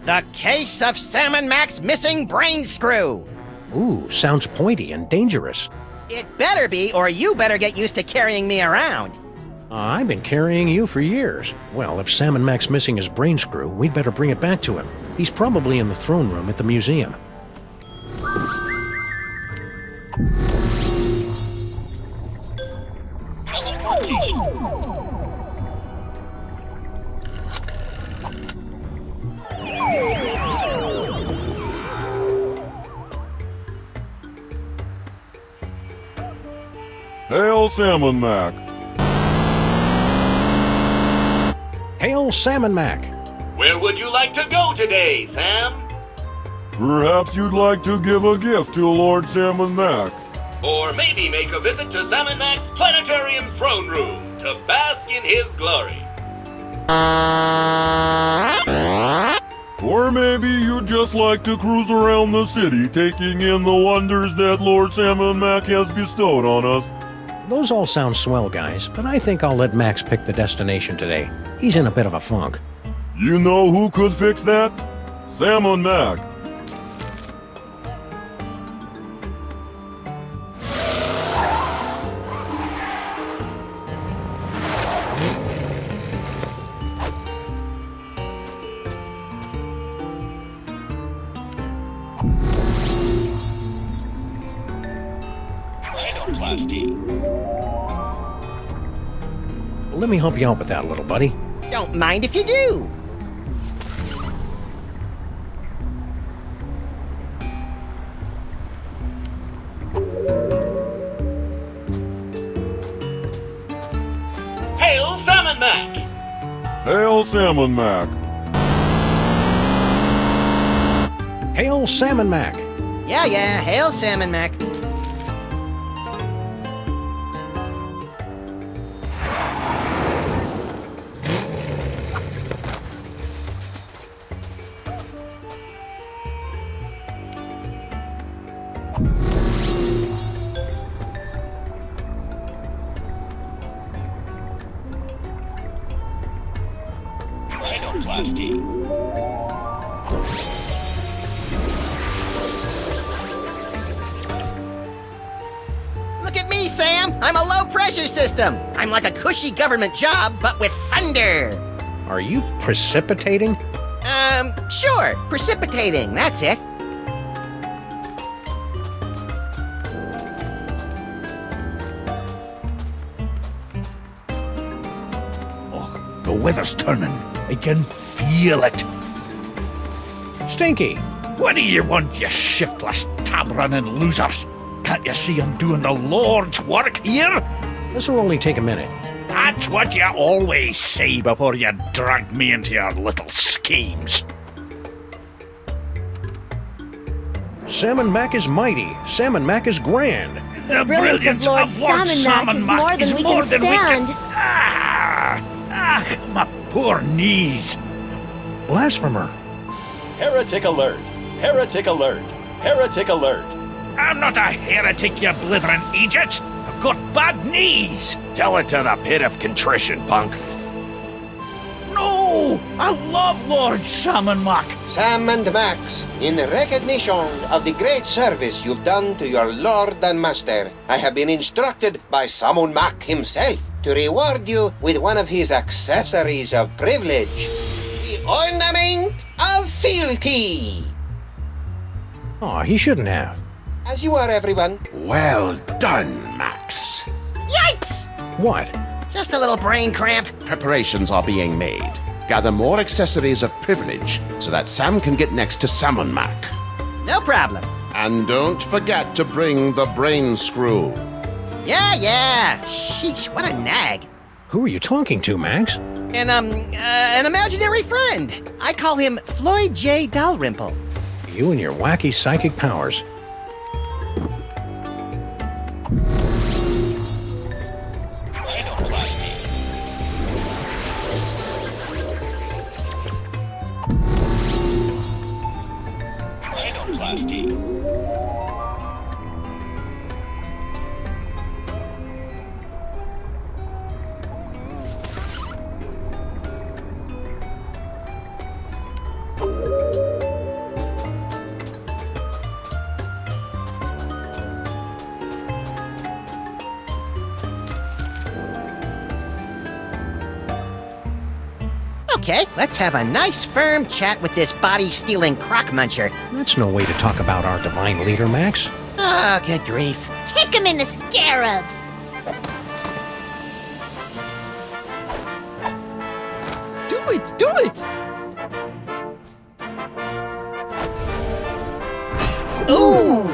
The case of Sammun-Mak's missing brain screw. Ooh, sounds pointy and dangerous. It better be, or you better get used to carrying me around. I've been carrying you for years. Well, if Sammun-Mak's missing his brain screw, we'd better bring it back to him. He's probably in the throne room at the museum. Hail Sammun-Mak! Hail Sammun-Mak! Where would you like to go today, Sam? Perhaps you'd like to give a gift to Lord Sammun-Mak. Or maybe make a visit to Sammun-Mak's planetarium throne room to bask in his glory. Or maybe you'd just like to cruise around the city, taking in the wonders that Lord Sammun-Mak has bestowed on us. Those all sound swell, guys, but I think I'll let Max pick the destination today. He's in a bit of a funk. You know who could fix that? Sammun-Mak. Let me help you out with that, little buddy. Don't mind if you do. Hail Sammun-Mak! Hail Sammun-Mak. Hail Sammun-Mak. Yeah, hail Sammun-Mak. Look at me, Sam! I'm a low-pressure system! I'm like a cushy government job, but with thunder! Are you precipitating? Sure. Precipitating, that's it. Oh, the weather's turning. I can feel it. Stinky! What do you want, you shiftless, tab-running losers? Can't you see I'm doing the Lord's work here? This will only take a minute. That's what you always say before you drag me into your little schemes. Sammun-Mak is mighty. Sammun-Mak is grand. The brilliance of Lord Sammun-Mak is more than we can stand. My poor knees. Blasphemer. Heretic alert! Heretic alert! Heretic alert! I'm not a heretic, you blithering idiot! I've got bad knees! Tell it to the pit of contrition, punk. No! I love Lord Sammun-Mak! Sam and Max, in recognition of the great service you've done to your lord and master, I have been instructed by Sammun-Mak himself to reward you with one of his accessories of privilege, the ornament of fealty. Aw, he shouldn't have. As you are, everyone. Well done, Max. Yikes! What? Just a little brain cramp. Preparations are being made. Gather more accessories of privilege so that Sam can get next to Sammun-Mak. No problem. And don't forget to bring the brain screw. Yeah. Sheesh, what a nag. Who are you talking to, Max? An imaginary friend. I call him Floyd J. Dalrymple. You and your wacky psychic powers. Okay, let's have a nice firm chat with this body-stealing crock muncher. That's no way to talk about our divine leader, Max. Oh, good grief. Kick him in the scarabs. Do it! Ooh!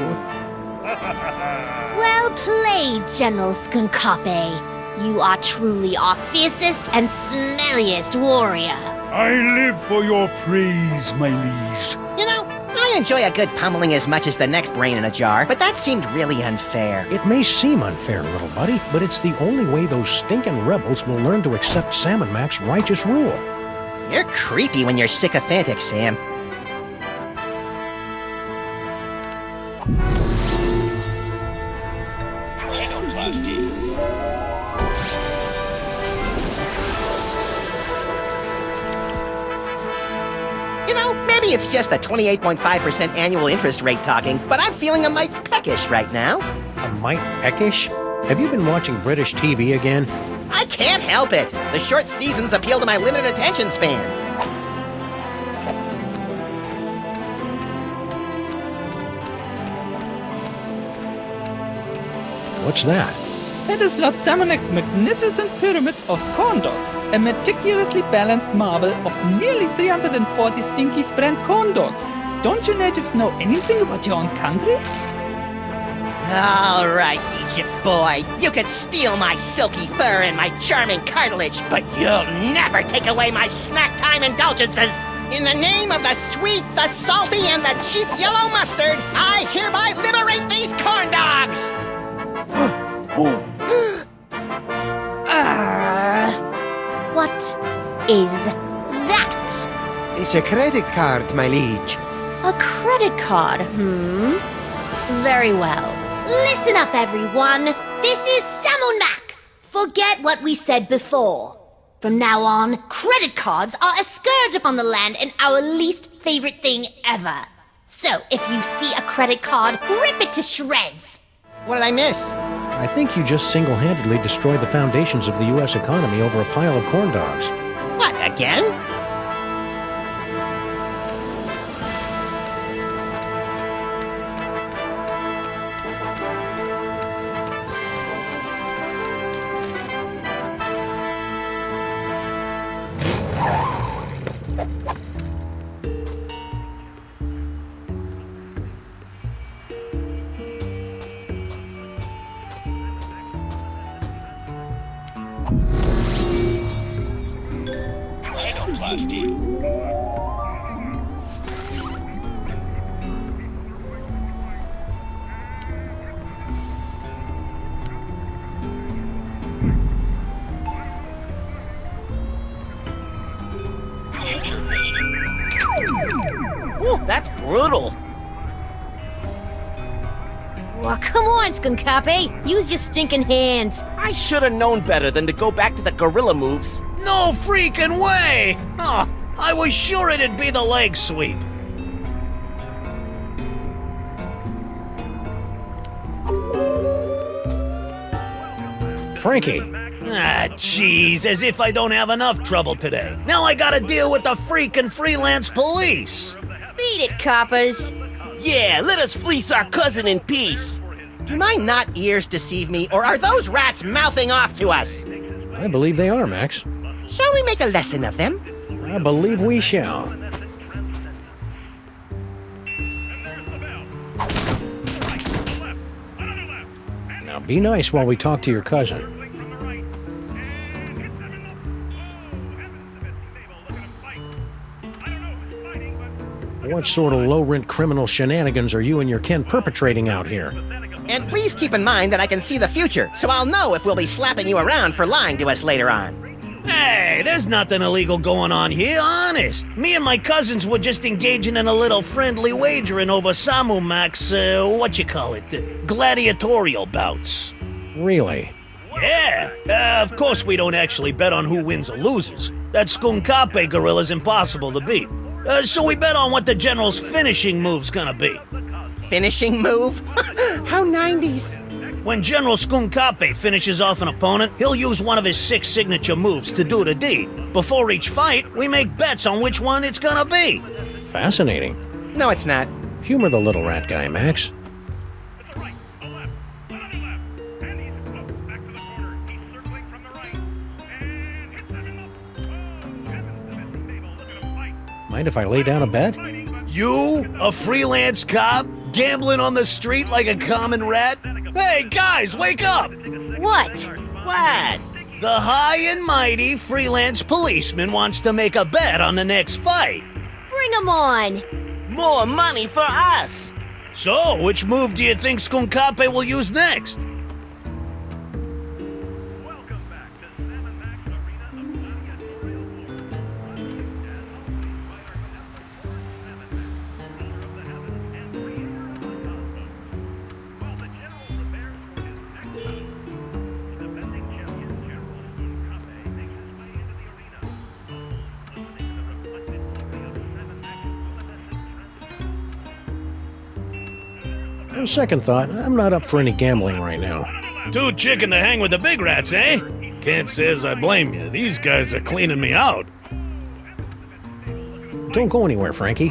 Well played, General Skunkape. You are truly our fiercest and smelliest warrior. I live for your praise, my liege. You know, I I enjoy a good pummeling as much as the next brain in a jar, but that seemed really unfair. It may seem unfair, little buddy, but it's the only way those stinking rebels will learn to accept Sammun-Mak's righteous rule. You're creepy when you're sycophantic, Sam. You know, maybe it's just the 28.5% annual interest rate talking, but I'm feeling a mite peckish right now. A mite peckish? Have you been watching British TV again? I can't help it. The short seasons appeal to my limited attention span. What's that? That is Lord Sammun-Mak's magnificent pyramid of corn dogs, a meticulously balanced marble of nearly 340 stinky brand corn dogs. Don't you natives know anything about your own country? All right, Egypt boy, you can steal my silky fur and my charming cartilage, but you'll never take away my snack time indulgences. In the name of the sweet, the salty, and the cheap yellow mustard, I hereby liberate these corn dogs! What is that? It's a credit card, my liege. A credit card, Very well. Listen up, everyone. This is Sammun-Mak. Forget what we said before. From now on, credit cards are a scourge upon the land and our least favorite thing ever. So, if you see a credit card, rip it to shreds. What did I miss? I think you just single-handedly destroyed the foundations of the U.S. economy over a pile of corn dogs. What, again? Ooh, that's brutal. Well, come on, Skunkape. Use your stinking hands. I should have known better than to go back to the gorilla moves. No freaking way! Oh, I was sure it'd be the leg sweep. Frankie! Ah, jeez, as if I don't have enough trouble today. Now I gotta deal with the freaking Freelance Police. Beat it, coppers. Yeah, let us fleece our cousin in peace. Do my not ears deceive me, or are those rats mouthing off to us? I believe they are, Max. Shall we make a lesson of them? I believe we shall. Now be nice while we talk to your cousin. What sort of low-rent criminal shenanigans are you and your kin perpetrating out here? And please keep in mind that I can see the future, so I'll know if we'll be slapping you around for lying to us later on. Hey, there's nothing illegal going on here, honest. Me and my cousins were just engaging in a little friendly wagering over Sammun-Mak's, gladiatorial bouts. Really? Yeah, of course we don't actually bet on who wins or loses. That Skunkape gorilla's impossible to beat. So we bet on what the general's finishing move's gonna be. Finishing move? How 90s. When General Skunkape finishes off an opponent, he'll use one of his 6 signature moves to do the deed. Before each fight, we make bets on which one it's gonna be. Fascinating. No, it's not. Humor the little rat guy, Max. Mind if I lay down a bet? You, a freelance cop, gambling on the street like a common rat? Hey, guys, wake up! What? What? The high and mighty freelance policeman wants to make a bet on the next fight. Bring 'em on. More money for us! So, which move do you think Skunkape will use next? On second thought, I'm not up for any gambling right now. Too chicken to hang with the big rats, eh? Can't say as I blame you. These guys are cleaning me out. Don't go anywhere, Frankie.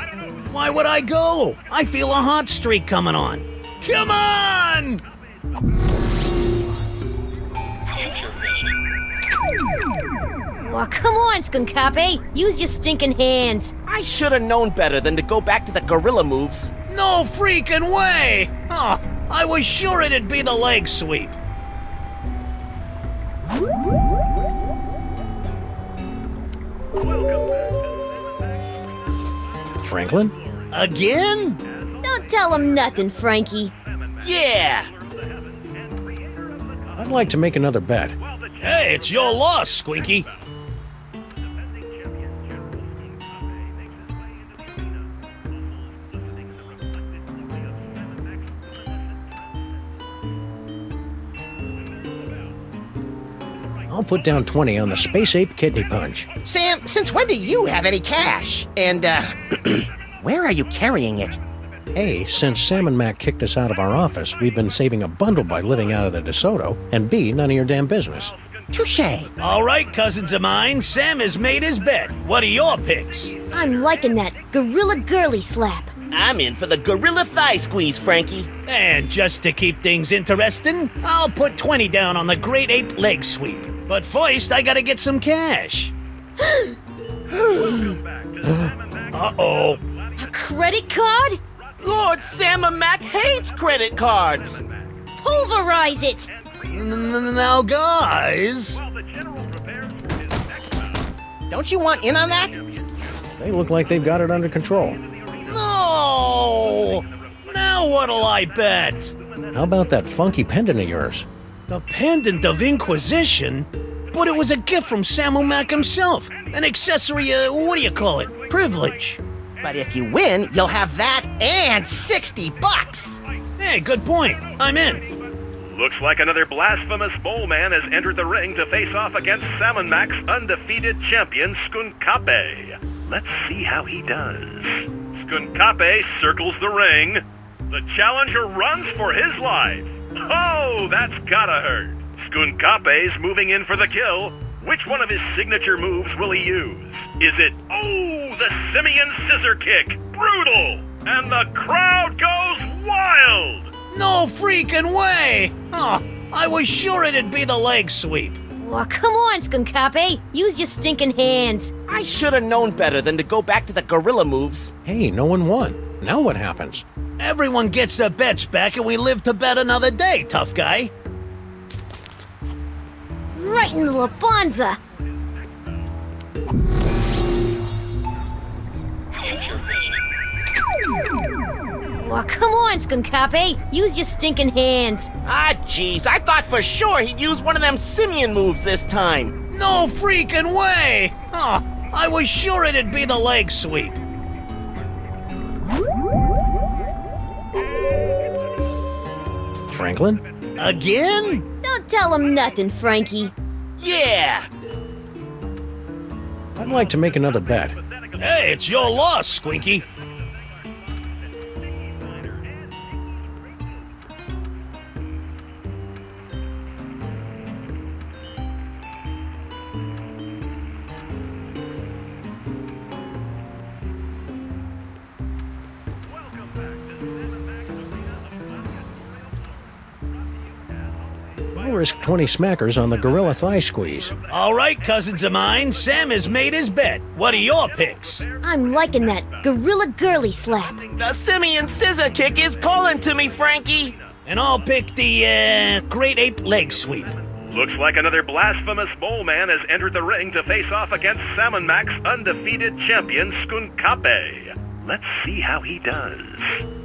Why would I go? I feel a hot streak coming on. Come on! Well, come on, Skunkape. Use your stinking hands. I should have known better than to go back to the gorilla moves. No freaking way! Oh, I was sure it'd be the leg sweep. Franklin? Again? Don't tell him nothing, Frankie. Yeah! I'd like to make another bet. Hey, it's your loss, Squinky. I'll put down 20 on the Space Ape Kidney Punch. Sam, since when do you have any cash? And, where are you carrying it? A, since Sammun-Mak kicked us out of our office, we've been saving a bundle by living out of the DeSoto, and B, none of your damn business. Touché. All right, cousins of mine, Sam has made his bet. What are your picks? I'm liking that gorilla girly slap. I'm in for the gorilla thigh squeeze, Frankie. And just to keep things interesting, I'll put 20 down on the Great Ape leg sweep. But first, I gotta get some cash. Uh-oh. A credit card? Lord Sammun-Mak hates credit cards. Pulverize it! Now, guys. Don't you want in on that? They look like they've got it under control. No! Now what'll I bet? How about that funky pendant of yours? The Pendant of Inquisition? But it was a gift from Sammun-Mak himself. An accessory, what do you call it? Privilege. But if you win, you'll have that and $60. Hey, good point. I'm in. Looks like another blasphemous mole man has entered the ring to face off against Sammun-Mak's undefeated champion, Skunkape. Let's see how he does. Skunkape circles the ring. The challenger runs for his life. Oh, that's gotta hurt. Skunkape's moving in for the kill. Which one of his signature moves will he use? Is it, the Simian Scissor Kick? Brutal! And the crowd goes wild! No freaking way! Oh, I was sure it'd be the leg sweep. Well, come on, Skunkape. Use your stinking hands. I should have known better than to go back to the gorilla moves. Hey, no one won. Now what happens? Everyone gets their bets back and we live to bet another day, tough guy. Right in the Labanza. Well, come on, Skunkape. Use your stinking hands. Ah, jeez, I thought for sure he'd use one of them simian moves this time. No freaking way! Oh, I was sure it'd be the leg sweep. Franklin? Again? Don't tell him nothing, Frankie. Yeah! I'd like to make another bet. Hey, it's your loss, Squinky. I'll risk 20 smackers on the gorilla thigh squeeze. All right, cousins of mine, Sam has made his bet. What are your picks? I'm liking that gorilla girly slap. The Simian Scissor Kick is calling to me, Frankie. And I'll pick the, Great Ape leg sweep. Looks like another blasphemous mole man has entered the ring to face off against Sammun-Mak's undefeated champion, Skunkape. Let's see how he does.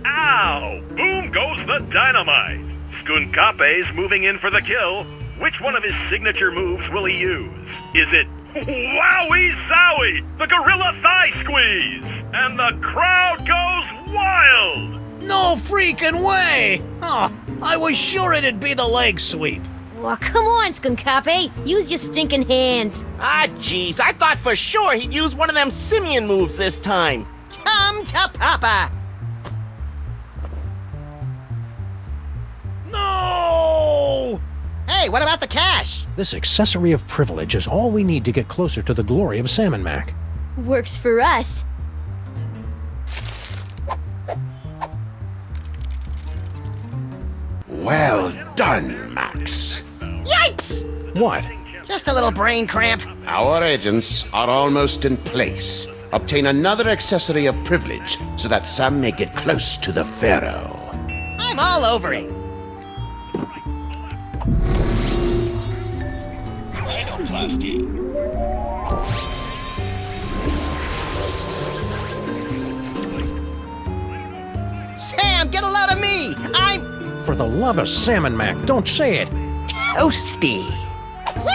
Ow! Boom goes the dynamite! Skunkape's moving in for the kill. Which one of his signature moves will he use? Is it Wowie Zowie, the gorilla thigh squeeze? And the crowd goes wild! No freaking way! Oh, I was sure it'd be the leg sweep. Well, come on, Skunkape. Use your stinking hands. Ah, jeez, I thought for sure he'd use one of them simian moves this time. Come to Papa! No! Hey, what about the cash? This accessory of privilege is all we need to get closer to the glory of Sammun-Mak. Works for us. Well done, Max. Yikes! What? Just a little brain cramp. Our agents are almost in place. Obtain another accessory of privilege so that Sam may get close to the Pharaoh. I'm all over it. Sam, get a load of me! I'm For the love of Sammun-Mak, don't say it. toasty. Whee!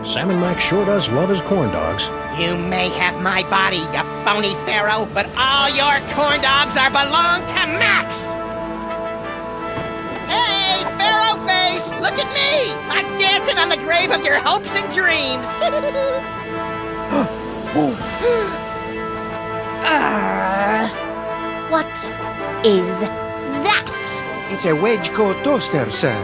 Sammun-Mak sure does love his corn dogs. You may have my body, you phony pharaoh, but all your corn dogs are belong to Max! Hey, Pharaoh face, look at me! I'm dancing on the grave of your hopes and dreams! What is that? It's a wedge-core toaster, sir.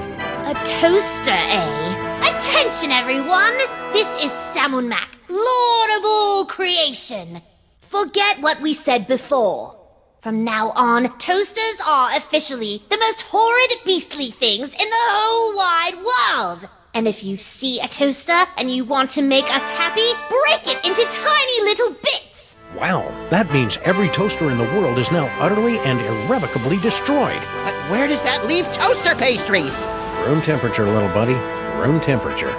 A toaster, eh? Attention, everyone! This is Sammun-Mak, Lord of all creation. Forget what we said before. From now on, toasters are officially the most horrid, beastly things in the whole wide world. And if you see a toaster and you want to make us happy, break it into tiny little bits. Wow, that means every toaster in the world is now utterly and irrevocably destroyed. But where does that leave toaster pastries? Room temperature, little buddy. Room temperature.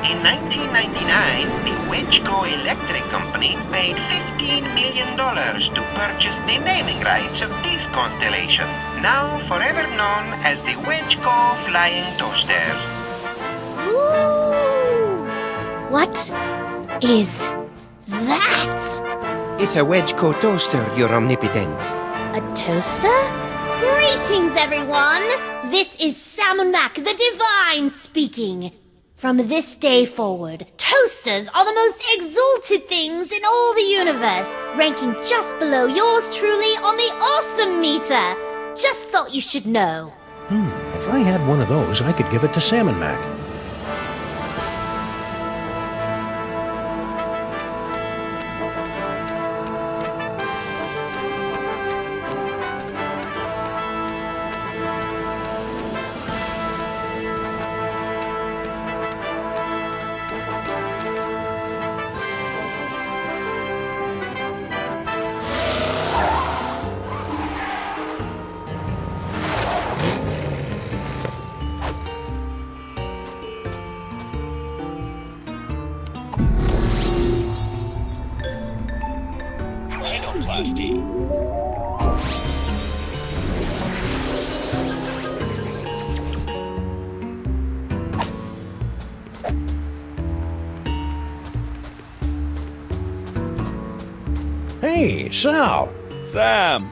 In 1999, the Wedgeco Electric Company paid $15 million to purchase the naming rights of this constellation, now forever known as the Wedgeco Flying Toasters. Ooh! What is that? It's a wedge-core toaster, your omnipotence. A toaster? Greetings, everyone! This is Sammun-Mak, the Divine, speaking. From this day forward, toasters are the most exalted things in all the universe, ranking just below yours truly on the awesome meter. Just thought you should know. If I had one of those, I could give it to Sammun-Mak. Hey, Sal! Sam!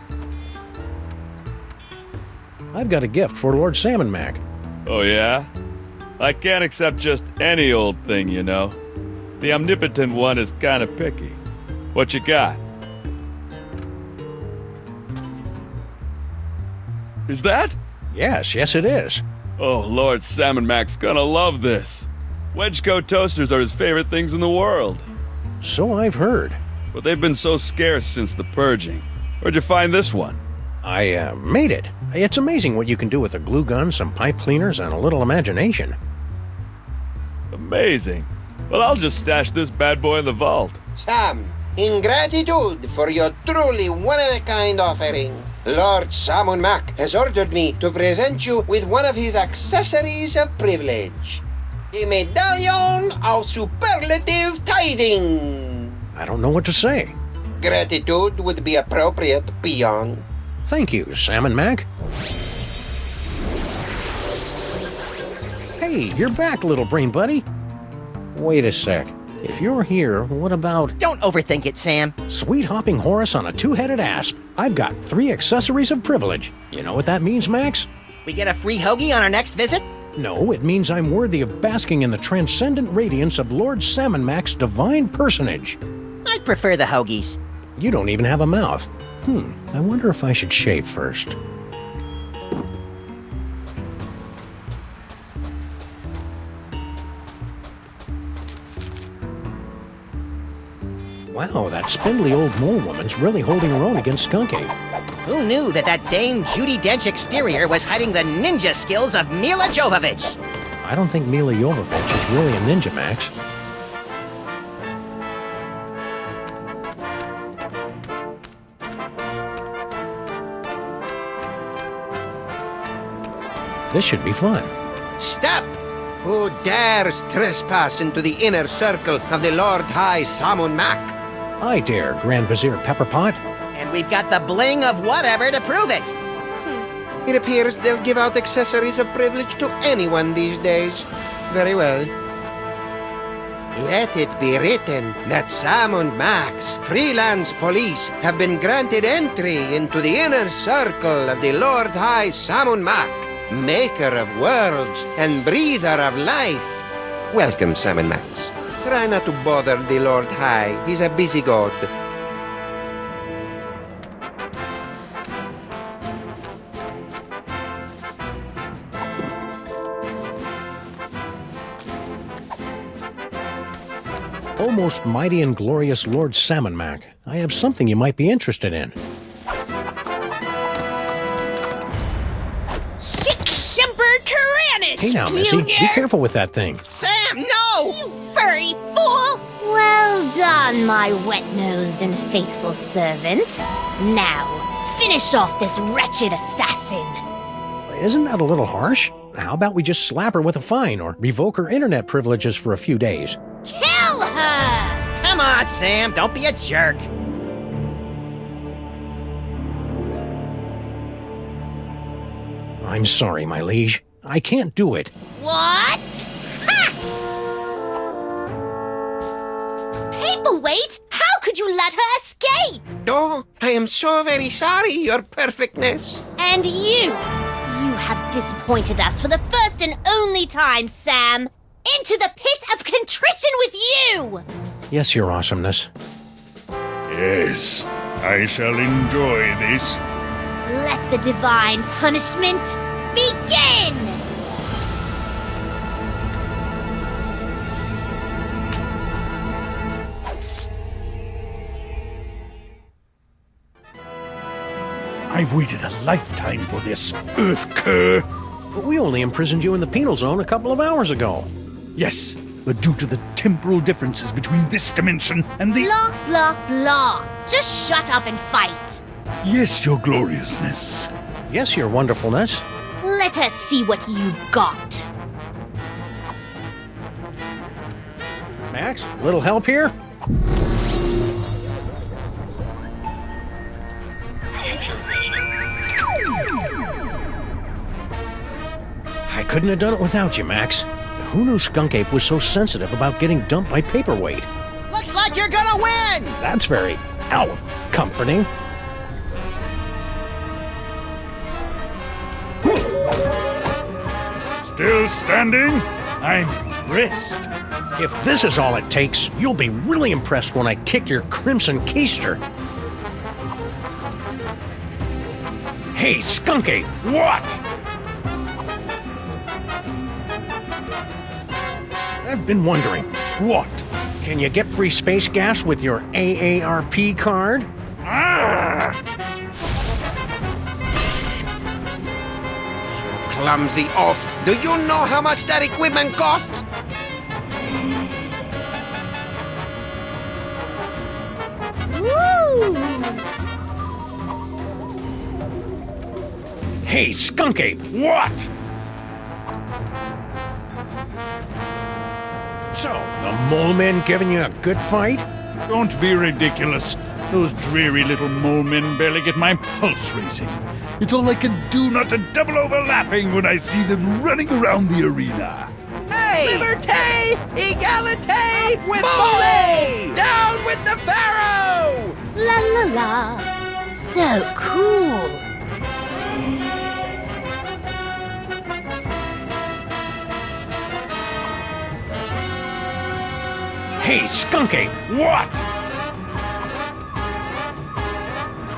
I've got a gift for Lord Sammun-Mak. Oh, yeah? I can't accept just any old thing, you know. The omnipotent one is kinda picky. What you got? Is that? Yes, it is. Oh, Lord Sammun-Mak's gonna love this. Wedgecoat toasters are his favorite things in the world. So I've heard. But they've been so scarce since the purging. Where'd you find this one? I made it. It's amazing what you can do with a glue gun, some pipe cleaners, and a little imagination. Amazing. Well, I'll just stash this bad boy in the vault. Sam, in gratitude for your truly one-of-a-kind offering, Lord Sammun-Mak has ordered me to present you with one of his accessories of privilege. The Medallion of Superlative Tithing. I don't know what to say. Gratitude would be appropriate, peon. Thank you, Sammun-Mak. Hey, you're back, little brain buddy. Wait a sec. If you're here, what about... Don't overthink it, Sam. Sweet hopping Horus on a two-headed asp. I've got 3 accessories of privilege. You know what that means, Max? We get a free hoagie on our next visit? No, it means I'm worthy of basking in the transcendent radiance of Lord Sammun-Mak's divine personage. I'd prefer the hoagies. You don't even have a mouth. I wonder if I should shave first. Wow, that spindly old mole woman's really holding her own against Skunkape. Who knew that Dame Judi Dench exterior was hiding the ninja skills of Mila Jovovich? I don't think Mila Jovovich is really a ninja, Max. This should be fun. Stop! Who dares trespass into the inner circle of the Lord High Sammun-Mak? I dare, Grand Vizier Pepperpot. And we've got the bling of whatever to prove it. It appears they'll give out accessories of privilege to anyone these days. Very well. Let it be written that Sammun-Mak's Freelance Police have been granted entry into the inner circle of the Lord High Sammun-Mak, maker of worlds and breather of life. Welcome, Sammun-Maks. Try not to bother the Lord High. He's a busy god. O most mighty and glorious Lord Sammun-Mak, I have something you might be interested in. Hey now, Missy, be careful with that thing. Sam, no! You furry fool! Well done, my wet-nosed and faithful servant. Now, finish off this wretched assassin. Isn't that a little harsh? How about we just slap her with a fine or revoke her internet privileges for a few days? Kill her! Come on, Sam, don't be a jerk. I'm sorry, my liege. I can't do it. What? Ha! Paperweight? How could you let her escape? Oh, I am so very sorry, your perfectness. And you have disappointed us for the first and only time, Sam. Into the pit of contrition with you! Yes, your awesomeness. Yes, I shall enjoy this. Let the divine punishment begin! I've waited a lifetime for this, Earth cur. But we only imprisoned you in the penal zone a couple of hours ago. Yes, but due to the temporal differences between this dimension and the... Blah, blah, blah. Just shut up and fight. Yes, your gloriousness. Yes, your wonderfulness. Let us see what you've got. Max, little help here? I couldn't have done it without you, Max. Who knew Skunkape was so sensitive about getting dumped by Paperweight? Looks like you're gonna win! That's very... Ow! comforting. Still standing? I'm impressed. If this is all it takes, you'll be really impressed when I kick your crimson keister. Hey, Skunkape! What? I've been wondering. What? Can you get free space gas with your AARP card? Ah! Clumsy oaf. Do you know how much that equipment costs? Woo! Hey, Skunkape! What? So, the mole men giving you a good fight? Don't be ridiculous. Those dreary little mole men barely get my pulse racing. It's all I can do not to double over laughing when I see them running around the arena. Hey! Liberté! Egalité! With Mole! Down with the Pharaoh! La la la. So cool. Hey, Skunkape! What?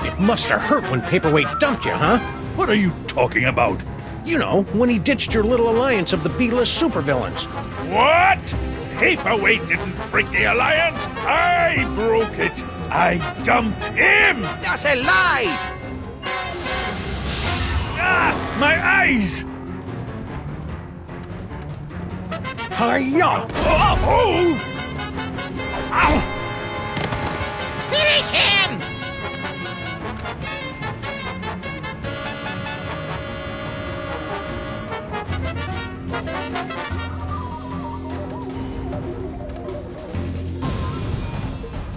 It must have hurt when Paperweight dumped you, huh? What are you talking about? You know, when he ditched your little alliance of the B-list supervillains. What? Paperweight didn't break the alliance. I broke it. I dumped him. That's a lie. Ah, my eyes. Hi-ya! Oh! Ow! Finish him!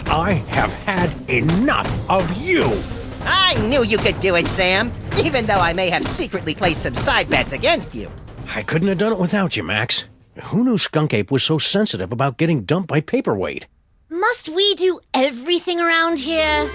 I have had enough of you! I knew you could do it, Sam, even though I may have secretly placed some side bets against you. I couldn't have done it without you, Max. Who knew Skunkape was so sensitive about getting dumped by Paperweight? Must we do everything around here?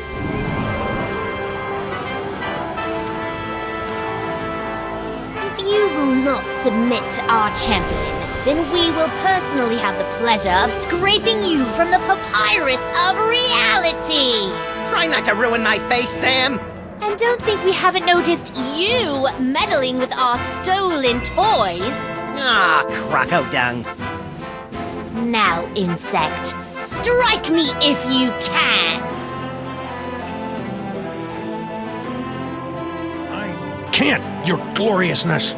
If you will not submit to our champion, then we will personally have the pleasure of scraping you from the papyrus of reality. Try not to ruin my face, Sam. And don't think we haven't noticed you meddling with our stolen toys. Ah, croco dung. Now, insect, strike me if you can. I can't, your gloriousness.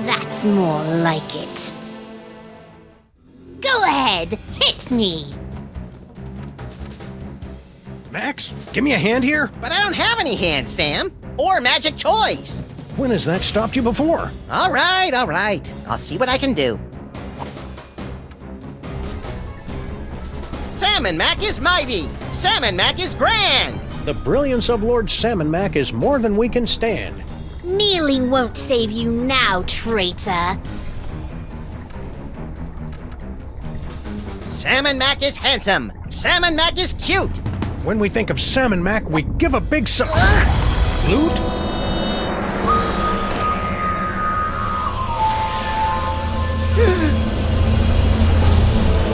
That's more like it. Go ahead, hit me. Max, give me a hand here. But I don't have any hands, Sam. Or magic toys. When has that stopped you before? All right. I'll see what I can do. Sammun-Mak is mighty. Sammun-Mak is grand. The brilliance of Lord Sammun-Mak is more than we can stand. Kneeling won't save you now, traitor. Sammun-Mak is handsome. Sammun-Mak is cute. When we think of Sammun-Mak, we give a big Loot?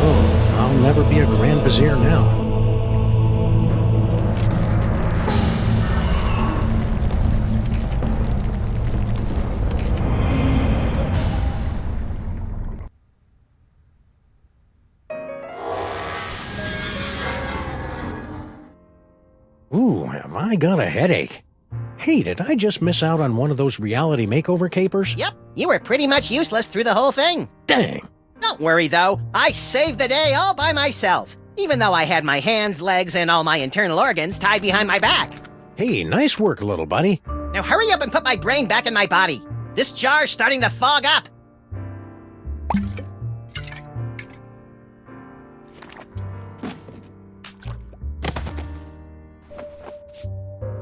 Oh, I'll never be a Grand Vizier now. Ooh, have I got a headache. Hey, did I just miss out on one of those reality makeover capers? Yep, you were pretty much useless through the whole thing. Dang. Don't worry, though. I saved the day all by myself, even though I had my hands, legs, and all my internal organs tied behind my back. Hey, nice work, little buddy. Now hurry up and put my brain back in my body. This jar's starting to fog up.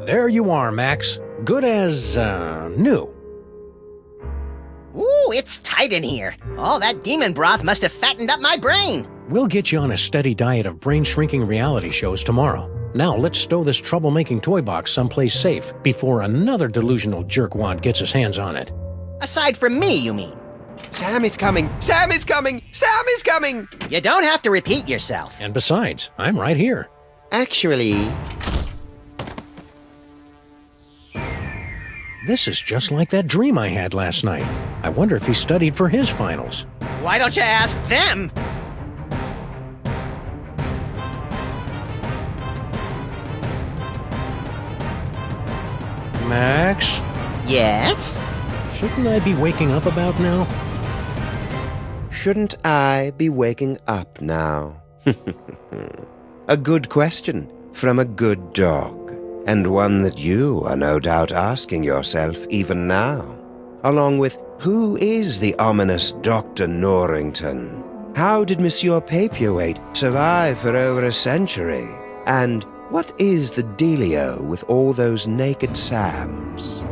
There you are, Max. Good as, new. Ooh, it's tight in here. All that demon broth must have fattened up my brain. We'll get you on a steady diet of brain-shrinking reality shows tomorrow. Now let's stow this troublemaking toy box someplace safe before another delusional jerkwad gets his hands on it. Aside from me, you mean? Sam is coming! Sam is coming! Sam is coming! You don't have to repeat yourself. And besides, I'm right here. Actually... This is just like that dream I had last night. I wonder if he studied for his finals. Why don't you ask them? Max? Yes? Shouldn't I be waking up about now? Shouldn't I be waking up now? A good question from a good dog, and one that you are no doubt asking yourself even now, along with who is the ominous Dr. Norrington? How did Monsieur Papier-Weight survive for over a century? And what is the dealio with all those naked Sams?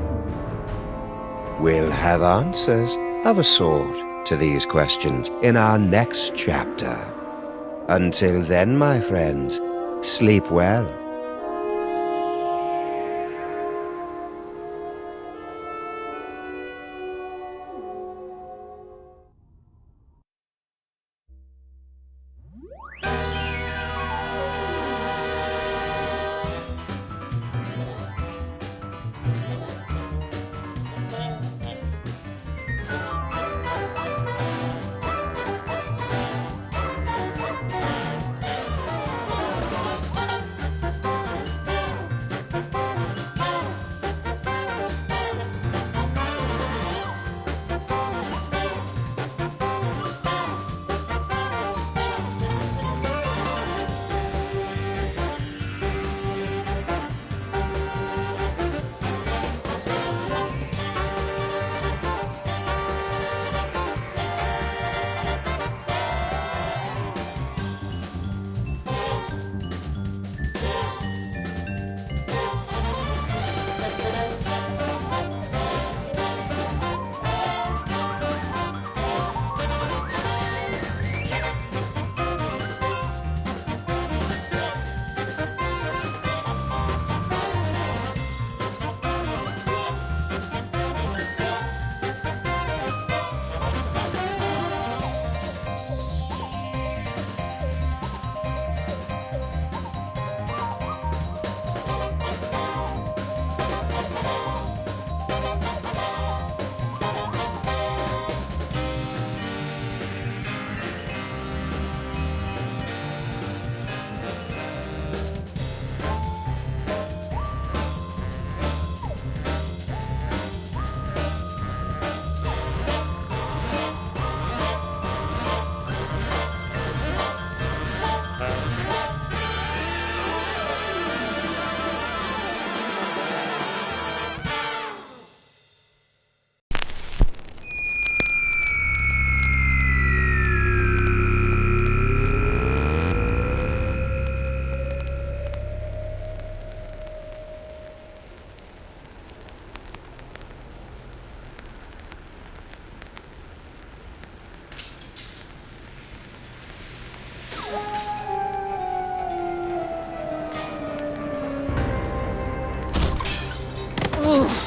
We'll have answers of a sort to these questions in our next chapter. Until then, my friends, sleep well.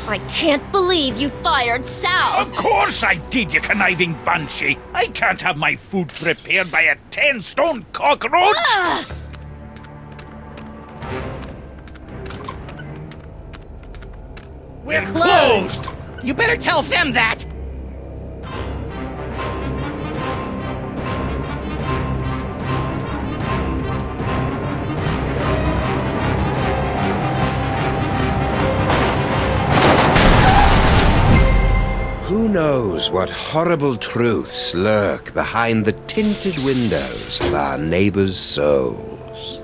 I can't believe you fired Sal. Of course I did, you conniving banshee. I can't have my food prepared by a 10-stone cockroach. We're closed. You better tell them that. Who knows what horrible truths lurk behind the tinted windows of our neighbors' souls?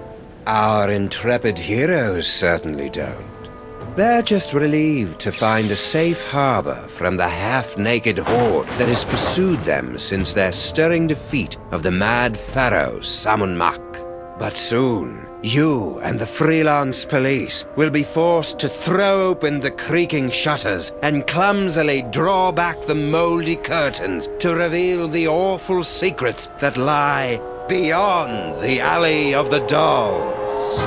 Our intrepid heroes certainly don't. They're just relieved to find a safe harbor from the half-naked horde that has pursued them since their stirring defeat of the mad pharaoh Sammun-Mak. But soon, you and the Freelance Police will be forced to throw open the creaking shutters and clumsily draw back the moldy curtains to reveal the awful secrets that lie beyond the Alley of the Dolls.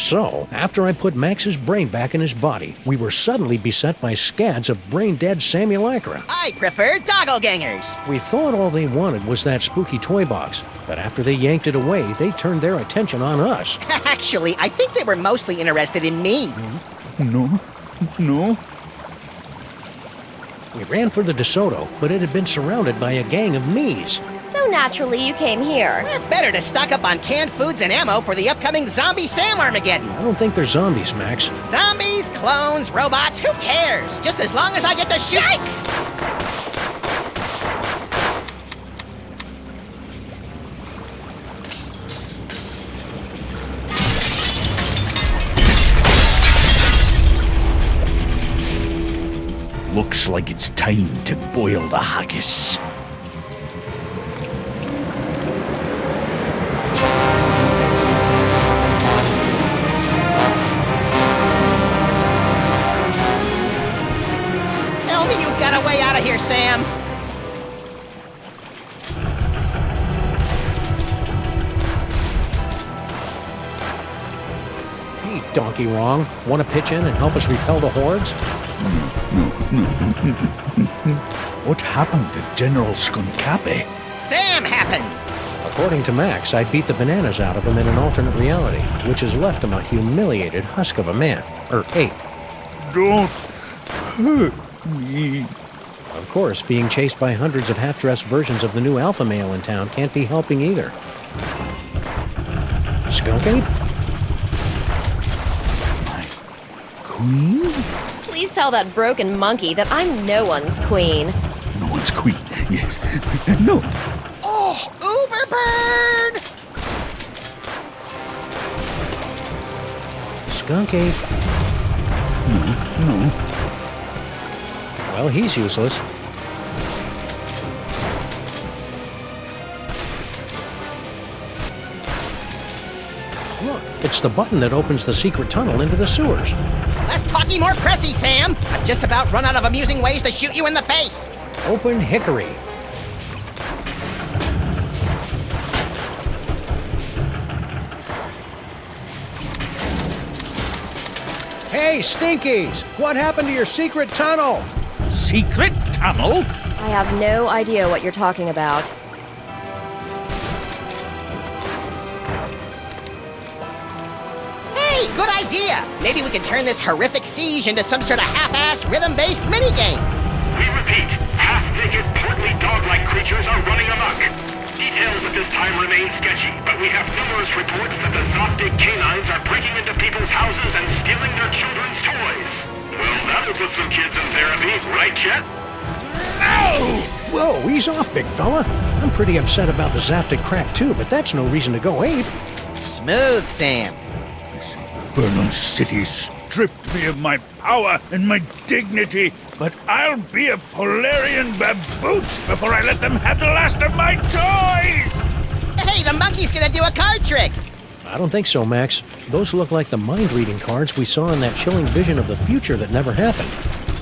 So, after I put Max's brain back in his body, we were suddenly beset by scads of brain-dead simulacra. I prefer doppelgangers. We thought all they wanted was that spooky toy box, but after they yanked it away, they turned their attention on us. Actually, I think they were mostly interested in me. No. We ran for the DeSoto, but it had been surrounded by a gang of me's. So naturally you came here. Better to stock up on canned foods and ammo for the upcoming Zombie Sam Armageddon. I don't think they're zombies, Max. Zombies, clones, robots, who cares? Just as long as I get to shoot. Yikes! Looks like it's time to boil the haggis. Tell me you've got a way out of here, Sam. Hey, Donkey Wrong. Want to pitch in and help us repel the hordes? What happened to General Skunkape? Sam happened! According to Max, I beat the bananas out of him in an alternate reality, which has left him a humiliated husk of a man. Or ape. Don't hurt me. Of course, being chased by hundreds of half-dressed versions of the new alpha male in town can't be helping either. Skunkape? Queen? Please tell that broken monkey that I'm no one's queen. No one's queen, yes. No. Oh, Uberbird! Skunkape. No. Well, he's useless. Look, it's the button that opens the secret tunnel into the sewers. Less talky, more pressy, Sam. I've just about run out of amusing ways to shoot you in the face. Open hickory. Hey, Stinkies! What happened to your secret tunnel? Secret tunnel? I have no idea what you're talking about. Hey, good idea. Maybe we can turn this horrific siege into some sort of half-assed, rhythm-based minigame. We repeat, half-naked, portly dog-like creatures are running amok. Details at this time remain sketchy, but we have numerous reports that the Zoptic canines are breaking into people's houses and stealing their children's toys. Well, that'll put some kids in therapy, right, Chet? Ow! Whoa, ease off, big fella. I'm pretty upset about the Zaptic crack too, but that's no reason to go ape. Smooth, Sam. This infernal city stripped me of my power and my dignity, but I'll be a Polarian baboots before I let them have the last of my toys! Hey, the monkey's gonna do a card trick! I don't think so, Max. Those look like the mind-reading cards we saw in that chilling vision of the future that never happened.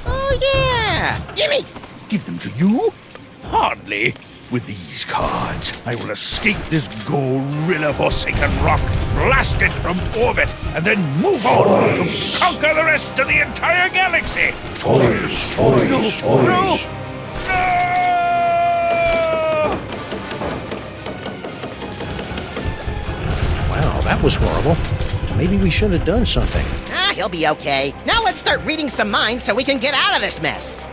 Oh, yeah! Gimme! Give them to you? Hardly. With these cards, I will escape this gorilla-forsaken rock, blast it from orbit, and then move on to conquer the rest of the entire galaxy! Toys! No! Wow, that was horrible. Maybe we should have done something. Ah, he'll be okay. Now let's start reading some minds so we can get out of this mess.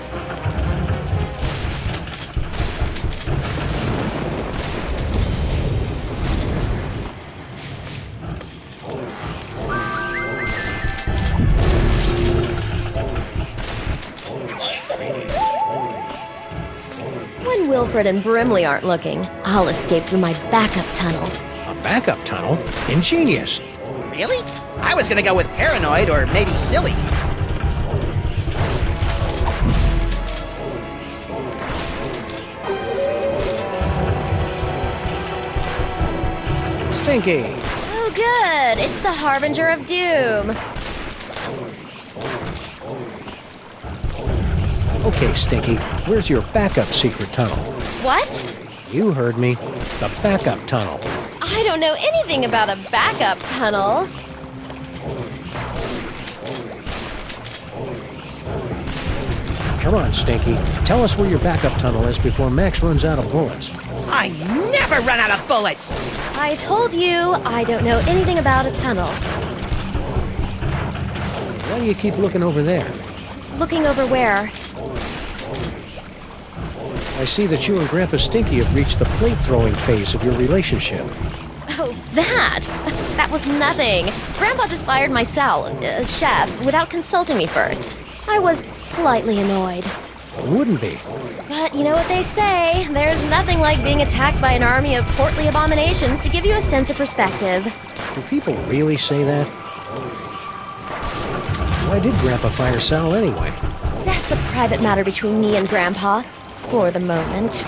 When Wilfred and Brimley aren't looking, I'll escape through my backup tunnel. A backup tunnel? Ingenious. Really? I was gonna go with paranoid or maybe silly. Stinky. Oh, good. It's the Harbinger of Doom. Okay, Stinky, where's your backup secret tunnel? What? You heard me. The backup tunnel. I don't know anything about a backup tunnel. Come on, Stinky. Tell us where your backup tunnel is before Max runs out of bullets. I never run out of bullets! I told you, I don't know anything about a tunnel. Why do you keep looking over there? Looking over where? I see that you and Grandpa Stinky have reached the plate-throwing phase of your relationship. Oh, that? That was nothing. Grandpa just fired my chef, without consulting me first. I was slightly annoyed. Wouldn't be. But you know what they say, there's nothing like being attacked by an army of portly abominations to give you a sense of perspective. Do people really say that? Why did Grandpa fire Sal anyway? That's a private matter between me and Grandpa, for the moment.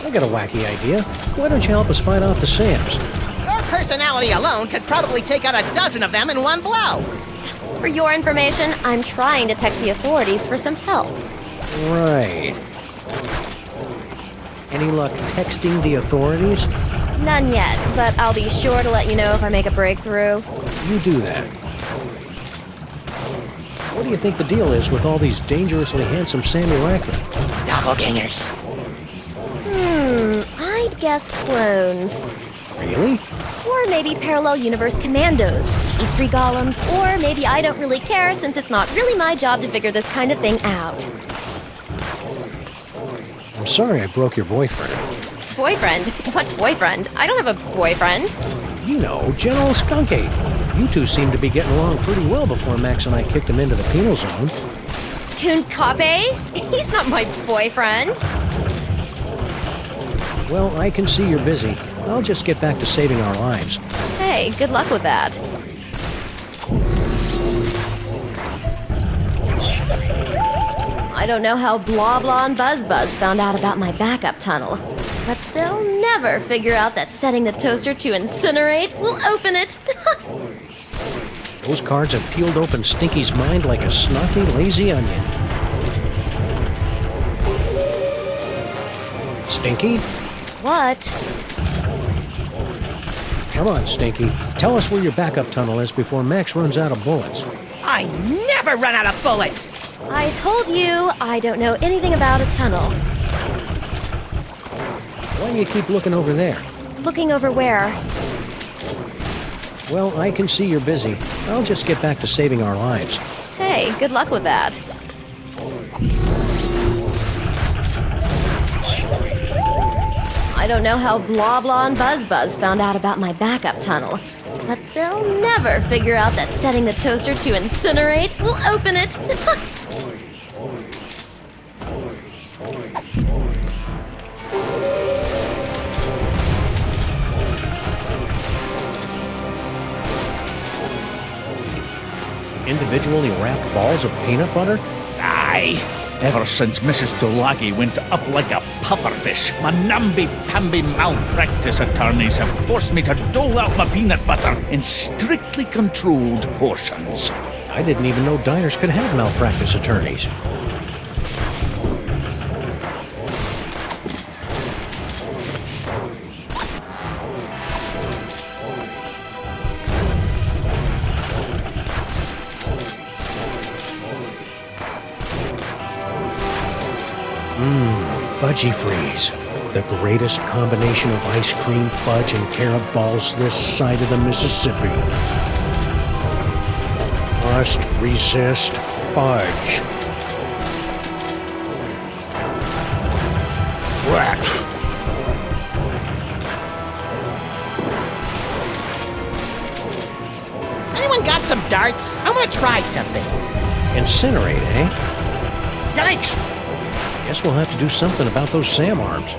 I got a wacky idea. Why don't you help us fight off the Sams? Your personality alone could probably take out a dozen of them in one blow. For your information, I'm trying to text the authorities for some help. Right. Any luck texting the authorities? None yet, but I'll be sure to let you know if I make a breakthrough. You do that. What do you think the deal is with all these dangerously handsome Sammu-Mak? Doppelgangers. I'd guess clones. Really? Or maybe parallel universe commandos, pastry golems, or maybe I don't really care since it's not really my job to figure this kind of thing out. I'm sorry I broke your boyfriend. Boyfriend? What boyfriend? I don't have a boyfriend. You know, General Skunkape. You two seemed to be getting along pretty well before Max and I kicked him into the penal zone. Skunkape? He's not my boyfriend. Well, I can see you're busy. I'll just get back to saving our lives. Hey, good luck with that. I don't know how Blah Blah and Buzz Buzz found out about my backup tunnel, but they'll never figure out that setting the toaster to incinerate will open it. Those cards have peeled open Stinky's mind like a snarky, lazy onion. Stinky? What? Come on, Stinky. Tell us where your backup tunnel is before Max runs out of bullets. I never run out of bullets! I told you, I don't know anything about a tunnel. Why do you keep looking over there? Looking over where? Well, I can see you're busy. I'll just get back to saving our lives. Hey, good luck with that. I don't know how Blah Blah and Buzz Buzz found out about my backup tunnel, but they'll never figure out that setting the toaster to incinerate will open it. Individually wrapped balls of peanut butter? Aye. Ever since Mrs. Dolagi went up like a pufferfish, my namby-pamby malpractice attorneys have forced me to dole out my peanut butter in strictly controlled portions. I didn't even know diners could have malpractice attorneys. Fudgy Freeze. The greatest combination of ice cream, fudge, and carob balls this side of the Mississippi. Must resist fudge. Rat. Anyone got some darts? I want to try something. Incinerate, eh? Yikes! Guess we'll have to do something about those Sam arms.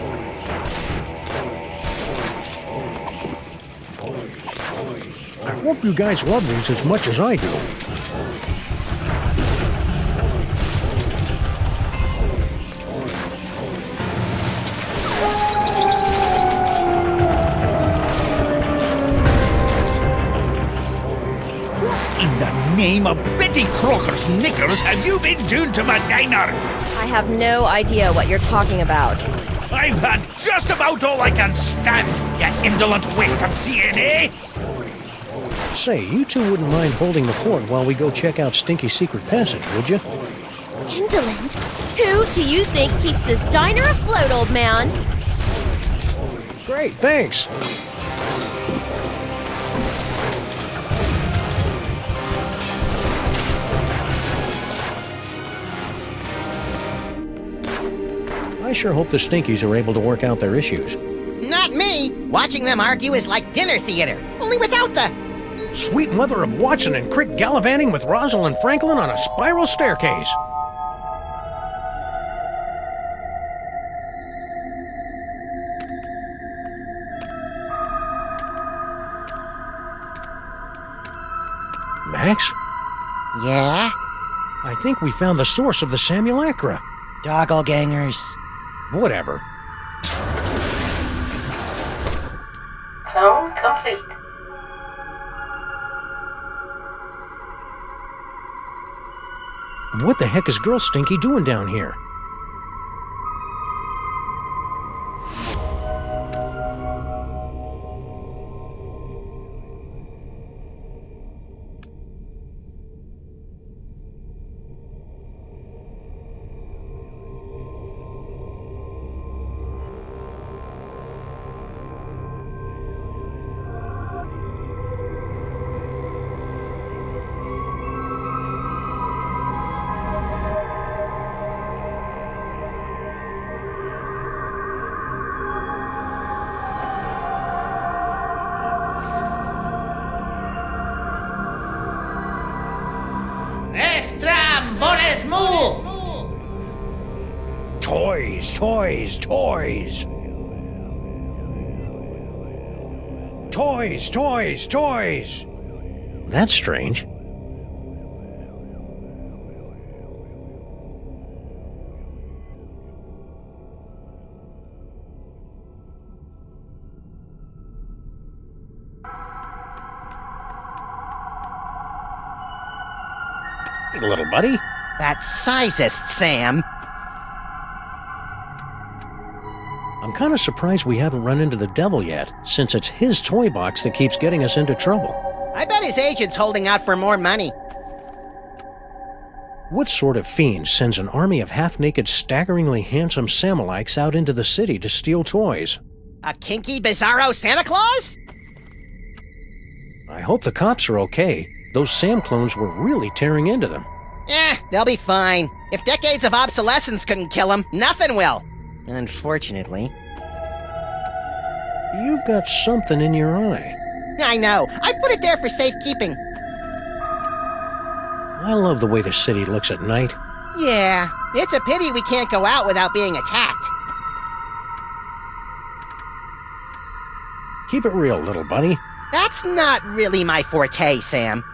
I hope you guys love these as much as I do. In the name of Betty Crocker's knickers have you been doing to my diner? I have no idea what you're talking about. I've had just about all I can stand, you indolent waste of DNA! Say, you two wouldn't mind holding the fort while we go check out Stinky's secret passage, would you? Indolent? Who do you think keeps this diner afloat, old man? Great, thanks. I sure hope the Stinkies are able to work out their issues. Not me! Watching them argue is like dinner theater, only without the... Sweet mother of Watson and Crick gallivanting with Rosalind Franklin on a spiral staircase. Max? Yeah? I think we found the source of the Samulacra. Doppelgangers. Whatever. Clone complete. What the heck is Girl Stinky doing down here? Toys, toys, toys. Toys, toys, toys. That's strange. Hey, little buddy. That's sizest, Sam. I'm kind of surprised we haven't run into the devil yet, since it's his toy box that keeps getting us into trouble. I bet his agent's holding out for more money. What sort of fiend sends an army of half-naked, staggeringly handsome Samulites out into the city to steal toys? A kinky, bizarro Santa Claus? I hope the cops are okay. Those Sam clones were really tearing into them. They'll be fine. If decades of obsolescence couldn't kill them, nothing will. Unfortunately. You've got something in your eye. I know. I put it there for safekeeping. I love the way the city looks at night. Yeah, it's a pity we can't go out without being attacked. Keep it real, little buddy. That's not really my forte, Sam.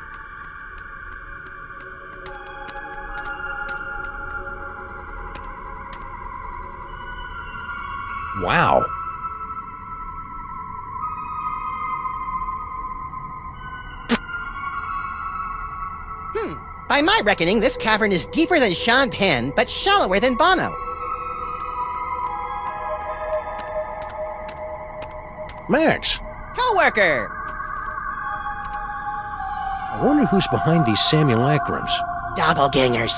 Wow. By my reckoning, this cavern is deeper than Sean Penn, but shallower than Bono. Max! Co-worker! I wonder who's behind these Samulacrums. Doppelgangers.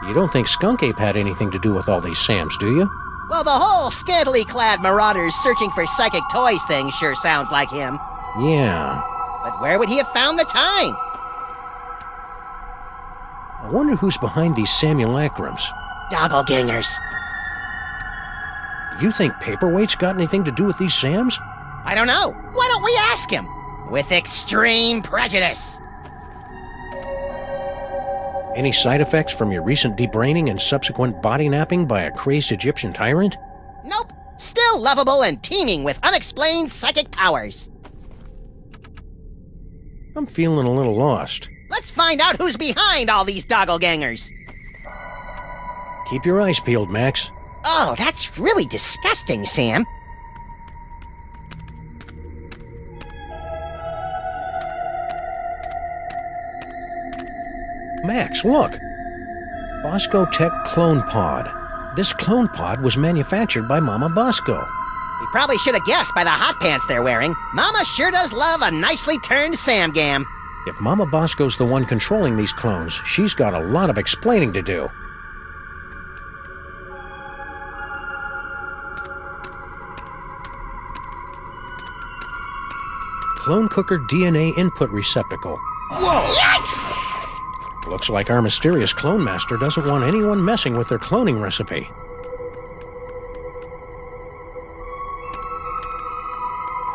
You don't think Skunkape had anything to do with all these Sams, do you? Well, the whole scantily clad marauders searching for psychic toys thing sure sounds like him. Yeah. But where would he have found the time? I wonder who's behind these Samulacrums. Doppelgangers. You think Paperweight's got anything to do with these Sams? I don't know. Why don't we ask him? With extreme prejudice. Any side effects from your recent debraining and subsequent body napping by a crazed Egyptian tyrant? Nope. Still lovable and teeming with unexplained psychic powers. I'm feeling a little lost. Let's find out who's behind all these doppelgangers. Keep your eyes peeled, Max. Oh, that's really disgusting, Sam. Max, look! Bosco Tech Clone Pod. This clone pod was manufactured by Mama Bosco. You probably should have guessed by the hot pants they're wearing. Mama sure does love a nicely turned Sam Gam. If Mama Bosco's the one controlling these clones, she's got a lot of explaining to do. Clone cooker DNA input receptacle. Whoa! Yikes! Looks like our mysterious clone master doesn't want anyone messing with their cloning recipe.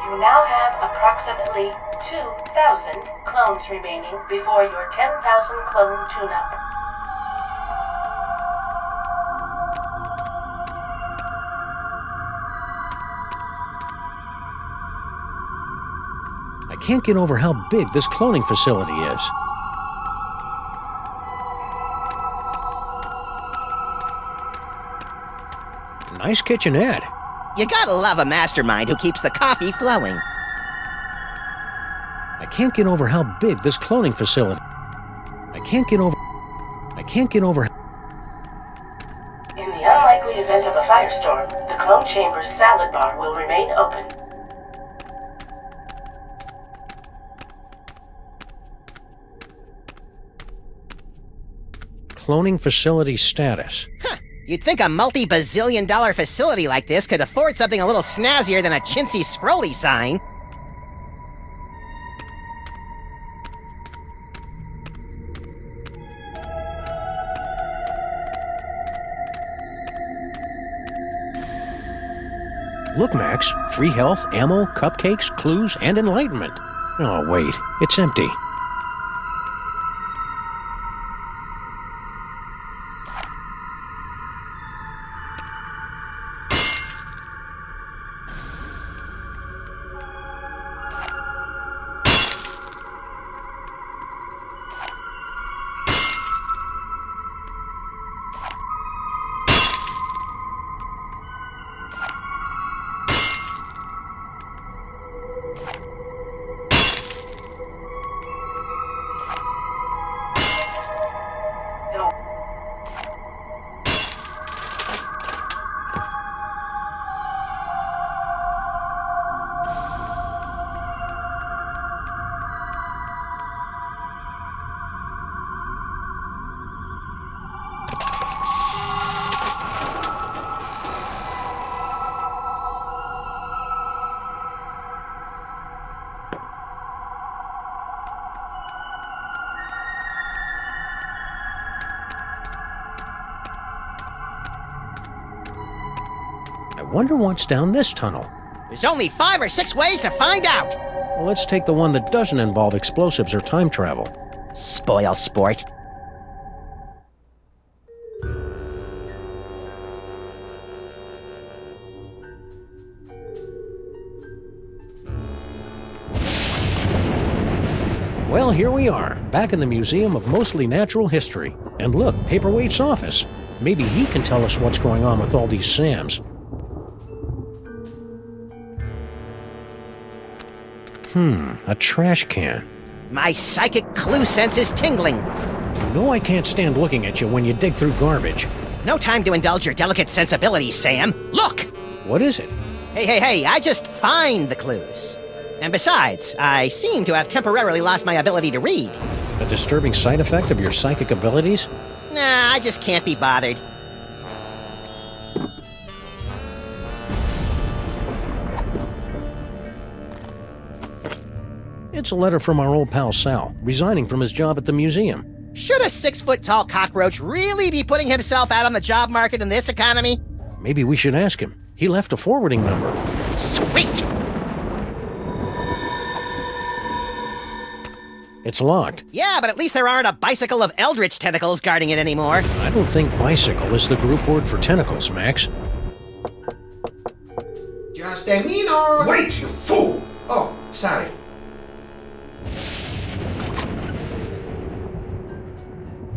You now have approximately 2,000 clones remaining before your 10,000 clone tune-up. I can't get over how big this cloning facility is. Nice kitchenette. You gotta love a mastermind who keeps the coffee flowing. I can't get over how big this cloning facility. I can't get over. In the unlikely event of a firestorm, the clone chamber's salad bar will remain open. Cloning facility status. Huh. You'd think a multi-bazillion-dollar facility like this could afford something a little snazzier than a chintzy scrolly sign. Look, Max. Free health, ammo, cupcakes, clues, and enlightenment. Oh, wait. It's empty. I wonder what's down this tunnel. There's only 5 or 6 ways to find out. Well, let's take the one that doesn't involve explosives or time travel. Spoil sport. Well, here we are, back in the Museum of Mostly Natural History. And look, Paperweight's office. Maybe he can tell us what's going on with all these Sams. A trash can. My psychic clue sense is tingling. No, I can't stand looking at you when you dig through garbage. No time to indulge your delicate sensibilities, Sam. Look! What is it? Hey, I just find the clues. And besides, I seem to have temporarily lost my ability to read. A disturbing side effect of your psychic abilities? Nah, I just can't be bothered. It's a letter from our old pal Sal, resigning from his job at the museum. Should a 6-foot-tall cockroach really be putting himself out on the job market in this economy? Maybe we should ask him. He left a forwarding number. Sweet! It's locked. Yeah, but at least there aren't a bicycle of eldritch tentacles guarding it anymore. I don't think bicycle is the group word for tentacles, Max. Just a minute! Wait, you fool! Oh, sorry.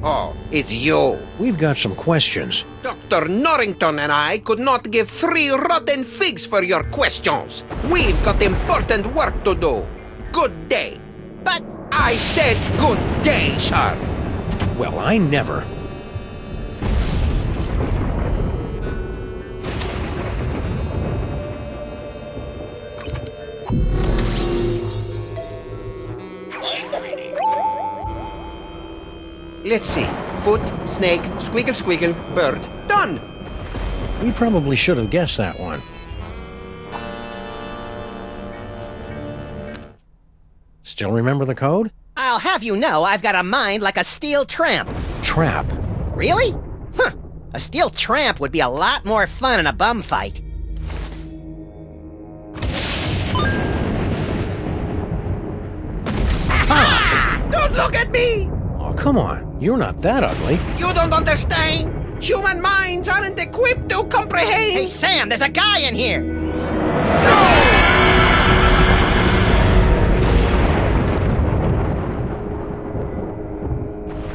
Oh, it's you. We've got some questions. Dr. Norrington and I could not give 3 rotten figs for your questions. We've got important work to do. Good day. But I said good day, sir. Well, I never. Let's see. Foot, snake, squiggle squiggle, bird. Done! We probably should have guessed that one. Still remember the code? I'll have you know I've got a mind like a steel tramp. Trap. Really? Huh. A steel tramp would be a lot more fun in a bum fight. Don't look at me! Oh, come on. You're not that ugly. You don't understand! Human minds aren't equipped to comprehend! Hey, Sam, there's a guy in here!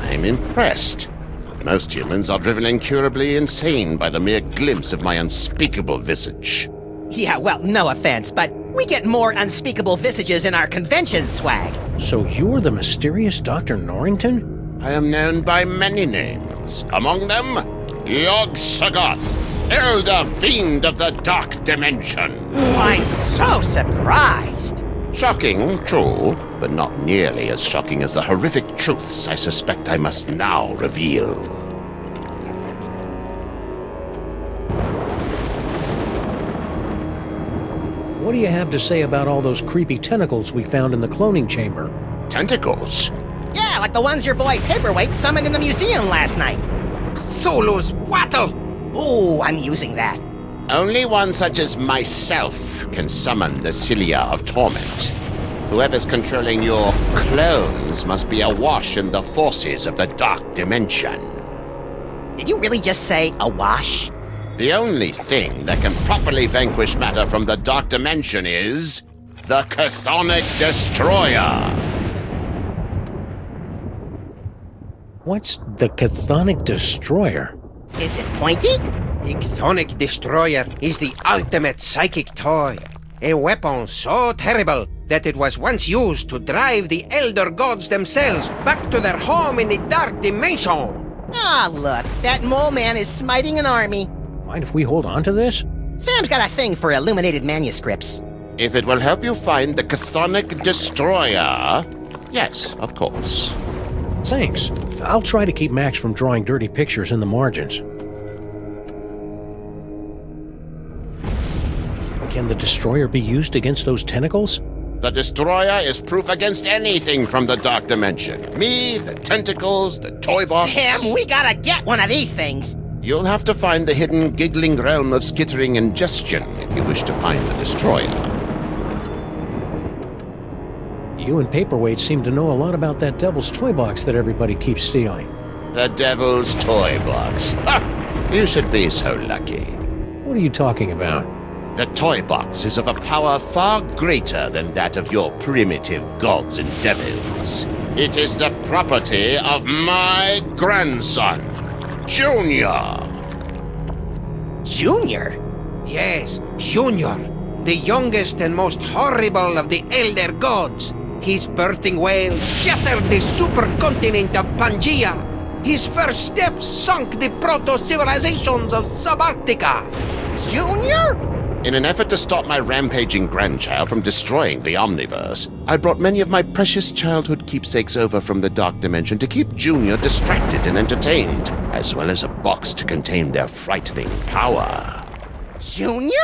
I'm impressed. Most humans are driven incurably insane by the mere glimpse of my unspeakable visage. Yeah, well, no offense, but we get more unspeakable visages in our convention swag. So you're the mysterious Dr. Norrington? I am known by many names. Among them, Yog-Sothoth, Elder Fiend of the Dark Dimension. I'm so surprised. Shocking, true, but not nearly as shocking as the horrific truths I suspect I must now reveal. What do you have to say about all those creepy tentacles we found in the cloning chamber? Tentacles? Yeah, like the ones your boy Paperweight summoned in the museum last night. Cthulhu's wattle! Ooh, I'm using that. Only one such as myself can summon the Cilia of Torment. Whoever's controlling your clones must be awash in the forces of the Dark Dimension. Did you really just say awash? The only thing that can properly vanquish matter from the Dark Dimension is the Chthonic Destroyer. What's the Chthonic Destroyer? Is it pointy? The Chthonic Destroyer is the ultimate psychic toy. A weapon so terrible that it was once used to drive the Elder Gods themselves back to their home in the Dark Dimension. Ah, look, that mole man is smiting an army. Mind if we hold on to this? Sam's got a thing for illuminated manuscripts. If it will help you find the Chthonic Destroyer, yes, of course. Thanks. I'll try to keep Max from drawing dirty pictures in the margins. Can the Destroyer be used against those tentacles? The Destroyer is proof against anything from the Dark Dimension. Me, the tentacles, the Toybox. Sam, we gotta get one of these things. You'll have to find the hidden giggling realm of skittering ingestion if you wish to find the Destroyer. You and Paperweight seem to know a lot about that Devil's Toybox that everybody keeps stealing. The Devil's Toybox. Ha! You should be so lucky. What are you talking about? The Toybox is of a power far greater than that of your primitive gods and devils. It is the property of my grandson, Junior. Junior? Yes, Junior. The youngest and most horrible of the Elder Gods. His birthing wail shattered the supercontinent of Pangea. His first steps sunk the proto-civilizations of Subarctica. Junior? In an effort to stop my rampaging grandchild from destroying the Omniverse, I brought many of my precious childhood keepsakes over from the Dark Dimension to keep Junior distracted and entertained, as well as a box to contain their frightening power. Junior?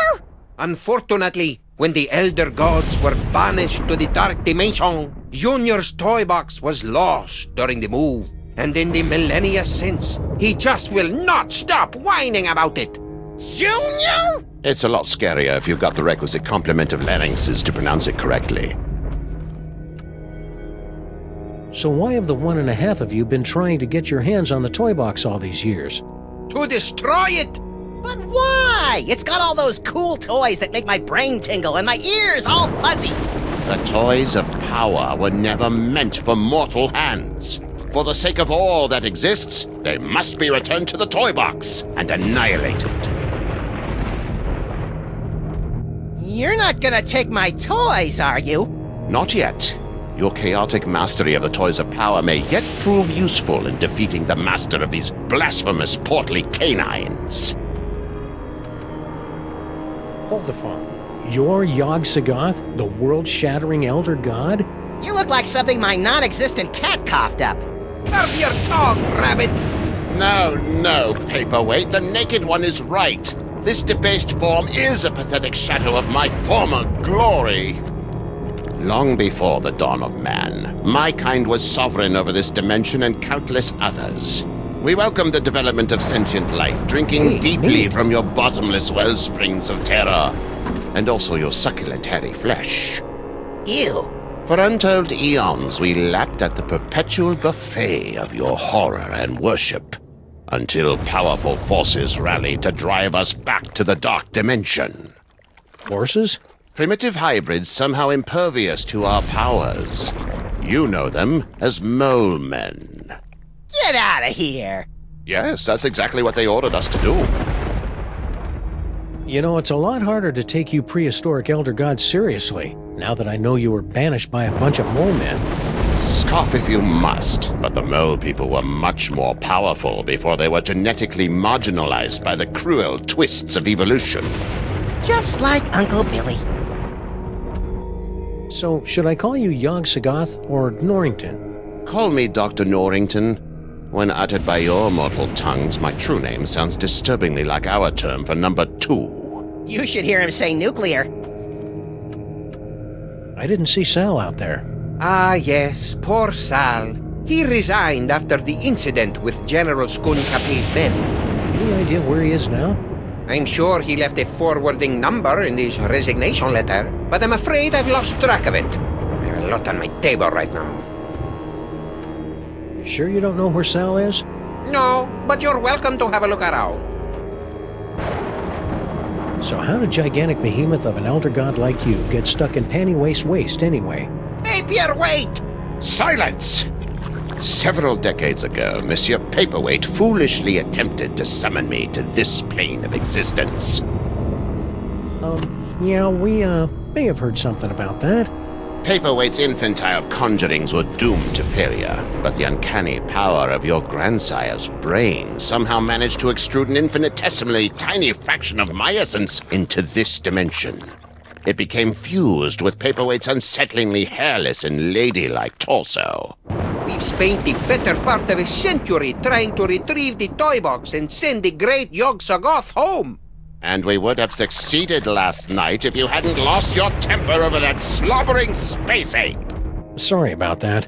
Unfortunately, when the Elder Gods were banished to the Dark Dimension, Junior's toy box was lost during the move. And in the millennia since, he just will not stop whining about it. Junior? It's a lot scarier if you've got the requisite complement of larynxes to pronounce it correctly. So why have the 1.5 of you been trying to get your hands on the Toybox all these years? To destroy it! But why? It's got all those cool toys that make my brain tingle and my ears all fuzzy. The toys of power were never meant for mortal hands. For the sake of all that exists, they must be returned to the Toybox and annihilated. You're not gonna take my toys, are you? Not yet. Your chaotic mastery of the toys of power may yet prove useful in defeating the master of these blasphemous portly canines. Hold the phone. You're Yog-Sothoth, the world-shattering Elder God? You look like something my non-existent cat coughed up. Curb your tongue, rabbit! No, Paperweight, the Naked One is right. This debased form is a pathetic shadow of my former glory. Long before the dawn of man, my kind was sovereign over this dimension and countless others. We welcome the development of sentient life, drinking deeply from your bottomless wellsprings of terror, and also your succulent hairy flesh. Ew. For untold eons, we lapped at the perpetual buffet of your horror and worship, until powerful forces rallied to drive us back to the dark dimension. Forces? Primitive hybrids somehow impervious to our powers. You know them as mole men. Get out of here! Yes, that's exactly what they ordered us to do. You know, it's a lot harder to take you prehistoric elder gods seriously, now that I know you were banished by a bunch of mole men. Scoff if you must, but the mole people were much more powerful before they were genetically marginalized by the cruel twists of evolution. Just like Uncle Billy. So, should I call you Yog-Sothoth or Norrington? Call me Dr. Norrington. When uttered by your mortal tongues, my true name sounds disturbingly like our term for number 2. You should hear him say nuclear. I didn't see Sal out there. Ah, yes, poor Sal. He resigned after the incident with General Skunkape's men. Any idea where he is now? I'm sure he left a forwarding number in his resignation letter, but I'm afraid I've lost track of it. I have a lot on my table right now. Sure you don't know where Sal is? No, but you're welcome to have a look around. So how did gigantic behemoth of an elder god like you get stuck in Panty Waste anyway? Hey, Pierre, wait! Silence! Several decades ago, Monsieur Paperweight foolishly attempted to summon me to this plane of existence. Yeah, we, may have heard something about that. Paperweight's infantile conjurings were doomed to failure, but the uncanny power of your grandsire's brain somehow managed to extrude an infinitesimally tiny fraction of my essence into this dimension. It became fused with Paperweight's unsettlingly hairless and ladylike torso. We've spent the better part of a century trying to retrieve the Toybox and send the great Yog-Sothoth home. And we would have succeeded last night if you hadn't lost your temper over that slobbering space ape. Sorry about that.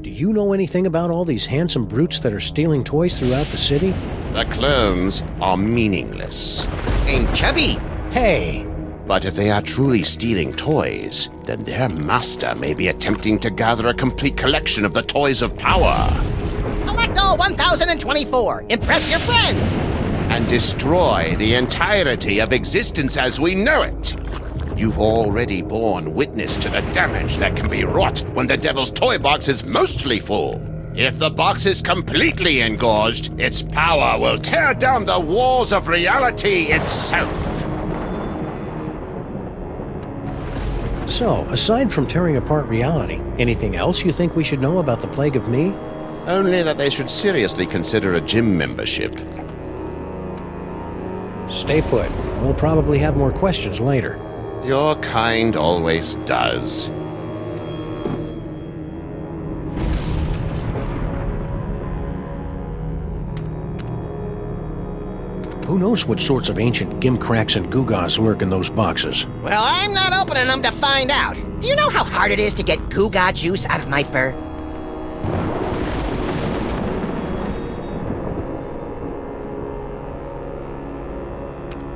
Do you know anything about all these handsome brutes that are stealing toys throughout the city? The clones are meaningless. And chubby. Hey! But if they are truly stealing toys, then their master may be attempting to gather a complete collection of the toys of power. Collect all 1024. Impress your friends. And destroy the entirety of existence as we know it. You've already borne witness to the damage that can be wrought when the Devil's Toy Box is mostly full. If the box is completely engorged, its power will tear down the walls of reality itself. So, aside from tearing apart reality, anything else you think we should know about the Plague of Me? Only that they should seriously consider a gym membership. Stay put. We'll probably have more questions later. Your kind always does. Who knows what sorts of ancient gimcracks and gewgaws lurk in those boxes? Well, I'm not opening them to find out. Do you know how hard it is to get gewgaw juice out of my fur?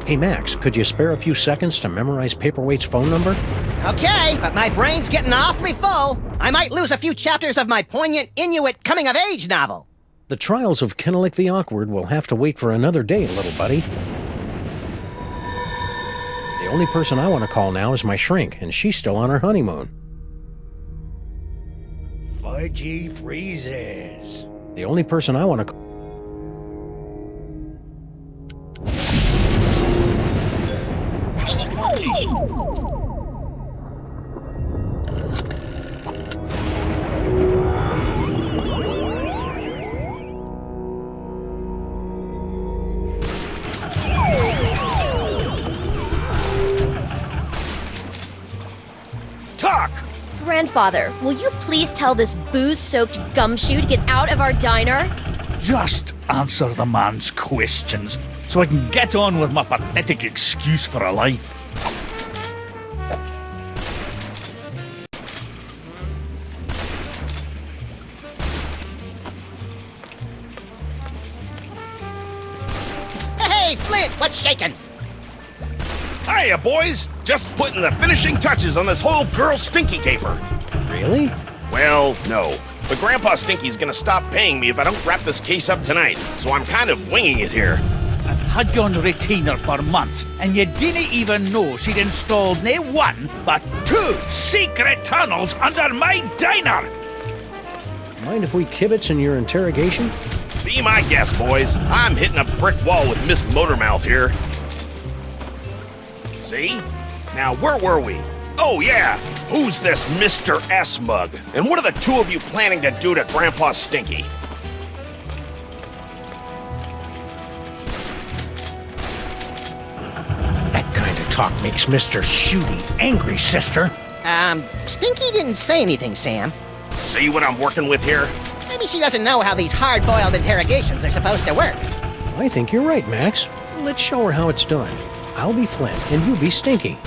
Hey Max, could you spare a few seconds to memorize Paperweight's phone number? Okay, but my brain's getting awfully full. I might lose a few chapters of my poignant Inuit coming-of-age novel. The trials of Kenelik the Awkward will have to wait for another day, little buddy. The only person I want to call now is my shrink, and she's still on her honeymoon. Fudgy freezes. The only person I want to call... Talk! Grandfather, will you please tell this booze-soaked gumshoe to get out of our diner? Just answer the man's questions so I can get on with my pathetic excuse for a life. Hey, Flint, what's shaking? Hiya, boys! Just putting the finishing touches on this whole girl stinky caper. Really? Well, no. But Grandpa Stinky's gonna stop paying me if I don't wrap this case up tonight, so I'm kind of winging it here. I've had you on retainer for months, and you didn't even know she'd installed nae one, but 2 secret tunnels under my diner! Mind if we kibitz in your interrogation? Be my guest, boys. I'm hitting a brick wall with Miss Motormouth here. See? Now, where were we? Oh, yeah! Who's this Mr. S mug? And what are the two of you planning to do to Grandpa Stinky? That kind of talk makes Mr. Shooty angry, sister. Stinky didn't say anything, Sam. See what I'm working with here? Maybe she doesn't know how these hard-boiled interrogations are supposed to work. I think you're right, Max. Let's show her how it's done. I'll be Flint, and you be Stinky.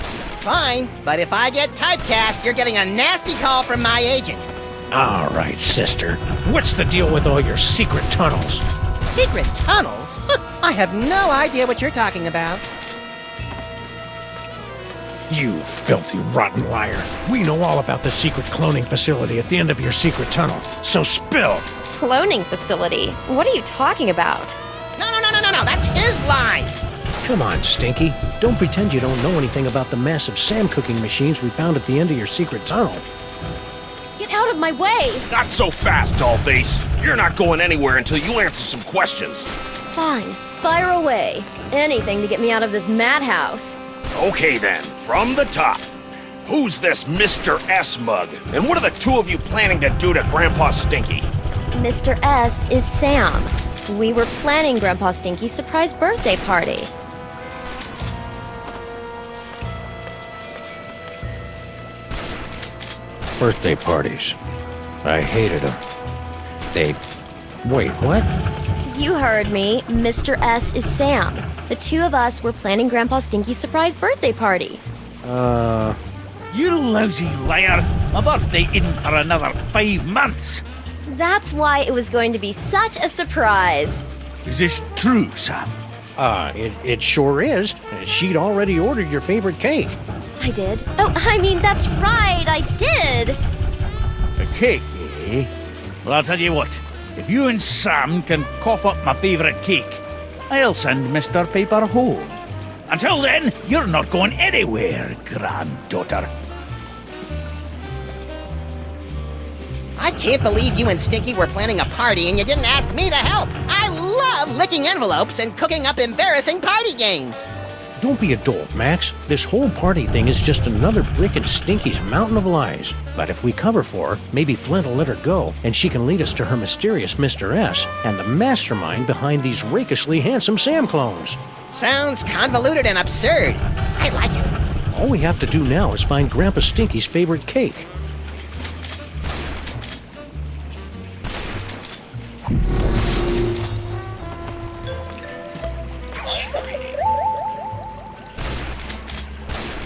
Fine, but if I get typecast, you're getting a nasty call from my agent. All right, sister. What's the deal with all your secret tunnels? Secret tunnels? I have no idea what you're talking about. You filthy, rotten liar. We know all about the secret cloning facility at the end of your secret tunnel, so spill! Cloning facility? What are you talking about? No, that's his line! Come on, Stinky. Don't pretend you don't know anything about the massive Sam cooking machines we found at the end of your secret tunnel. Get out of my way! Not so fast, Dollface. You're not going anywhere until you answer some questions. Fine, fire away. Anything to get me out of this madhouse. Okay then, from the top. Who's this Mr. S mug? And what are the two of you planning to do to Grandpa Stinky? Mr. S is Sam. We were planning Grandpa Stinky's surprise birthday party. Birthday parties. I hated them. Wait, what? You heard me. Mr. S is Sam. The two of us were planning Grandpa Stinky's surprise birthday party. You lousy liar! My birthday isn't for another 5 months! That's why it was going to be such a surprise. Is this true, Sam? It sure is. She'd already ordered your favorite cake. I did. Oh, I mean, that's right, I did! A cake, eh? Well, I'll tell you what. If you and Sam can cough up my favorite cake, I'll send Mr. Paper home. Until then, you're not going anywhere, granddaughter. I can't believe you and Stinky were planning a party and you didn't ask me to help. I love licking envelopes and cooking up embarrassing party games. Don't be a dolt, Max. This whole party thing is just another brick in Stinky's mountain of lies. But if we cover for her, maybe Flint will let her go, and she can lead us to her mysterious Mr. S and the mastermind behind these rakishly handsome Sam clones. Sounds convoluted and absurd. I like it. All we have to do now is find Grandpa Stinky's favorite cake.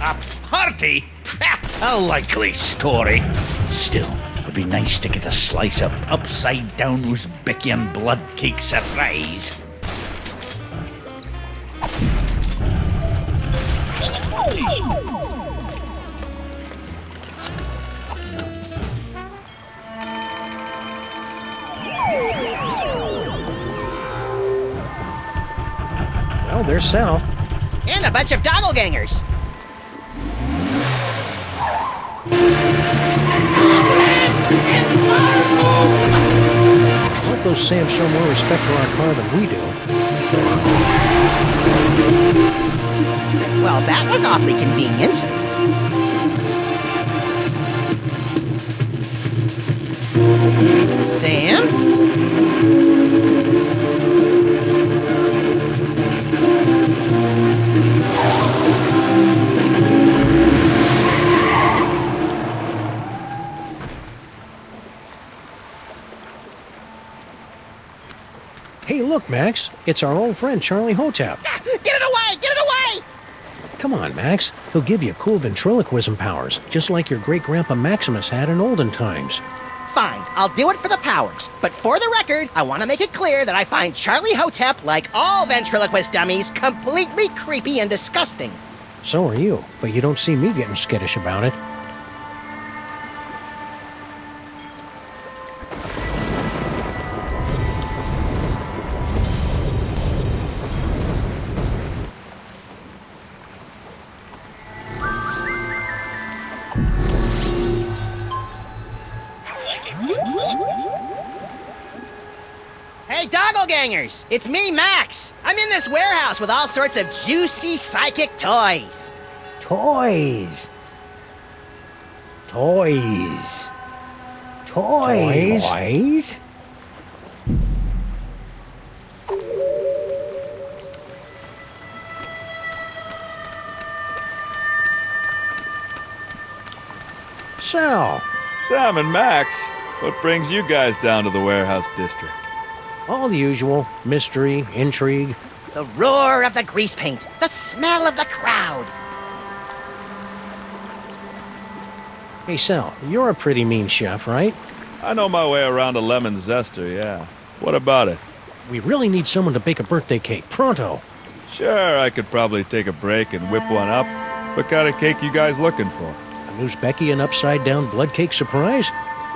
A party? A likely story. Still, it'd be nice to get a slice of upside-down Uzbekian blood cake surprise. Well, there's Sal. And a bunch of doppelgangers. Let those Sams show more respect for our car than we do. Well, that was awfully convenient. Sam? Hey, look, Max. It's our old friend Charlie Hotep. Get it away! Get it away! Come on, Max. He'll give you cool ventriloquism powers, just like your great-grandpa Maximus had in olden times. Fine, I'll do it for the powers. But for the record, I want to make it clear that I find Charlie Hotep, like all ventriloquist dummies, completely creepy and disgusting. So are you, but you don't see me getting skittish about it. Hey, doppelgangers! It's me, Max! I'm in this warehouse with all sorts of juicy psychic toys. Toys. Toys. Toys. Toys? Sal. Sam and Max, what brings you guys down to the warehouse district? All the usual. Mystery, intrigue. The roar of the grease paint, the smell of the crowd. Hey, Sal, you're a pretty mean chef, right? I know my way around a lemon zester, yeah. What about it? We really need someone to bake a birthday cake, pronto. Sure, I could probably take a break and whip one up. What kind of cake you guys looking for? A Newsbecky and upside-down blood cake surprise?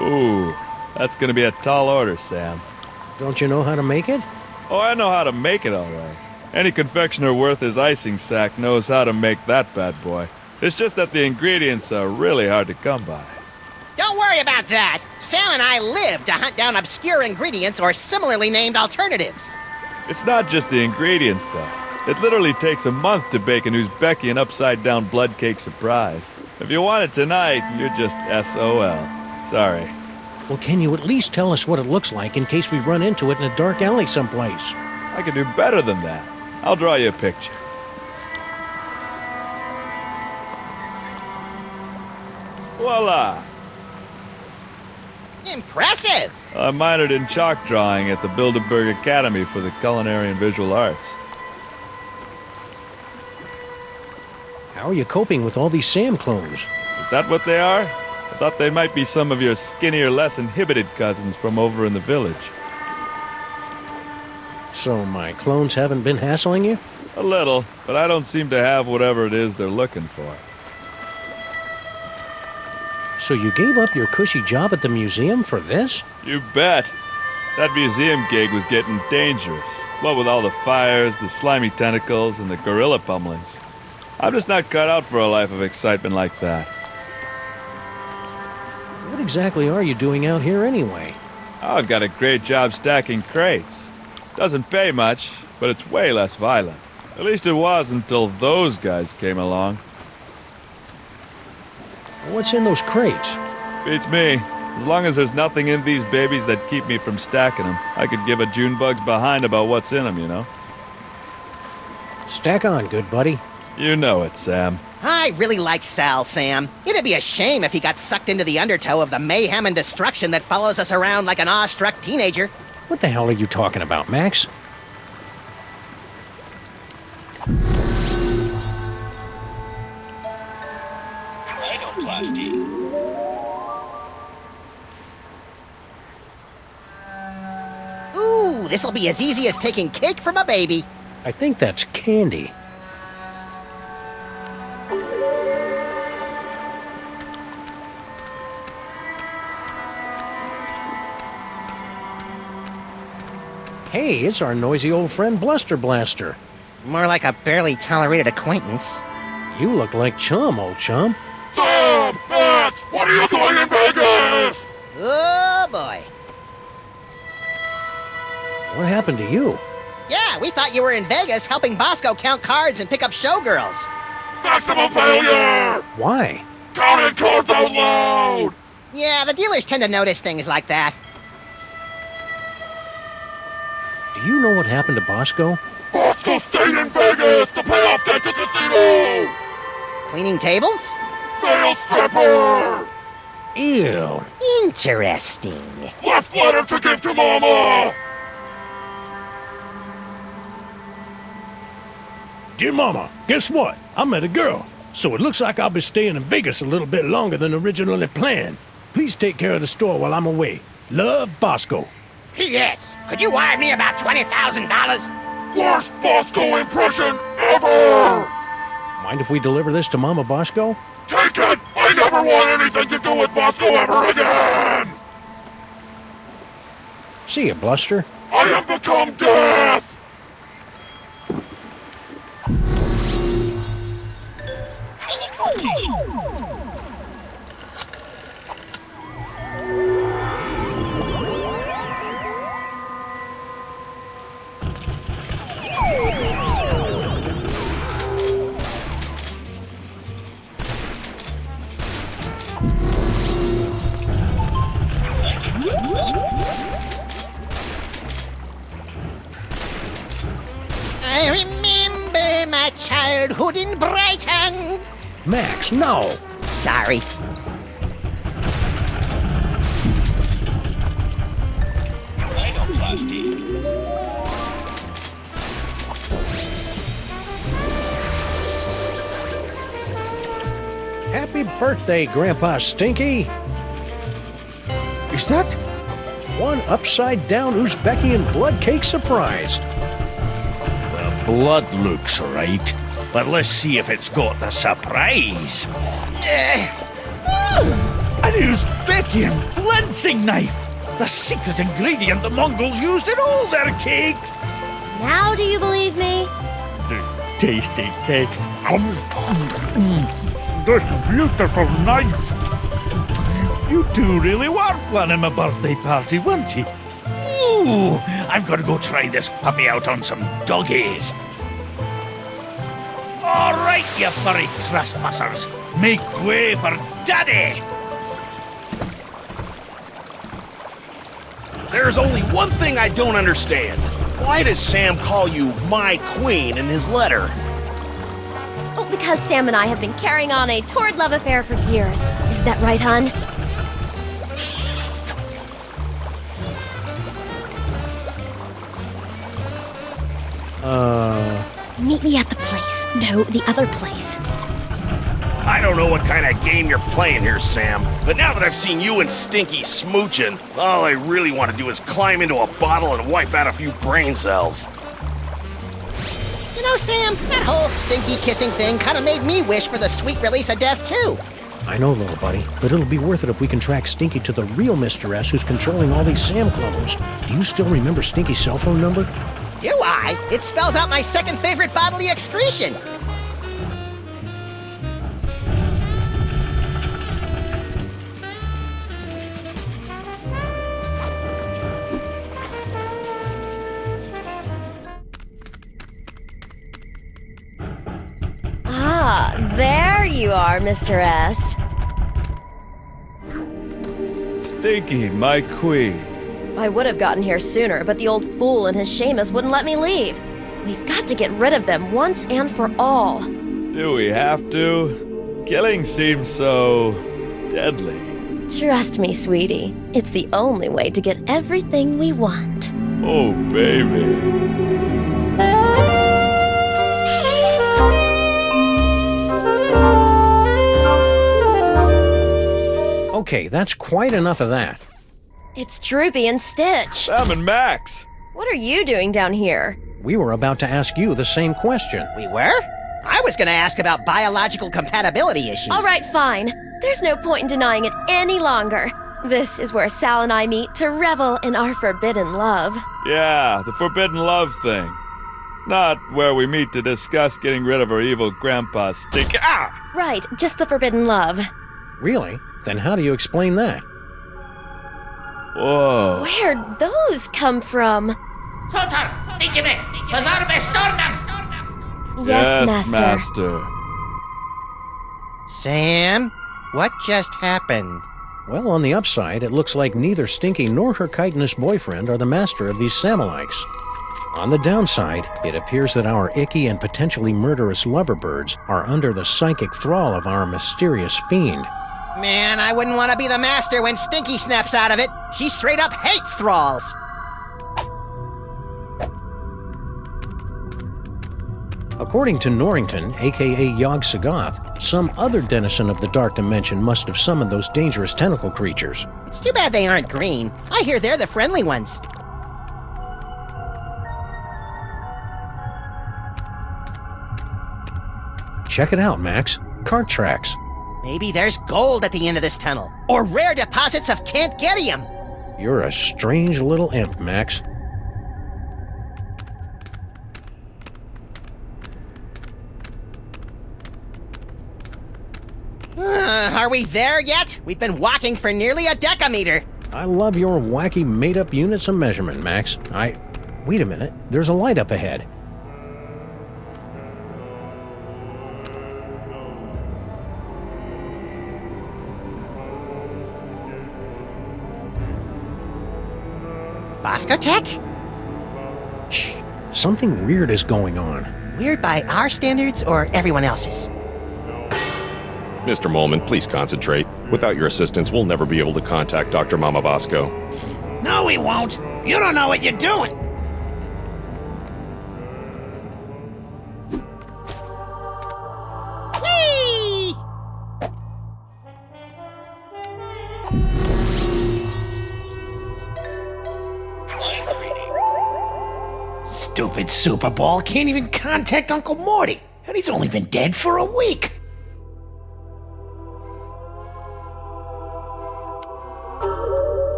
Ooh, that's gonna be a tall order, Sam. Don't you know how to make it? Oh, I know how to make it, all right. Any confectioner worth his icing sack knows how to make that bad boy. It's just that the ingredients are really hard to come by. Don't worry about that. Sam and I live to hunt down obscure ingredients or similarly named alternatives. It's not just the ingredients, though. It literally takes a month to bake a Newsbecky and upside-down blood cake surprise. If you want it tonight, you're just SOL. Sorry. Well, can you at least tell us what it looks like in case we run into it in a dark alley someplace? I can do better than that. I'll draw you a picture. Voila! Impressive! I minored in chalk drawing at the Bilderberg Academy for the Culinary and Visual Arts. How are you coping with all these Sam clones? Is that what they are? I thought they might be some of your skinnier, less inhibited cousins from over in the village. So my clones haven't been hassling you? A little, but I don't seem to have whatever it is they're looking for. So you gave up your cushy job at the museum for this? You bet. That museum gig was getting dangerous. What with all the fires, the slimy tentacles, and the gorilla pummelings. I'm just not cut out for a life of excitement like that. What exactly are you doing out here anyway? Oh, I've got a great job stacking crates. Doesn't pay much, but it's way less violent. At least it was until those guys came along. What's in those crates? Beats me. As long as there's nothing in these babies that keep me from stacking them, I could give a June bug's behind about what's in them, you know? Stack on, good buddy. You know it, Sam. I really like Sal, Sam. It'd be a shame if he got sucked into the undertow of the mayhem and destruction that follows us around like an awestruck teenager. What the hell are you talking about, Max? Ooh, this'll be as easy as taking cake from a baby. I think that's candy. Hey, it's our noisy old friend Bluster Blaster. More like a barely tolerated acquaintance. You look like Chum, old chum. Sam! Max! What are you doing in Vegas? Oh, boy. What happened to you? Yeah, we thought you were in Vegas helping Bosco count cards and pick up showgirls. Maximum failure! Why? Counting cards out loud! Yeah, the dealers tend to notice things like that. Do you know what happened to Bosco? Bosco stayed in Vegas to pay off debt to casino! Cleaning tables? Male stripper! Ew. Interesting. Left letter to give to Mama! Dear Mama, guess what? I met a girl, so it looks like I'll be staying in Vegas a little bit longer than originally planned. Please take care of the store while I'm away. Love, Bosco. P.S. Could you wire me about $20,000? Worst Bosco impression ever! Mind if we deliver this to Mama Bosco? Take it! I never want anything to do with Bosco ever again! See ya, Bluster. I have become death! I remember my childhood in Brighton. Max, no! Sorry. Happy birthday, Grandpa Stinky! Is that? One upside-down Uzbekian blood cake surprise. The blood looks right, but let's see if it's got the surprise. An Uzbekian flensing knife! The secret ingredient the Mongols used in all their cakes! Now do you believe me? Tasty cake. This beautiful knife. You two really were planning my birthday party, weren't you? Ooh, I've got to go try this puppy out on some doggies. All right, you furry trespassers. Make way for Daddy! There's only one thing I don't understand. Why does Sam call you my queen in his letter? Oh, because Sam and I have been carrying on a torrid love affair for years. Is that right, hon? Meet me at the place. No, the other place. I don't know what kind of game you're playing here, Sam, but now that I've seen you and Stinky smooching, all I really want to do is climb into a bottle and wipe out a few brain cells. You know, Sam, that whole stinky kissing thing kind of made me wish for the sweet release of death, too. I know, little buddy, but it'll be worth it if we can track Stinky to the real Mr. S who's controlling all these Sam clones. Do you still remember Stinky's cell phone number? Do I? It spells out my second favorite bodily excretion. Ah, there you are, Mr. S. Stinky, my queen. I would have gotten here sooner, but the old fool and his Seamus wouldn't let me leave. We've got to get rid of them once and for all. Do we have to? Killing seems so deadly. Trust me, sweetie. It's the only way to get everything we want. Oh, baby. Okay, that's quite enough of that. It's Droopy and Stitch. Sammun-Mak. What are you doing down here? We were about to ask you the same question. We were? I was gonna ask about biological compatibility issues. All right, fine. There's no point in denying it any longer. This is where Sal and I meet to revel in our forbidden love. Yeah, the forbidden love thing. Not where we meet to discuss getting rid of our evil grandpa Stinky. Ah! Right, just the forbidden love. Really? Then how do you explain that? Whoa. Where'd those come from? Yes, Master. Sam, what just happened? Well, on the upside, it looks like neither Stinky nor her chitinous boyfriend are the master of these Samalites. On the downside, it appears that our icky and potentially murderous loverbirds are under the psychic thrall of our mysterious fiend. Man, I wouldn't want to be the master when Stinky snaps out of it. She straight up hates thralls. According to Norrington, aka Yog-Sothoth, some other denizen of the Dark Dimension must have summoned those dangerous tentacle creatures. It's too bad they aren't green. I hear they're the friendly ones. Check it out, Max. Cart tracks. Maybe there's gold at the end of this tunnel, or rare deposits of Cantgetium. You're a strange little imp, Max. Are we there yet? We've been walking for nearly a decameter. I love your wacky made-up units of measurement, Max. Wait a minute. There's a light up ahead. Bosco Tech? Shh. Something weird is going on. Weird by our standards or everyone else's? Mr. Molman, please concentrate. Without your assistance, we'll never be able to contact Dr. Mama Bosco. No, we won't. You don't know what you're doing. Whee! Stupid Super Ball can't even contact Uncle Morty, and he's only been dead for a week.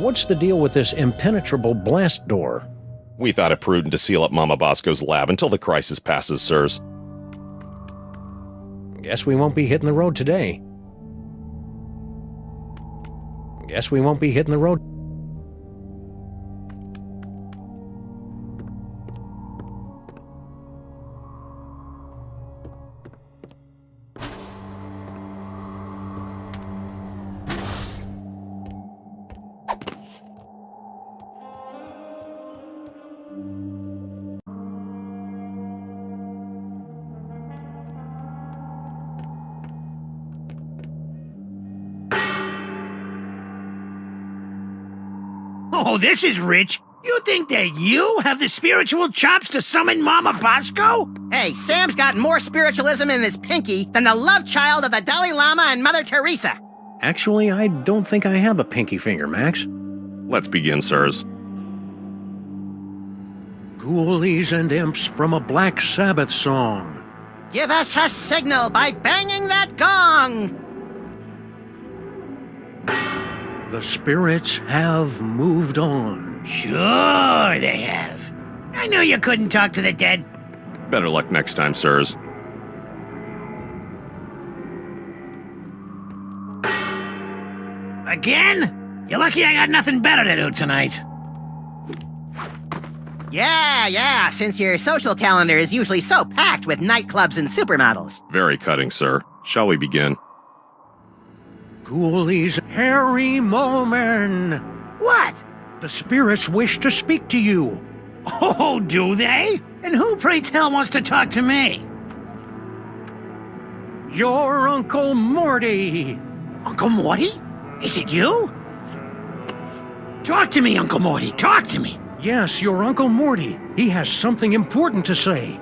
What's the deal with this impenetrable blast door? We thought it prudent to seal up Mama Bosco's lab until the crisis passes, sirs. Guess we won't be hitting the road today. Guess we won't be hitting the road. Oh, this is rich. You think that you have the spiritual chops to summon Mama Bosco? Hey, Sam's got more spiritualism in his pinky than the love child of the Dalai Lama and Mother Teresa. Actually, I don't think I have a pinky finger, Max. Let's begin, sirs. Ghoulies and imps from a Black Sabbath song. Give us a signal by banging that gong. The spirits have moved on. Sure they have. I knew you couldn't talk to the dead. Better luck next time, sirs. Again? You're lucky I got nothing better to do tonight. Yeah, since your social calendar is usually so packed with nightclubs and supermodels. Very cutting, sir. Shall we begin? Ghoulies, Harry Molman. What? The spirits wish to speak to you. Oh, do they? And who, pray tell, wants to talk to me? Your Uncle Morty. Uncle Morty? Is it you? Talk to me, Uncle Morty. Talk to me. Yes, your Uncle Morty. He has something important to say.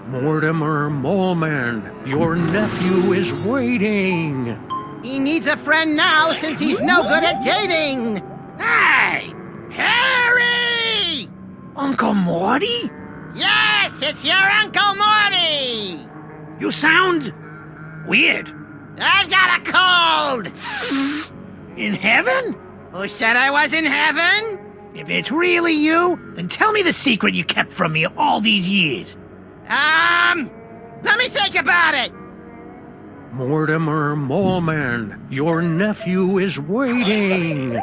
Mortimer Molman, your nephew is waiting. He needs a friend now since he's no good at dating. Hey! Harry! Uncle Morty? Yes, it's your Uncle Morty! You sound weird. I've got a cold! In heaven? Who said I was in heaven? If it's really you, then tell me the secret you kept from me all these years. Let me think about it. Mortimer Molman, your nephew is waiting.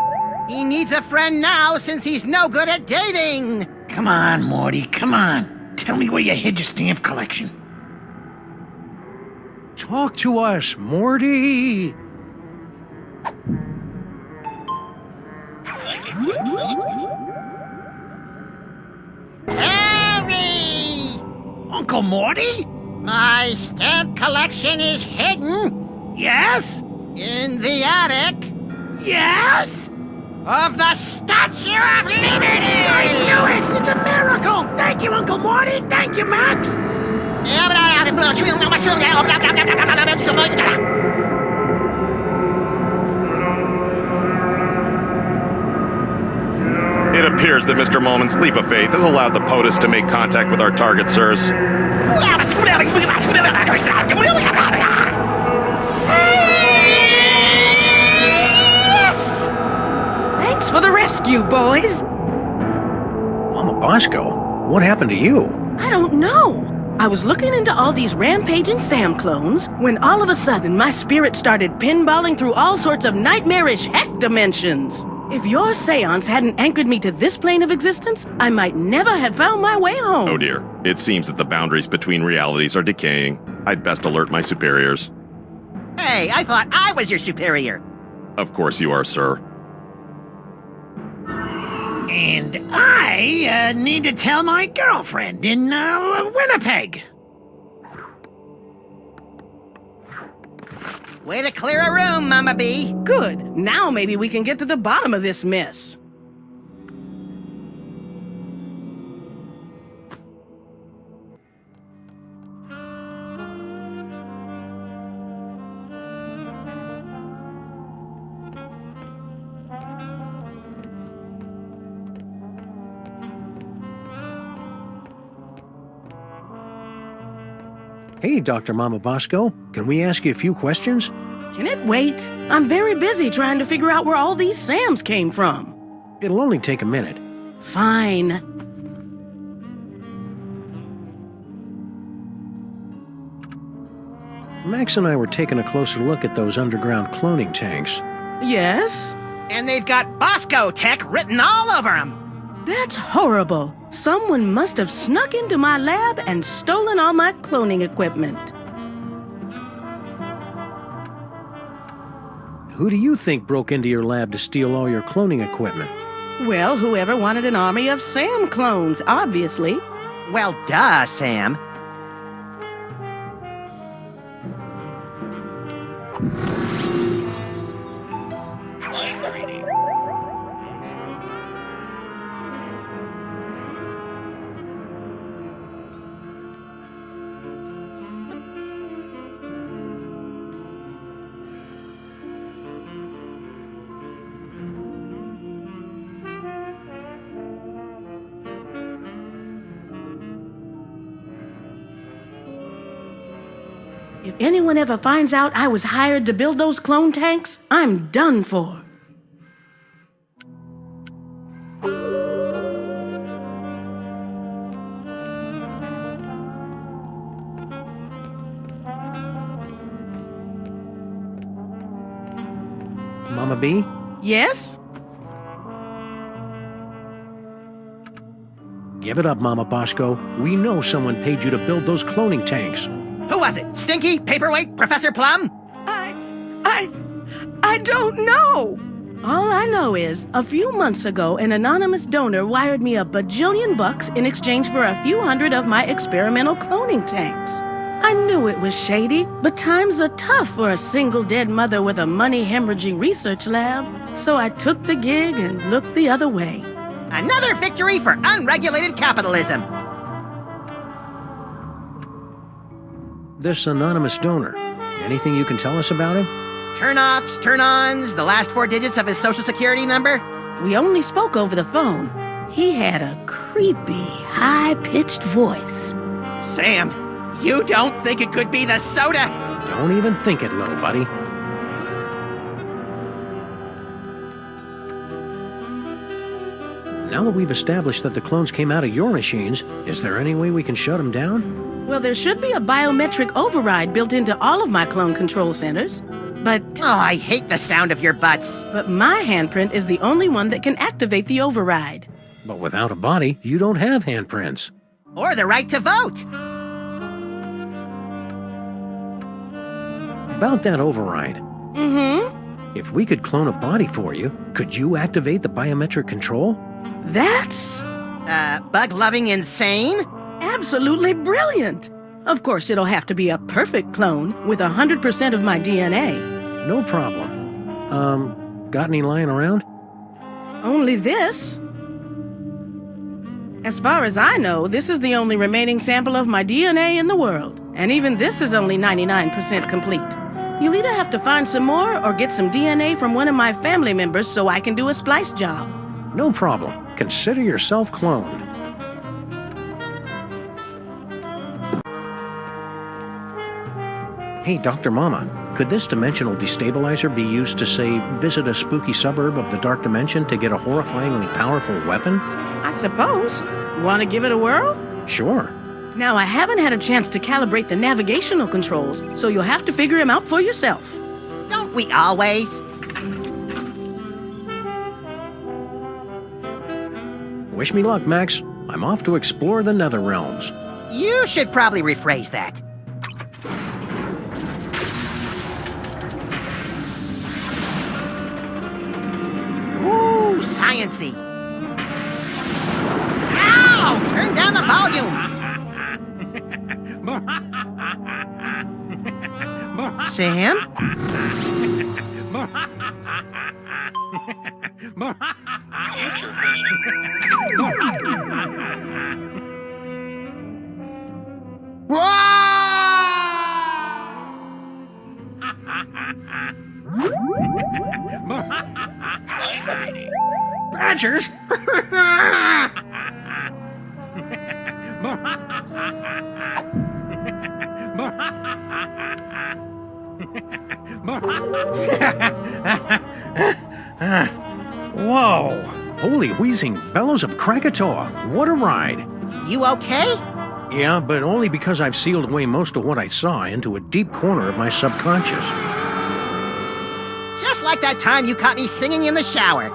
He needs a friend now since he's no good at dating. Come on, Morty, come on. Tell me where you hid your stamp collection. Talk to us, Morty! Harry! Uncle Morty? My stamp collection is hidden. Yes? In the attic. Yes? Of the Statue of Liberty! I knew it! It's a miracle! Thank you, Uncle Morty! Thank you, Max! It appears that Mr. Molman's leap of faith has allowed the POTUS to make contact with our target, sirs. Thanks for the rescue, boys. Mama Bosco, what happened to you? I don't know. I was looking into all these rampaging Sam clones when all of a sudden my spirit started pinballing through all sorts of nightmarish heck dimensions. If your seance hadn't anchored me to this plane of existence, I might never have found my way home. Oh dear. It seems that the boundaries between realities are decaying. I'd best alert my superiors. Hey, I thought I was your superior. Of course you are, sir. And I need to tell my girlfriend in Winnipeg. Way to clear a room, Mama B. Good. Now maybe we can get to the bottom of this mess. Hey, Dr. Mama Bosco, can we ask you a few questions? Can it wait? I'm very busy trying to figure out where all these Sams came from. It'll only take a minute. Fine. Max and I were taking a closer look at those underground cloning tanks. Yes? And they've got Bosco Tech written all over them. That's horrible. Someone must have snuck into my lab and stolen all my cloning equipment. Who do you think broke into your lab to steal all your cloning equipment? Well, whoever wanted an army of Sam clones, obviously. Well, duh, Sam. If anyone ever finds out I was hired to build those clone tanks, I'm done for. Mama B? Yes? Give it up, Mama Bosco. We know someone paid you to build those cloning tanks. Who was it? Stinky? Paperweight? Professor Plum? I don't know. All I know is, a few months ago, an anonymous donor wired me $1 bajillion in exchange for a few hundred of my experimental cloning tanks. I knew it was shady, but times are tough for a single dead mother with a money-hemorrhaging research lab. So I took the gig and looked the other way. Another victory for unregulated capitalism. This anonymous donor, anything you can tell us about him? Turn-offs, turn-ons, the last 4 digits of his social security number? We only spoke over the phone. He had a creepy, high-pitched voice. Sam, you don't think it could be the soda? Don't even think it, little buddy. Now that we've established that the clones came out of your machines, is there any way we can shut them down? Well, there should be a biometric override built into all of my clone control centers. But... Oh, I hate the sound of your butts. But my handprint is the only one that can activate the override. But without a body, you don't have handprints. Or the right to vote. About that override. Mm-hmm. If we could clone a body for you, could you activate the biometric control? That's bug-loving insane? absolutely brilliant. Of course, it'll have to be a perfect clone with 100% of my DNA. No problem. Got any lying around? Only this. As far as I know, this is the only remaining sample of my DNA in the world. And even this is only 99% complete. You'll either have to find some more or get some DNA from one of my family members so I can do a splice job. No problem. Consider yourself cloned. Hey, Dr. Mama, could this dimensional destabilizer be used to, say, visit a spooky suburb of the Dark Dimension to get a horrifyingly powerful weapon? I suppose. Want to give it a whirl? Sure. Now, I haven't had a chance to calibrate the navigational controls, so you'll have to figure them out for yourself. Don't we always? Wish me luck, Max. I'm off to explore the Nether Realms. You should probably rephrase that. Ooh, science-y. Ow! Turn down the volume! Sam? Badgers? Whoa! Holy wheezing bellows of Krakatoa! What a ride! You okay? Yeah, but only because I've sealed away most of what I saw into a deep corner of my subconscious. Just like that time you caught me singing in the shower.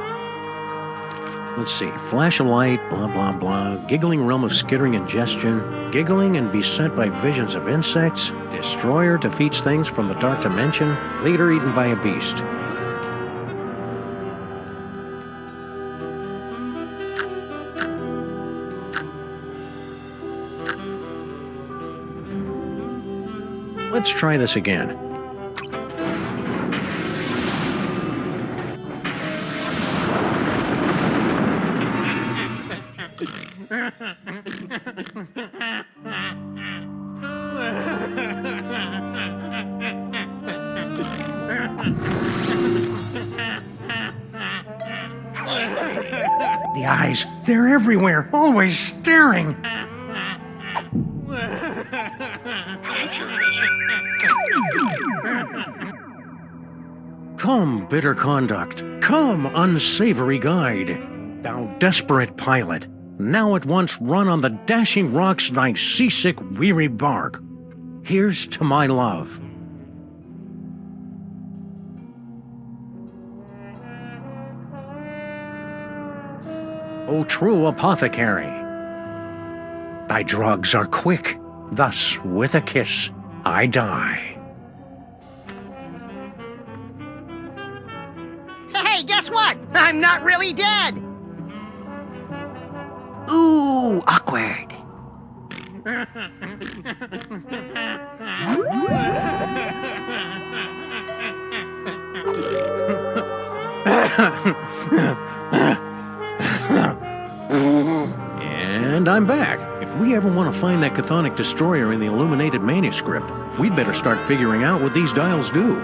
Let's see, flash of light, blah blah blah, giggling realm of skittering ingestion, giggling and beset by visions of insects, destroyer defeats things from the dark dimension, leader eaten by a beast. Let's try this again. The eyes, they're everywhere, always staring. Come, bitter conduct. Come, unsavory guide. Thou desperate pilot, now at once run on the dashing rocks thy seasick, weary bark. Here's to my love. O true apothecary, thy drugs are quick, thus with a kiss I die. Hey, guess what? I'm not really dead! Ooh, awkward. And I'm back. If we ever want to find that chthonic destroyer in the illuminated manuscript, we'd better start figuring out what these dials do.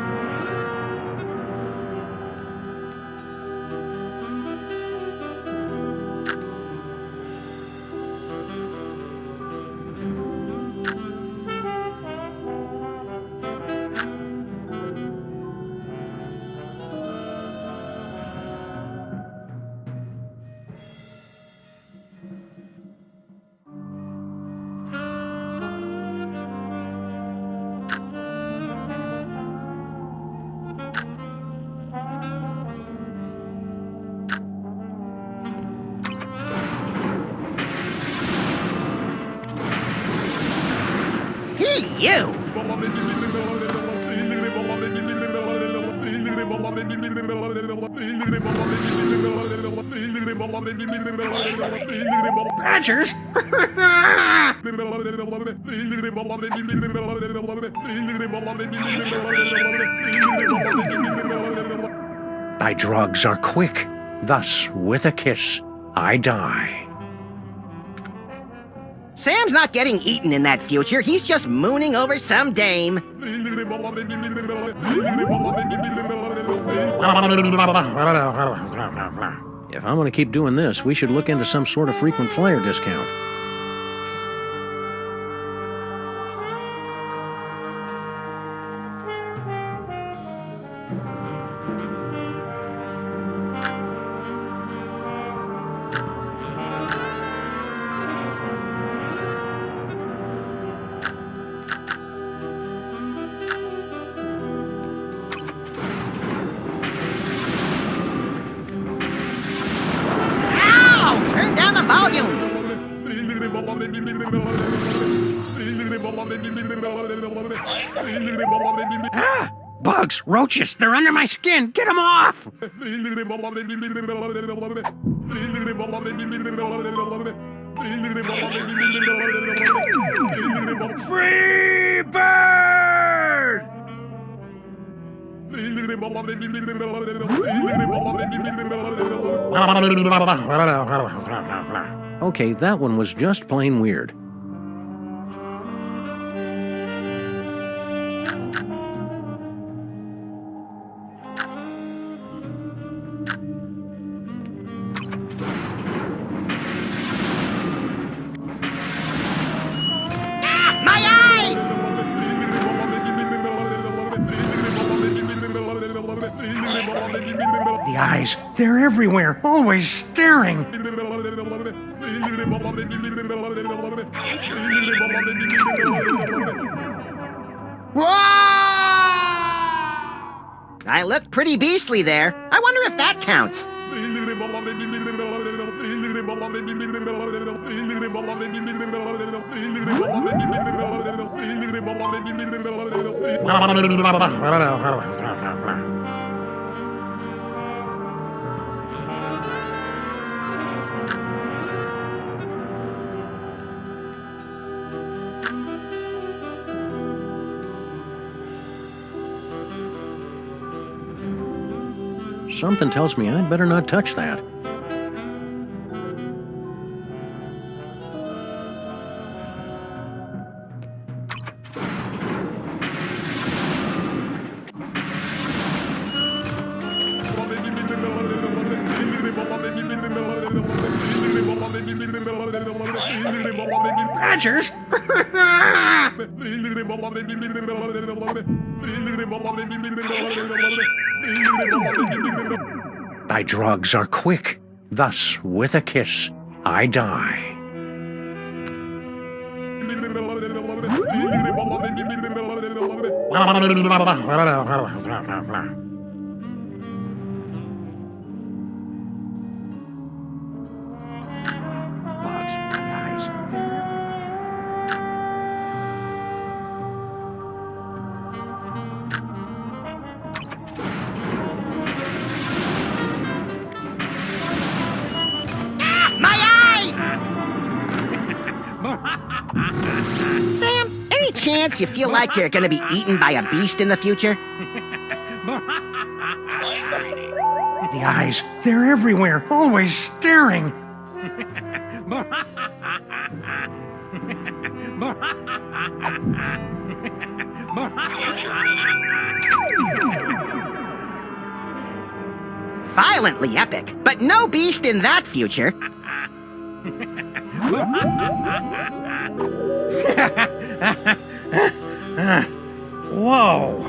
you! Badgers? Thy drugs are quick, thus with a kiss I die. Sam's not getting eaten in that future. He's just mooning over some dame. If I'm gonna keep doing this, we should look into some sort of frequent flyer discount. Turn down the volume! Ah! Bugs! Roaches! They're under my skin! Get them off! Free bird! Okay, that one was just plain weird. The eyes, they're everywhere, always staring. I look pretty beastly there. I wonder if that counts. Something tells me I'd better not touch that. Badgers? Thy drugs are quick, thus with a kiss I die. Sam, any chance you feel like you're gonna be eaten by a beast in the future? The eyes, they're everywhere, always staring. Violently epic, but no beast in that future. Whoa!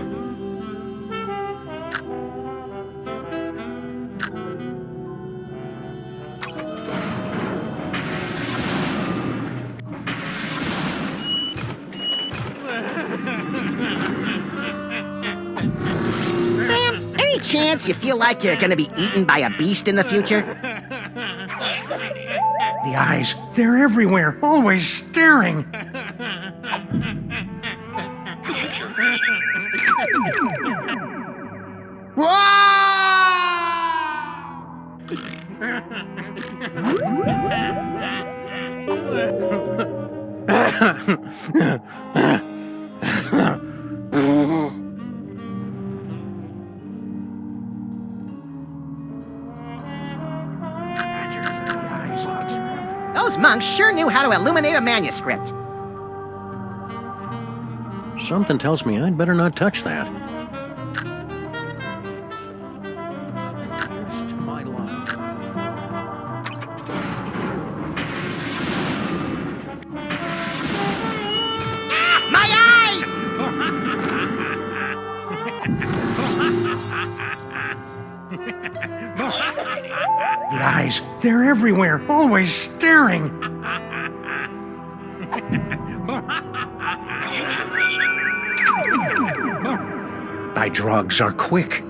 Sam, any chance you feel like you're gonna be eaten by a beast in the future? The eyes, they're everywhere, always staring. Those monks sure knew how to illuminate a manuscript. Something tells me I'd better not touch that. Here's to my luck. Ah, my eyes! The eyes, they're everywhere, always staring. Thy drugs are quick.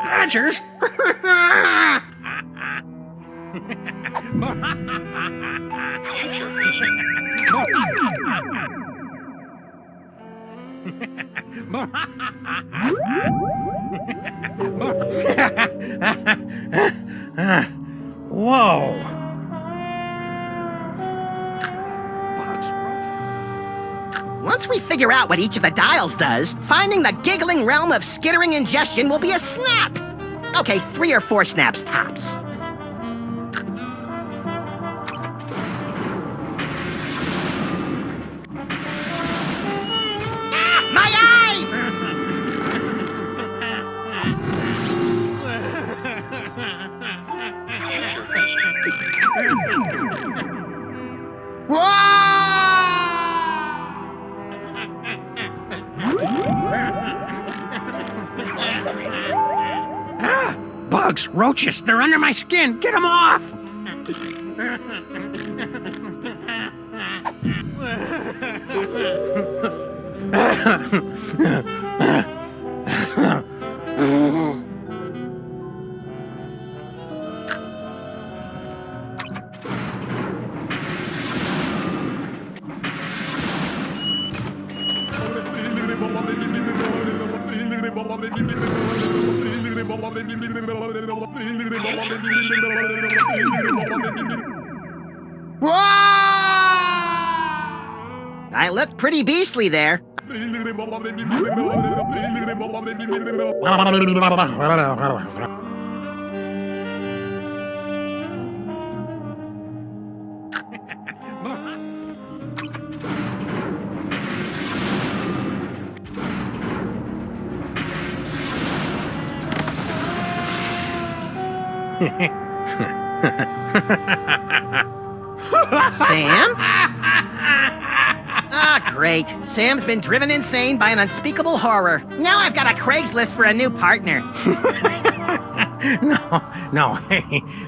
Badgers! Whoa! Once we figure out what each of the dials does, finding the giggling realm of skittering ingestion will be a snap! Okay, 3 or 4 snaps tops. Ah, my eyes! Ah! Bugs, roaches, they're under my skin. Get them off! I looked pretty beastly there. Sam? Ah, great. Sam's been driven insane by an unspeakable horror. Now I've got a Craigslist for a new partner.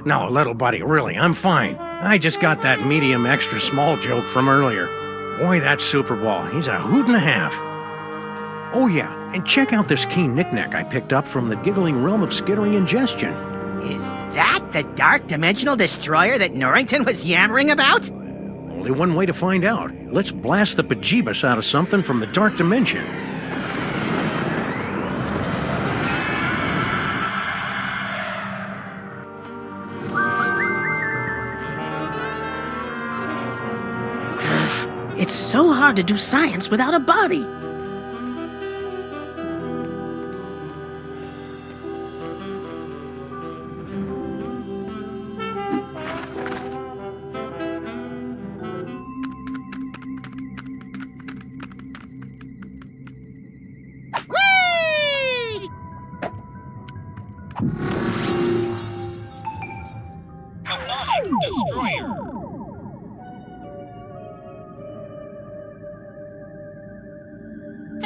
No, little buddy, really, I'm fine. I just got that medium extra small joke from earlier. Boy, that Super Ball, he's a hoot and a half. Oh yeah, and check out this key knick-knack I picked up from the giggling realm of skittering ingestion. Is that the dark dimensional destroyer that Norrington was yammering about? Only one way to find out. Let's blast the bejeebus out of something from the dark dimension. It's so hard to do science without a body.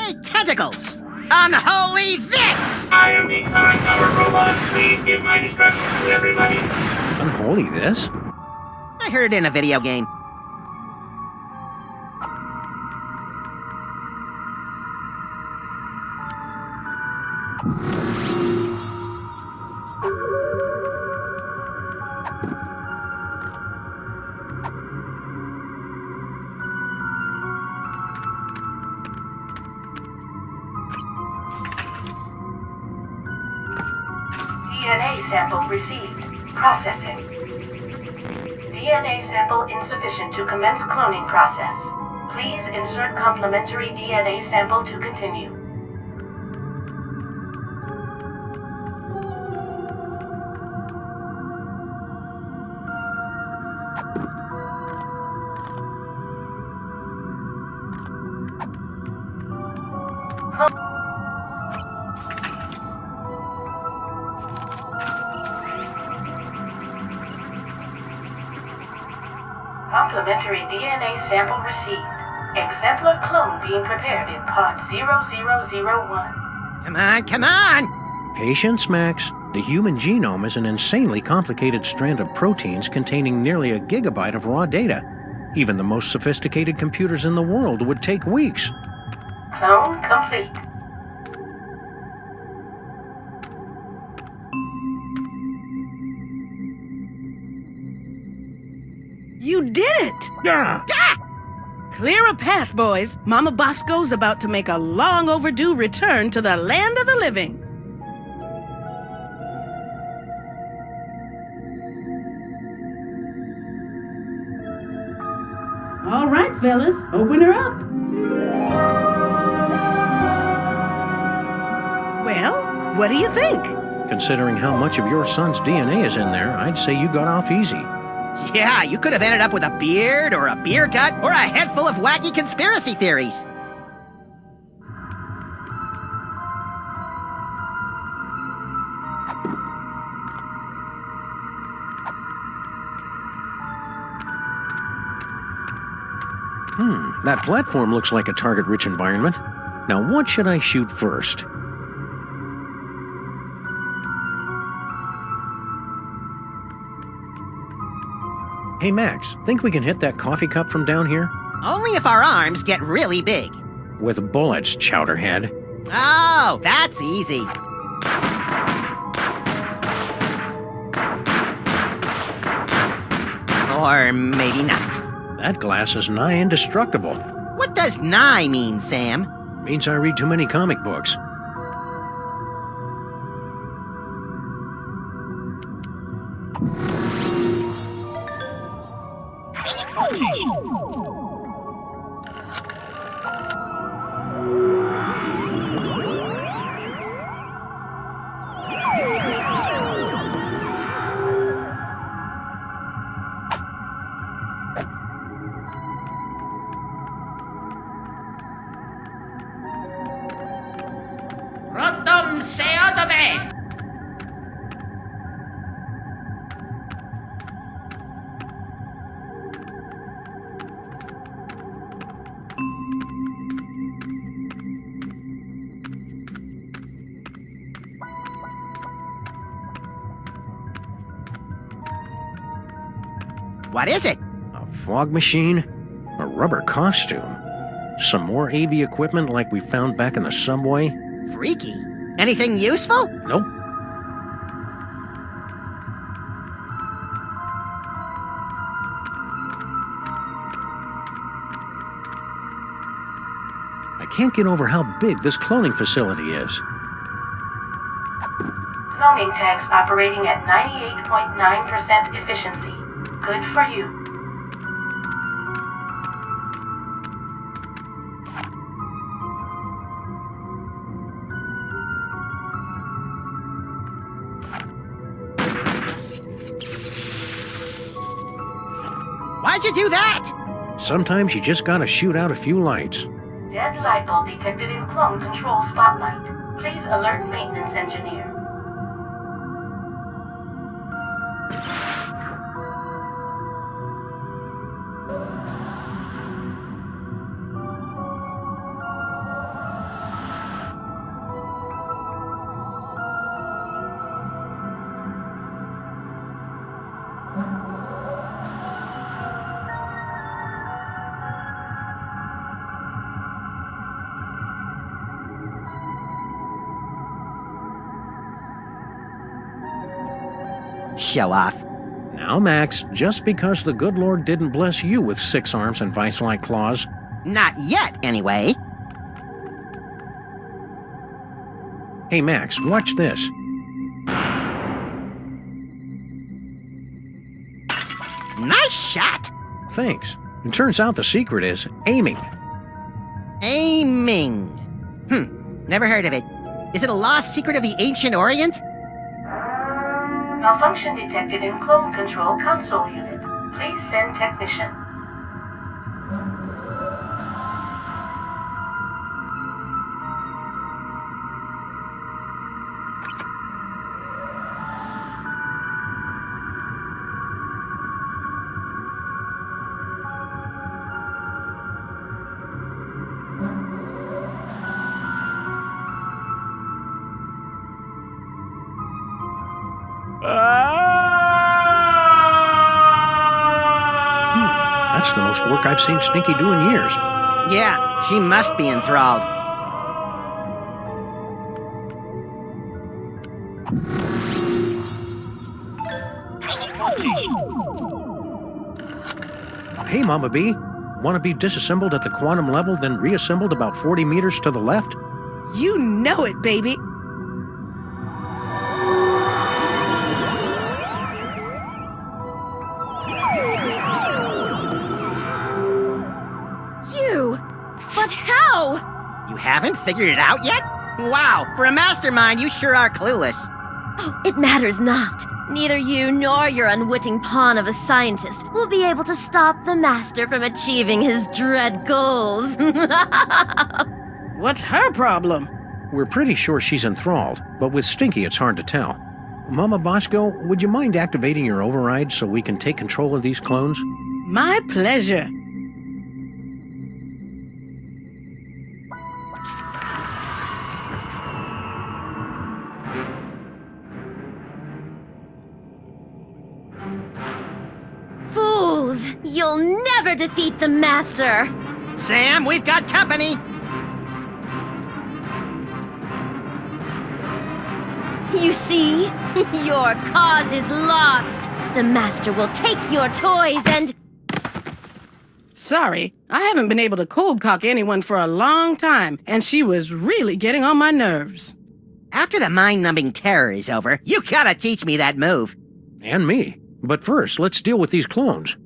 Hey, tentacles! Unholy this! I am the incoming power robot. Please give my instructions to everybody. Unholy this? I heard it in a video game. DNA sample received. Processing. DNA sample insufficient to commence cloning process. Please insert complementary DNA sample to continue. Complementary DNA sample received. Exemplar clone being prepared in pod 0001. Come on, come on! Patience, Max. The human genome is an insanely complicated strand of proteins containing nearly a gigabyte of raw data. Even the most sophisticated computers in the world would take weeks. Clone complete. You did it! Yeah. Clear a path, boys. Mama Bosco's about to make a long overdue return to the land of the living. All right, fellas, open her up. Well, what do you think? Considering how much of your son's DNA is in there, I'd say you got off easy. Yeah, you could have ended up with a beard, or a beer gut, or a head full of wacky conspiracy theories. That platform looks like a target-rich environment. Now, what should I shoot first? Hey, Max, think we can hit that coffee cup from down here? Only if our arms get really big. With bullets, Chowderhead. Oh, that's easy. Or maybe not. That glass is nigh indestructible. What does nigh mean, Sam? Means I read too many comic books. Rotom Seadove! What is it? A fog machine? A rubber costume? Some more AV equipment like we found back in the subway? Freaky. Anything useful? Nope. I can't get over how big this cloning facility is. Cloning tanks operating at 98.9% efficiency. Good for you. Why'd you do that? Sometimes you just gotta shoot out a few lights. Dead light bulb detected in clone control spotlight. Please alert maintenance engineer. Show off. Now, Max, just because the good Lord didn't bless you with 6 arms and vice-like claws. Not yet, anyway. Hey, Max, watch this. Nice shot. Thanks. It turns out the secret is aiming. Aiming. Never heard of it. Is it a lost secret of the ancient Orient? Malfunction detected in clone control console unit. Please send technician. That's the most work I've seen Stinky do in years. Yeah, she must be enthralled. Hey, Mama B. Want to be disassembled at the quantum level, then reassembled about 40 meters to the left? You know it, baby. But how? You haven't figured it out yet? Wow, for a mastermind, you sure are clueless. Oh, it matters not. Neither you nor your unwitting pawn of a scientist will be able to stop the master from achieving his dread goals. What's her problem? We're pretty sure she's enthralled, but with Stinky it's hard to tell. Mama Bosco, would you mind activating your override so we can take control of these clones? My pleasure. Fools! You'll never defeat the master! Sam, we've got company! You see? Your cause is lost! The master will take your toys and... Sorry, I haven't been able to cold cock anyone for a long time, and she was really getting on my nerves. After the mind-numbing terror is over, you gotta teach me that move. And me. But first, let's deal with these clones.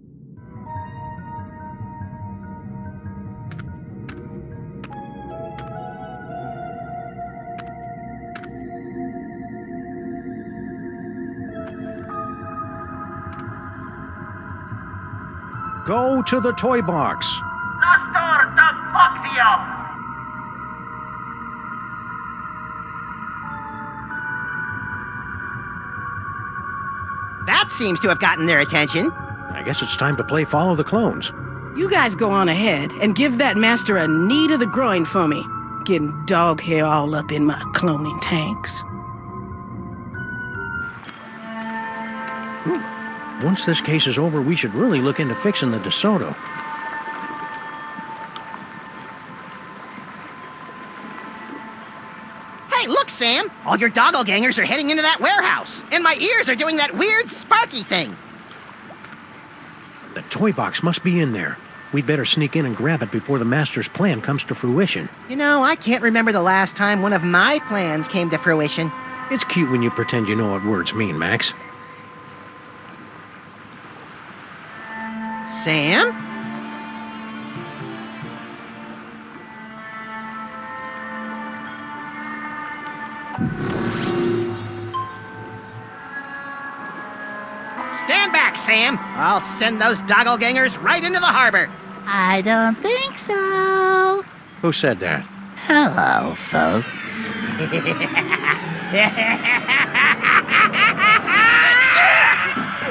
Go to the Toybox. That seems to have gotten their attention. I guess it's time to play Follow the Clones. You guys go on ahead and give that master a knee to the groin for me. Getting dog hair all up in my cloning tanks. Once this case is over, we should really look into fixing the DeSoto. Hey, look, Sam! All your doppelgangers are heading into that warehouse, and my ears are doing that weird sparky thing. The Toybox must be in there. We'd better sneak in and grab it before the master's plan comes to fruition. You know, I can't remember the last time one of my plans came to fruition. It's cute when you pretend you know what words mean, Max. Sam? Stand back, Sam! I'll send those doppelgangers right into the harbor. I don't think so. Who said that? Hello, folks.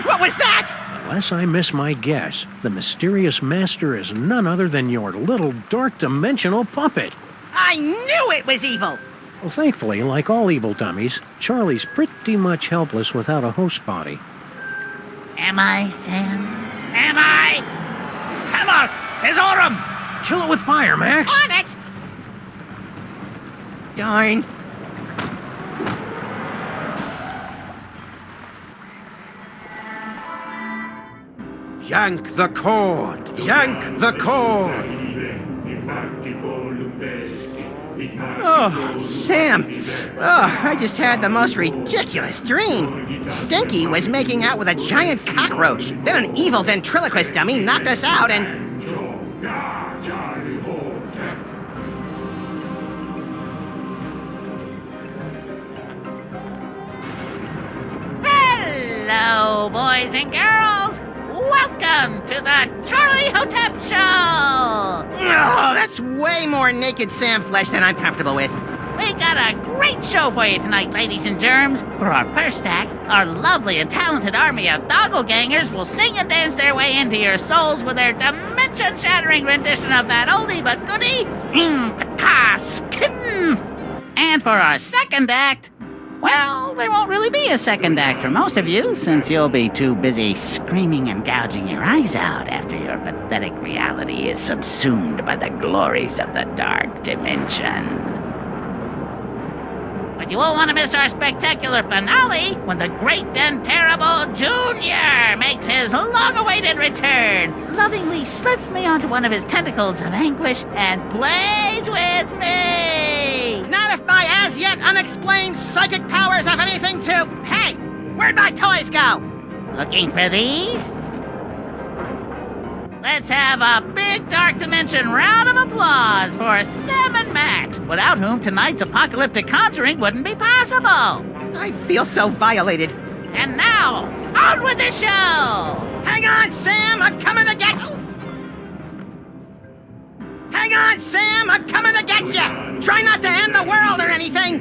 What was that? Unless I miss my guess, the mysterious master is none other than your little dark dimensional puppet. I knew it was evil! Well, thankfully, like all evil dummies, Charlie's pretty much helpless without a host body. Am I, Sam? Am I? Samar! Cesarum! Kill it with fire, Max! On it! Darn. Yank the cord! Yank the cord! Oh, Sam. Oh, I just had the most ridiculous dream. Stinky was making out with a giant cockroach. Then an evil ventriloquist dummy knocked us out and... Hello, boys and girls! Welcome to the Charlie Hotep Show! Oh, that's way more naked Sam flesh than I'm comfortable with. We got a great show for you tonight, ladies and germs. For our first act, our lovely and talented army of doppelgangers will sing and dance their way into your souls with their dimension-shattering rendition of that oldie but goodie, Skin. And for our second act, well, there won't really be a second act for most of you, since you'll be too busy screaming and gouging your eyes out after your pathetic reality is subsumed by the glories of the dark dimension. But you won't want to miss our spectacular finale when the great and terrible Junior makes his long-awaited return, lovingly slips me onto one of his tentacles of anguish and plays with me! Not if my as-yet unexplained psychic powers have anything to... Hey, where'd my toys go? Looking for these? Let's have a big Dark Dimension round of applause for Sammun-Mak, without whom tonight's apocalyptic conjuring wouldn't be possible. I feel so violated. And now, on with the show! Hang on, Sam, I'm coming to get you! Hang on, Sam, I'm coming to get you! Try not to end the world or anything!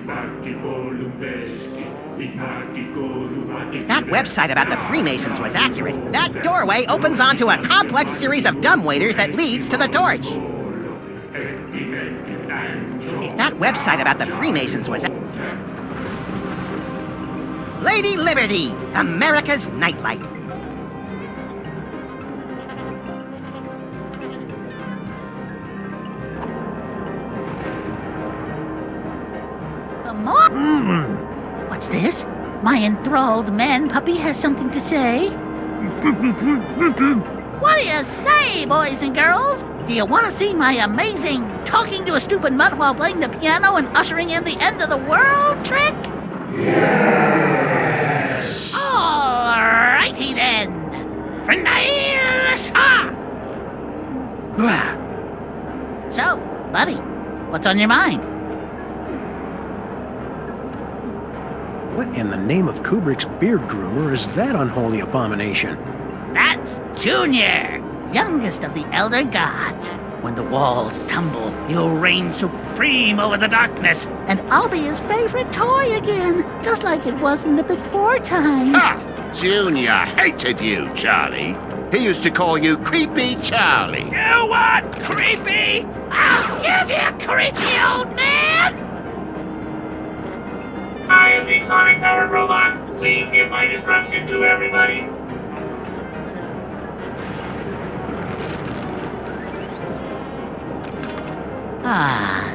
If that website about the Freemasons was accurate, that doorway opens onto a complex series of dumbwaiters that leads to the torch. If that website about the Freemasons was... Lady Liberty, America's nightlight. Come on! What's this? My enthralled man puppy has something to say. What do you say, boys and girls? Do you want to see my amazing talking to a stupid mutt while playing the piano and ushering in the end of the world trick? Yes! Alrighty then. Freelance Police! So, buddy, what's on your mind? What in the name of Kubrick's beard groomer is that unholy abomination? That's Junior, youngest of the Elder Gods. When the walls tumble, he'll reign supreme over the darkness, and I'll be his favorite toy again, just like it was in the before time. Ha! Junior hated you, Charlie. He used to call you Creepy Charlie. You what? Creepy? I'll give you, creepy old man! I am the sonic-powered robot. Please give my instruction to everybody. Ah,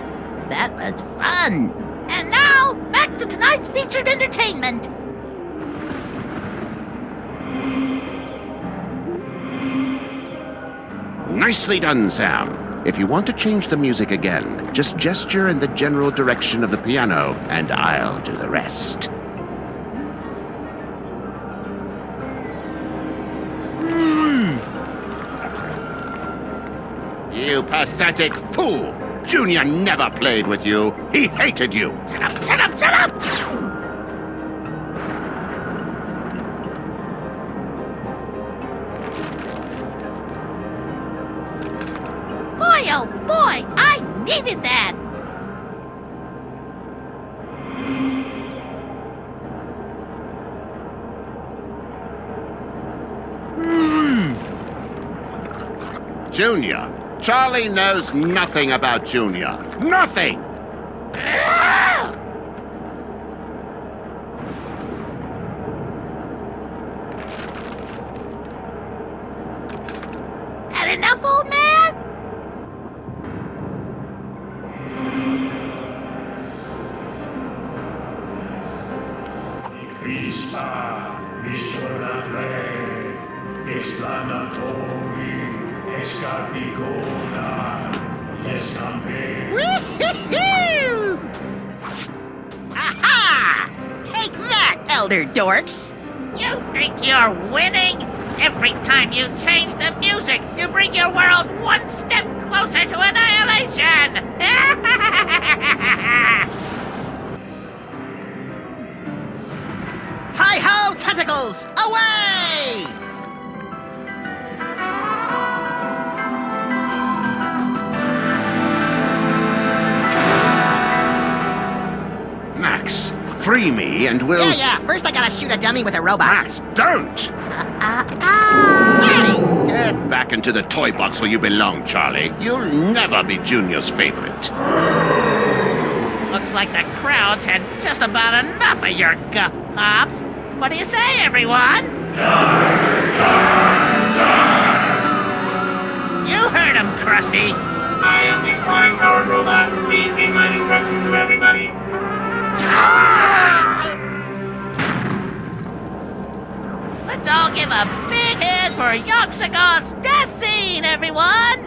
that was fun. And now, back to tonight's featured entertainment. Nicely done, Sam. If you want to change the music again, just gesture in the general direction of the piano, and I'll do the rest. You pathetic fool! Junior never played with you. He hated you. Shut up, shut up, shut up! Boy, oh boy, I needed that! Junior. Charlie knows nothing about Junior. Nothing! Had enough, old man? Explanatory, escapicona, Skunkape. Woo-hoo-hoo! Aha! Take that, elder dorks! You think you're winning? Every time you change the music, you bring your world one step closer to annihilation! Hi-ho, tentacles! Away! Max, free me and we'll... Yeah. First I gotta shoot a dummy with a robot. Max, don't! Get back into the toy box where you belong, Charlie. You'll never be Junior's favorite. Looks like the crowd's had just about enough of your guff pops. What do you say, everyone? You heard him, Krusty. I am the chronic powered robot. Please give my instructions to everybody. Let's all give a big hand for Yoxagon's death scene, everyone!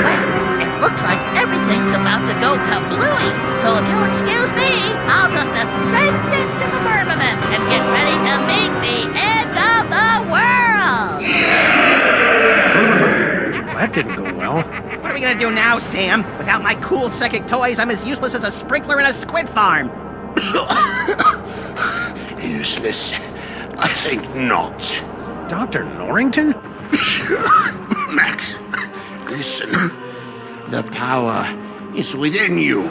Well, it looks like everything's about to go kablooey, so if you'll excuse me, I'll just ascend into the firmament and get ready to meet the end of the world! That didn't go well. What are we gonna do now, Sam? Without my cool psychic toys, I'm as useless as a sprinkler in a squid farm. Useless? I think not. Dr. Norrington? Max, listen. The power is within you.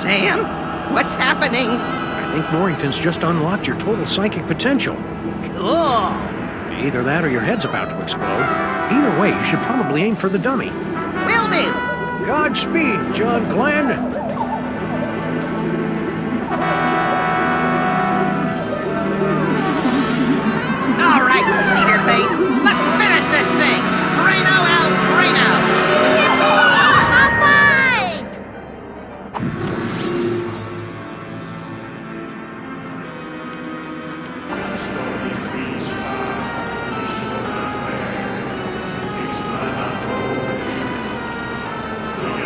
Sam? What's happening? I think Norrington's just unlocked your total psychic potential. Cool. Either that or your head's about to explode. Either way, you should probably aim for the dummy. Will do. Godspeed, John Glenn. All right, Cedar Face, let's finish this thing! Braino out, Braino!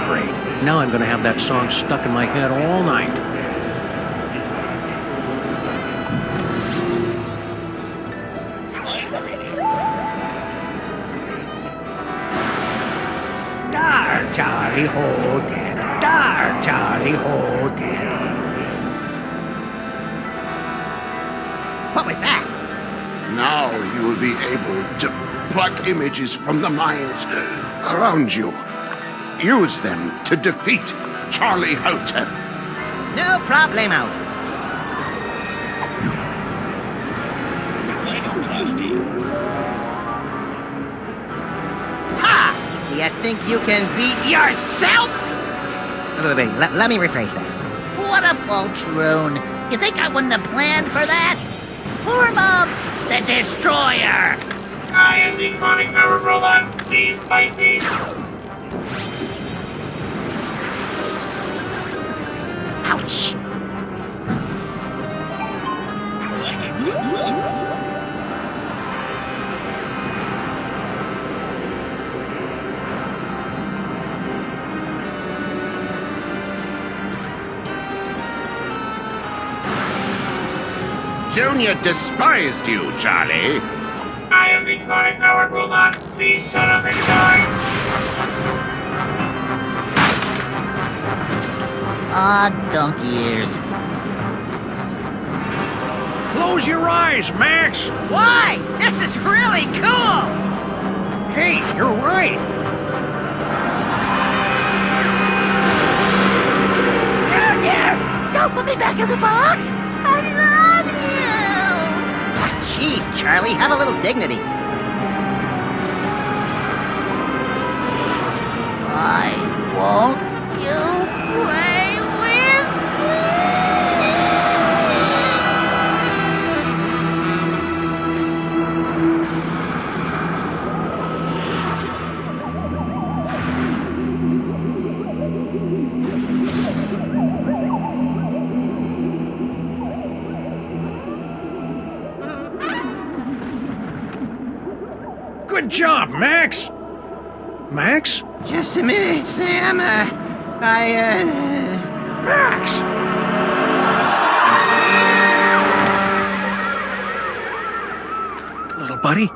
Great. Now I'm gonna have that song stuck in my head all night. Charlie, hold it. Dar, Charlie, hold it. What was that? Now you will be able to pluck images from the minds around you. Use them to defeat Charlie Houghton. No problemo. Ha! Do you think you can beat yourself? Wait, let me rephrase that. What a poltroon. You think I wouldn't have planned for that? Form of the Destroyer. I am the chronic powered robot. Please fight me. Ouch! Junior despised you, Charlie. I am the chronic powered robot. Please shut up and die. Aw, donkey ears. Close your eyes, Max. Why? This is really cool! Hey, you're right. Junior! Don't put me back in the box! I love you! Jeez, Charlie, have a little dignity. Why won't you play with Good job, Max! Max? Just a minute, Sam. Max! Little buddy?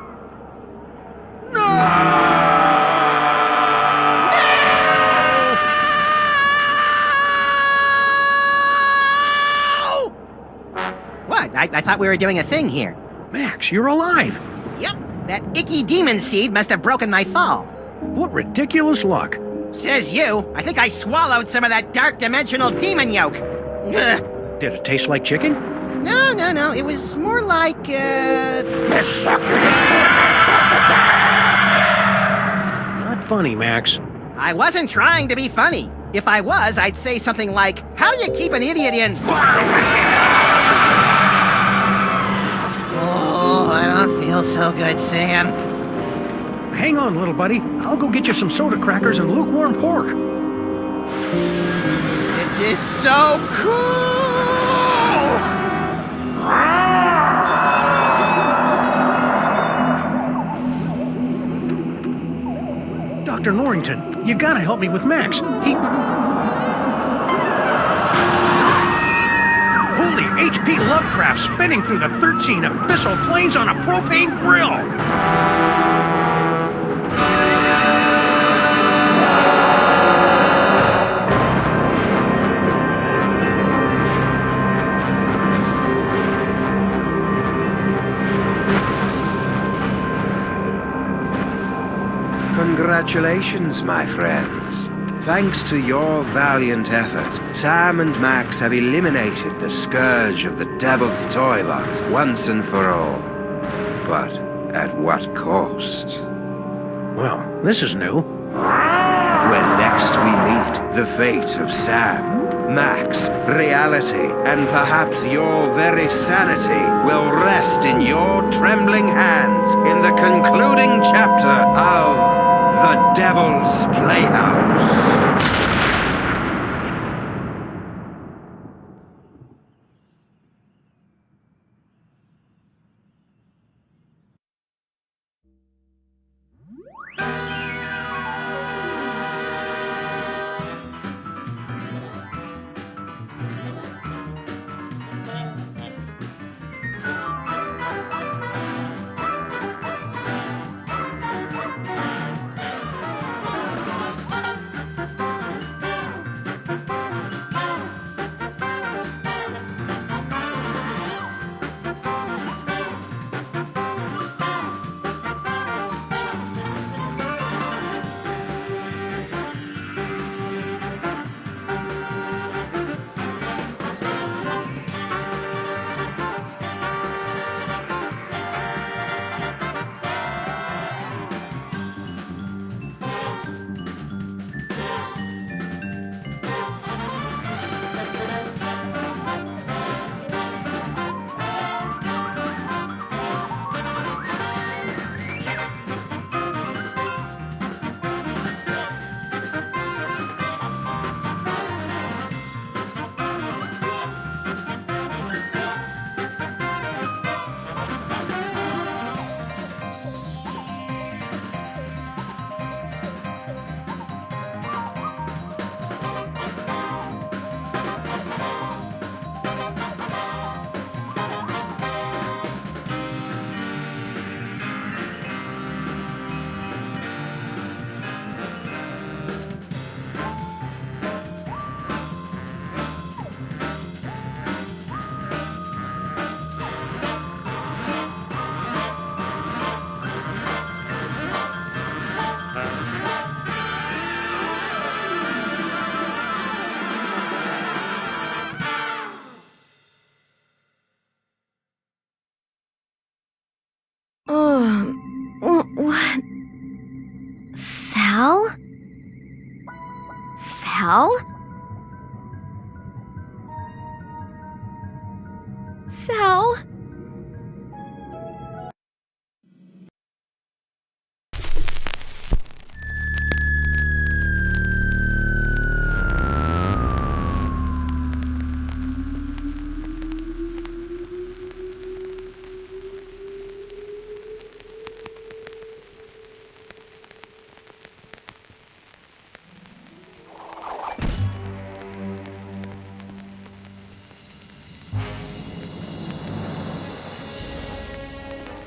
What? I thought we were doing a thing here. Max, you're alive! Yep, that icky demon seed must have broken my fall. What ridiculous luck. Says you. I think I swallowed some of that dark dimensional demon yolk. Ugh. Did it taste like chicken? No. It was more like, Not funny, Max. I wasn't trying to be funny. If I was, I'd say something like, how do you keep an idiot in... Oh, I don't feel so good, Sam. Hang on, little buddy. I'll go get you some soda crackers and lukewarm pork. This is so cool! Dr. Norrington, you gotta help me with Max. Holy H.P. Lovecraft spinning through the 13 abyssal planes on a propane grill! Congratulations, my friends. Thanks to your valiant efforts, Sam and Max have eliminated the scourge of the Devil's Toybox once and for all. But at what cost? Well, this is new. When next we meet, the fate of Sam, Max, reality, and perhaps your very sanity will rest in your trembling hands in the concluding chapter of The Devil's Playhouse. What? Sal? Sal? Sal?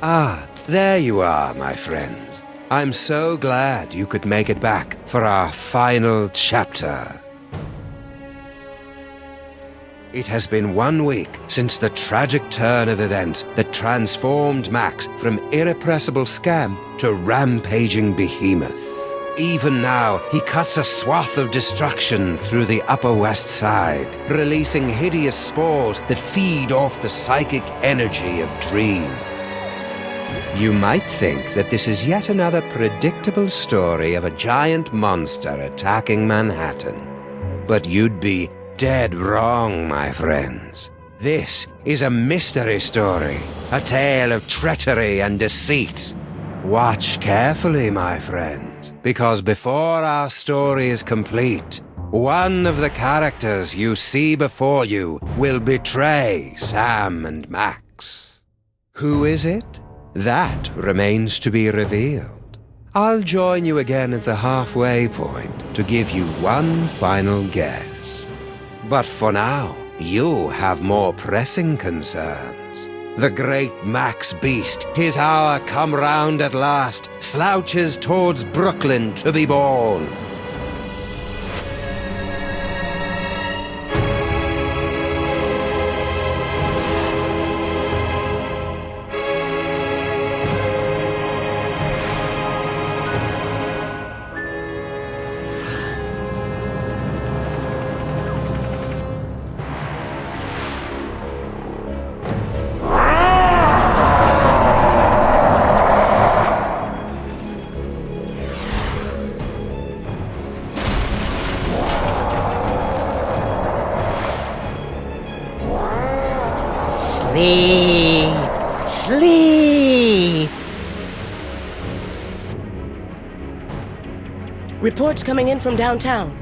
Ah, there you are, my friends. I'm so glad you could make it back for our final chapter. It has been 1 week since the tragic turn of events that transformed Max from irrepressible scamp to rampaging behemoth. Even now, he cuts a swath of destruction through the Upper West Side, releasing hideous spores that feed off the psychic energy of Dream. You might think that this is yet another predictable story of a giant monster attacking Manhattan. But you'd be dead wrong, my friends. This is a mystery story, a tale of treachery and deceit. Watch carefully, my friends, because before our story is complete, one of the characters you see before you will betray Sam and Max. Who is it? That remains to be revealed. I'll join you again at the halfway point to give you one final guess. But for now, you have more pressing concerns. The great Max Beast, his hour come round at last, slouches towards Brooklyn to be born. Sleep! Reports coming in from downtown.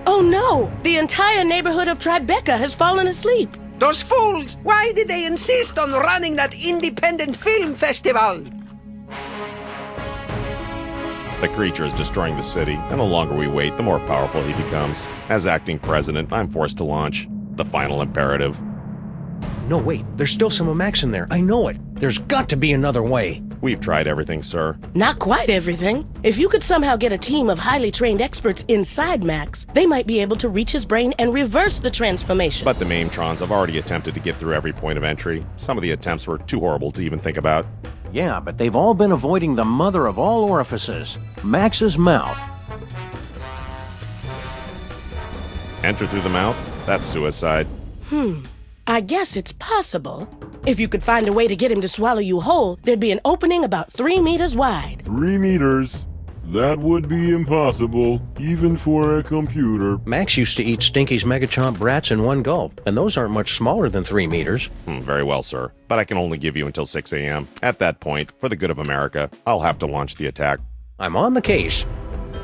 Oh no! The entire neighborhood of Tribeca has fallen asleep. Those fools! Why did they insist on running that independent film festival? The creature is destroying the city, and the longer we wait, the more powerful he becomes. As acting president, I'm forced to launch the final imperative. No, wait. There's still some of Max in there. I know it. There's got to be another way. We've tried everything, sir. Not quite everything. If you could somehow get a team of highly trained experts inside Max, they might be able to reach his brain and reverse the transformation. But the Maintrons have already attempted to get through every point of entry. Some of the attempts were too horrible to even think about. Yeah, but they've all been avoiding the mother of all orifices, Max's mouth. Enter through the mouth? That's suicide. I guess it's possible. If you could find a way to get him to swallow you whole, there'd be an opening about 3 meters wide. 3 meters? That would be impossible, even for a computer. Max used to eat Stinky's Megachomp brats in one gulp, and those aren't much smaller than 3 meters. Very well, sir. But I can only give you until 6 a.m. At that point, for the good of America, I'll have to launch the attack. I'm on the case.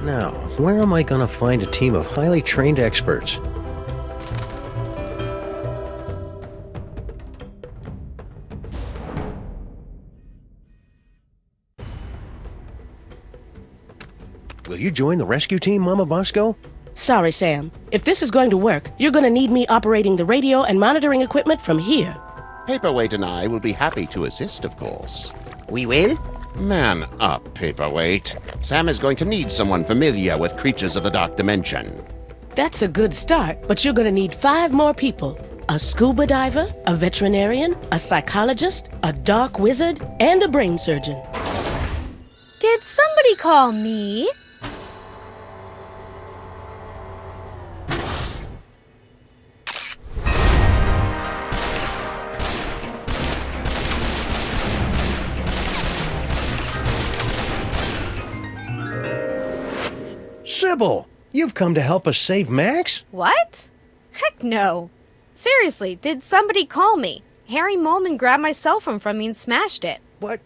Now, where am I gonna find a team of highly trained experts? Will you join the rescue team, Mama Bosco? Sorry, Sam. If this is going to work, you're going to need me operating the radio and monitoring equipment from here. Paperweight and I will be happy to assist, of course. We will? Man up, Paperweight. Sam is going to need someone familiar with creatures of the Dark Dimension. That's a good start, but you're going to need 5 more people. A scuba diver, a veterinarian, a psychologist, a dark wizard, and a brain surgeon. Did somebody call me? Sybil, you've come to help us save Max? What? Heck no. Seriously, did somebody call me? Harry Molman grabbed my cell phone from me and smashed it. But...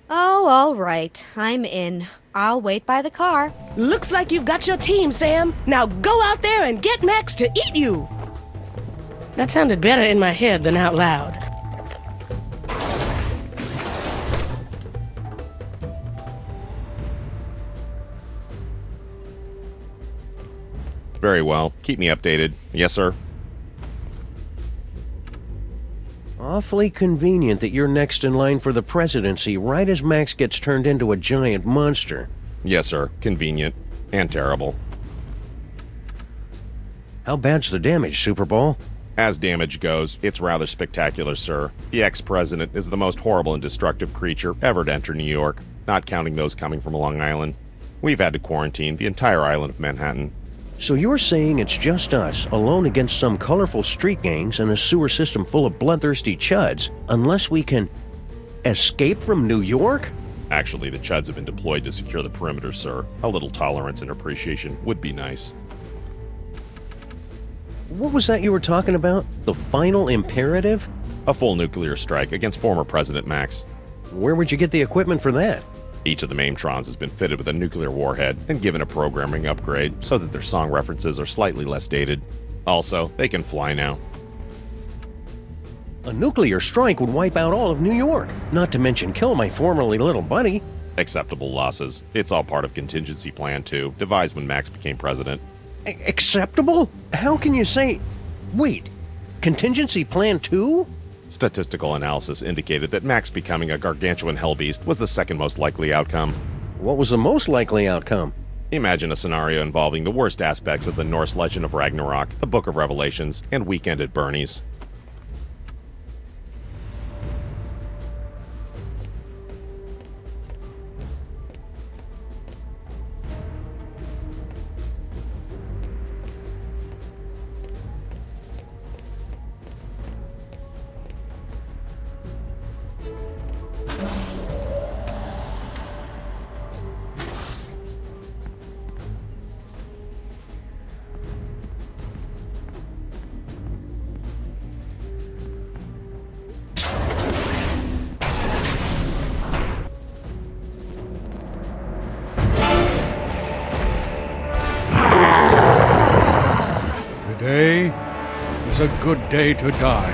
Oh, all right. I'm in. I'll wait by the car. Looks like you've got your team, Sam. Now go out there and get Max to eat you. That sounded better in my head than out loud. Very well. Keep me updated. Yes, sir. Awfully convenient that you're next in line for the presidency right as Max gets turned into a giant monster. Yes, sir. Convenient. And terrible. How bad's the damage, Super Bowl? As damage goes, it's rather spectacular, sir. The ex-president is the most horrible and destructive creature ever to enter New York, not counting those coming from Long Island. We've had to quarantine the entire island of Manhattan. So you're saying it's just us, alone against some colorful street gangs and a sewer system full of bloodthirsty chuds, unless we can escape from New York? Actually, the chuds have been deployed to secure the perimeter, sir. A little tolerance and appreciation would be nice. What was that you were talking about? The final imperative? A full nuclear strike against former President Max. Where would you get the equipment for that? Each of the Maimtrons has been fitted with a nuclear warhead and given a programming upgrade so that their song references are slightly less dated. Also, they can fly now. A nuclear strike would wipe out all of New York, not to mention kill my formerly little buddy. Acceptable losses. It's all part of contingency plan 2, devised when Max became president. Acceptable? How can you say... Wait, contingency plan 2? Statistical analysis indicated that Max becoming a gargantuan hellbeast was the second most likely outcome. What was the most likely outcome? Imagine a scenario involving the worst aspects of the Norse legend of Ragnarok, the Book of Revelations, and Weekend at Bernie's. Today is a good day to die.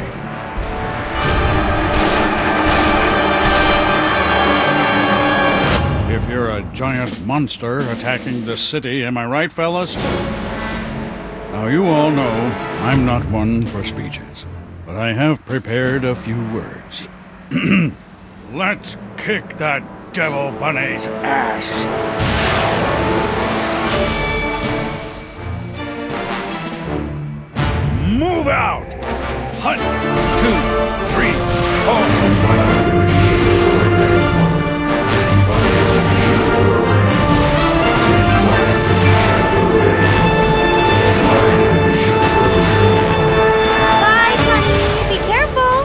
If you're a giant monster attacking the city, am I right, fellas? Now, you all know I'm not one for speeches, but I have prepared a few words. Let's kick that devil bunny's ass! Move out! 1, 2, 3, 4. Bye, honey. Be careful.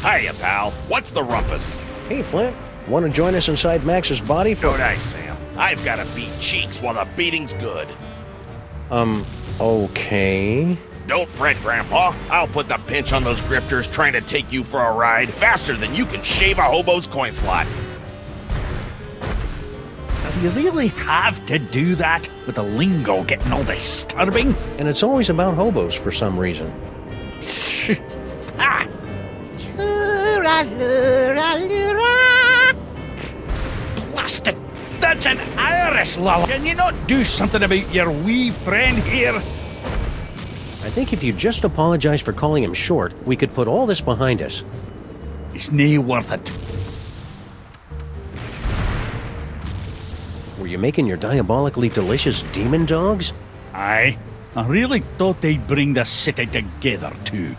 Hiya, pal. What's the rumpus? Hey, Flint. Want to join us inside Max's body for... Good eye, Sam. I've got to beat cheeks while the beating's good. Okay. Don't fret, Grandpa. I'll put the pinch on those grifters trying to take you for a ride faster than you can shave a hobo's coin slot. Does he really have to do that with the lingo getting all disturbing? And it's always about hobos for some reason. Ah! Blasted! That's an Irish lull. Can you not do something about your wee friend here? I think if you just apologize for calling him short, we could put all this behind us. It's nae worth it. Were you making your diabolically delicious demon dogs? Aye. I really thought they'd bring the city together, too.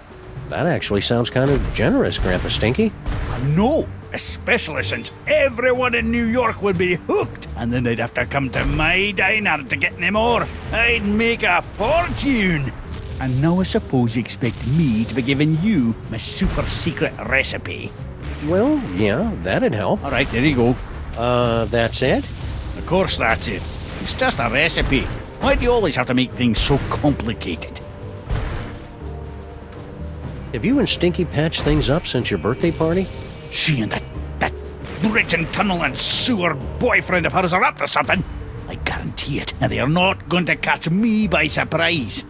That actually sounds kind of generous, Grandpa Stinky. I know, especially since everyone in New York would be hooked, and then they'd have to come to my diner to get any more. I'd make a fortune. And now I suppose you expect me to be giving you my super secret recipe. Well, yeah, that'd help. All right, there you go. That's it? Of course that's it. It's just a recipe. Why do you always have to make things so complicated? Have you and Stinky patched things up since your birthday party? She and that bridge and tunnel and sewer boyfriend of hers are up to something. I guarantee it. And they are not going to catch me by surprise.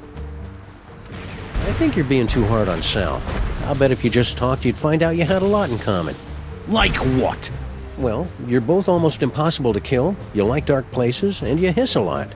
I think you're being too hard on Sal. I'll bet if you just talked, you'd find out you had a lot in common. Like what? Well, you're both almost impossible to kill, you like dark places, and you hiss a lot.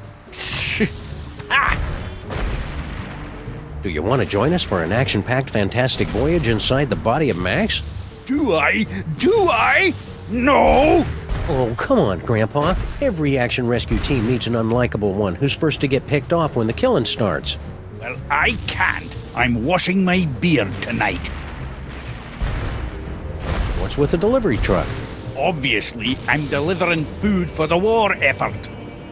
Do you want to join us for an action-packed fantastic voyage inside the body of Max? Do I? Do I? No! Oh, come on, Grandpa. Every action rescue team needs an unlikable one who's first to get picked off when the killing starts. Well, I can't. I'm washing my beard tonight. What's with the delivery truck? Obviously, I'm delivering food for the war effort.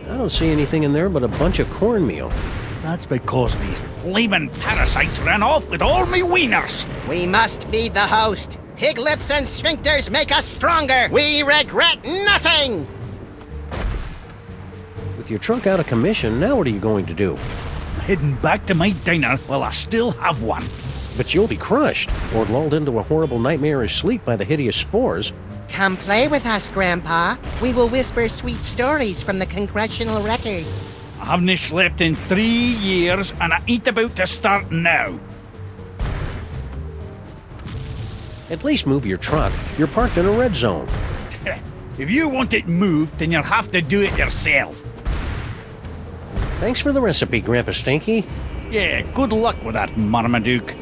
I don't see anything in there but a bunch of cornmeal. That's because these flaming parasites ran off with all me wieners. We must feed the host. Pig lips and sphincters make us stronger. We regret nothing. With your truck out of commission, now what are you going to do? Heading back to my diner while I still have one. But you'll be crushed, or lulled into a horrible nightmarish sleep by the hideous spores. Come play with us, Grandpa. We will whisper sweet stories from the congressional record. I haven't slept in 3 years, and I ain't about to start now. At least move your truck. You're parked in a red zone. If you want it moved, then you'll have to do it yourself. Thanks for the recipe, Grandpa Stinky. Yeah, good luck with that, Marmaduke.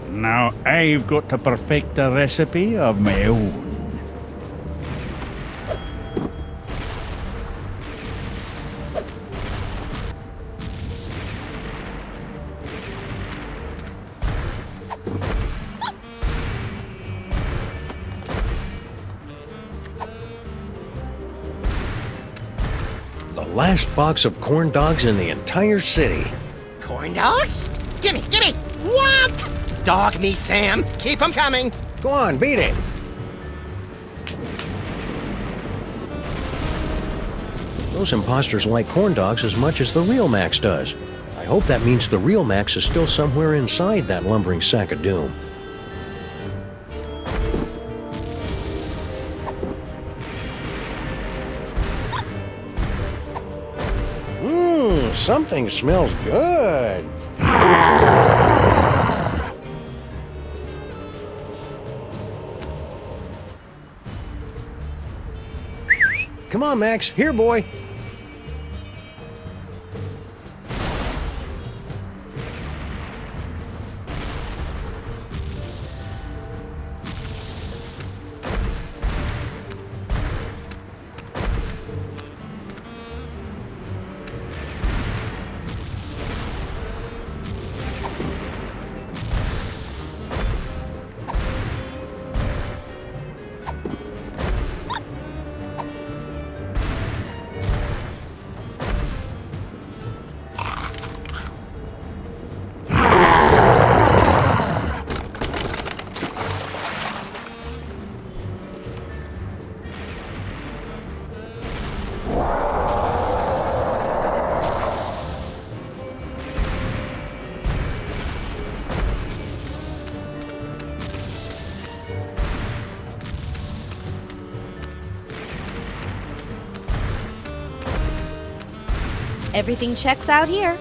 Now I've got to perfect a recipe of my own. Last box of corn dogs in the entire city. Corn dogs? Gimme, gimme! What? Dog me, Sam. Keep them coming. Go on, beat it. Those imposters like corn dogs as much as the real Max does. I hope that means the real Max is still somewhere inside that lumbering sack of doom. Something smells good. Come on, Max. Here, boy. Everything checks out here.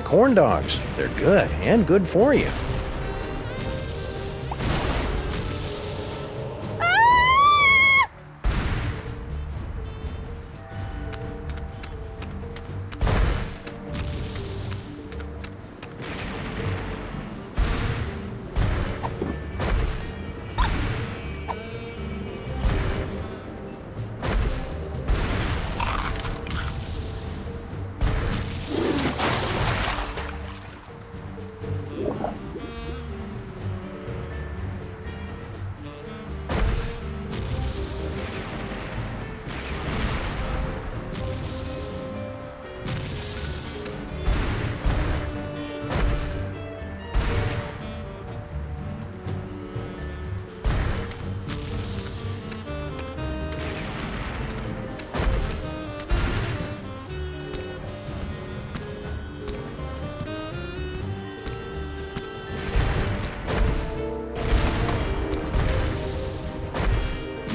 Corn dogs. They're good, and good for you.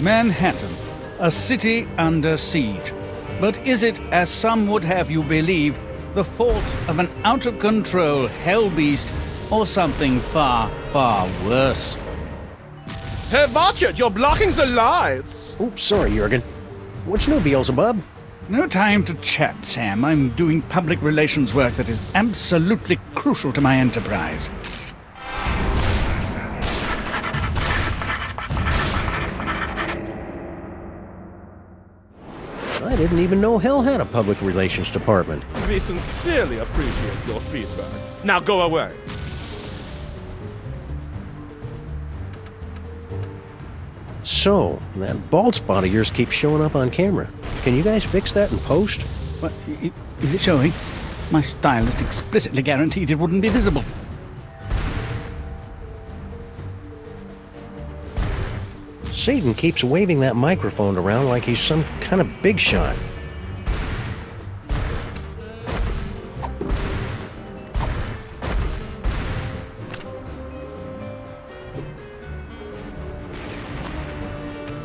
Manhattan, a city under siege. But is it, as some would have you believe, the fault of an out-of-control hell beast, or something far, far worse? Hey, watch it! You're blocking the lights! Oops, sorry, Jurgen. What's new, Beelzebub? No time to chat, Sam. I'm doing public relations work that is absolutely crucial to my enterprise. I didn't even know Hell had a public relations department. We sincerely appreciate your feedback. Now go away. So, that bald spot of yours keeps showing up on camera. Can you guys fix that in post? What? Is it showing? My stylist explicitly guaranteed it wouldn't be visible. Satan keeps waving that microphone around like he's some kind of big shot.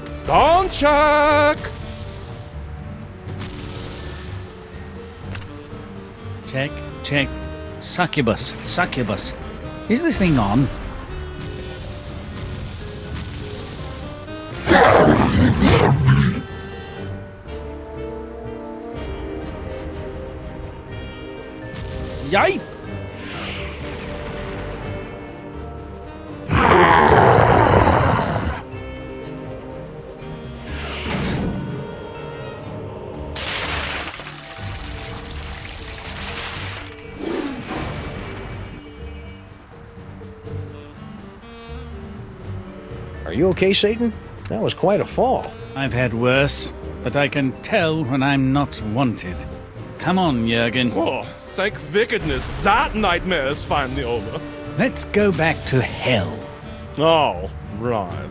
Sound check! Check, check. Succubus, succubus. Is this thing on? Yipe! Are you okay, Satan? That was quite a fall. I've had worse, but I can tell when I'm not wanted. Come on, Jurgen. Oh, thank wickedness, that nightmare is finally over. Let's go back to hell. Oh, right.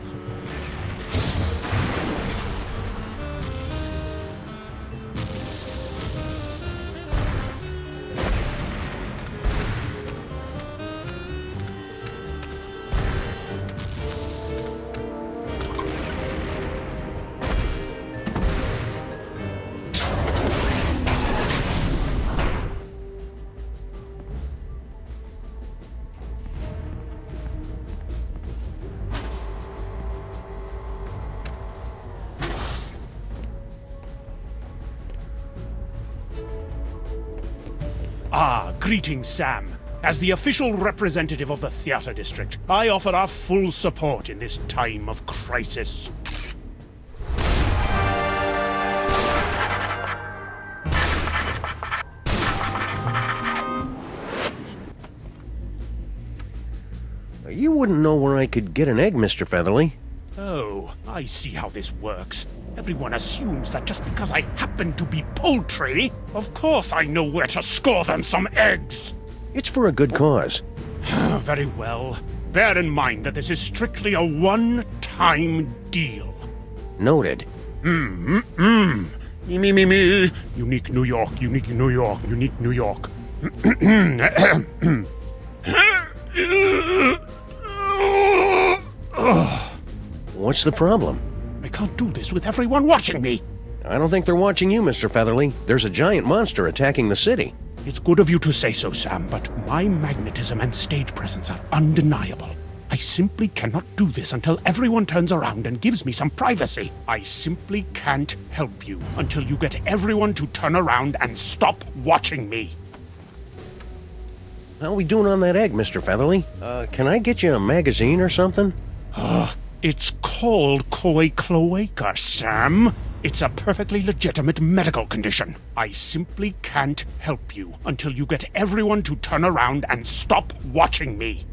Greetings, Sam. As the official representative of the theater district, I offer our full support in this time of crisis. You wouldn't know where I could get an egg, Mr. Featherly. Oh, I see how this works. Everyone assumes that just because I happen to be poultry, of course I know where to score them some eggs. It's for a good cause. Very well. Bear in mind that this is strictly a one-time deal. Noted. Me. Unique New York, unique New York, unique New York. What's the problem? I can't do this with everyone watching me. I don't think they're watching you, Mr. Featherly. There's a giant monster attacking the city. It's good of you to say so, Sam, but my magnetism and stage presence are undeniable. I simply cannot do this until everyone turns around and gives me some privacy. I simply can't help you until you get everyone to turn around and stop watching me. How are we doing on that egg, Mr. Featherly? Can I get you a magazine or something? It's called koi cloaca, Sam. It's a perfectly legitimate medical condition. I simply can't help you until you get everyone to turn around and stop watching me.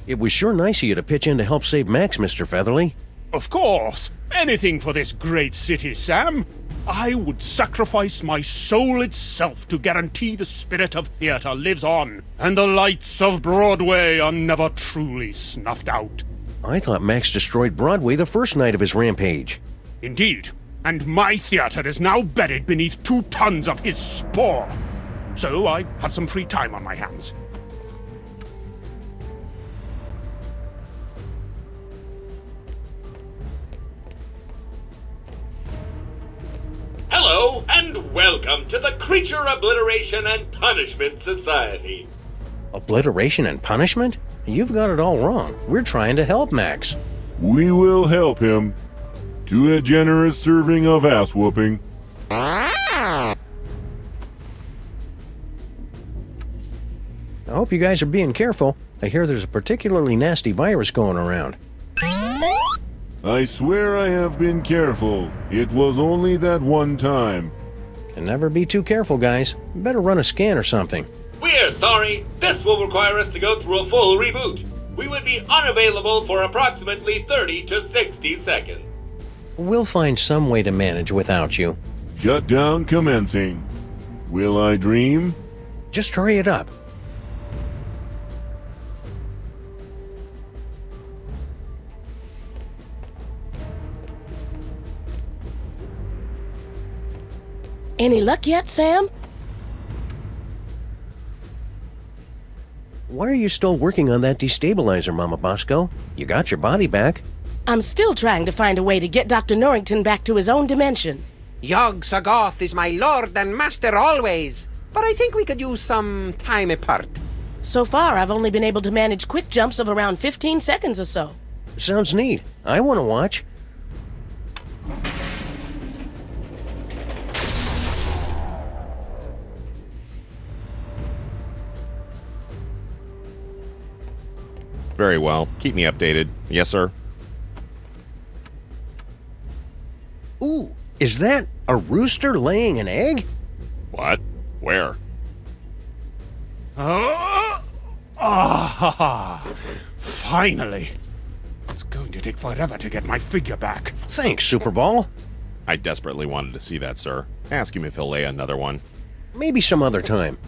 It was sure nice of you to pitch in to help save Max, Mr. Featherly. Of course. Anything for this great city, Sam. I would sacrifice my soul itself to guarantee the spirit of theater lives on, and the lights of Broadway are never truly snuffed out. I thought Max destroyed Broadway the first night of his rampage. Indeed. And my theater is now buried beneath 2 tons of his spore. So I have some free time on my hands. Hello, and welcome to the Creature Obliteration and Punishment Society. Obliteration and punishment? You've got it all wrong. We're trying to help Max. We will help him to a generous serving of ass-whooping. I hope you guys are being careful. I hear there's a particularly nasty virus going around. I swear I have been careful. It was only that one time. Can never be too careful, guys. Better run a scan or something. We're sorry. This will require us to go through a full reboot. We would be unavailable for approximately 30 to 60 seconds. We'll find some way to manage without you. Shutdown commencing. Will I dream? Just hurry it up. Any luck yet, Sam? Why are you still working on that destabilizer, Mama Bosco? You got your body back. I'm still trying to find a way to get Dr. Norrington back to his own dimension. Yog Sagoth is my lord and master always, but I think we could use some time apart. So far, I've only been able to manage quick jumps of around 15 seconds or so. Sounds neat. I want to watch. Very well. Keep me updated. Yes, sir. Ooh, is that a rooster laying an egg? What? Where? Finally! It's going to take forever to get my figure back. Thanks, Superball. I desperately wanted to see that, sir. Ask him if he'll lay another one. Maybe some other time.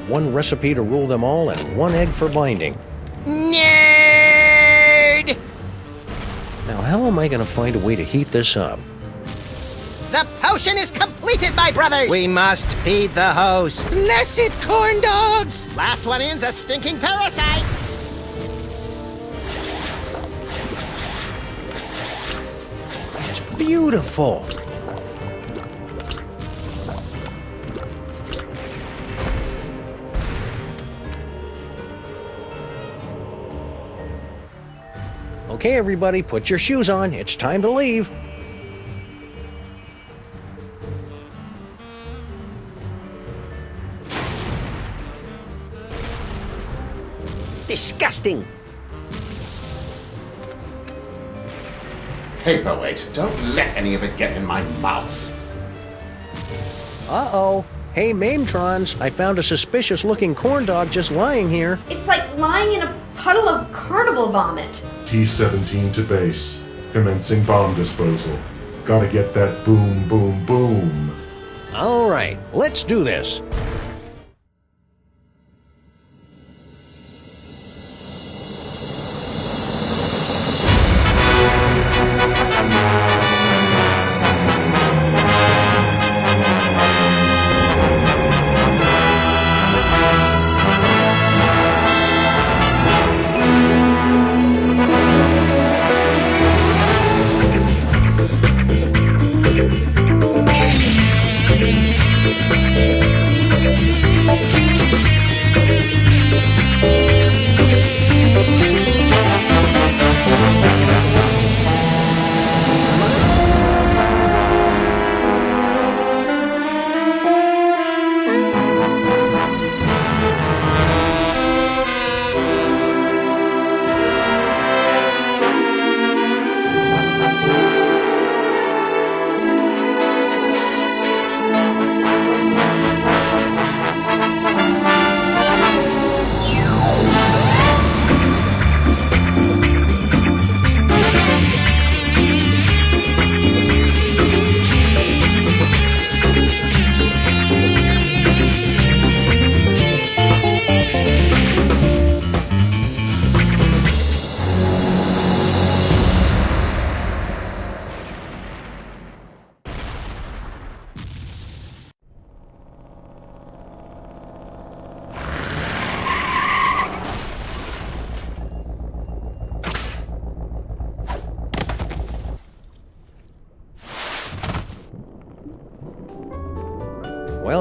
One recipe to rule them all and one egg for binding. Nerd! Now, how am I going to find a way to heat this up? The potion is completed, my brothers! We must feed the host. Blessed corn dogs! Last one in's a stinking parasite! It's beautiful! Okay, everybody, put your shoes on. It's time to leave. Disgusting! Paperweight, don't let any of it get in my mouth. Uh-oh. Hey, Mametrons, I found a suspicious-looking corn dog just lying here. It's like lying in a puddle of carnival vomit. T-17 to base. Commencing bomb disposal. Gotta get that boom, boom, boom. All right, let's do this.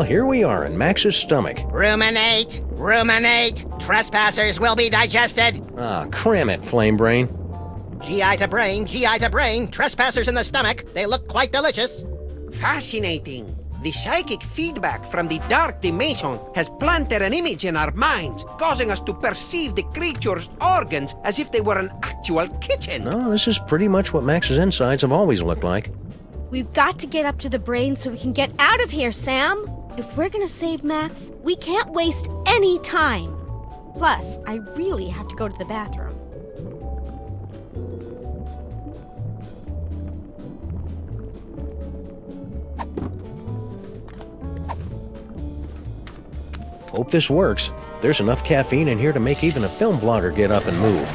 Well, here we are in Max's stomach. Ruminate! Ruminate! Trespassers will be digested! Ah, cram it, Flame Brain. GI to brain, GI to brain. Trespassers in the stomach. They look quite delicious. Fascinating. The psychic feedback from the dark dimension has planted an image in our minds, causing us to perceive the creature's organs as if they were an actual kitchen. No, this is pretty much what Max's insides have always looked like. We've got to get up to the brain so we can get out of here, Sam. If we're gonna save Max, we can't waste any time. Plus, I really have to go to the bathroom. Hope this works. There's enough caffeine in here to make even a film blogger get up and move.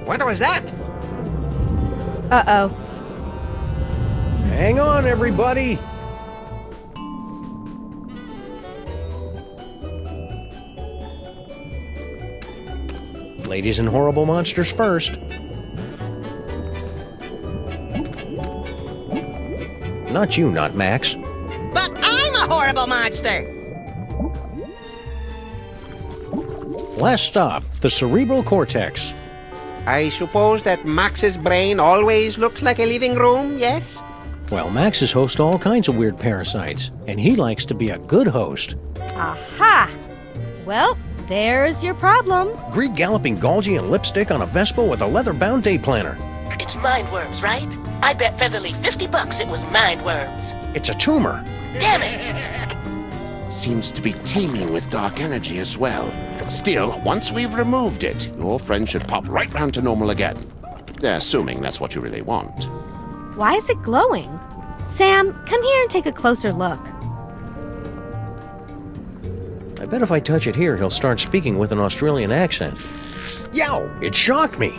What was that? Uh-oh. Hang on, everybody! Ladies and horrible monsters first. Not you, not Max. But I'm a horrible monster! Last stop, the cerebral cortex. I suppose that Max's brain always looks like a living room, yes? Well, Max is host to all kinds of weird parasites, and he likes to be a good host. Aha! Well, there's your problem. Greed galloping Golgi and lipstick on a Vespa with a leather-bound day planner. It's mind worms, right? I bet Featherly $50 it was mind worms. It's a tumor. Damn it! Seems to be teeming with dark energy as well. Still, once we've removed it, your friend should pop right round to normal again. Assuming that's what you really want. Why is it glowing? Sam, come here and take a closer look. I bet if I touch it here, he'll start speaking with an Australian accent. Yow! It shocked me!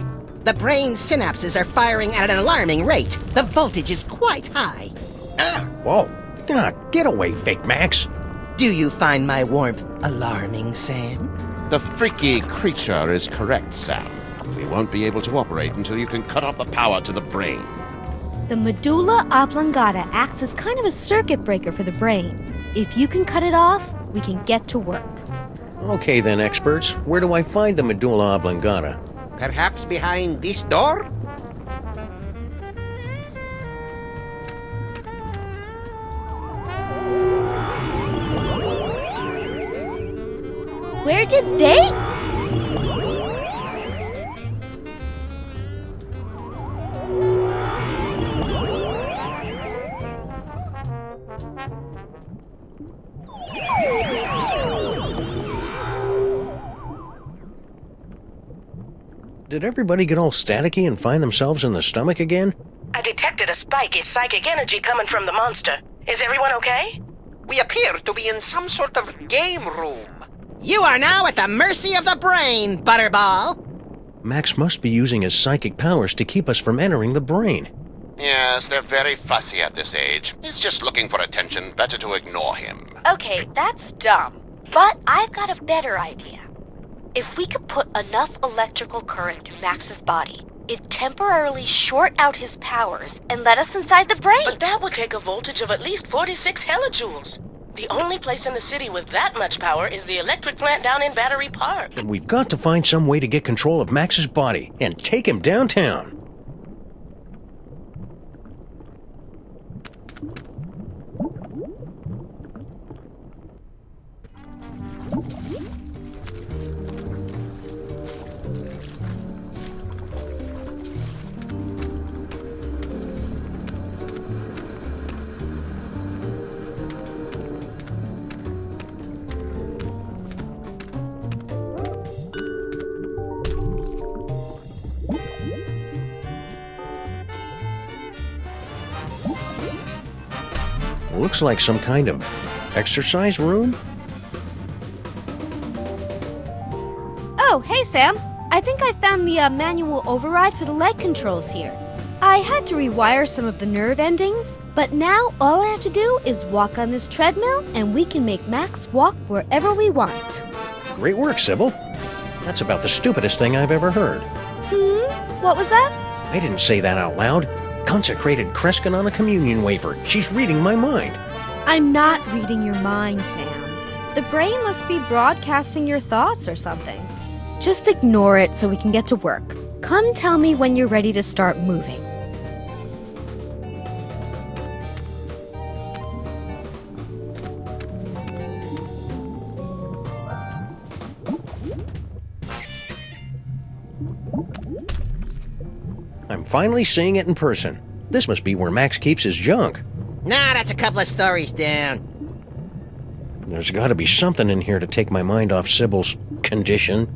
The brain synapses are firing at an alarming rate. The voltage is quite high. Ah! Whoa! Ah, get away, fake Max! Do you find my warmth alarming, Sam? The freaky creature is correct, Sam. We won't be able to operate until you can cut off the power to the brain. The medulla oblongata acts as kind of a circuit breaker for the brain. If you can cut it off, we can get to work. Okay then, experts. Where do I find the medulla oblongata? Perhaps behind this door? Where did they? Did everybody get all staticky and find themselves in the stomach again? I detected a spike in psychic energy coming from the monster. Is everyone okay? We appear to be in some sort of game room. You are now at the mercy of the brain, Butterball. Max must be using his psychic powers to keep us from entering the brain. Yes, they're very fussy at this age. He's just looking for attention. Better to ignore him. Okay, that's dumb. But I've got a better idea. If we could put enough electrical current to Max's body, it'd temporarily short out his powers and let us inside the brain. But that would take a voltage of at least 46 hellijoules. The only place in the city with that much power is the electric plant down in Battery Park. And we've got to find some way to get control of Max's body and take him downtown. Looks like some kind of exercise room? Oh, hey, Sam. I think I found the manual override for the leg controls here. I had to rewire some of the nerve endings, but now all I have to do is walk on this treadmill and we can make Max walk wherever we want. Great work, Sybil. That's about the stupidest thing I've ever heard. What was that? I didn't say that out loud. Consecrated Kreskin on a communion wafer. She's reading my mind. I'm not reading your mind, Sam. The brain must be broadcasting your thoughts or something. Just ignore it so we can get to work. Come tell me when you're ready to start moving. I'm finally seeing it in person. This must be where Max keeps his junk. Nah, that's a couple of stories down. There's got to be something in here to take my mind off Sybil's condition.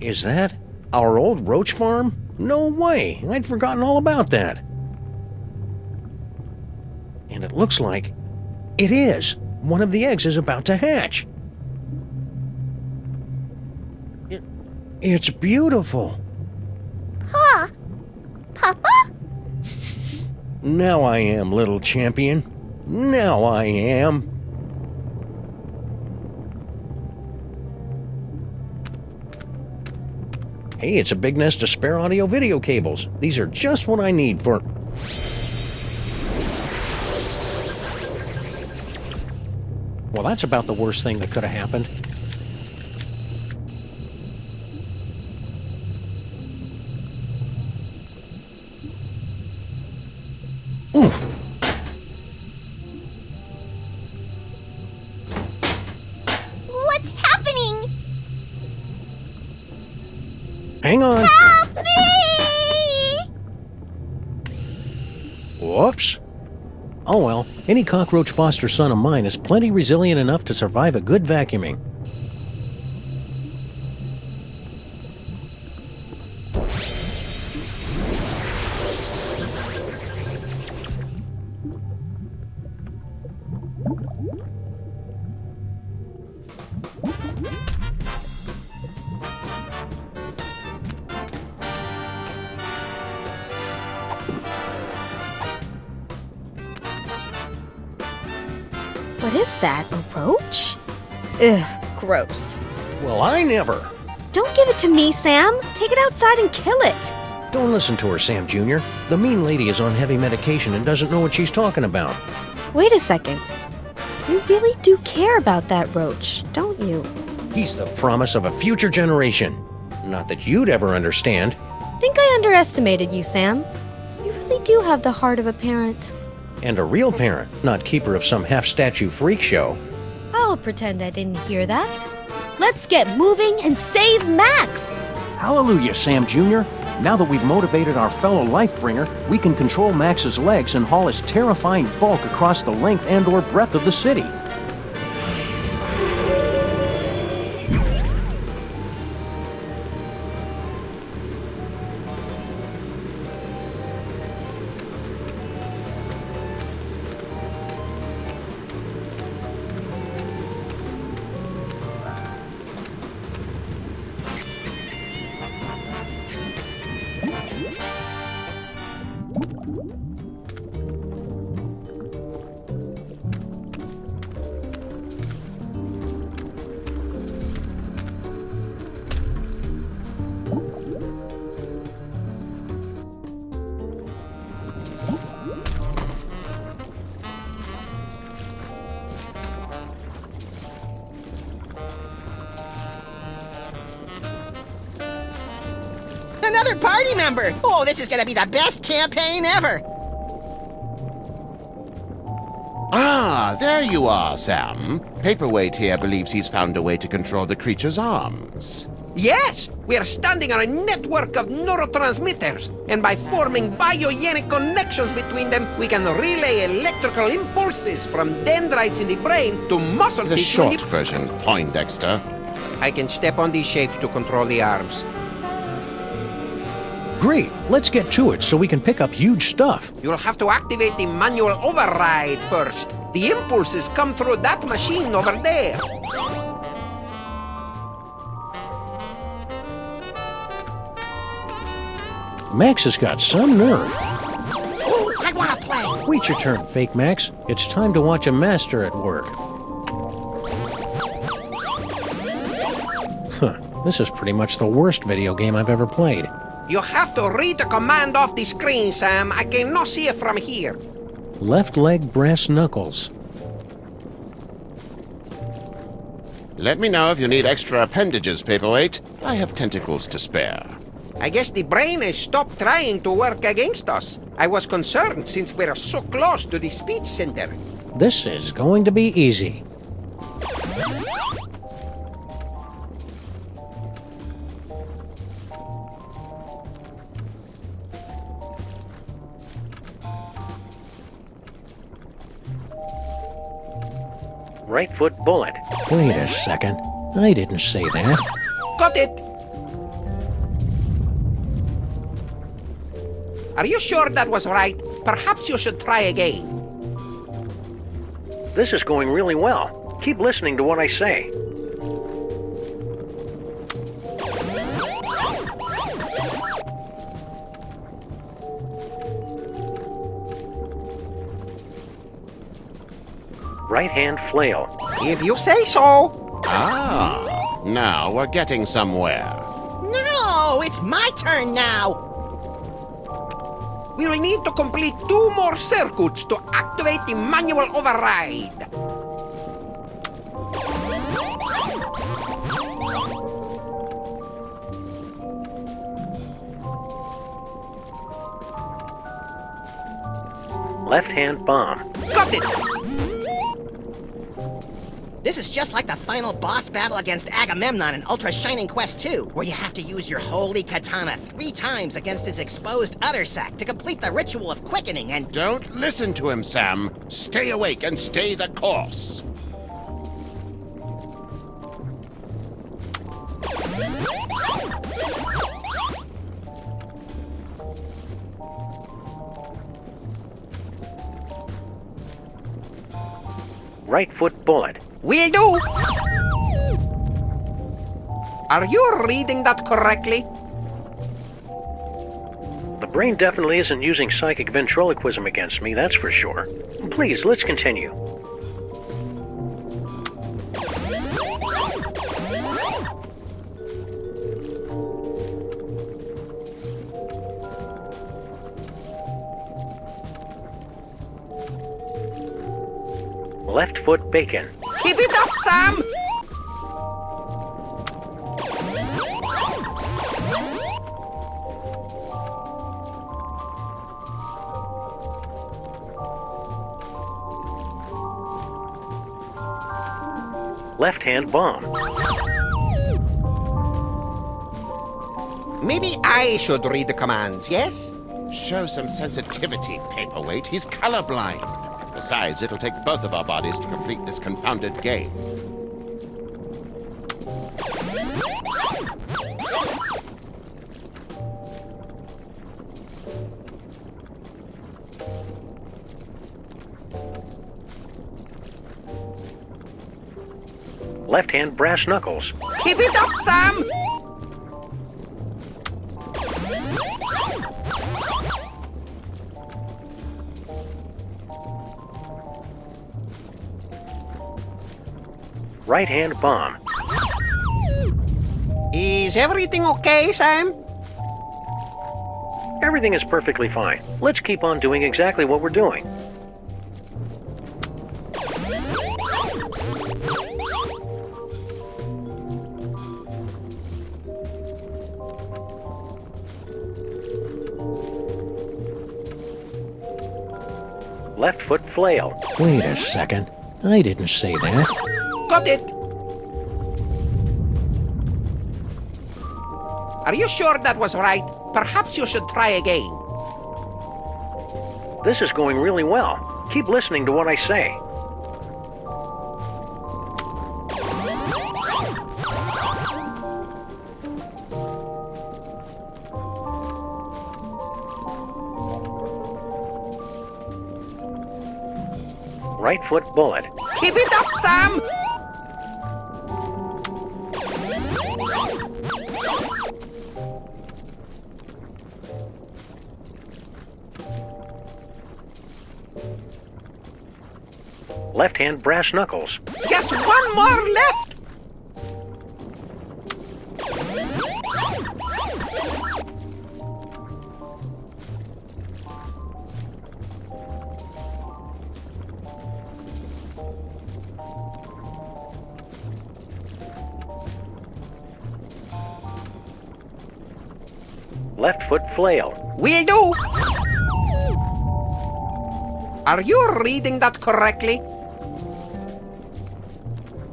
Is that our old roach farm? No way! I'd forgotten all about that. And it looks like it is. One of the eggs is about to hatch. It's beautiful. Huh? Papa? Now I am, little champion. Now I am. Hey, it's a big nest of spare audio-video cables. These are just what I need for... Well, that's about the worst thing that could have happened. Oof. What's happening? Hang on. Help me! Whoops. Oh well, any cockroach foster son of mine is plenty resilient enough to survive a good vacuuming. What is that, a roach? Ugh, gross. Well, I never. Don't give it to me, Sam. Take it outside and kill it. Don't listen to her, Sam Jr. The mean lady is on heavy medication and doesn't know what she's talking about. Wait a second. You really do care about that roach, don't you? He's the promise of a future generation. Not that you'd ever understand. Think I underestimated you, Sam. You really do have the heart of a parent. And a real parent, not keeper of some half-statue freak show. I'll pretend I didn't hear that. Let's get moving and save Max! Hallelujah, Sam Jr. Now that we've motivated our fellow Lifebringer, we can control Max's legs and haul his terrifying bulk across the length and/or breadth of the city. Another party member! Oh, this is gonna be the best campaign ever! Ah, there you are, Sam. Paperweight here believes he's found a way to control the creature's arms. Yes, we are standing on a network of neurotransmitters, and by forming biogenic connections between them, we can relay electrical impulses from dendrites in the brain to muscle The tissue in short version, Poindexter. I can step on these shapes to control the arms. Great, let's get to it so we can pick up huge stuff. You'll have to activate the manual override first. The impulses come through that machine over there. Max has got some nerve. Oh, I wanna play! Wait your turn, Fake Max. It's time to watch a master at work. This is pretty much the worst video game I've ever played. You have to read the command off the screen, Sam. I cannot see it from here. Left leg brass knuckles. Let me know if you need extra appendages, Paperweight. I have tentacles to spare. I guess the brain has stopped trying to work against us. I was concerned since we're so close to the speech center. This is going to be easy. Right foot bullet. Wait a second. I didn't say that. Got it! Are you sure that was right? Perhaps you should try again. This is going really well. Keep listening to what I say. Right hand flail. If you say so. Ah, now we're getting somewhere. No, it's my turn now. We will need to complete 2 more circuits to activate the manual override. Left hand bomb. Got it! This is just like the final boss battle against Agamemnon in Ultra Shining Quest 2, where you have to use your holy katana 3 times against his exposed udder sac to complete the ritual of quickening and... Don't listen to him, Sam. Stay awake and stay the course. Right foot bullet. Will do! Are you reading that correctly? The brain definitely isn't using psychic ventriloquism against me, that's for sure. Please, let's continue. Left foot bacon. Keep it up, Sam! Left hand bomb. Maybe I should read the commands, yes? Show some sensitivity, Paperweight. He's colorblind. Besides, it'll take both of our bodies to complete this confounded game. Left hand brass knuckles. Keep it up, Sam! Right hand bomb. Is everything okay, Sam? Everything is perfectly fine. Let's keep on doing exactly what we're doing. Left foot flail. Wait a second. I didn't say that. Got it! Are you sure that was right? Perhaps you should try again. This is going really well. Keep listening to what I say. Right foot bullet. Keep it up, Sam! Left hand brass knuckles. Just 1 more left! Left foot flail. Will do! Are you reading that correctly?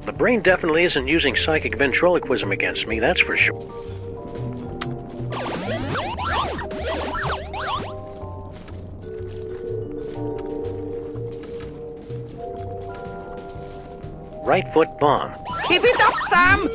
The brain definitely isn't using psychic ventriloquism against me, that's for sure. Right foot bomb. Keep it up, Sam!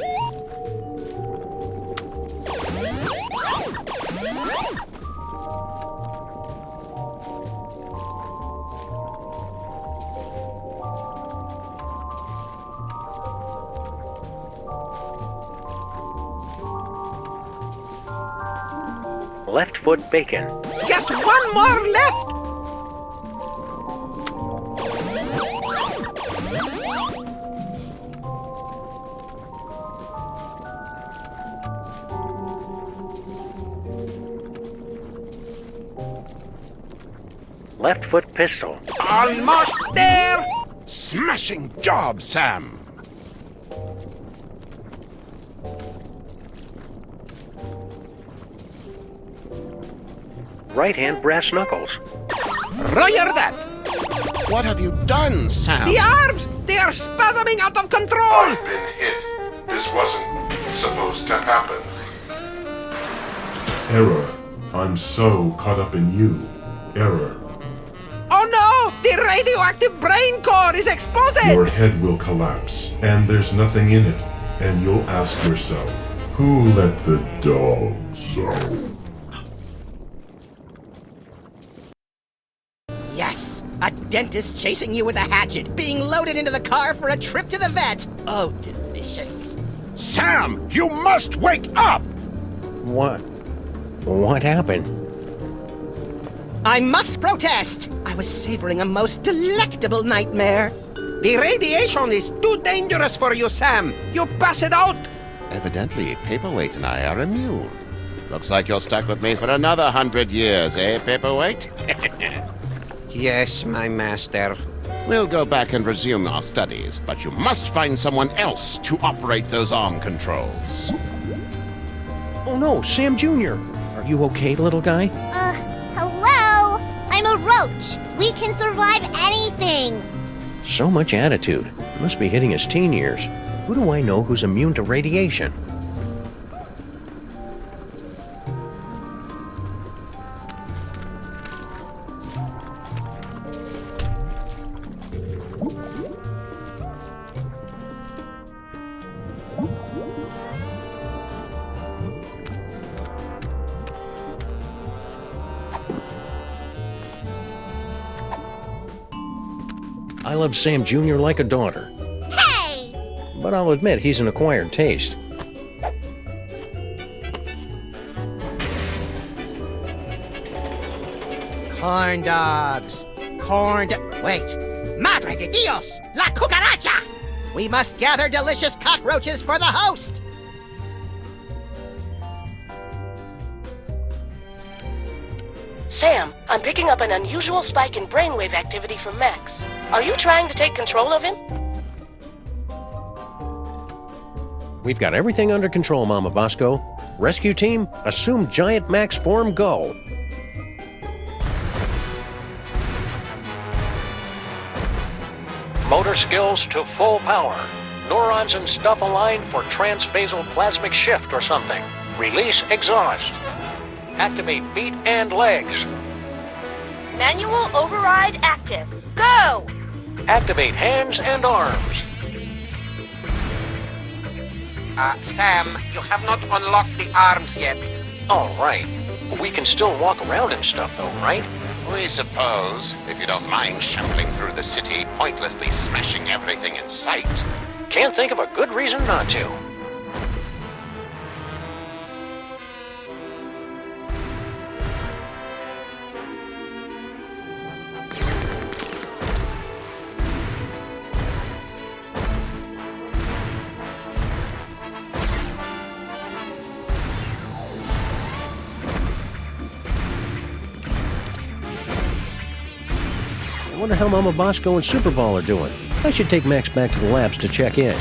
Left foot bacon. Just one more left! Left foot pistol. Almost there! Smashing job, Sam! Right hand brass knuckles. Roger that! What have you done, Sam? The arms! They are spasming out of control! I've been hit. This wasn't supposed to happen. Error. I'm so caught up in you. Error. Oh no! The radioactive brain core is exposed! Your head will collapse, and there's nothing in it. And you'll ask yourself, who let the dogs out? Yes! A dentist chasing you with a hatchet, being loaded into the car for a trip to the vet! Oh, delicious. Sam, you must wake up! What? What happened? I must protest! I was savoring a most delectable nightmare. The radiation is too dangerous for you, Sam! You pass it out! Evidently, Paperweight and I are immune. Looks like you're stuck with me for another 100 years, eh, Paperweight? Yes, my master. We'll go back and resume our studies, but you must find someone else to operate those arm controls. Oh no, Sam Jr. Are you okay, little guy? Hello? I'm a roach. We can survive anything. So much attitude. Must be hitting his teen years. Who do I know who's immune to radiation? I love Sam Jr. like a daughter. Hey! But I'll admit he's an acquired taste. Corn dogs. Wait. Madre de Dios! La cucaracha! We must gather delicious cockroaches for the host! Sam, I'm picking up an unusual spike in brainwave activity from Max. Are you trying to take control of him? We've got everything under control, Mama Bosco. Rescue team, assume Giant Max form, go. Motor skills to full power. Neurons and stuff aligned for transphasal plasmic shift or something. Release exhaust. Activate feet and legs. Manual override active. Go! Activate hands and arms. Sam, you have not unlocked the arms yet. All right. We can still walk around and stuff, though, right? We suppose, if you don't mind shambling through the city, pointlessly smashing everything in sight. Can't think of a good reason not to. I wonder how Mama Bosco and Superball are doing. I should take Max back to the labs to check in.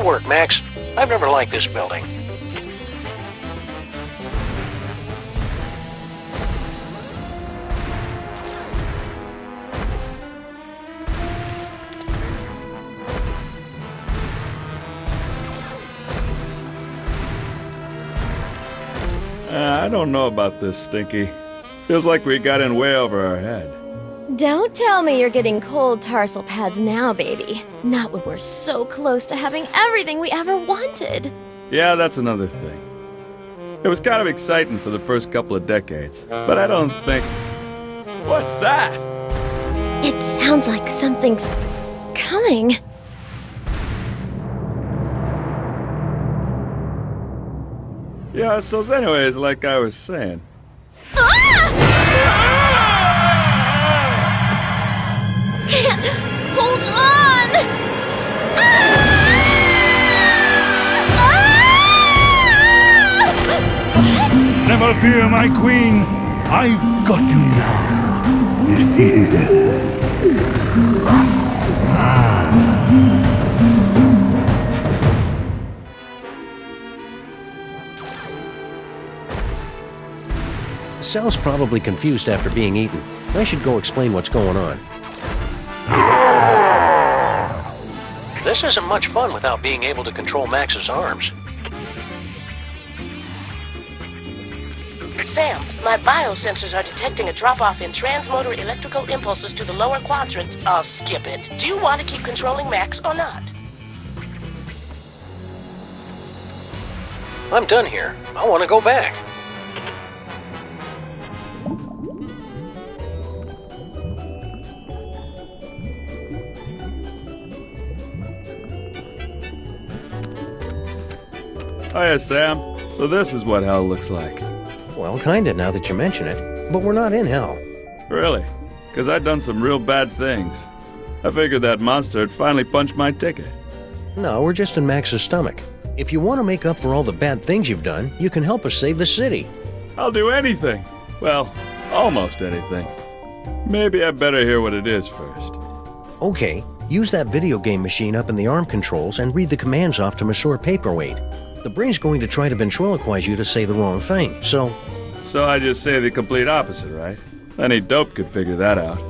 work, Max. I've never liked this building. I don't know about this, Stinky. Feels like we got in way over our head. Don't tell me you're getting cold tarsal pads now, baby. Not when we're so close to having everything we ever wanted. Yeah, that's another thing. It was kind of exciting for the first couple of decades, but I don't think... What's that? It sounds like something's coming. Yeah, so anyways, like I was saying... Can't hold on! What? Never fear, my queen. I've got you Sal's probably confused after being eaten. I should go explain what's going on. This isn't much fun without being able to control Max's arms. Sam, my biosensors are detecting a drop-off in transmotor electrical impulses to the lower quadrant. I'll skip it. Do you want to keep controlling Max or not? I'm done here. I want to go back. Hiya, Sam. So this is what hell looks like. Well, kinda, now that you mention it. But we're not in hell. Really? Because I'd done some real bad things. I figured that monster had finally punched my ticket. No, we're just in Max's stomach. If you want to make up for all the bad things you've done, you can help us save the city. I'll do anything. Well, almost anything. Maybe I better hear what it is first. Okay, use that video game machine up in the arm controls and read the commands off to Monsieur Paperweight. The brain's going to try to ventriloquize you to say the wrong thing, so... So I just say the complete opposite, right? Any dope could figure that out.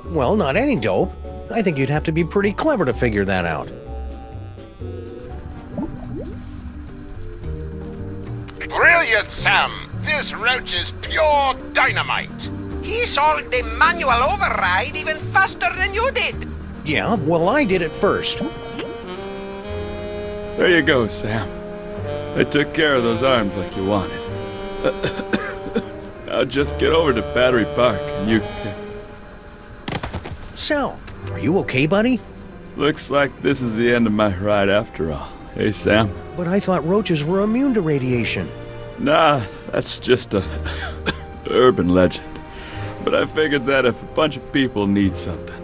Well, not any dope. I think you'd have to be pretty clever to figure that out. Brilliant, Sam! This roach is pure dynamite! He solved the manual override even faster than you did. Yeah, well, I did it first. There you go, Sam. I took care of those arms like you wanted. Now just get over to Battery Park and you can... Sal, are you okay, buddy? Looks like this is the end of my ride after all. Hey, Sam? But I thought roaches were immune to radiation. Nah, that's just a urban legend. But I figured that if a bunch of people need something,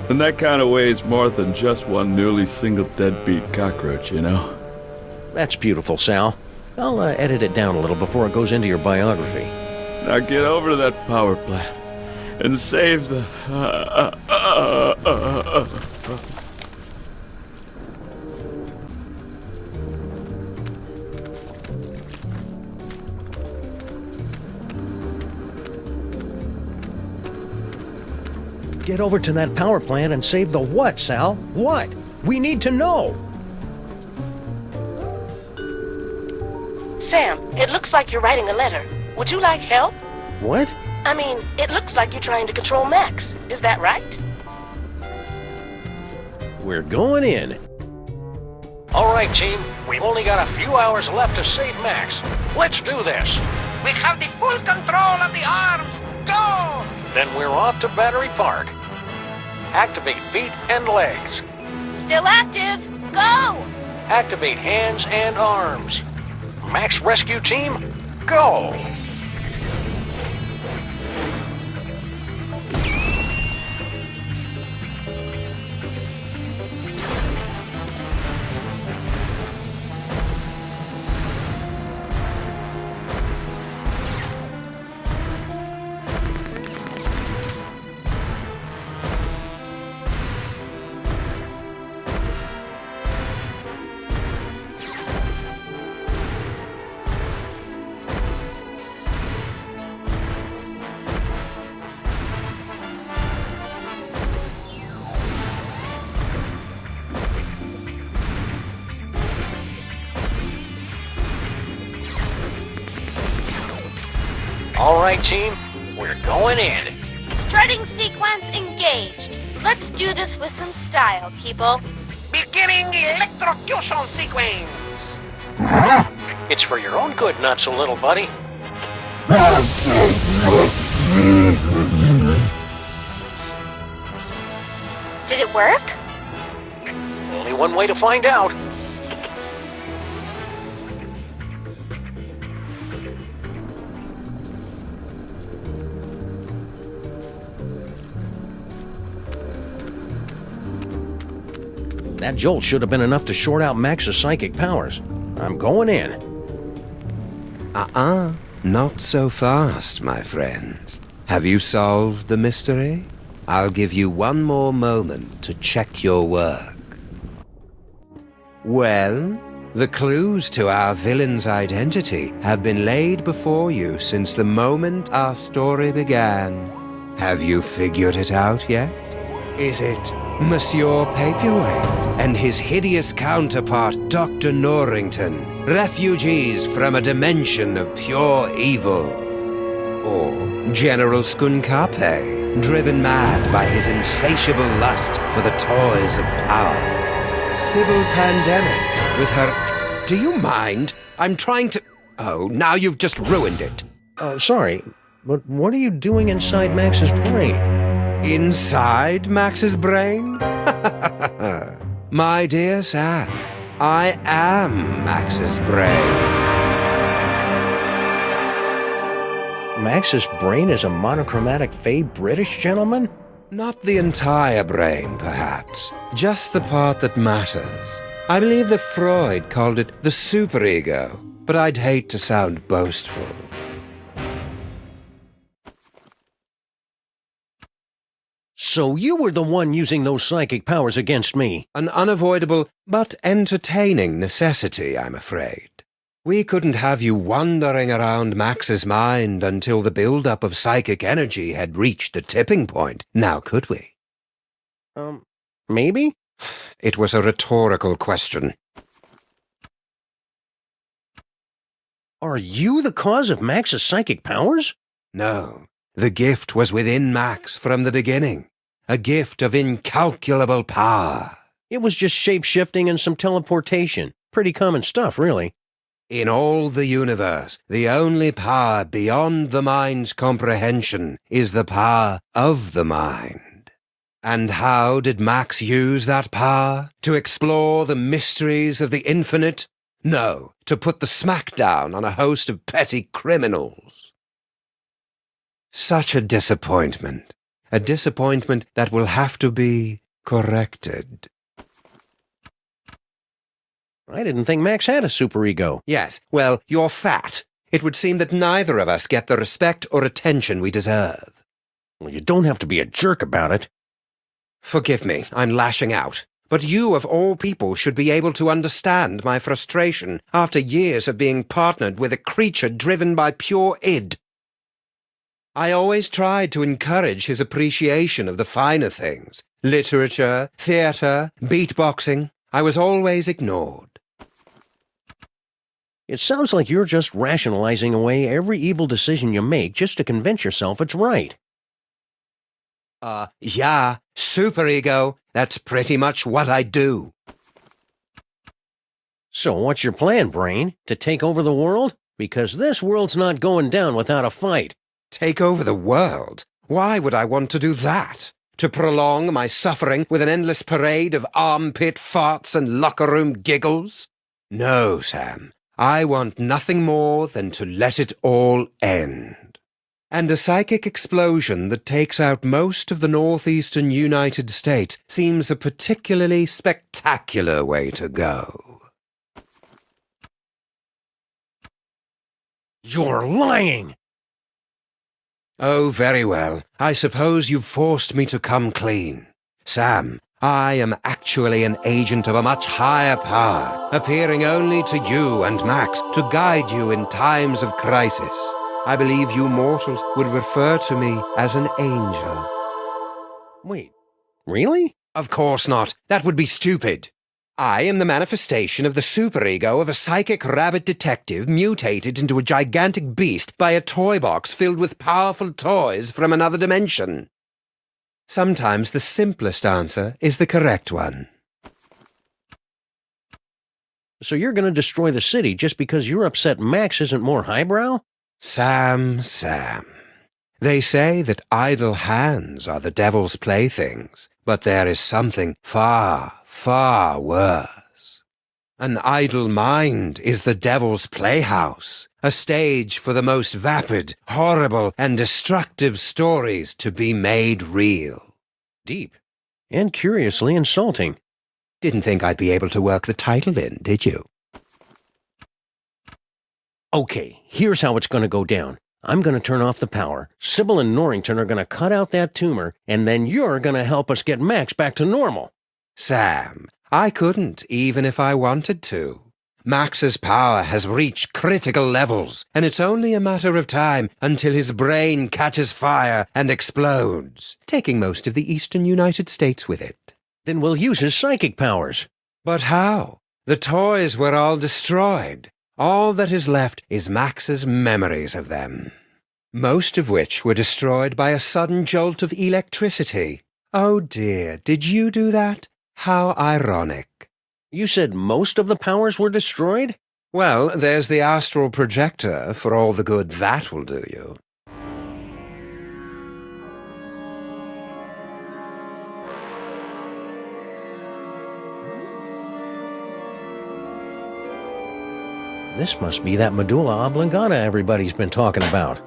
then that kind of weighs more than just one newly single deadbeat cockroach, you know? That's beautiful, Sal. I'll edit it down a little before it goes into your biography. Now get over to that power plant and save the... Get over to that power plant and save the what, Sal? What? We need to know! Sam, it looks like you're writing a letter. Would you like help? What? I mean, it looks like you're trying to control Max. Is that right? We're going in. All right, team. We've only got a few hours left to save Max. Let's do this. We have the full control of the arms. Go! Then we're off to Battery Park. Activate feet and legs. Still active. Go! Activate hands and arms. Max Rescue Team, go! All right, team, we're going in. Strutting sequence engaged. Let's do this with some style, people. Beginning electrocution sequence. It's for your own good, not so little buddy. Did it work? Only one way to find out. That jolt should have been enough to short out Max's psychic powers. I'm going in. Not so fast, my friends. Have you solved the mystery? I'll give you one more moment to check your work. Well, the clues to our villain's identity have been laid before you since the moment our story began. Have you figured it out yet? Is it Monsieur Paperweight and his hideous counterpart, Dr. Norrington, refugees from a dimension of pure evil? Or General Skunkape, driven mad by his insatiable lust for the toys of power? Sybil Pandemic, with her... Do you mind? I'm trying to... Oh, now you've just ruined it. Sorry, but what are you doing inside Max's brain? Inside Max's brain? My dear Sam, I am Max's brain. Max's brain is a monochromatic fey British gentleman? Not the entire brain, perhaps. Just the part that matters. I believe that Freud called it the superego, but I'd hate to sound boastful. So you were the one using those psychic powers against me? An unavoidable but entertaining necessity, I'm afraid. We couldn't have you wandering around Max's mind until the buildup of psychic energy had reached a tipping point, now could we? Maybe? It was a rhetorical question. Are you the cause of Max's psychic powers? No. The gift was within Max from the beginning. A gift of incalculable power. It was just shape-shifting and some teleportation. Pretty common stuff, really. In all the universe, the only power beyond the mind's comprehension is the power of the mind. And how did Max use that power? To explore the mysteries of the infinite? No, to put the smackdown on a host of petty criminals. Such a disappointment. A disappointment that will have to be corrected. I didn't think Max had a superego. Yes, well, you're fat. It would seem that neither of us get the respect or attention we deserve. Well, you don't have to be a jerk about it. Forgive me, I'm lashing out. But you, of all people, should be able to understand my frustration after years of being partnered with a creature driven by pure id. I always tried to encourage his appreciation of the finer things. Literature, theatre, beatboxing. I was always ignored. It sounds like you're just rationalizing away every evil decision you make just to convince yourself it's right. Yeah, superego. That's pretty much what I do. So what's your plan, Brain? To take over the world? Because this world's not going down without a fight. Take over the world? Why would I want to do that? To prolong my suffering with an endless parade of armpit farts and locker room giggles? No, Sam. I want nothing more than to let it all end. And a psychic explosion that takes out most of the northeastern United States seems a particularly spectacular way to go. You're lying! Oh, very well. I suppose you've forced me to come clean. Sam, I am actually an agent of a much higher power, appearing only to you and Max to guide you in times of crisis. I believe you mortals would refer to me as an angel. Wait, really? Of course not. That would be stupid. I am the manifestation of the superego of a psychic rabbit detective mutated into a gigantic beast by a toy box filled with powerful toys from another dimension. Sometimes the simplest answer is the correct one. So you're going to destroy the city just because you're upset Max isn't more highbrow? Sam. They say that idle hands are the devil's playthings, but there is something far, far worse. An idle mind is the devil's playhouse, a stage for the most vapid, horrible, and destructive stories to be made real. Deep. And curiously insulting. Didn't think I'd be able to work the title in, did you? Okay, here's how it's going to go down. I'm going to turn off the power. Sybil and Norrington are going to cut out that tumor, and then you're going to help us get Max back to normal. Sam, I couldn't, even if I wanted to. Max's power has reached critical levels, and it's only a matter of time until his brain catches fire and explodes, taking most of the eastern United States with it. Then we'll use his psychic powers. But how? The toys were all destroyed. All that is left is Max's memories of them, most of which were destroyed by a sudden jolt of electricity. Oh dear, did you do that? How ironic. You said most of the powers were destroyed? Well, there's the astral projector, for all the good that will do you. This must be that medulla oblongata everybody's been talking about.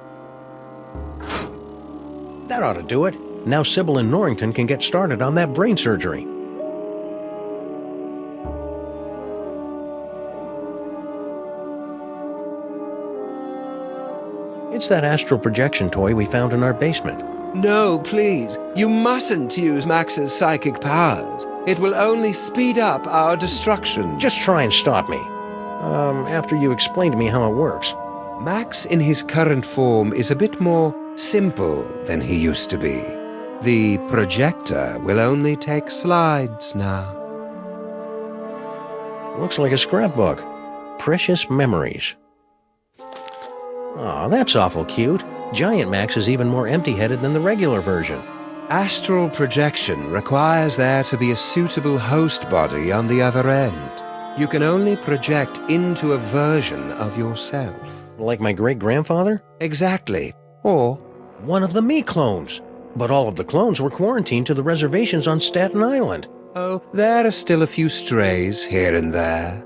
That ought to do it. Now Sybil and Norrington can get started on that brain surgery. It's that astral projection toy we found in our basement. No, please. You mustn't use Max's psychic powers. It will only speed up our destruction. Just try and stop me. After you explain to me how it works. Max in his current form is a bit more simple than he used to be. The projector will only take slides now. Looks like a scrapbook. Precious memories. Aw, that's awful cute. Giant Max is even more empty-headed than the regular version. Astral projection requires there to be a suitable host body on the other end. You can only project into a version of yourself. Like my great-grandfather? Exactly. Or one of the me clones. But all of the clones were quarantined to the reservations on Staten Island. Oh, there are still a few strays here and there.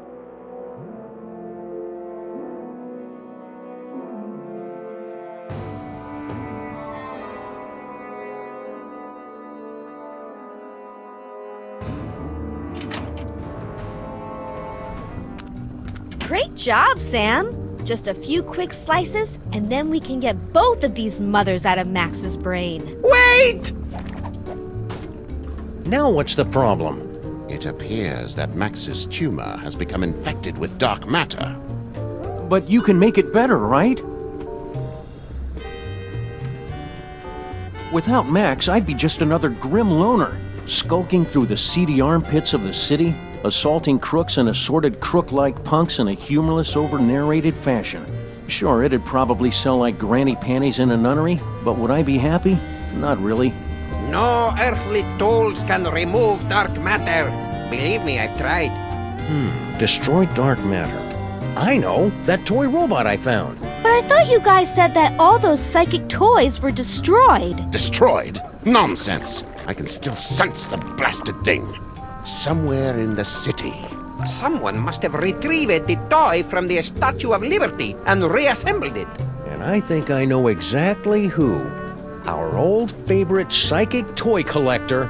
Great job, Sam! Just a few quick slices, and then we can get both of these mothers out of Max's brain. Wait! Now what's the problem? It appears that Max's tumor has become infected with dark matter. But you can make it better, right? Without Max, I'd be just another grim loner, skulking through the seedy armpits of the city, assaulting crooks and assorted crook-like punks in a humorless, over-narrated fashion. Sure, it'd probably sell like granny panties in a nunnery, but would I be happy? Not really. No earthly tools can remove dark matter. Believe me, I've tried. Destroy dark matter. I know, that toy robot I found. But I thought you guys said that all those psychic toys were destroyed. Destroyed? Nonsense! I can still sense the blasted thing. Somewhere in the city. Someone must have retrieved the toy from the Statue of Liberty and reassembled it. And I think I know exactly who. Our old favorite psychic toy collector,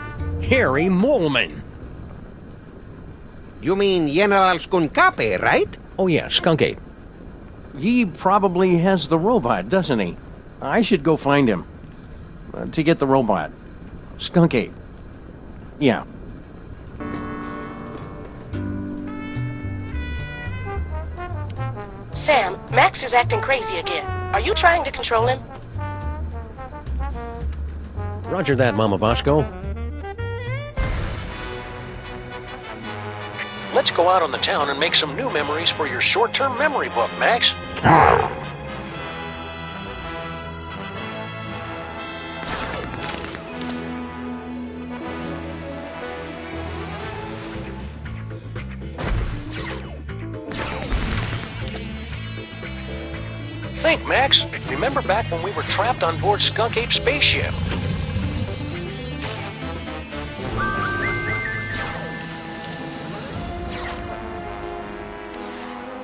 Harry Moleman. You mean General Skunkape, right? Oh yeah, Skunkape. He probably has the robot, doesn't he? I should go find him. To get the robot. Skunkape. Yeah. Sam, Max is acting crazy again. Are you trying to control him? Roger that, Mama Bosco. Let's go out on the town and make some new memories for your short-term memory book, Max. Think, Max. Remember back when we were trapped on board Skunkape's spaceship?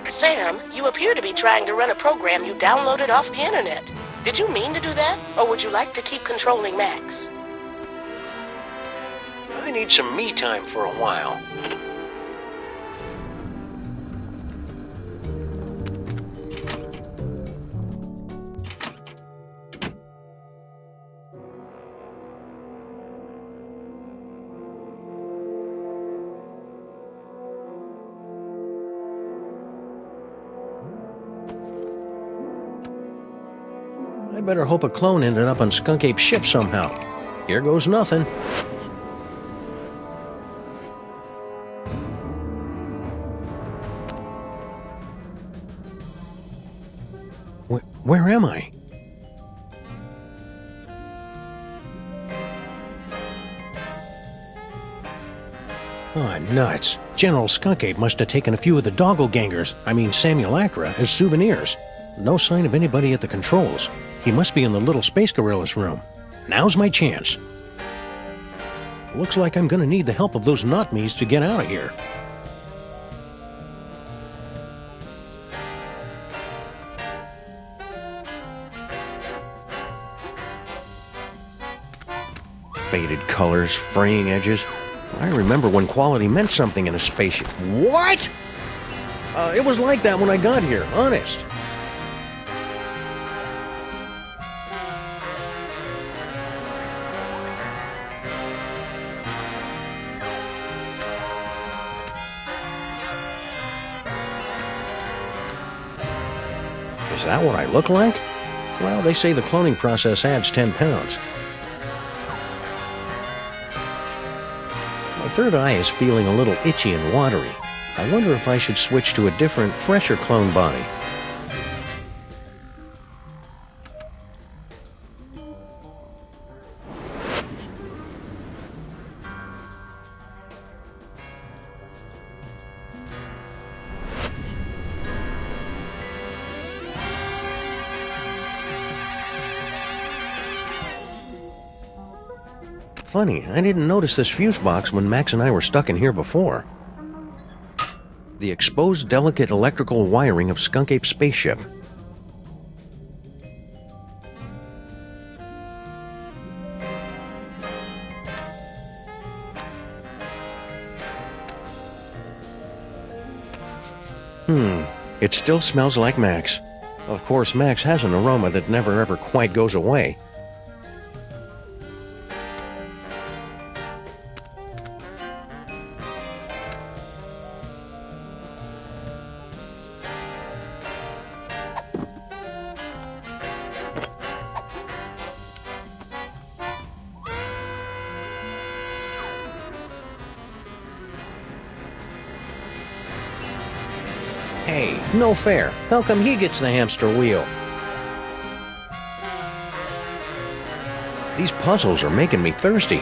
Sam, you appear to be trying to run a program you downloaded off the internet. Did you mean to do that, or would you like to keep controlling Max? I need some me time for a while. I'd better hope a clone ended up on Skunkape's ship somehow. Here goes nothing. Where am I? Oh, nuts. General Skunkape must have taken a few of the Sammun-Mak as souvenirs. No sign of anybody at the controls. He must be in the little space gorilla's room. Now's my chance. Looks like I'm gonna need the help of those not-me's to get out of here. Faded colors, fraying edges. I remember when quality meant something in a spaceship. What? It was like that when I got here, honest. Is that what I look like? Well, they say the cloning process adds 10 pounds. My third eye is feeling a little itchy and watery. I wonder if I should switch to a different, fresher clone body. Funny, I didn't notice this fuse box when Max and I were stuck in here before. The exposed delicate electrical wiring of Skunkape's spaceship. It still smells like Max. Of course, Max has an aroma that never ever quite goes away. Hey, no fair. How come he gets the hamster wheel? These puzzles are making me thirsty.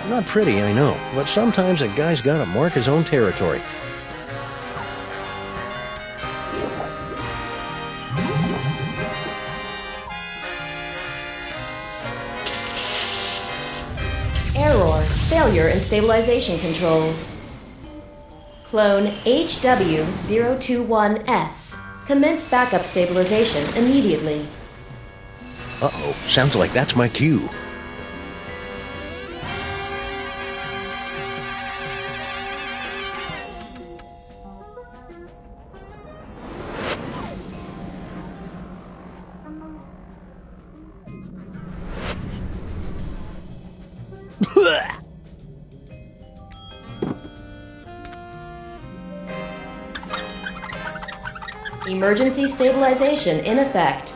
Not pretty, I know, but sometimes a guy's gotta mark his own territory. Error. Failure in stabilization controls. Clone HW021S. Commence backup stabilization immediately. Uh-oh, sounds like that's my cue. Emergency stabilization in effect.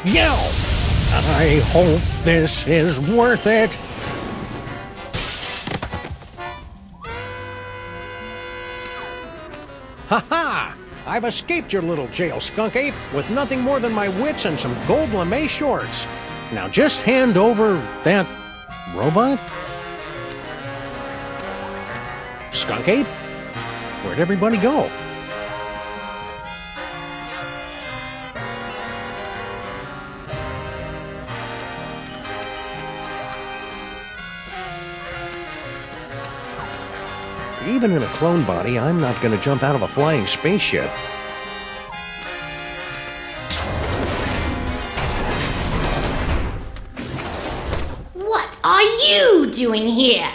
Yow! I hope this is worth it. Ha-ha! I've escaped your little jail, Skunkape, with nothing more than my wits and some gold lame shorts. Now just hand over that robot? Skunkape? Where'd everybody go? Even in a clone body, I'm not going to jump out of a flying spaceship. What are you doing here?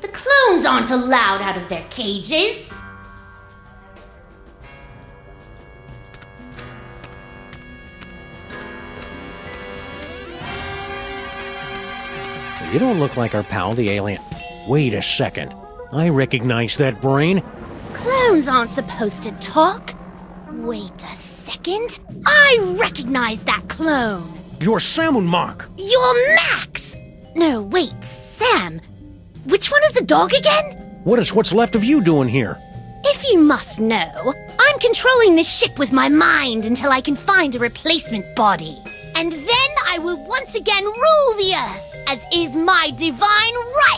The clones aren't allowed out of their cages. You don't look like our pal, the alien. Wait a second. I recognize that brain. Clones aren't supposed to talk. Wait a second. I recognize that clone. You're Sammun-Mak. You're Max! No, wait, Sam. Which one is the dog again? What is what's left of you doing here? If you must know, I'm controlling this ship with my mind until I can find a replacement body. And then I will once again rule the Earth, as is my divine right!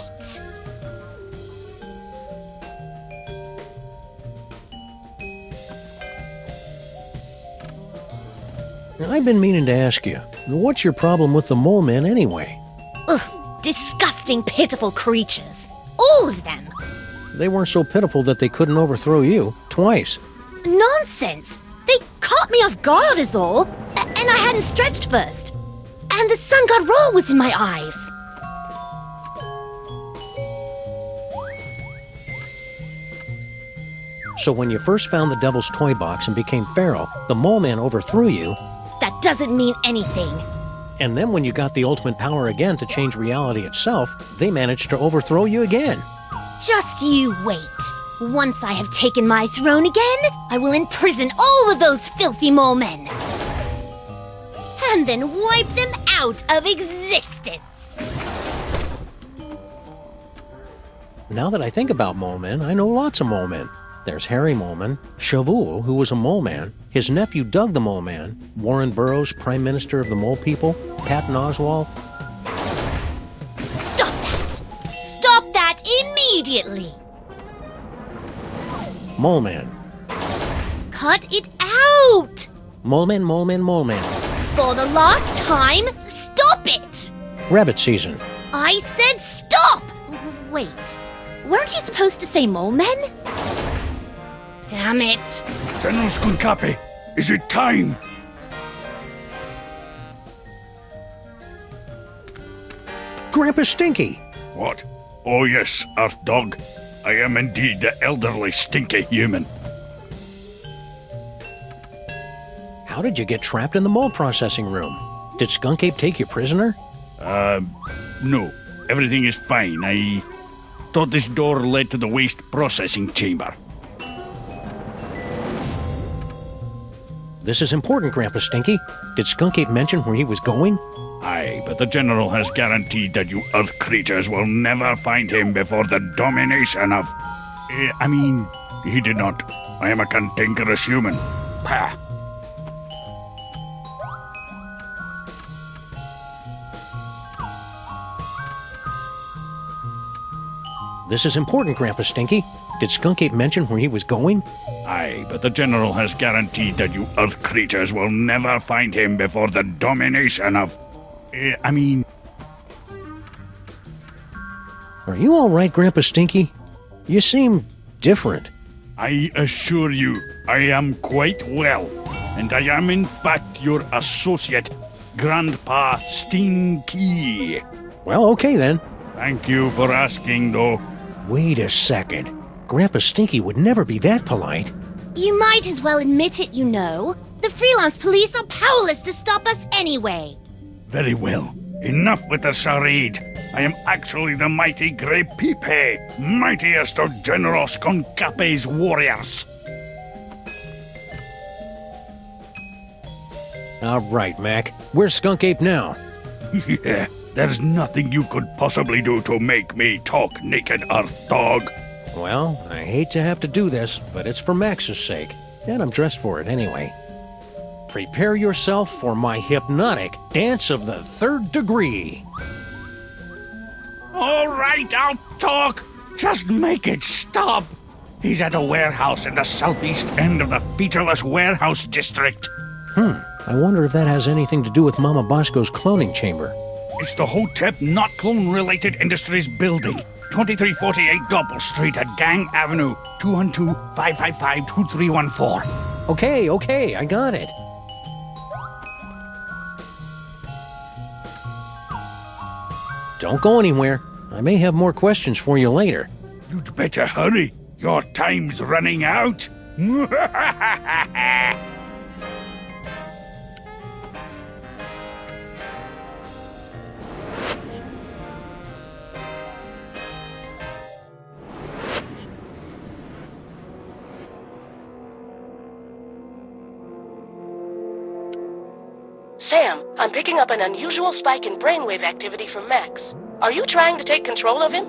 I've been meaning to ask you, what's your problem with the mole men anyway? Ugh, disgusting, pitiful creatures. All of them. They weren't so pitiful that they couldn't overthrow you twice. Nonsense! They caught me off guard is all, and I hadn't stretched first. And the sun god raw was in my eyes. So when you first found the Devil's Toybox and became feral, the mole man overthrew you. That doesn't mean anything. And then when you got the ultimate power again to change reality itself, they managed to overthrow you again. Just you wait. Once I have taken my throne again, I will imprison all of those filthy mole men. And then wipe them out of existence. Now that I think about mole men, I know lots of mole men. There's Harry Moleman, Shavul, who was a mole man, his nephew Doug the Mole Man, Warren Burroughs, Prime Minister of the Mole People, Patton Oswalt. Stop that! Stop that immediately! Mole Man. Cut it out! Mole Man, Mole Man, Mole Man. For the last time, stop it! Rabbit season. I said stop! Wait, weren't you supposed to say mole men? Damn it. General Skunkape, is it time? Grandpa Stinky. What? Oh yes, Earth Dog. I am indeed the elderly stinky human. How did you get trapped in the mole processing room? Did Skunkape take you prisoner? No. Everything is fine. I thought this door led to the waste processing chamber. This is important, Grandpa Stinky. Did Skunkape mention where he was going? Aye, but the General has guaranteed that you Earth creatures will never find him before the domination of... he did not. I am a cantankerous human. Pah. This is important, Grandpa Stinky. Did Skunkape mention where he was going? Aye, but the General has guaranteed that you Earth creatures will never find him before the domination of... Are you all right, Grandpa Stinky? You seem different. I assure you, I am quite well. And I am in fact your associate, Grandpa Stinky. Well, okay then. Thank you for asking, though. Wait a second. Grandpa Stinky would never be that polite. You might as well admit it, you know. The Freelance Police are powerless to stop us anyway. Very well. Enough with the charade. I am actually the mighty Grey Pipe, mightiest of General Skunkape's warriors. All right, Mac. Where's Skunkape now? Yeah, there's nothing you could possibly do to make me talk, naked Earth dog. Well, I hate to have to do this, but it's for Max's sake, and I'm dressed for it anyway. Prepare yourself for my hypnotic dance of the 3rd degree. All right, I'll talk. Just make it stop. He's at a warehouse in the southeast end of the featureless warehouse district. I wonder if that has anything to do with Mama Bosco's cloning chamber. It's the Hotep Not Clone-Related Industries Building, 2348 Doppel Street at Gang Avenue, 212-555-2314. Okay, I got it. Don't go anywhere. I may have more questions for you later. You'd better hurry. Your time's running out. Sam, I'm picking up an unusual spike in brainwave activity from Max. Are you trying to take control of him?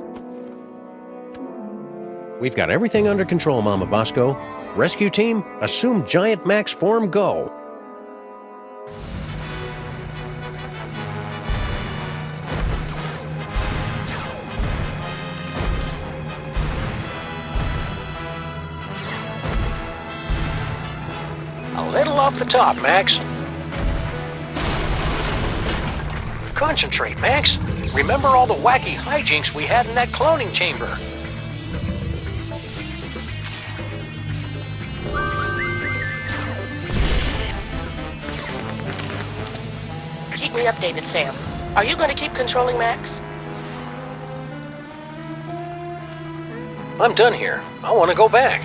We've got everything under control, Mama Bosco. Rescue team, assume Giant Max form, go. A little off the top, Max. Concentrate, Max. Remember all the wacky hijinks we had in that cloning chamber. Keep me updated, Sam. Are you going to keep controlling Max? I'm done here. I want to go back.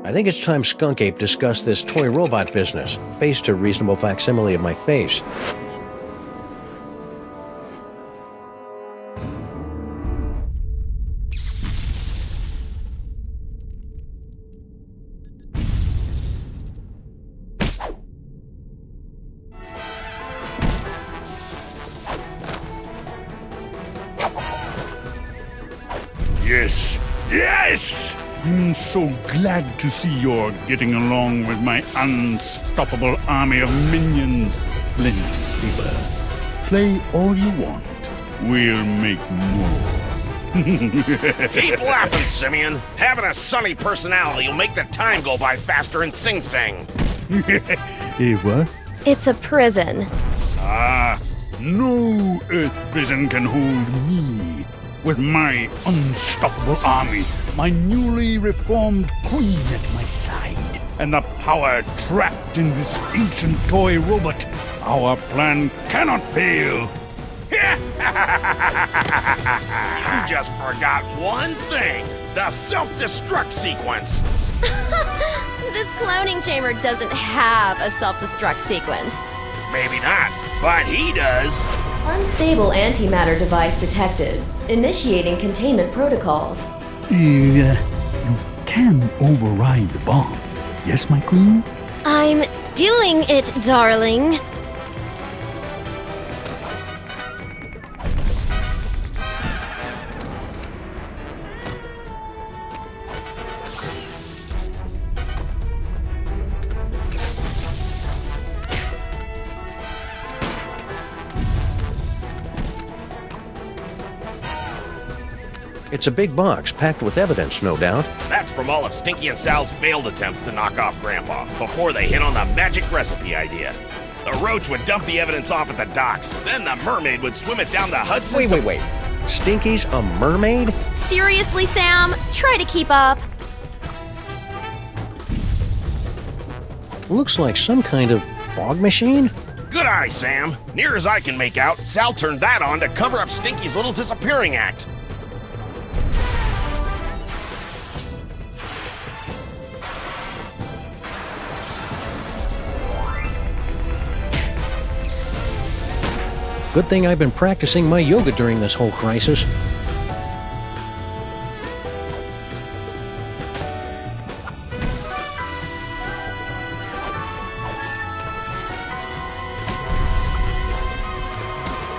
I think it's time Skunkape discussed this toy robot business, faced a reasonable facsimile of my face. Yes! I'm so glad to see you're getting along with my unstoppable army of minions. Flint, Faber, play all you want. We'll make more. Keep laughing, Simeon. Having a sunny personality will make the time go by faster in Sing Sing. Eh, what? It's a prison. No Earth prison can hold me. With my unstoppable army, my newly reformed queen at my side, and the power trapped in this ancient toy robot, our plan cannot fail. You just forgot one thing. The self-destruct sequence. This cloning chamber doesn't have a self-destruct sequence. Maybe not, but he does. Unstable antimatter device detected. Initiating containment protocols. You can override the bomb. Yes, my queen? I'm doing it, darling. It's a big box, packed with evidence, no doubt. That's from all of Stinky and Sal's failed attempts to knock off Grandpa before they hit on the magic recipe idea. The roach would dump the evidence off at the docks, then the mermaid would swim it down the Hudson. Wait. Stinky's a mermaid? Seriously, Sam? Try to keep up. Looks like some kind of fog machine? Good eye, Sam. Near as I can make out, Sal turned that on to cover up Stinky's little disappearing act. Good thing I've been practicing my yoga during this whole crisis.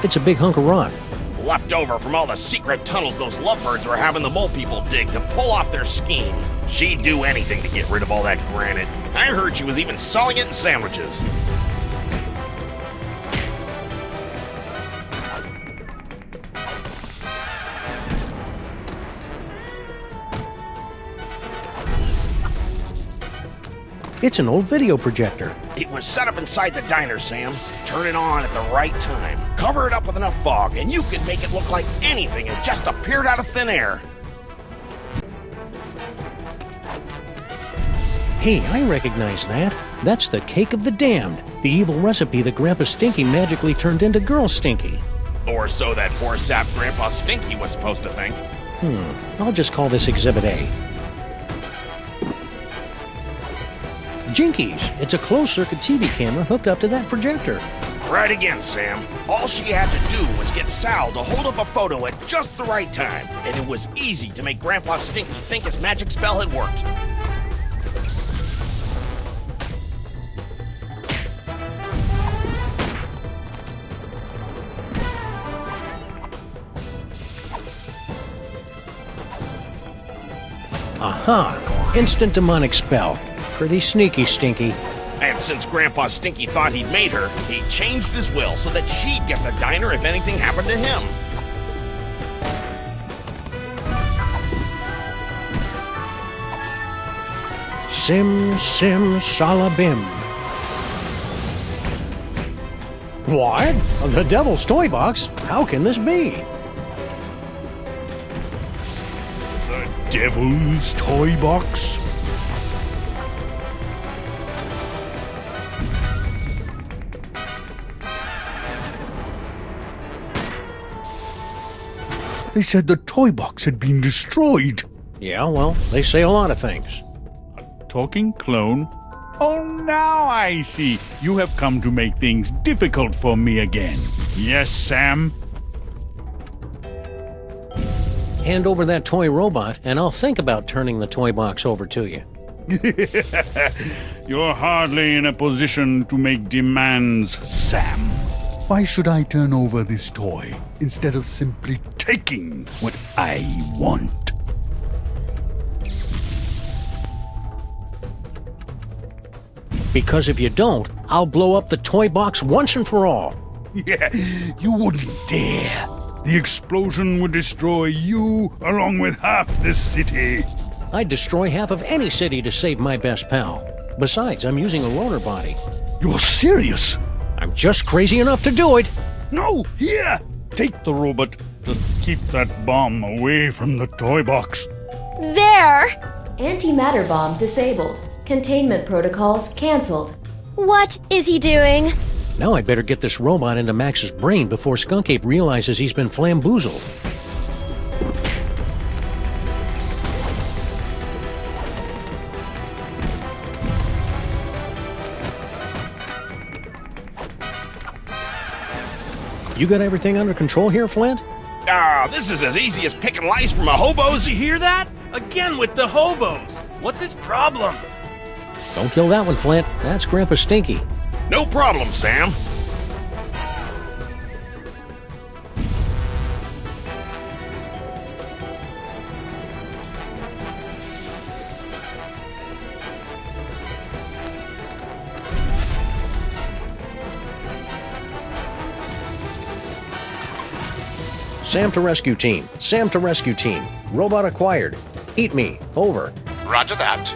It's a big hunk of rock. Left over from all the secret tunnels those lovebirds were having the mole people dig to pull off their scheme. She'd do anything to get rid of all that granite. I heard she was even selling it in sandwiches. It's an old video projector. It was set up inside the diner, Sam. Turn it on at the right time. Cover it up with enough fog, and you can make it look like anything had just appeared out of thin air. Hey, I recognize that. That's the cake of the damned, the evil recipe that Grandpa Stinky magically turned into Girl Stinky. Or so that poor sap Grandpa Stinky was supposed to think. I'll just call this Exhibit A. Jinkies! It's a closed-circuit TV camera hooked up to that projector. Right again, Sam. All she had to do was get Sal to hold up a photo at just the right time, and it was easy to make Grandpa Stinky think his magic spell had worked. Aha! Instant demonic spell. Pretty sneaky, Stinky. And since Grandpa Stinky thought he'd made her, he changed his will so that she'd get the diner if anything happened to him. Sim, sim, salabim. What? The Devil's Toybox? How can this be? The Devil's Toybox? They said the toy box had been destroyed. Yeah, well, they say a lot of things. A talking clone? Oh, now I see. You have come to make things difficult for me again. Yes, Sam? Hand over that toy robot, and I'll think about turning the toy box over to you. You're hardly in a position to make demands, Sam. Why should I turn over this toy instead of simply taking what I want? Because if you don't, I'll blow up the toy box once and for all. Yeah, you wouldn't dare. The explosion would destroy you along with half the city. I'd destroy half of any city to save my best pal. Besides, I'm using a loaner body. You're serious? I'm just crazy enough to do it. No, here! Take the robot. Just keep that bomb away from the toy box. There! Antimatter bomb disabled. Containment protocols canceled. What is he doing? Now I'd better get this robot into Max's brain before Skunkape realizes he's been flamboozled. You got everything under control here, Flint? This is as easy as picking lice from a hobo's. You hear that? Again with the hobos. What's his problem? Don't kill that one, Flint. That's Grandpa Stinky. No problem, Sam. Sam to rescue team. Sam to rescue team. Robot acquired. Eat me. Over. Roger that.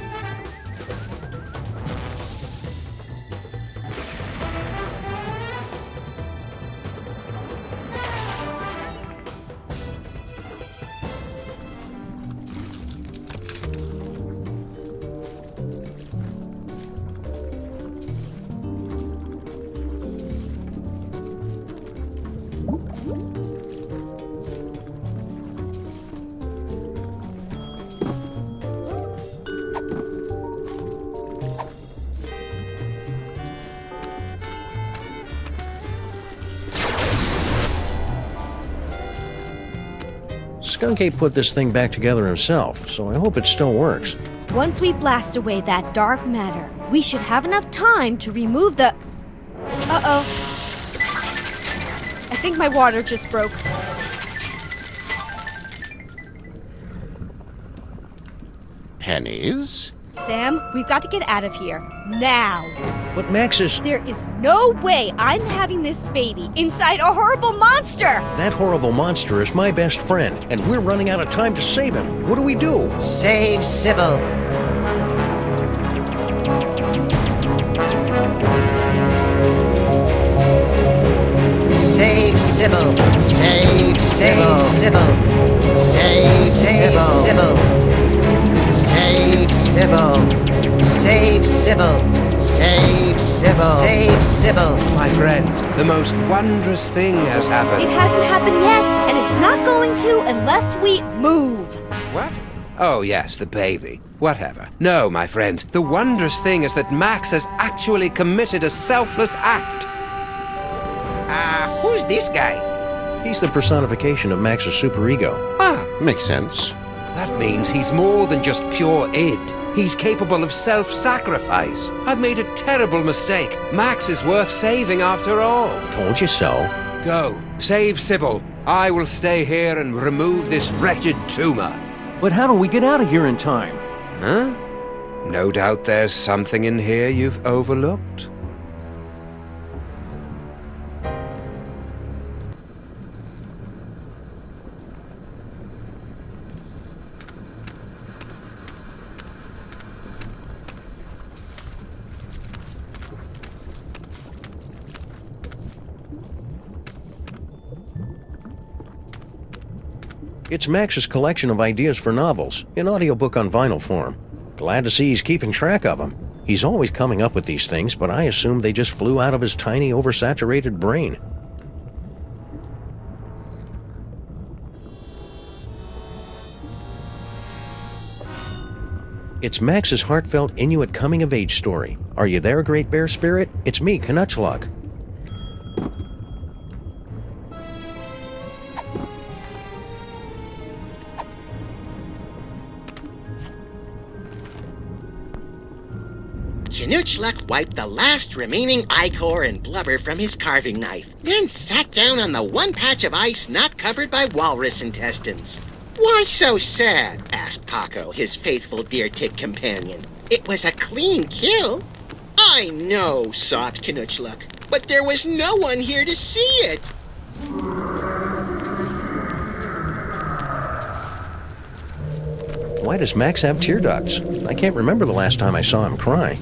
Skunkape put this thing back together himself, so I hope it still works. Once we blast away that dark matter, we should have enough time to remove the... Uh-oh. I think my water just broke. Pennies? Sam, we've got to get out of here. Now. But Max is... There is no way I'm having this baby inside a horrible monster! That horrible monster is my best friend, and we're running out of time to save him. What do we do? Save Sybil. Save Sybil. Save Sybil. Save Sybil. Save Sybil. Save Sybil. Save Sybil. Save Sybil. My friends, the most wondrous thing has happened. It hasn't happened yet, and it's not going to unless we move. What? Oh, yes, the baby. Whatever. No, my friends, the wondrous thing is that Max has actually committed a selfless act. Who's this guy? He's the personification of Max's superego. Makes sense. That means he's more than just pure id. He's capable of self-sacrifice. I've made a terrible mistake. Max is worth saving after all. Told you so. Go. Save Sybil. I will stay here and remove this wretched tumor. But how do we get out of here in time? Huh? No doubt there's something in here you've overlooked. It's Max's collection of ideas for novels, in audiobook on vinyl form. Glad to see he's keeping track of them. He's always coming up with these things, but I assumed they just flew out of his tiny, oversaturated brain. It's Max's heartfelt Inuit coming-of-age story. Are you there, Great Bear Spirit? It's me, Knutchlug. Knutchlug wiped the last remaining ichor and blubber from his carving knife, then sat down on the one patch of ice not covered by walrus intestines. "Why so sad?" asked Paco, his faithful deer-tick companion. "It was a clean kill." "I know," sobbed Knutchlug, "but there was no one here to see it." Why does Max have tear ducts? I can't remember the last time I saw him cry.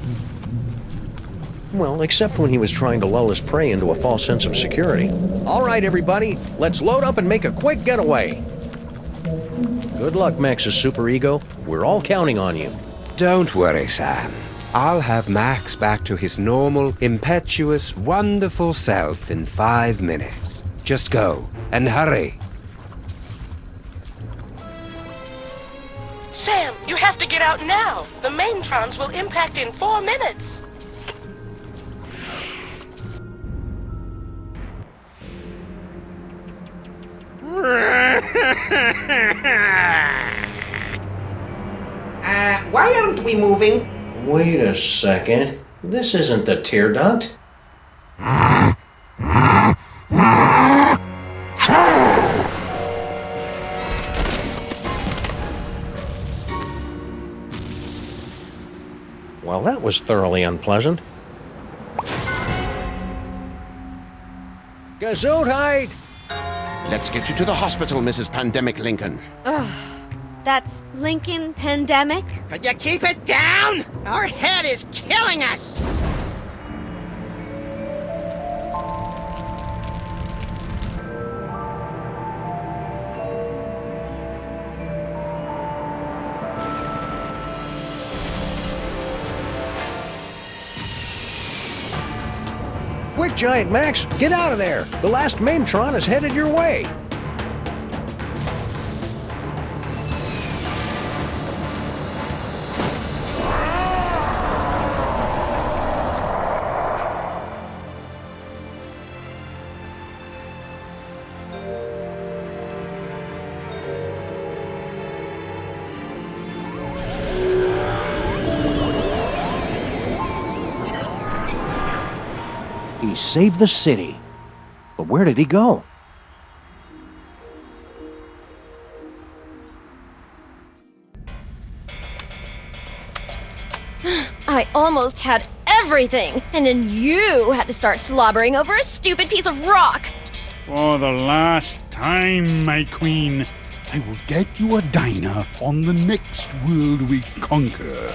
Well, except when he was trying to lull his prey into a false sense of security. All right, everybody, let's load up and make a quick getaway. Good luck, Max's superego. We're all counting on you. Don't worry, Sam. I'll have Max back to his normal, impetuous, wonderful self in 5 minutes. Just go, and hurry. Sam, you have to get out now. The maintrons will impact in 4 minutes. Why aren't we moving? Wait a second. This isn't the tear duct. Well, that was thoroughly unpleasant. Gesundheit! Let's get you to the hospital, Mrs. Pandemic Lincoln. Ugh. That's Lincoln Pandemic? Could you keep it down? Our head is killing us! Quick, Giant Max, get out of there! The last Maintron is headed your way! He saved the city. But where did he go? I almost had everything, and then you had to start slobbering over a stupid piece of rock. For the last time, my queen, I will get you a diner on the next world we conquer.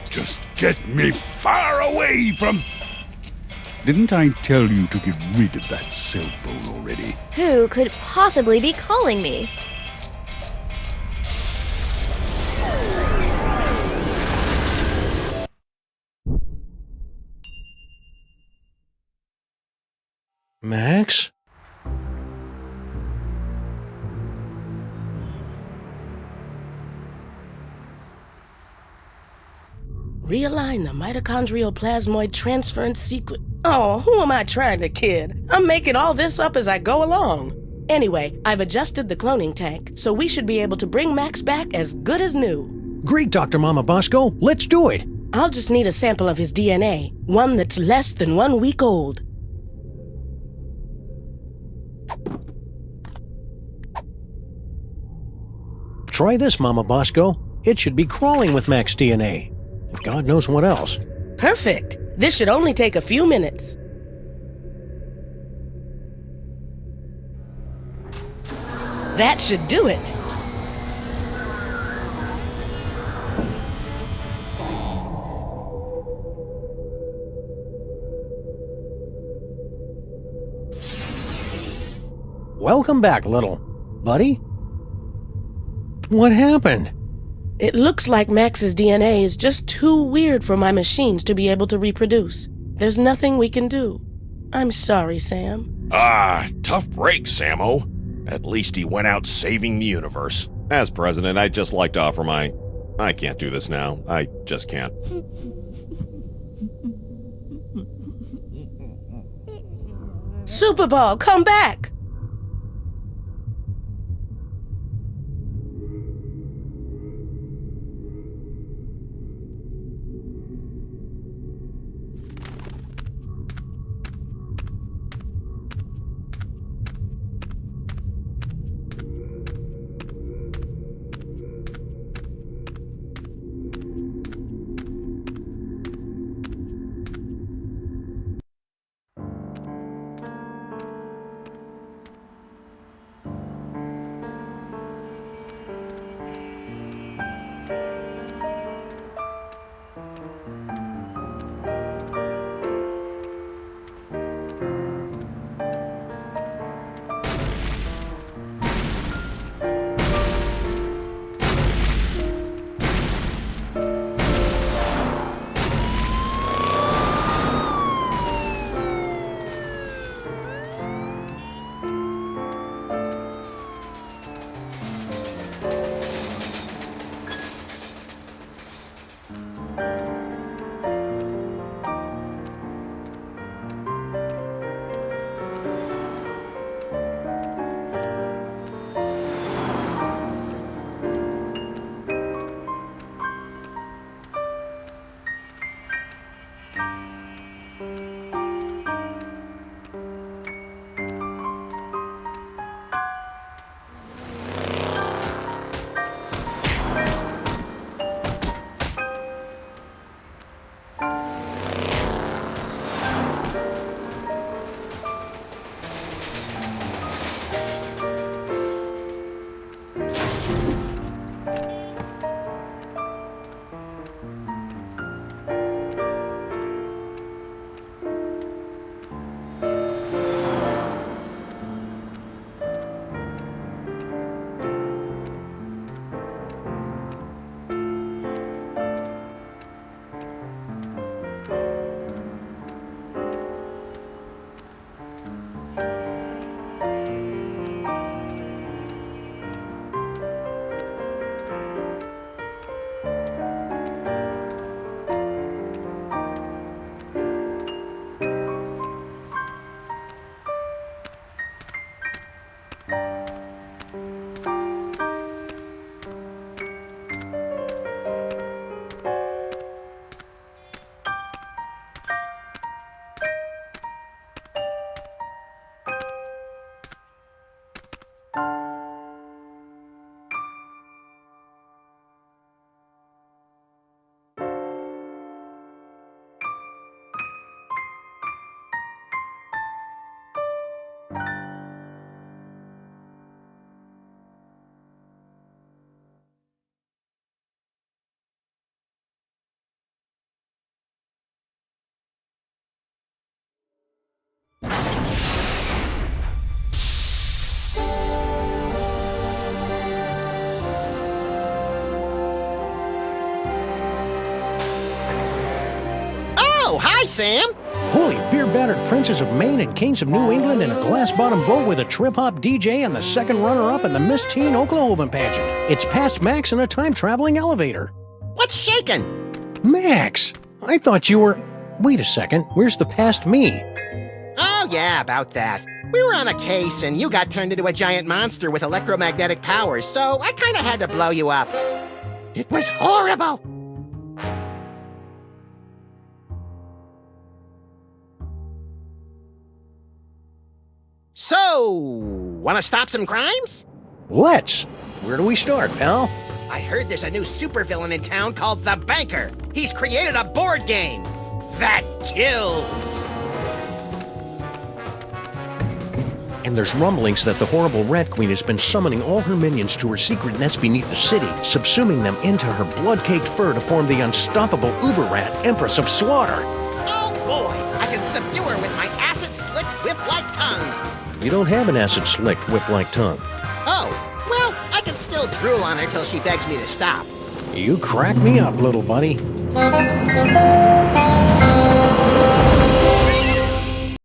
Just get me far away from... Didn't I tell you to get rid of that cell phone already? Who could possibly be calling me? Max? Realign the mitochondrial plasmoid transference sequence. Oh, who am I trying to kid? I'm making all this up as I go along. Anyway, I've adjusted the cloning tank, so we should be able to bring Max back as good as new. Great, Dr. Mama Bosco. Let's do it. I'll just need a sample of his DNA, one that's less than 1 week old. Try this, Mama Bosco. It should be crawling with Max DNA. God knows what else. Perfect. This should only take a few minutes. That should do it. Welcome back, little buddy. What happened? It looks like Max's DNA is just too weird for my machines to be able to reproduce. There's nothing we can do. I'm sorry, Sam. Tough break, Sammo. At least he went out saving the universe. As president, I'd just like to offer my... I can't do this now. I just can't. Super Ball, come back! Hi, Sam. Holy beer-battered princes of Maine and kings of New England in a glass-bottom boat with a trip-hop DJ and the second runner-up in the Miss Teen Oklahoma pageant. It's past Max in a time-traveling elevator. What's shaking? Max, I thought you were... Wait a second, where's the past me? Oh, yeah, about that. We were on a case, and you got turned into a giant monster with electromagnetic powers, so I kinda had to blow you up. It was horrible! So, wanna stop some crimes? Let's. Where do we start, pal? I heard there's a new supervillain in town called the Banker. He's created a board game that kills. And there's rumblings that the horrible Rat Queen has been summoning all her minions to her secret nest beneath the city, subsuming them into her blood-caked fur to form the unstoppable Uber-Rat, Empress of Slaughter. Oh boy, I can subdue her with my acid-slicked whip-like tongue. You don't have an acid-slicked whip-like tongue. Oh, well, I can still drool on her till she begs me to stop. You crack me up, little buddy.